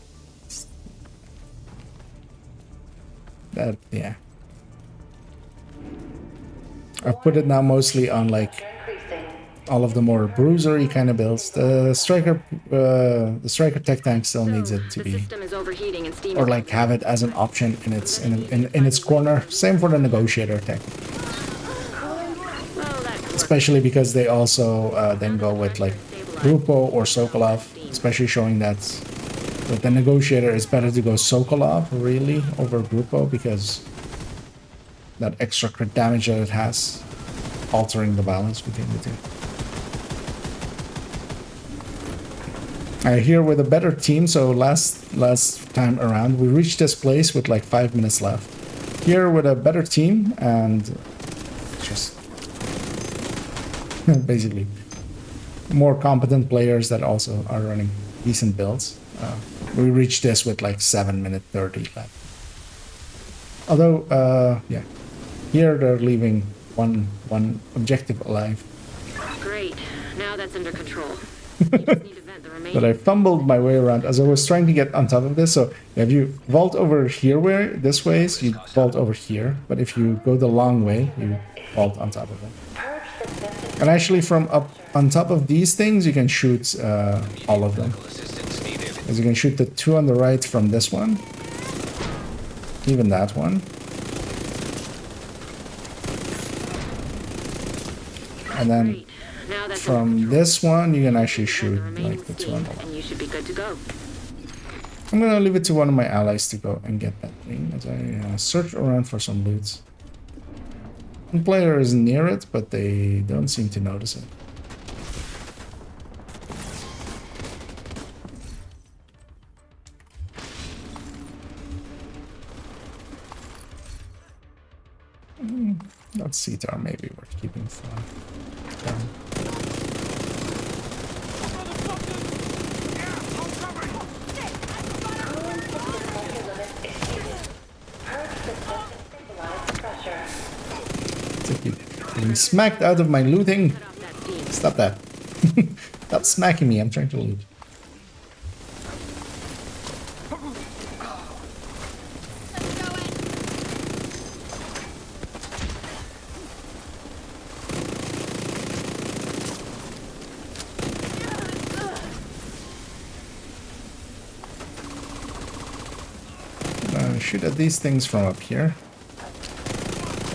That, yeah. I've put it now mostly on like all of the more bruisery kind of builds. The striker tech tank still needs it to The be, system is overheating and steam or is like have it as an option in its corner. Same for the negotiator tech, well, that could work. especially because they also then go with like Grupo or Sokolov, especially showing that with the negotiator it's better to go Sokolov really over Grupo because that extra crit damage that it has, altering the balance between the two. Here with a better team, so last time around we reached this place with like 5 minutes left. Here with a better team and just basically more competent players that also are running decent builds. We reached this with like 7:30 left. Although, yeah. Here they're leaving one objective alive. Great. Now that's under control. You just need to vent the remaining. But I fumbled my way around as I was trying to get on top of this. So if you vault over here where this way is, you vault over here. But if you go the long way, you vault on top of it. And actually from up on top of these things, you can shoot all of them. Assistance needed. As you can shoot the two on the right from this one. Even that one. And then Great. Now that's from this one, you can actually the shoot remaining like the two on steam, the left. and you should be good to go. I'm gonna leave it to one of my allies to go and get that thing as I search around for some loot. One player is near it, but they don't seem to notice it. That CTAR may be worth keeping for. Getting smacked out of my looting. Cut off that steam. Stop that. Stop smacking me. I'm trying to loot. gonna shoot at these things from up here.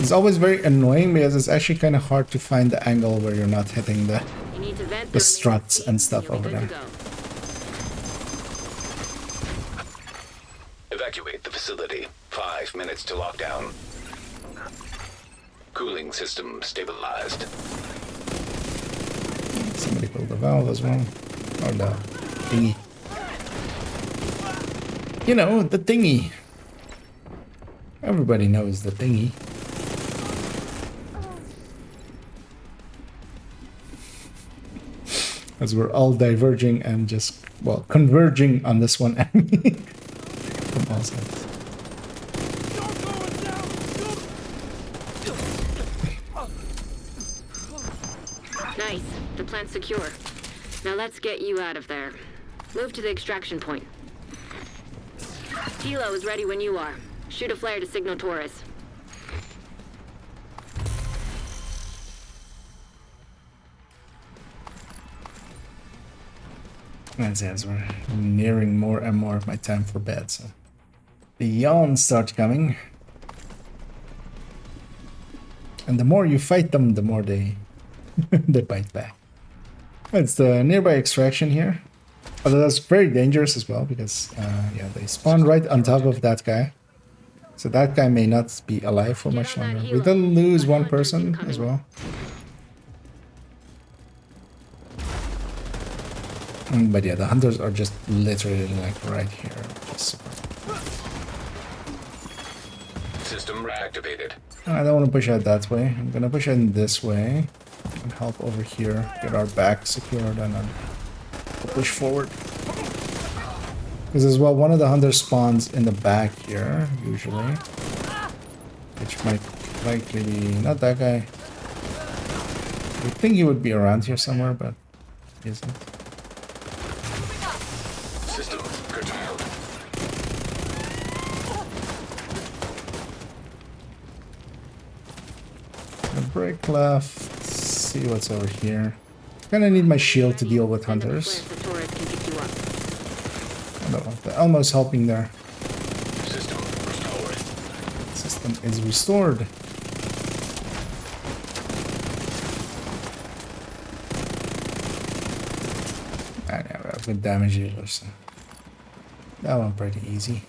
It's always very annoying because it's actually kind of hard to find the angle where you're not hitting the You need to vent the the struts remaining and seats, stuff you'll be over good there. to go. Evacuate the facility. 5 minutes to lockdown. Cooling system stabilized. Somebody pulled the valve as well. Or the thingy. You know, the thingy. Everybody knows the thingy. As we're all diverging and just, well, converging on this one enemy from all sides. Nice. The plant's secure. Now let's get you out of there. Move to the extraction point. Kilo is ready when you are. Shoot a flare to signal Torres. As we're nearing more and more of my time for bed, so the yawns start coming. And the more you fight them, the more they they bite back. It's the nearby extraction here. Although that's very dangerous as well because yeah, they spawn right on top of that guy. So that guy may not be alive for much longer. We did lose one person as well. But yeah, the hunters are just literally like right here. Just super. System reactivated. I don't want to push out that way. I'm gonna push in this way and help over here, get our back secured, and then push forward. Because as well, one of the hunters spawns in the back here usually, which might likely be not that guy. I think he would be around here somewhere, but he isn't. System curtailed. A break left. Let's see what's over here. Kinda need my shield to deal with hunters. Send up a flare so Torres can pick you up. I don't know. The Elmo's helping there. System restored. System is restored. I know, we have good damage dealers. So that one pretty easy.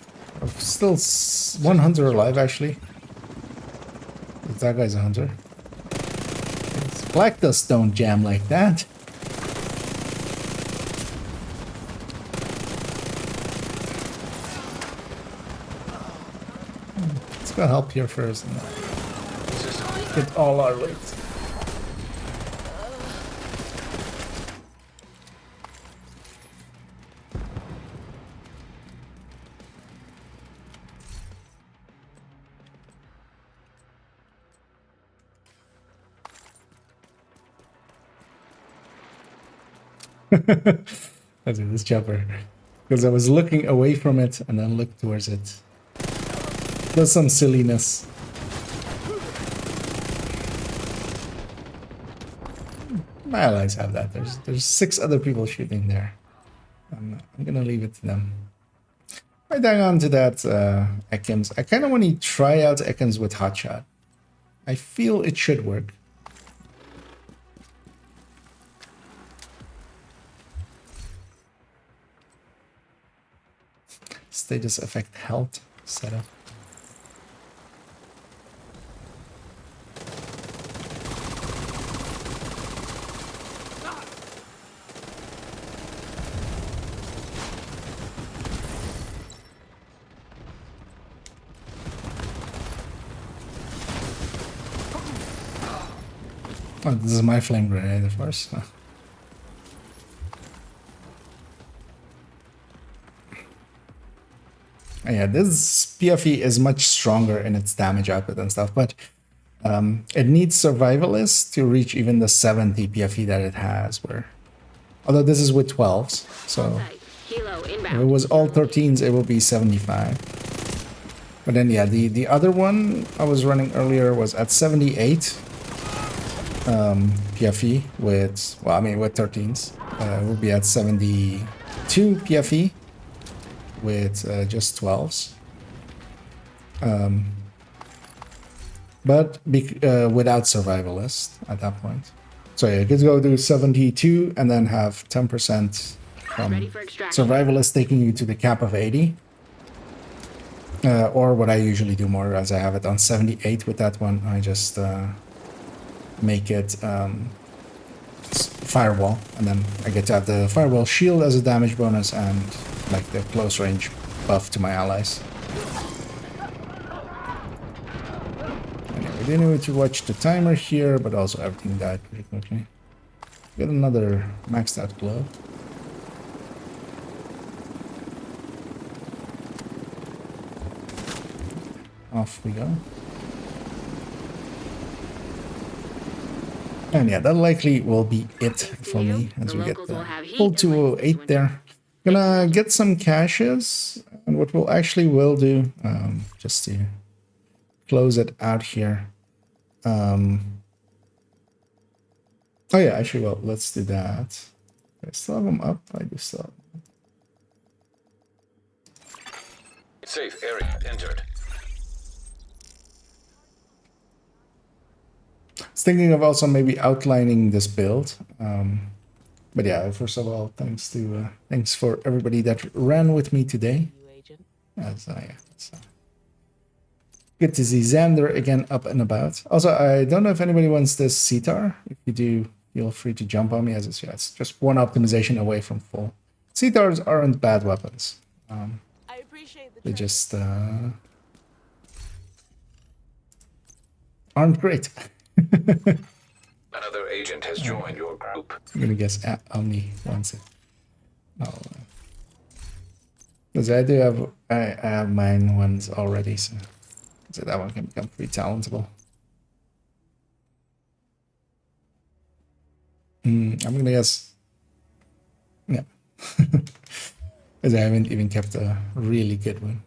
Still one hunter alive actually. That guy's a hunter. Black dust don't jam like that. Let's go help here first and get all our loot. That's it, this chopper. Because I was looking away from it and then looked towards it. There's some silliness. My allies have that. There's 6 other people shooting there. I'm gonna leave it to them. Right down on to that Ekans. I kind of want to try out Ekans with Hotshot. I feel it should work. Status effect health setup. Oh, this is my flame grenade, of course. Yeah, this PFE is much stronger in its damage output and stuff, but it needs survivalists to reach even the 70 PFE that it has. Although this is with 12s, so Kilo if inbound. it was all 13s, it would be 75. But then yeah, the other one I was running earlier was at 78 PFE with, well, I mean with 13s. It would be at 72 PFE with just 12s. But without survivalist at that point. So yeah, you could go to 72 and then have 10% from Ready for extraction. survivalist taking you to the cap of 80. Or what I usually do more, as I have it on 78 with that one, I just make it firewall, and then I get to have the firewall shield as a damage bonus and like the close range buff to my allies. We didn't need to watch the timer here, but also everything died pretty quickly. Get another maxed out glove. Off we go. And yeah, that likely will be it for me as we get the full 208 there. Gonna get some caches, and what we'll actually will do, just to close it out here. Oh yeah, actually, well, let's do that. I still have them up. I do still have them. Safe area entered. I was thinking of also maybe outlining this build. But yeah, first of all, thanks for everybody that ran with me today. As it's good to see Xander again up and about. Also, I don't know if anybody wants this CTAR. If you do, feel free to jump on me, as it's just one optimization away from full. CTARs aren't bad weapons. I appreciate the They trade. just aren't great. Another agent has joined your group. I'm gonna guess Omni wants it. Oh, because I do have I have mine ones already, so that one can become pretty talentable. I'm gonna guess, yeah, because I haven't even kept a really good one.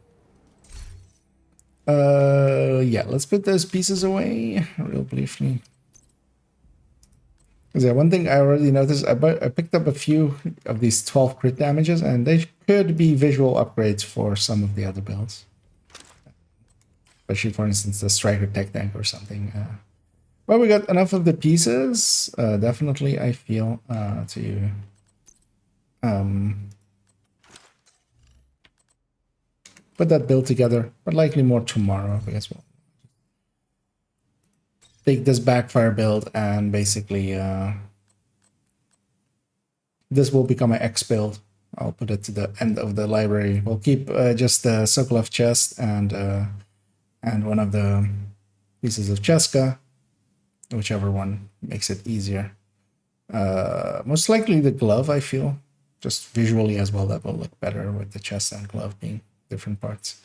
Yeah, let's put those pieces away real briefly. Because yeah, one thing I already noticed, I picked up a few of these 12 crit damages, and they could be visual upgrades for some of the other builds. Especially, for instance, the Striker Tech Tank or something. Well, we got enough of the pieces, definitely, I feel, to put that build together, but likely more tomorrow, because we'll take this backfire build and basically this will become an X build. I'll put it to the end of the library. We'll keep just the Sokolov chest and one of the pieces of Cheska, whichever one makes it easier. Most likely the glove, I feel, just visually as well, that will look better with the chest and glove being different parts.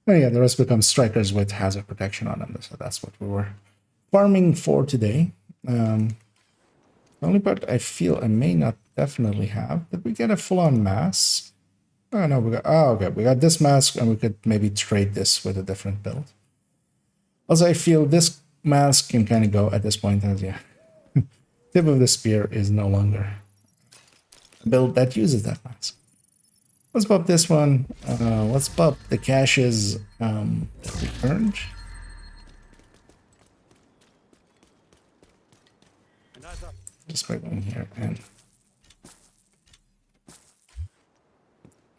Oh yeah, the rest becomes strikers with hazard protection on them, so that's what we were farming for today. The only part I feel I may not definitely have, did we get a full-on mask? Oh no, okay, we got this mask, and we could maybe trade this with a different build. Also, I feel this mask can kind of go at this point, as yeah, tip of the spear is no longer a build that uses that mask. Let's pop this one. Let's pop the caches that we earned. Just by going here and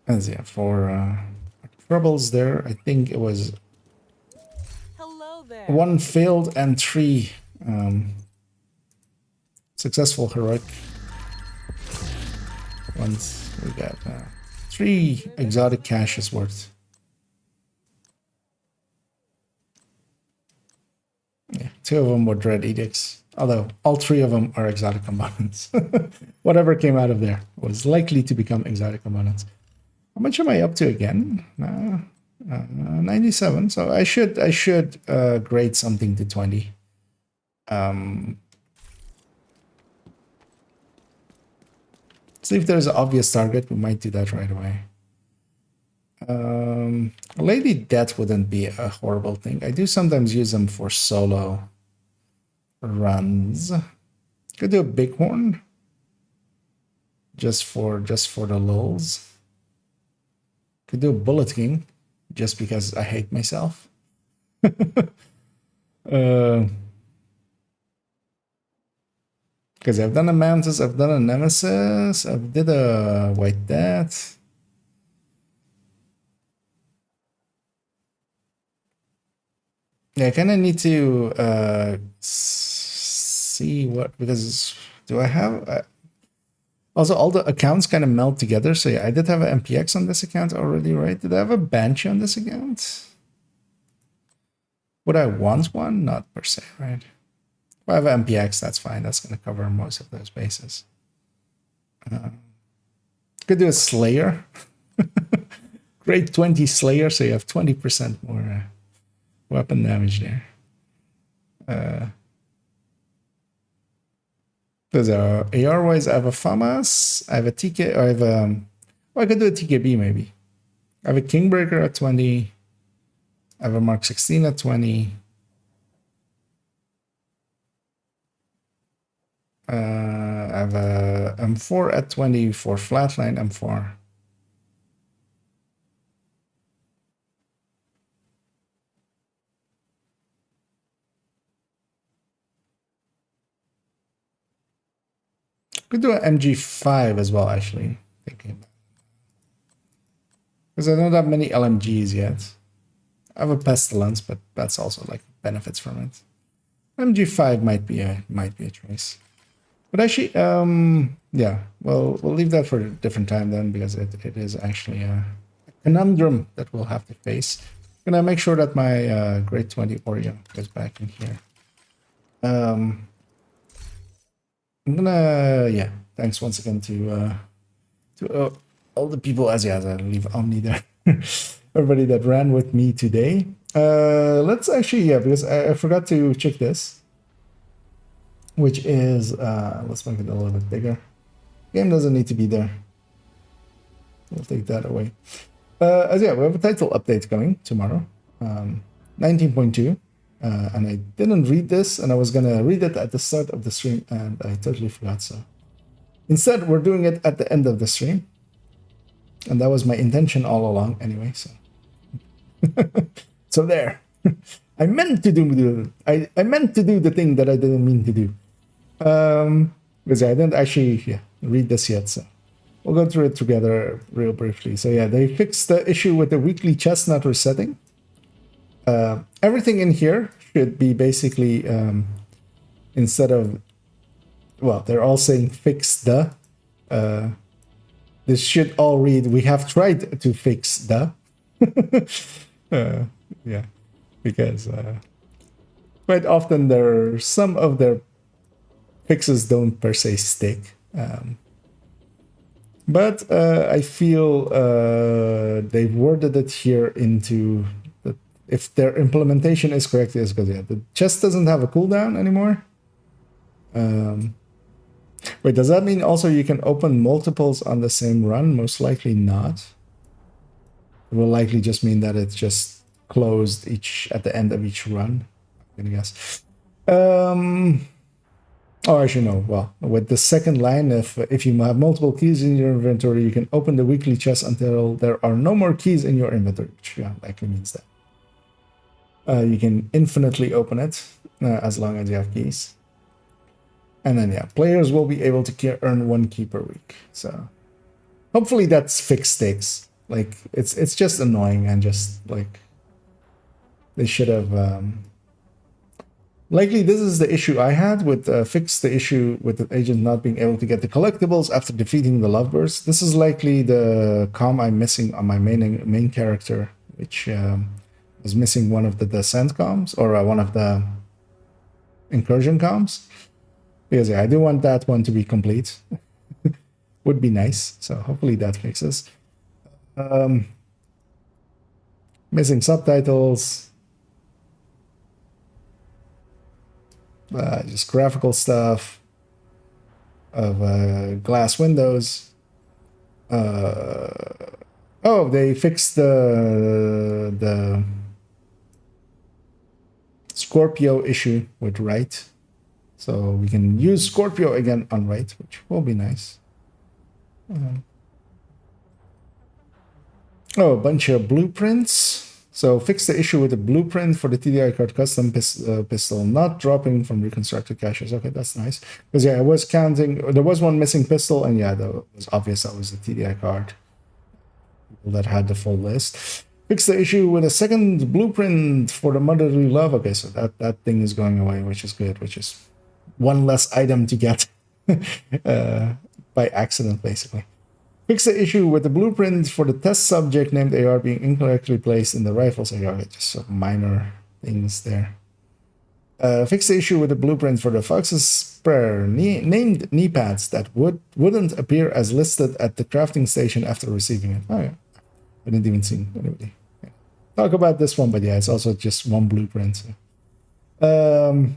as yeah, for troubles there, I think it was Hello there. 1 failed and 3 successful heroic ones. We got 3 exotic caches worth. Yeah, 2 of them were dread edicts. Although all 3 of them are exotic components. Whatever came out of there was likely to become exotic components. How much am I up to again? 97. So I should grade something to 20. See if there's an obvious target. We might do that right away. Lady Death wouldn't be a horrible thing. I do sometimes use them for solo runs. Could do a bighorn just for the lulz. Could do a bullet king just because I hate myself. Because I've done a Mantis, I've done a Nemesis, I've did a White Death. Yeah, I kind of need to see what, because do I have... also, all the accounts kind of meld together. So yeah, I did have an MPX on this account already, right? Did I have a Banshee on this account? Would I want one? Not per se, right? If I have an MPX, that's fine. That's going to cover most of those bases. Could do a Slayer. Grade 20 Slayer, so you have 20% more weapon damage there. Because AR-wise, I have a FAMAS, I have a TK, I have a... well, I could do a TKB maybe. I have a Kingbreaker at 20. I have a Mark 16 at 20. I have a M4 at 20 for flatline M4. Could do an MG5 as well, actually. Thinking about it. Because I don't have many LMGs yet. I have a Pestilence, but that's also like benefits from it. MG5 might be a choice. But actually, yeah, well, we'll leave that for a different time then, because it is actually a conundrum that we'll have to face. I'm gonna make sure that my grade 20 Oreo goes back in here. I'm gonna, yeah, thanks once again to all the people, as I leave Omni there, everybody that ran with me today. Let's actually, yeah, because I forgot to check this, which is, let's make it a little bit bigger. Game doesn't need to be there. We'll take that away. As yeah, we have a title update coming tomorrow, 19.2. And I didn't read this, and I was gonna read it at the start of the stream, and I totally forgot. So instead, we're doing it at the end of the stream, and that was my intention all along, anyway. So, so there. I meant to do I meant to do the thing that I didn't mean to do. Because I didn't actually read this yet, so we'll go through it together real briefly. So yeah, they fixed the issue with the weekly chest not resetting. Everything in here should be basically, instead of, well, they're all saying fix the, this should all read, we have tried to fix the, yeah, because quite often some of their fixes don't per se stick. But I feel they've worded it here into... if their implementation is correct, is because yeah, the chest doesn't have a cooldown anymore. Wait, does that mean also you can open multiples on the same run? Most likely not. It will likely just mean that it's just closed at the end of each run, I'm gonna guess. Oh, actually no. Well, with the second line, if you have multiple keys in your inventory, you can open the weekly chest until there are no more keys in your inventory, which yeah, likely means that. You can infinitely open it as long as you have keys. And then, yeah, players will be able to earn 1 key per week. So hopefully that's fixed stakes. Like, it's just annoying, and just, like, they should have... likely this is the issue I had with fix the issue with the agent not being able to get the collectibles after defeating the lovebirds. This is likely the comm I'm missing on my main character, which... was missing one of the descent comms, or one of the incursion comms, because yeah, I do want that one to be complete. Would be nice, so hopefully that fixes. Missing subtitles, just graphical stuff of glass windows. Oh, they fixed the Scorpio issue with Right, so we can use Scorpio again on Right, which will be nice. Oh, a bunch of blueprints. So fix the issue with the blueprint for the TDI card custom pistol not dropping from reconstructed caches. Okay, that's nice. Because yeah, I was counting. There was one missing pistol, and yeah, that was obvious. That was the TDI card. People that had the full list. Fix the issue with a second blueprint for the motherly love. Okay, so that thing is going away, which is good. Which is one less item to get by accident, basically. Fix the issue with the blueprint for the test subject named AR being incorrectly placed in the rifle's AR. Just some minor things there. Fix the issue with the blueprint for the Fox's Sprayer named knee pads that wouldn't appear as listed at the crafting station after receiving it. Oh yeah, I didn't even see anybody. Yeah. Talk about this one, but yeah, it's also just one blueprint. So. Oh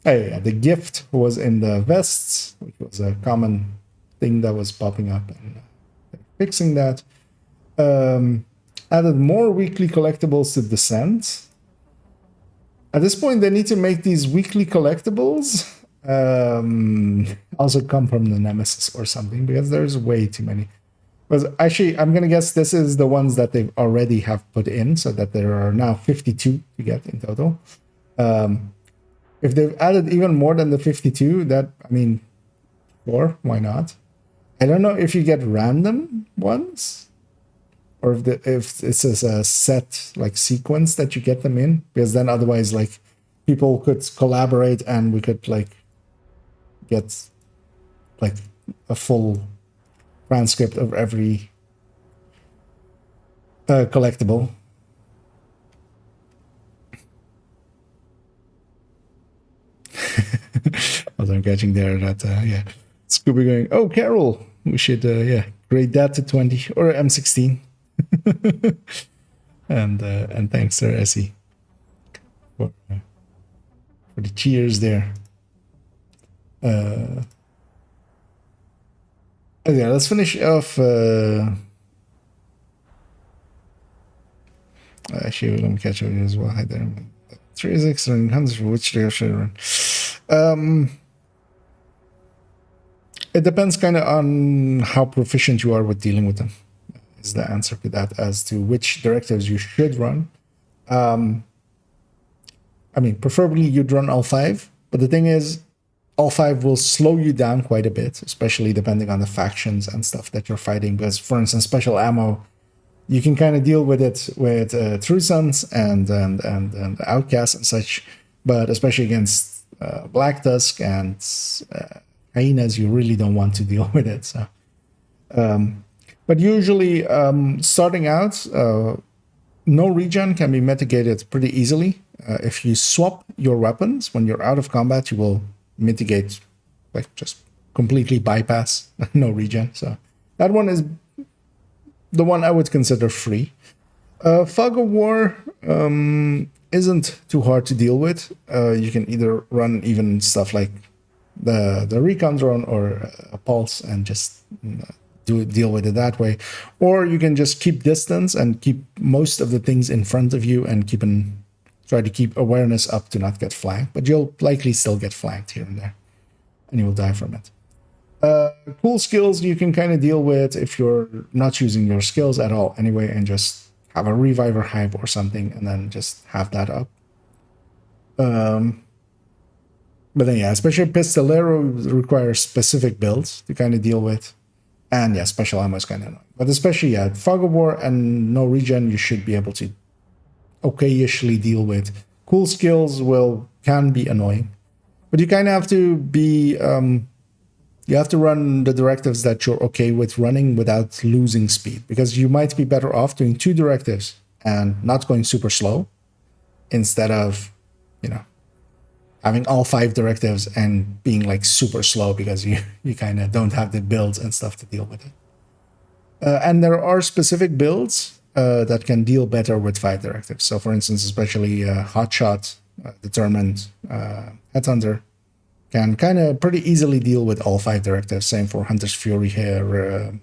yeah, the gift was in the vests, which was a common thing that was popping up, and fixing that. Added more weekly collectibles to Descent. At this point, they need to make these weekly collectibles also come from the Nemesis or something, because there's way too many. But actually, I'm gonna guess this is the ones that they already have put in, so that there are now 52 to get in total. If they've added even more than the 52, that, I mean, sure, why not? I don't know if you get random ones, or if it's a set like sequence that you get them in, because then otherwise like people could collaborate and we could like get like a full transcript of every collectible. As I'm catching there that yeah, Scooby going, oh Carol, we should yeah, grade that to 20 or M16. And thanks there, Essie, for the cheers there. Yeah, let's finish off. Actually, let me catch up as well. Hi there. 36 and hundreds for which they should run. It depends kind of on how proficient you are with dealing with them. Is the answer to that as to which directives you should run. I mean, preferably you'd run all 5, but the thing is, all 5 will slow you down quite a bit, especially depending on the factions and stuff that you're fighting. Because, for instance, special ammo, you can kind of deal with it with True Sons and Outcasts and such, but especially against Black Tusk and Hyenas, you really don't want to deal with it. So. But usually, starting out, no regen can be mitigated pretty easily. If you swap your weapons when you're out of combat, you will mitigate, like just completely bypass no regen. So that one is the one I would consider free. Fog of War isn't too hard to deal with. You can either run even stuff like the recon drone or a pulse and just deal with it that way, or you can just keep distance and keep most of the things in front of you and try to keep awareness up to not get flanked, but you'll likely still get flanked here and there and you will die from it. Cool skills you can kind of deal with if you're not using your skills at all anyway, and just have a reviver hive or something and then just have that up. But then yeah, especially Pistolero requires specific builds to kind of deal with. And yeah, special ammo is kind of annoying. But especially, yeah, Fog of War and no regen, you should be able to okay-ishly deal with. Cool skills can be annoying. But you kind of have to be, you have to run the directives that you're okay with running without losing speed. Because you might be better off doing 2 directives and not going super slow, instead of, you know, having all 5 directives and being like super slow because you kind of don't have the builds and stuff to deal with it. And there are specific builds that can deal better with 5 directives. So for instance, especially Hotshot, Determined, Headhunter can kind of pretty easily deal with all 5 directives. Same for Hunter's Fury here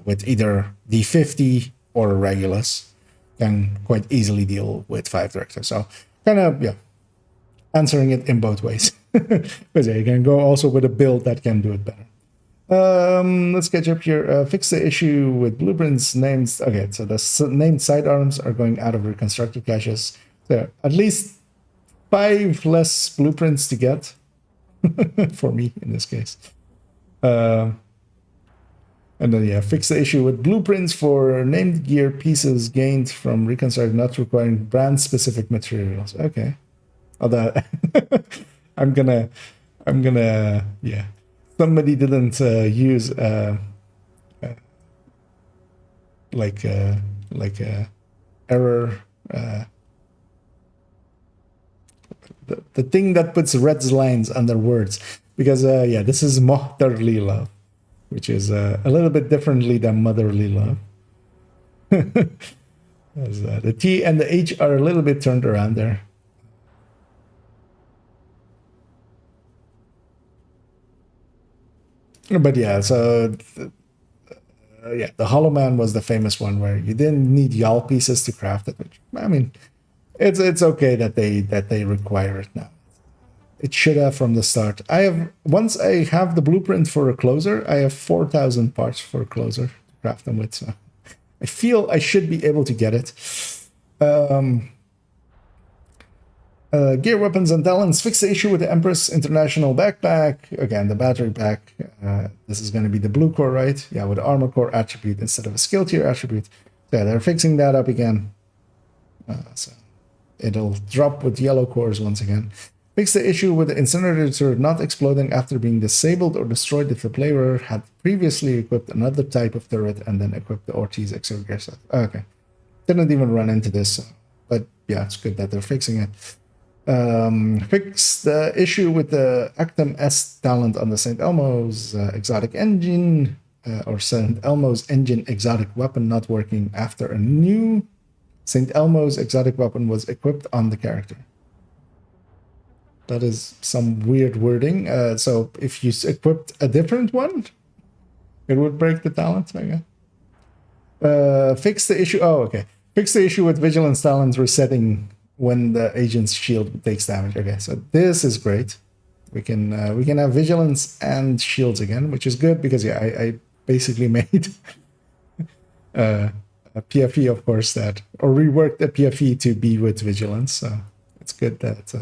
with either D50 or Regulus, can quite easily deal with 5 directives. So kind of, yeah, answering it in both ways. Because yeah, you can go also with a build that can do it better. Let's catch up here. Fix the issue with blueprints names. Okay, so the named sidearms are going out of reconstructed caches. So at least 5 less blueprints to get for me in this case. And then yeah, fix the issue with blueprints for named gear pieces gained from reconstruct not requiring brand specific materials. Okay. Although I'm gonna yeah. Somebody didn't use like error the thing that puts red lines under words, because yeah, this is motherly love, which is a little bit differently than motherly love. As, the T and the H are a little bit turned around there. But yeah, so yeah, the Hollow Man was the famous one where you didn't need YAL pieces to craft it. Which, I mean, it's okay that they require it now. It should have from the start. Once I have the blueprint for a closer, I have 4,000 parts for a closer to craft them with. So I feel I should be able to get it. Gear, weapons, and talents. Fix the issue with the Empress International backpack. Again, the battery pack. This is going to be the blue core, right? Yeah, with armor core attribute instead of a skill tier attribute. So yeah, they're fixing that up again. So it'll drop with yellow cores once again. Fix the issue with the incinerator not exploding after being disabled or destroyed if the player had previously equipped another type of turret and then equipped the Ortiz exogear set. Okay. Didn't even run into this, but yeah, it's good that they're fixing it. Fix the issue with the Actum S talent on the St. Elmo's exotic engine, or St. Elmo's engine exotic weapon not working after a new St. Elmo's exotic weapon was equipped on the character. That is some weird wording. So if you equipped a different one, it would break the talent, I guess. Fix the issue. Oh, okay. Fix the issue with Vigilance talents resetting when the agent's shield takes damage. Okay, so this is great. We can have Vigilance and shields again, which is good because yeah, I basically made a PFE, of course, or reworked a PFE to be with Vigilance. So it's good that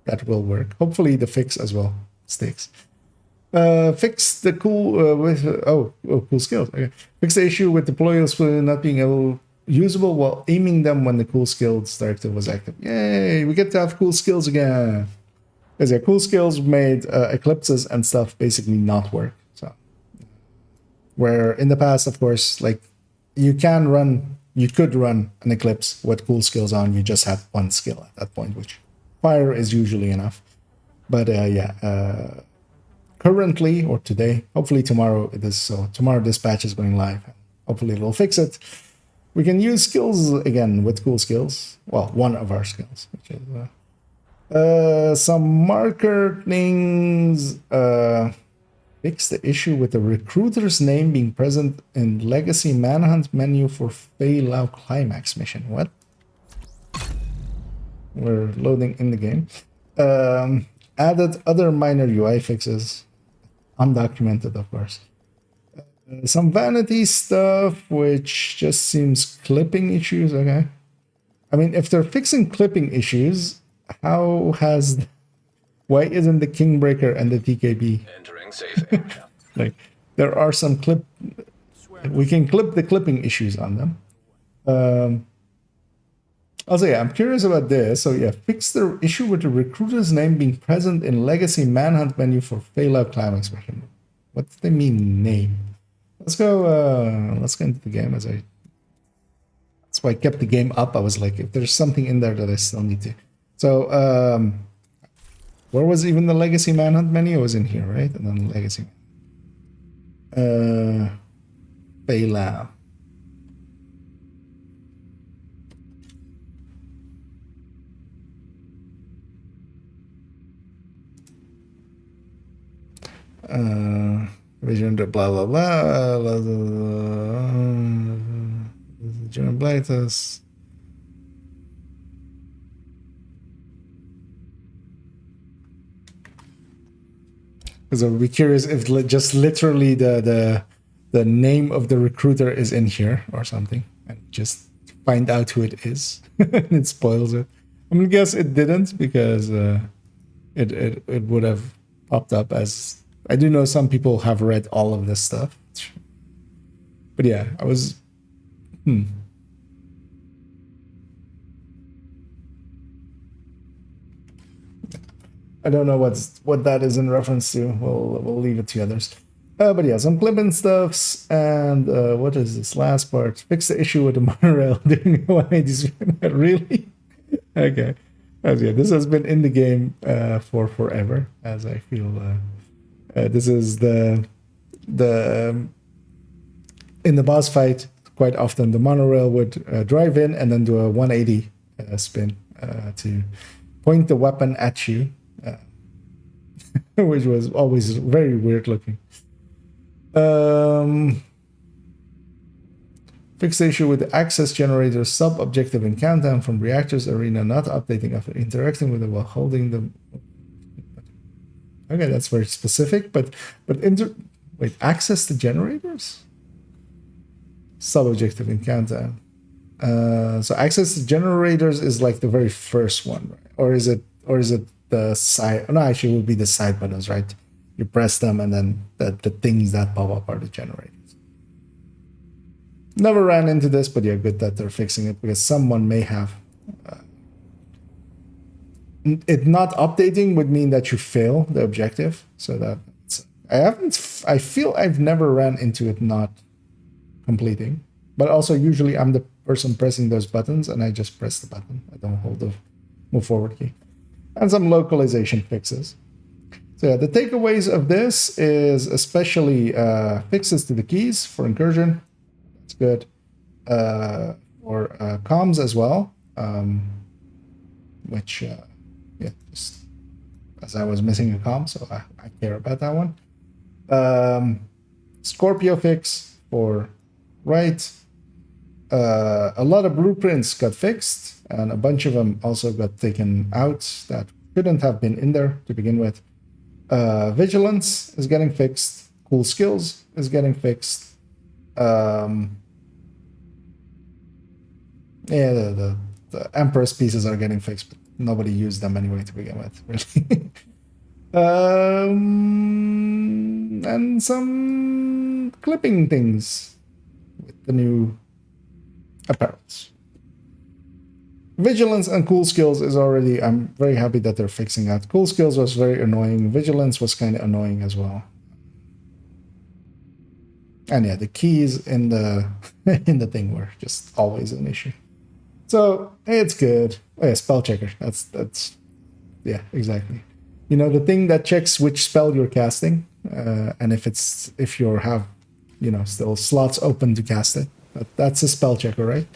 that will work. Hopefully the fix as well sticks. Fix the cool cool skills. Okay. Fix the issue with deployers not being usable while aiming them when the cool skills directive was active. Yay! We get to have cool skills again. Because yeah, cool skills made eclipses and stuff basically not work. So where in the past, of course, like you could run an eclipse with cool skills on. You just had one skill at that point, which fire is usually enough. But currently or today, hopefully tomorrow it is. So tomorrow this patch is going live. Hopefully it will fix it. We can use skills again with cool skills. Well, one of our skills, which is some marker things. Fix the issue with the recruiter's name being present in Legacy Manhunt menu for Fei Lao Climax mission. What? We're loading in the game. Added other minor UI fixes. Undocumented, of course. Some vanity stuff, which just seems clipping issues. Okay. I mean, if they're fixing clipping issues, why isn't the Kingbreaker and the TKB? Entering safe area. Like, there are some we can clip the clipping issues on them. Also, yeah, I'm curious about this. So yeah, fix the issue with the recruiter's name being present in Legacy Manhunt menu for Failure Climax mission. What do they mean, name? Let's go into the game that's why I kept the game up. I was like, if there's something in there that I still need to. So, where was even the Legacy Manhunt menu? It was in here, right? And then Legacy. Failure. Vision to blah blah blah. German Blightus. Because I would be curious if just literally the name of the recruiter is in here or something, and just find out who it is, and it spoils it. I'm gonna guess it didn't, because it would have popped up as. I do know some people have read all of this stuff, but yeah, I was. I don't know what that is in reference to. We'll leave it to others. But yeah, some clip-in stuffs, and what is this last part? Fix the issue with the monorail during 180. Really? Okay. As yeah, this has been in the game for forever, as I feel. This is the in the boss fight. Quite often, the monorail would drive in and then do a 180 spin to point the weapon at you. Which was always very weird looking. Fix the issue with the access generator sub-objective in countdown from reactors arena not updating after interacting with it while holding them. Okay, that's very specific, but wait, access the generators? Sub-objective in countdown. So access the generators is like the very first one, right? Or is it the side? No, actually it would be the side buttons, right? You press them and then the things that pop up are the generators. Never ran into this, but yeah, good that they're fixing it, because someone may have. It not updating would mean that you fail the objective. So that's, I feel I've never ran into it not completing. But also usually I'm the person pressing those buttons and I just press the button. I don't hold the move forward key. And some localization fixes. So yeah, the takeaways of this is especially fixes to the keys for incursion. That's good. For comms as well, which yeah, just as I was missing a comm, so I care about that one. Scorpio fix for right. A lot of blueprints got fixed, and a bunch of them also got taken out that shouldn't have been in there to begin with. Vigilance is getting fixed. Cool skills is getting fixed. Yeah, the Empress pieces are getting fixed, but nobody used them anyway to begin with, really. And some clipping things with the new apparels. Vigilance and cool skills is already, I'm very happy that they're fixing that. Cool skills was very annoying. Vigilance was kind of annoying as well. And yeah, the keys in the in the thing were just always an issue. So it's good. Oh yeah, spell checker. That's yeah, exactly. You know, the thing that checks which spell you're casting, and if you have, you know, still slots open to cast it. That's a spell checker, right?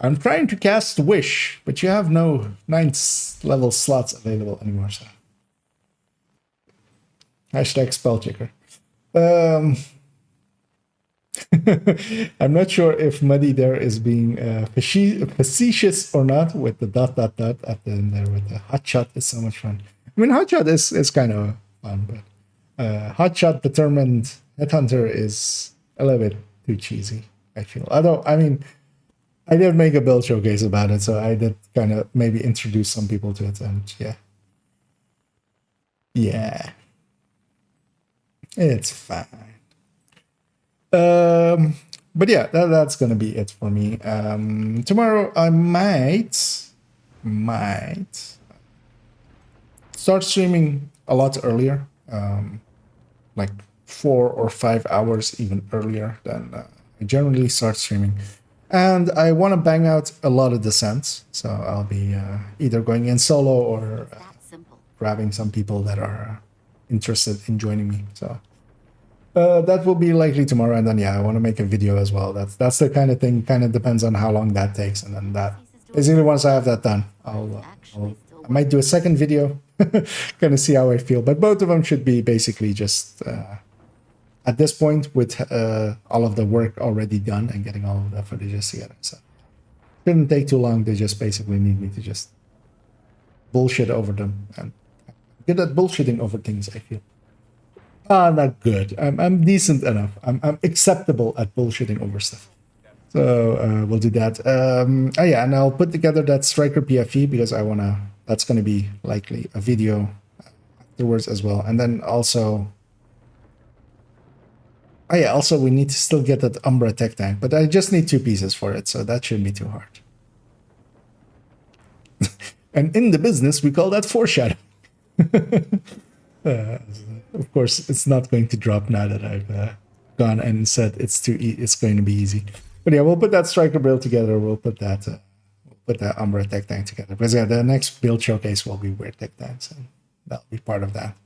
I'm trying to cast Wish, but you have no 9th level slots available anymore, so. Hashtag spell checker. I'm not sure if Muddy there is being facetious or not with the ... at the end there with the hotshot is so much fun. I mean, hotshot is kind of fun, but hotshot determined headhunter is a little bit too cheesy, I feel. I mean, I did make a build showcase about it, so I did kind of maybe introduce some people to it, and yeah. Yeah. It's fine. But yeah, that's gonna be it for me. Tomorrow I might start streaming a lot earlier, like 4 or 5 hours even earlier than I generally start streaming. And I want to bang out a lot of descents, so I'll be either going in solo or grabbing some people that are interested in joining me. So that will be likely tomorrow, and then yeah, I want to make a video as well. That's the kind of thing. Kind of depends on how long that takes, and then that basically once I have that done, I might do a second video, kind of see how I feel. But both of them should be basically just at this point with all of the work already done and getting all of the footages together. So shouldn't take too long. They just basically need me to just bullshit over them and Good at bullshitting over things, I feel. Not good. I'm decent enough. I'm acceptable at bullshitting over stuff. So we'll do that. Oh yeah, and I'll put together that Striker PFE because I wanna. That's gonna be likely a video afterwards as well. And then also, oh yeah, also we need to still get that Umbra tech tank, but I just need 2 pieces for it, so that shouldn't be too hard. And in the business, we call that foreshadowing. Of course, it's not going to drop now that I've gone and said it's going to be easy. But yeah, we'll put that Striker build together. We'll put that Umbra tech tank together. Because yeah, the next build showcase will be weird tech tanks, and that'll be part of that.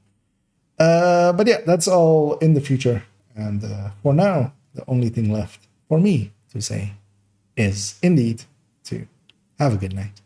But yeah, that's all in the future. And for now, the only thing left for me to say is indeed to have a good night.